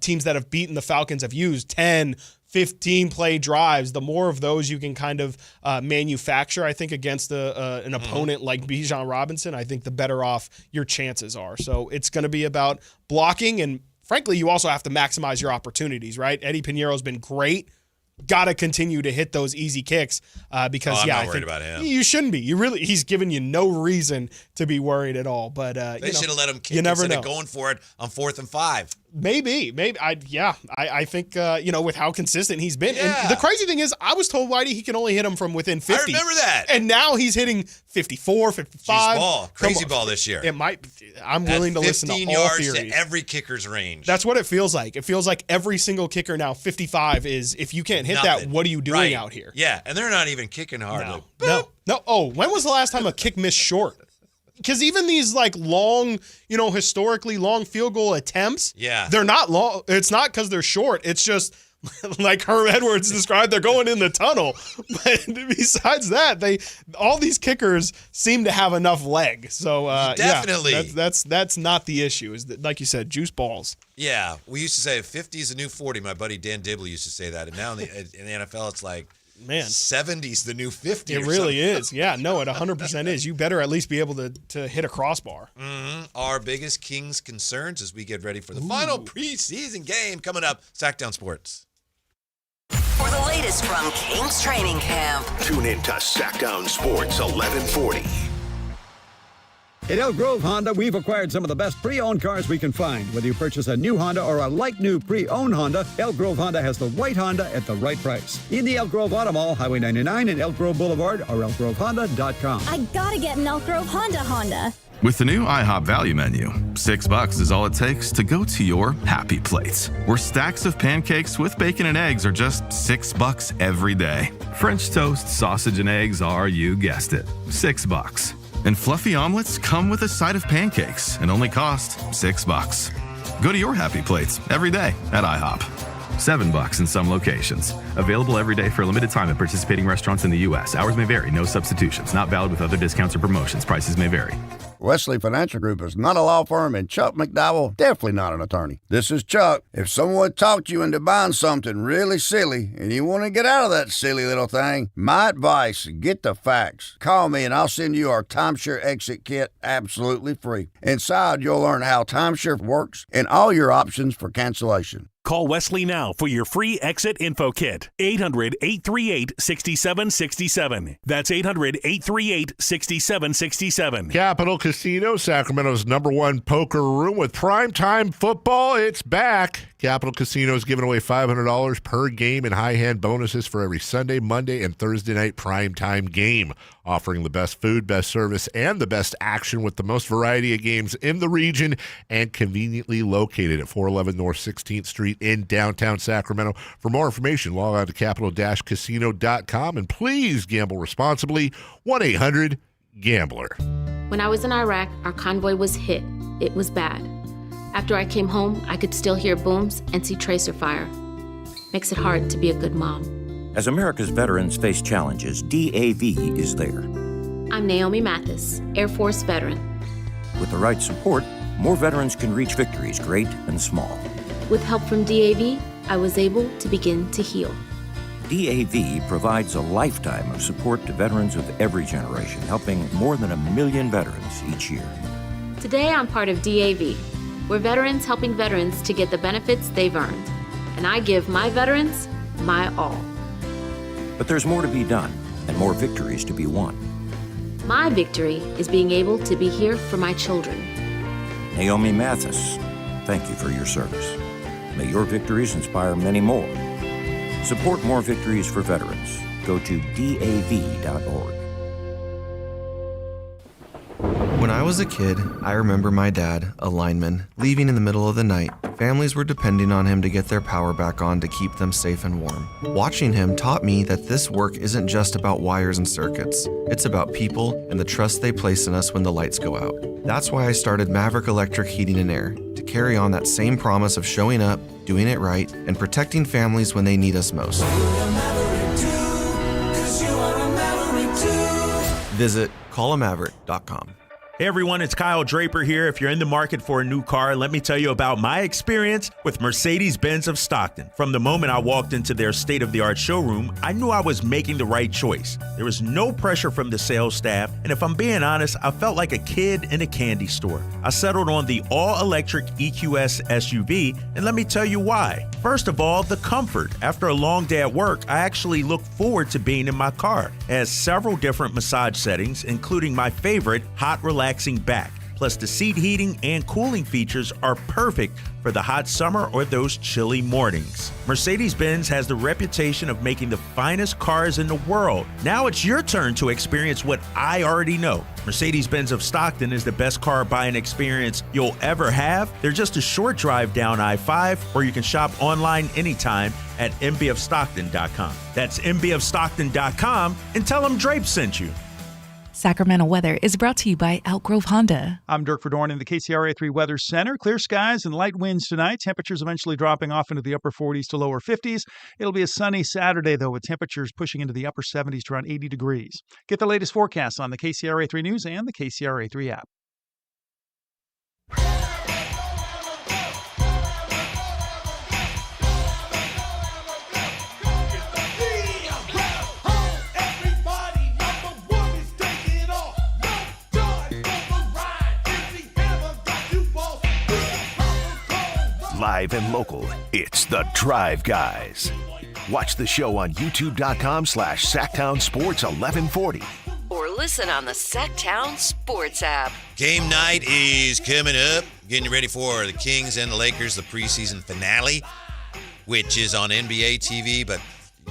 teams that have beaten the Falcons have used, 10, 15 play drives. The more of those you can kind of manufacture, I think, against an opponent like Bijan Robinson, I think the better off your chances are. So it's going to be about blocking, and frankly, you also have to maximize your opportunities, right? Eddie Piñeiro's been great. Got to continue to hit those easy kicks because I'm I not worried about him. You shouldn't be. He's given you no reason to be worried at all. But they should have let him kick instead of going for it on 4th and 5. Maybe. I think, with how consistent he's been. Yeah. And the crazy thing is, I was told Whitey he can only hit him from within 50. I remember that. And now he's hitting 54, 55. Crazy ball this year. It might. I'm willing to listen to all 15 yards theories. To every kicker's range. That's what it feels like. It feels like every single kicker now, 55 is, if you can't hit that, what are you doing out here? Yeah, and they're not even kicking hard. No. Oh, when was the last time a kick missed short? because even these like long, historically long field goal attempts, they're not long. It's not because they're short. It's just like Herm Edwards described, they're going in the tunnel. But besides that, all these kickers seem to have enough leg. So definitely, that's not the issue. Is that, like you said, juice balls. Yeah, we used to say 50 is the new 40. My buddy Dan Dibley used to say that, and now in the NFL, it's like, man, 70's the new 50. It really is. Yeah, no, it 100% is. You better at least be able to hit a crossbar. Mm-hmm. Our biggest Kings concerns as we get ready for the final preseason game coming up. Sactown Sports. For the latest from Kings training camp, tune in to Sactown Sports 1140. At Elk Grove Honda, we've acquired some of the best pre-owned cars we can find. Whether you purchase a new Honda or a like-new pre-owned Honda, Elk Grove Honda has the right Honda at the right price. In the Elk Grove Auto Mall, Highway 99 and Elk Grove Boulevard, or elkgrovehonda.com. I gotta get an Elk Grove Honda. With the new IHOP value menu, $6 is all it takes to go to your happy place, where stacks of pancakes with bacon and eggs are just $6 every day. French toast, sausage, and eggs are, you guessed it, $6. And fluffy omelets come with a side of pancakes and only cost $6. Go to your happy plates every day at IHOP. $7 in some locations. Available every day for a limited time at participating restaurants in the U.S. Hours may vary. No substitutions. Not valid with other discounts or promotions. Prices may vary. Wesley Financial Group is not a law firm, and Chuck McDowell definitely not an attorney. This is Chuck. If someone talked you into buying something really silly and you want to get out of that silly little thing, my advice, get the facts. Call me and I'll send you our timeshare exit kit absolutely free. Inside, you'll learn how timeshare works and all your options for cancellation. Call Wesley now for your free exit info kit. 800-838-6767. That's 800-838-6767. Capital Casino, Sacramento's #1 poker room with primetime football. It's back. Capital Casino is giving away $500 per game in high-hand bonuses for every Sunday, Monday, and Thursday night primetime game. Offering the best food, best service, and the best action with the most variety of games in the region and conveniently located at 411 North 16th Street in downtown Sacramento. For more information, log on to capital-casino.com and please gamble responsibly. 1-800-GAMBLER. When I was in Iraq, our convoy was hit. It was bad. After I came home, I could still hear booms and see tracer fire. Makes it hard to be a good mom. As America's veterans face challenges, DAV is there. I'm Naomi Mathis, Air Force veteran. With the right support, more veterans can reach victories, great and small. With help from DAV, I was able to begin to heal. DAV provides a lifetime of support to veterans of every generation, helping more than 1 million veterans each year. Today, I'm part of DAV. We're veterans helping veterans to get the benefits they've earned. And I give my veterans my all. But there's more to be done and more victories to be won. My victory is being able to be here for my children. Naomi Mathis, thank you for your service. May your victories inspire many more. Support more victories for veterans. Go to DAV.org. When I was a kid, I remember my dad, a lineman, leaving in the middle of the night. Families were depending on him to get their power back on to keep them safe and warm. Watching him taught me that this work isn't just about wires and circuits. It's about people and the trust they place in us when the lights go out. That's why I started Maverick Electric Heating and Air, to carry on that same promise of showing up, doing it right, and protecting families when they need us most. Visit callamaverick.com. Hey everyone, it's Kyle Draper here. If you're in the market for a new car, let me tell you about my experience with Mercedes-Benz of Stockton. From the moment I walked into their state-of-the-art showroom, I knew I was making the right choice. There was no pressure from the sales staff, and if I'm being honest, I felt like a kid in a candy store. I settled on the all-electric EQS SUV, and let me tell you why. First of all, the comfort. After a long day at work, I actually look forward to being in my car. It has several different massage settings, including my favorite, hot relaxing back. Plus, the seat heating and cooling features are perfect for the hot summer or those chilly mornings. Mercedes-Benz has the reputation of making the finest cars in the world. Now it's your turn to experience what I already know. Mercedes-Benz of Stockton is the best car buying experience you'll ever have. They're just a short drive down I-5, or you can shop online anytime at mbofstockton.com. That's mbofstockton.com, and tell them Drape sent you. Sacramento weather is brought to you by Outgrove Honda. I'm Dirk Verdorn in the KCRA3 Weather Center. Clear skies and light winds tonight. Temperatures eventually dropping off into the upper 40s to lower 50s. It'll be a sunny Saturday, though, with temperatures pushing into the upper 70s to around 80 degrees. Get the latest forecasts on the KCRA3 News and the KCRA3 app. Live and local, it's the Drive Guys. Watch the show on youtube.com/Sactown Sports 1140. Or listen on the Sactown Sports app. Game night is coming up. Getting ready for the Kings and the Lakers, the preseason finale, which is on NBA TV, but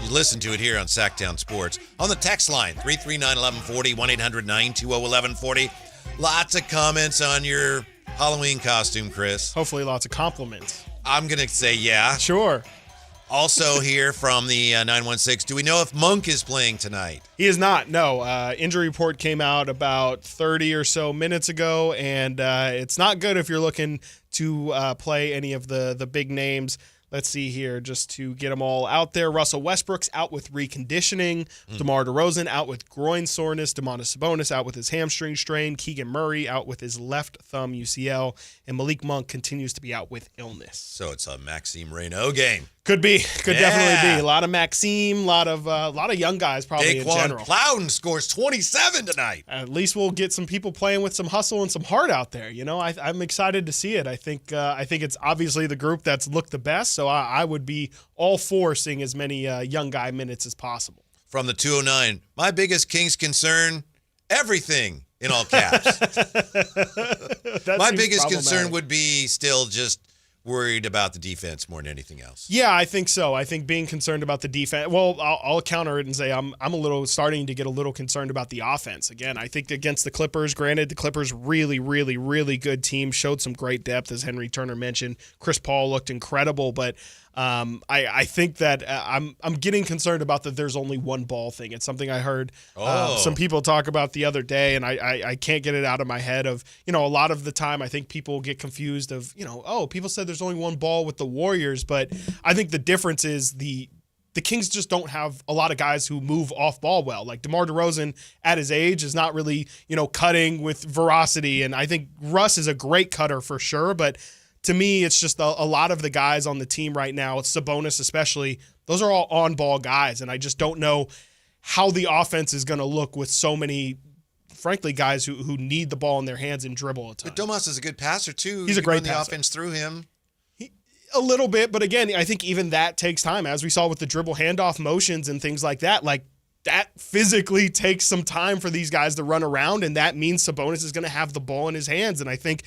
you listen to it here on Sactown Sports. On the text line, 339-1140, 1-800-920-1140. Lots of comments on your Halloween costume, Chris. Hopefully lots of compliments. I'm going to say yeah. Sure. Also here from the 916, do we know if Monk is playing tonight? He is not, no. Injury report came out about 30 or so minutes ago, and it's not good if you're looking to play any of the big names. Let's see here, just to get them all out there. Russell Westbrook's out with reconditioning. DeMar DeRozan out with groin soreness. Domantas Sabonis out with his hamstring strain. Keegan Murray out with his left thumb UCL. And Malik Monk continues to be out with illness. So it's a Maxime Reynaud game. Could be. Could definitely be. A lot of Maxime, a lot of young guys probably in general. Plowden scores 27 tonight. At least we'll get some people playing with some hustle and some heart out there. You know, I'm excited to see it. I think it's obviously the group that's looked the best, so I would be all for seeing as many young guy minutes as possible. From the 209, my biggest Kings concern, everything in all caps. My biggest concern would be still just worried about the defense more than anything else. Yeah, I think so. I think being concerned about the defense. Well, I'll counter it and say I'm starting to get a little concerned about the offense. Again, I think against the Clippers, granted the Clippers really, really, really good team, showed some great depth as Henry Turner mentioned. Chris Paul looked incredible, but I think that I'm getting concerned about that there's only one ball thing. It's something I heard some people talk about the other day, and I can't get it out of my head of, a lot of the time I think people get confused of, people said there's only one ball with the Warriors, but I think the difference is the Kings just don't have a lot of guys who move off ball well. Like DeMar DeRozan at his age is not really, cutting with veracity, and I think Russ is a great cutter for sure, but to me, it's just a lot of the guys on the team right now, Sabonis especially, those are all on-ball guys, and I just don't know how the offense is going to look with so many, frankly, guys who need the ball in their hands and dribble a ton. But Domas is a good passer, too. He's a great passer. The passer. offense through him. A little bit, but again, I think even that takes time, as we saw with the dribble handoff motions and things like that. Like, that physically takes some time for these guys to run around, and that means Sabonis is going to have the ball in his hands, and I think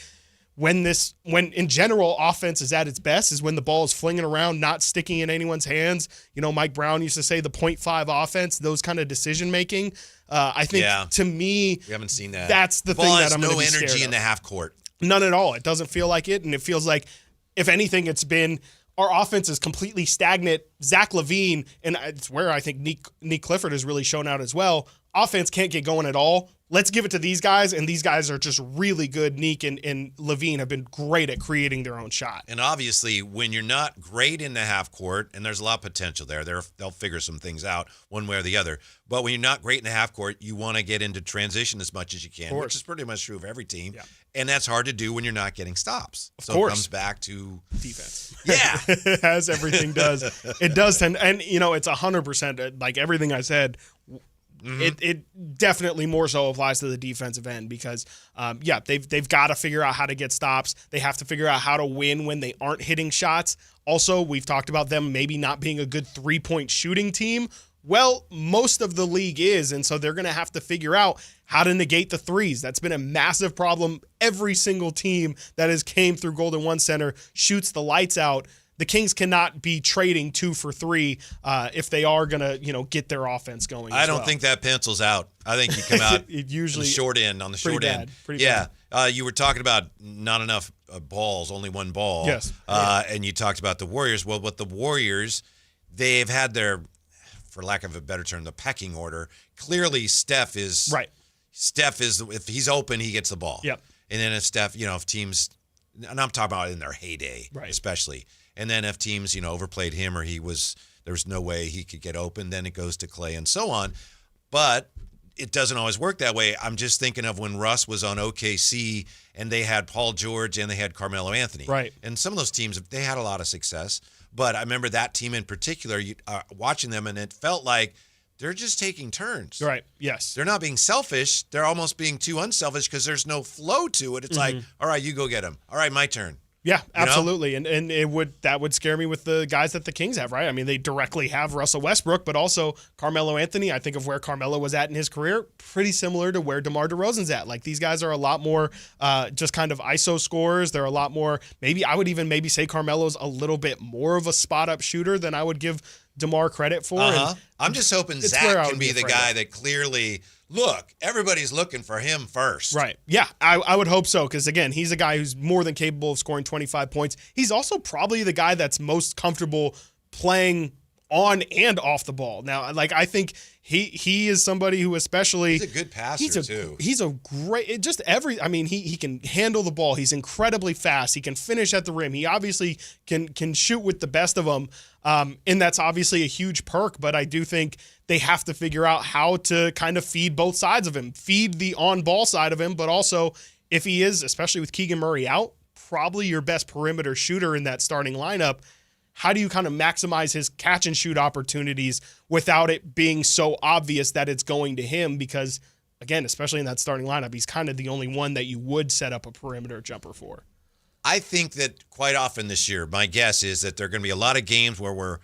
when in general offense is at its best is when the ball is flinging around, not sticking in anyone's hands. Mike Brown used to say the 0.5 offense, those kind of decision making. I think to me, we haven't seen that. That's the thing that I'm going to be scared of. No energy in the half court. None at all. It doesn't feel like it, and it feels like, if anything, it's been our offense is completely stagnant. Zach LaVine, and it's where I think Nick Clifford has really shown out as well. Offense can't get going at all. Let's give it to these guys, and these guys are just really good. Nick and LaVine have been great at creating their own shot. And obviously, when you're not great in the half court, and there's a lot of potential there, they'll figure some things out one way or the other. But when you're not great in the half court, you want to get into transition as much as you can, which is pretty much true of every team. Yeah. And that's hard to do when you're not getting stops. Of course. It comes back to defense. Yeah. As everything does. It does tend, and it's 100%, like everything I said, it definitely more so applies to the defensive end because, they've got to figure out how to get stops. They have to figure out how to win when they aren't hitting shots. Also, we've talked about them maybe not being a good three-point shooting team. Well, most of the league is, and so they're going to have to figure out how to negate the threes. That's been a massive problem. Every single team that has came through Golden One Center shoots the lights out. The Kings cannot be trading 2 for 3 if they are going to, get their offense going. I don't think that pencils out. I think you come out usually on the short end. Pretty bad. You were talking about not enough balls, only one ball. Yes. And you talked about the Warriors. Well, with the Warriors, they've had their, for lack of a better term, the pecking order. Clearly, Steph is right. Steph if he's open, he gets the ball. Yep. And then if Steph, if teams, and I'm talking about in their heyday, right, especially. And then if teams, overplayed him or there was no way he could get open, then it goes to Clay and so on. But it doesn't always work that way. I'm just thinking of when Russ was on OKC and they had Paul George and they had Carmelo Anthony. Right. And some of those teams, they had a lot of success. But I remember that team in particular, watching them, and it felt like they're just taking turns. Right. Yes. They're not being selfish. They're almost being too unselfish because there's no flow to it. It's like, all right, you go get him. All right, my turn. Yeah, absolutely. And that would scare me with the guys that the Kings have, right? I mean, they directly have Russell Westbrook, but also Carmelo Anthony. I think of where Carmelo was at in his career, pretty similar to where DeMar DeRozan's at. Like, these guys are a lot more just kind of ISO scorers. They're a lot more, I would even say Carmelo's a little bit more of a spot-up shooter than I would give DeMar credit for. And I'm just hoping Zach can be the guy that clearly, look, everybody's looking for him first. Right. Yeah, I would hope so, because, again, he's a guy who's more than capable of scoring 25 points. He's also probably the guy that's most comfortable playing on and off the ball. Now, I think he is somebody who especially... He's a good passer, too. He's a great... he can handle the ball. He's incredibly fast. He can finish at the rim. He obviously can shoot with the best of them. And that's obviously a huge perk, but I do think they have to figure out how to kind of feed both sides of him, feed the on-ball side of him, but also if he is, especially with Keegan Murray out, probably your best perimeter shooter in that starting lineup. How do you kind of maximize his catch and shoot opportunities without it being so obvious that it's going to him? Because, again, especially in that starting lineup, he's kind of the only one that you would set up a perimeter jumper for. I think that quite often this year, my guess is that there are going to be a lot of games where we're,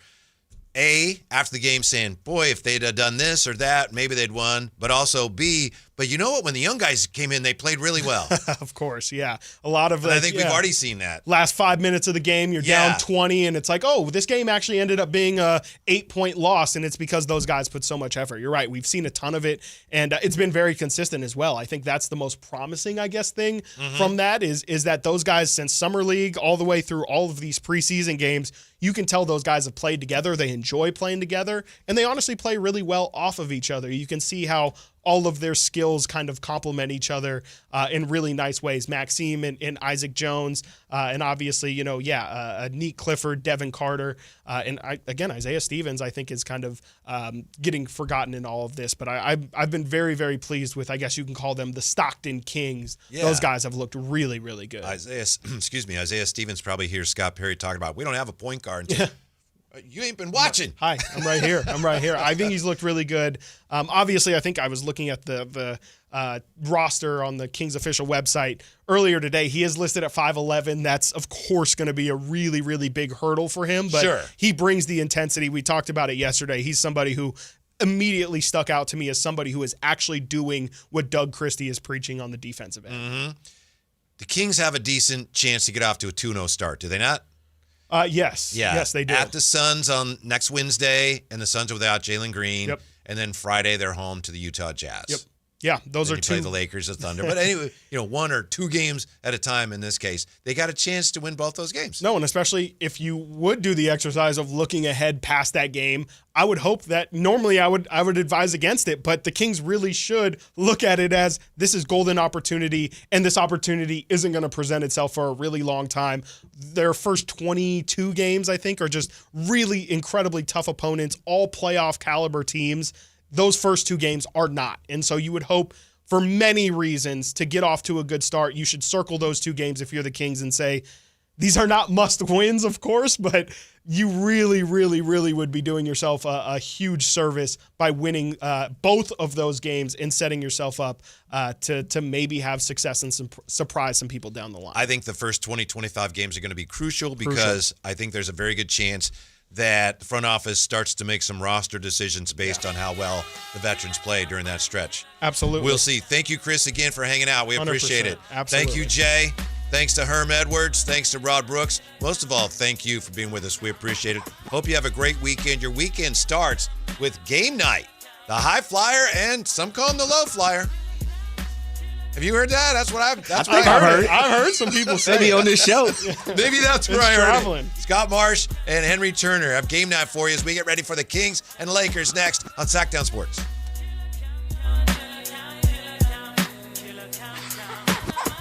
after the game saying, boy, if they'd have done this or that, maybe they'd won. But also, B, but you know what? When the young guys came in, they played really well. Of course, yeah. A lot of I think we've already seen that. Last 5 minutes of the game, you're down 20, and it's like, oh, this game actually ended up being a 8-point loss, and it's because those guys put so much effort. You're right. We've seen a ton of it, and it's been very consistent as well. I think that's the most promising, thing from that is that those guys, since Summer League all the way through all of these preseason games, you can tell those guys have played together. They enjoy playing together, and they honestly play really well off of each other. You can see how all of their skills kind of complement each other in really nice ways. Maxime and Isaac Jones, and obviously, Neat Clifford, Devin Carter, and Isaiah Stevens, I think, is kind of getting forgotten in all of this. But I've been very, very pleased with, I guess you can call them the Stockton Kings. Yeah. Those guys have looked really, really good. Isaiah Stevens probably hears Scott Perry talking about, we don't have a point guard. Yeah. You ain't been watching. Hi, I'm right here. I think he's looked really good. Obviously, I think I was looking at the roster on the Kings official website earlier today. He is listed at 5'11". That's, of course, going to be a really, really big hurdle for him. But he brings the intensity. We talked about it yesterday. He's somebody who immediately stuck out to me as somebody who is actually doing what Doug Christie is preaching on the defensive end. Mm-hmm. The Kings have a decent chance to get off to a 2-0 start, do they not? Yes. Yeah. Yes, they do. At the Suns on next Wednesday, and the Suns are without Jalen Green. Yep. And then Friday, they're home to the Utah Jazz. Yep. Yeah, those are two. Play the Lakers, the Thunder. But anyway, 1 or 2 games at a time in this case. They got a chance to win both those games. No, and especially if you would do the exercise of looking ahead past that game, I would hope that normally I would advise against it, but the Kings really should look at it as this is golden opportunity, and this opportunity isn't going to present itself for a really long time. Their first 22 games, I think, are just really incredibly tough opponents, all playoff caliber teams. Those first 2 games are not. And so you would hope for many reasons to get off to a good start. You should circle those 2 games if you're the Kings and say, these are not must wins, of course, but you really, really, really would be doing yourself a huge service by winning both of those games and setting yourself up to maybe have success and surprise some people down the line. I think the first 20, 25 games are going to be crucial because I think there's a very good chance that the front office starts to make some roster decisions based on how well the veterans play during that stretch. Absolutely. We'll see. Thank you, Chris, again for hanging out. We appreciate it. Absolutely. Thank you, Jay. Thanks to Herm Edwards. Thanks to Rod Brooks. Most of all, thank you for being with us. We appreciate it. Hope you have a great weekend. Your weekend starts with game night, the high flyer, and some call him the low flyer. Have you heard that? That's what I've heard. I've heard some people say maybe on this show. Maybe that's where I heard it. Scott Marsh and Henry Turner have game night for you as we get ready for the Kings and Lakers next on Sactown Sports.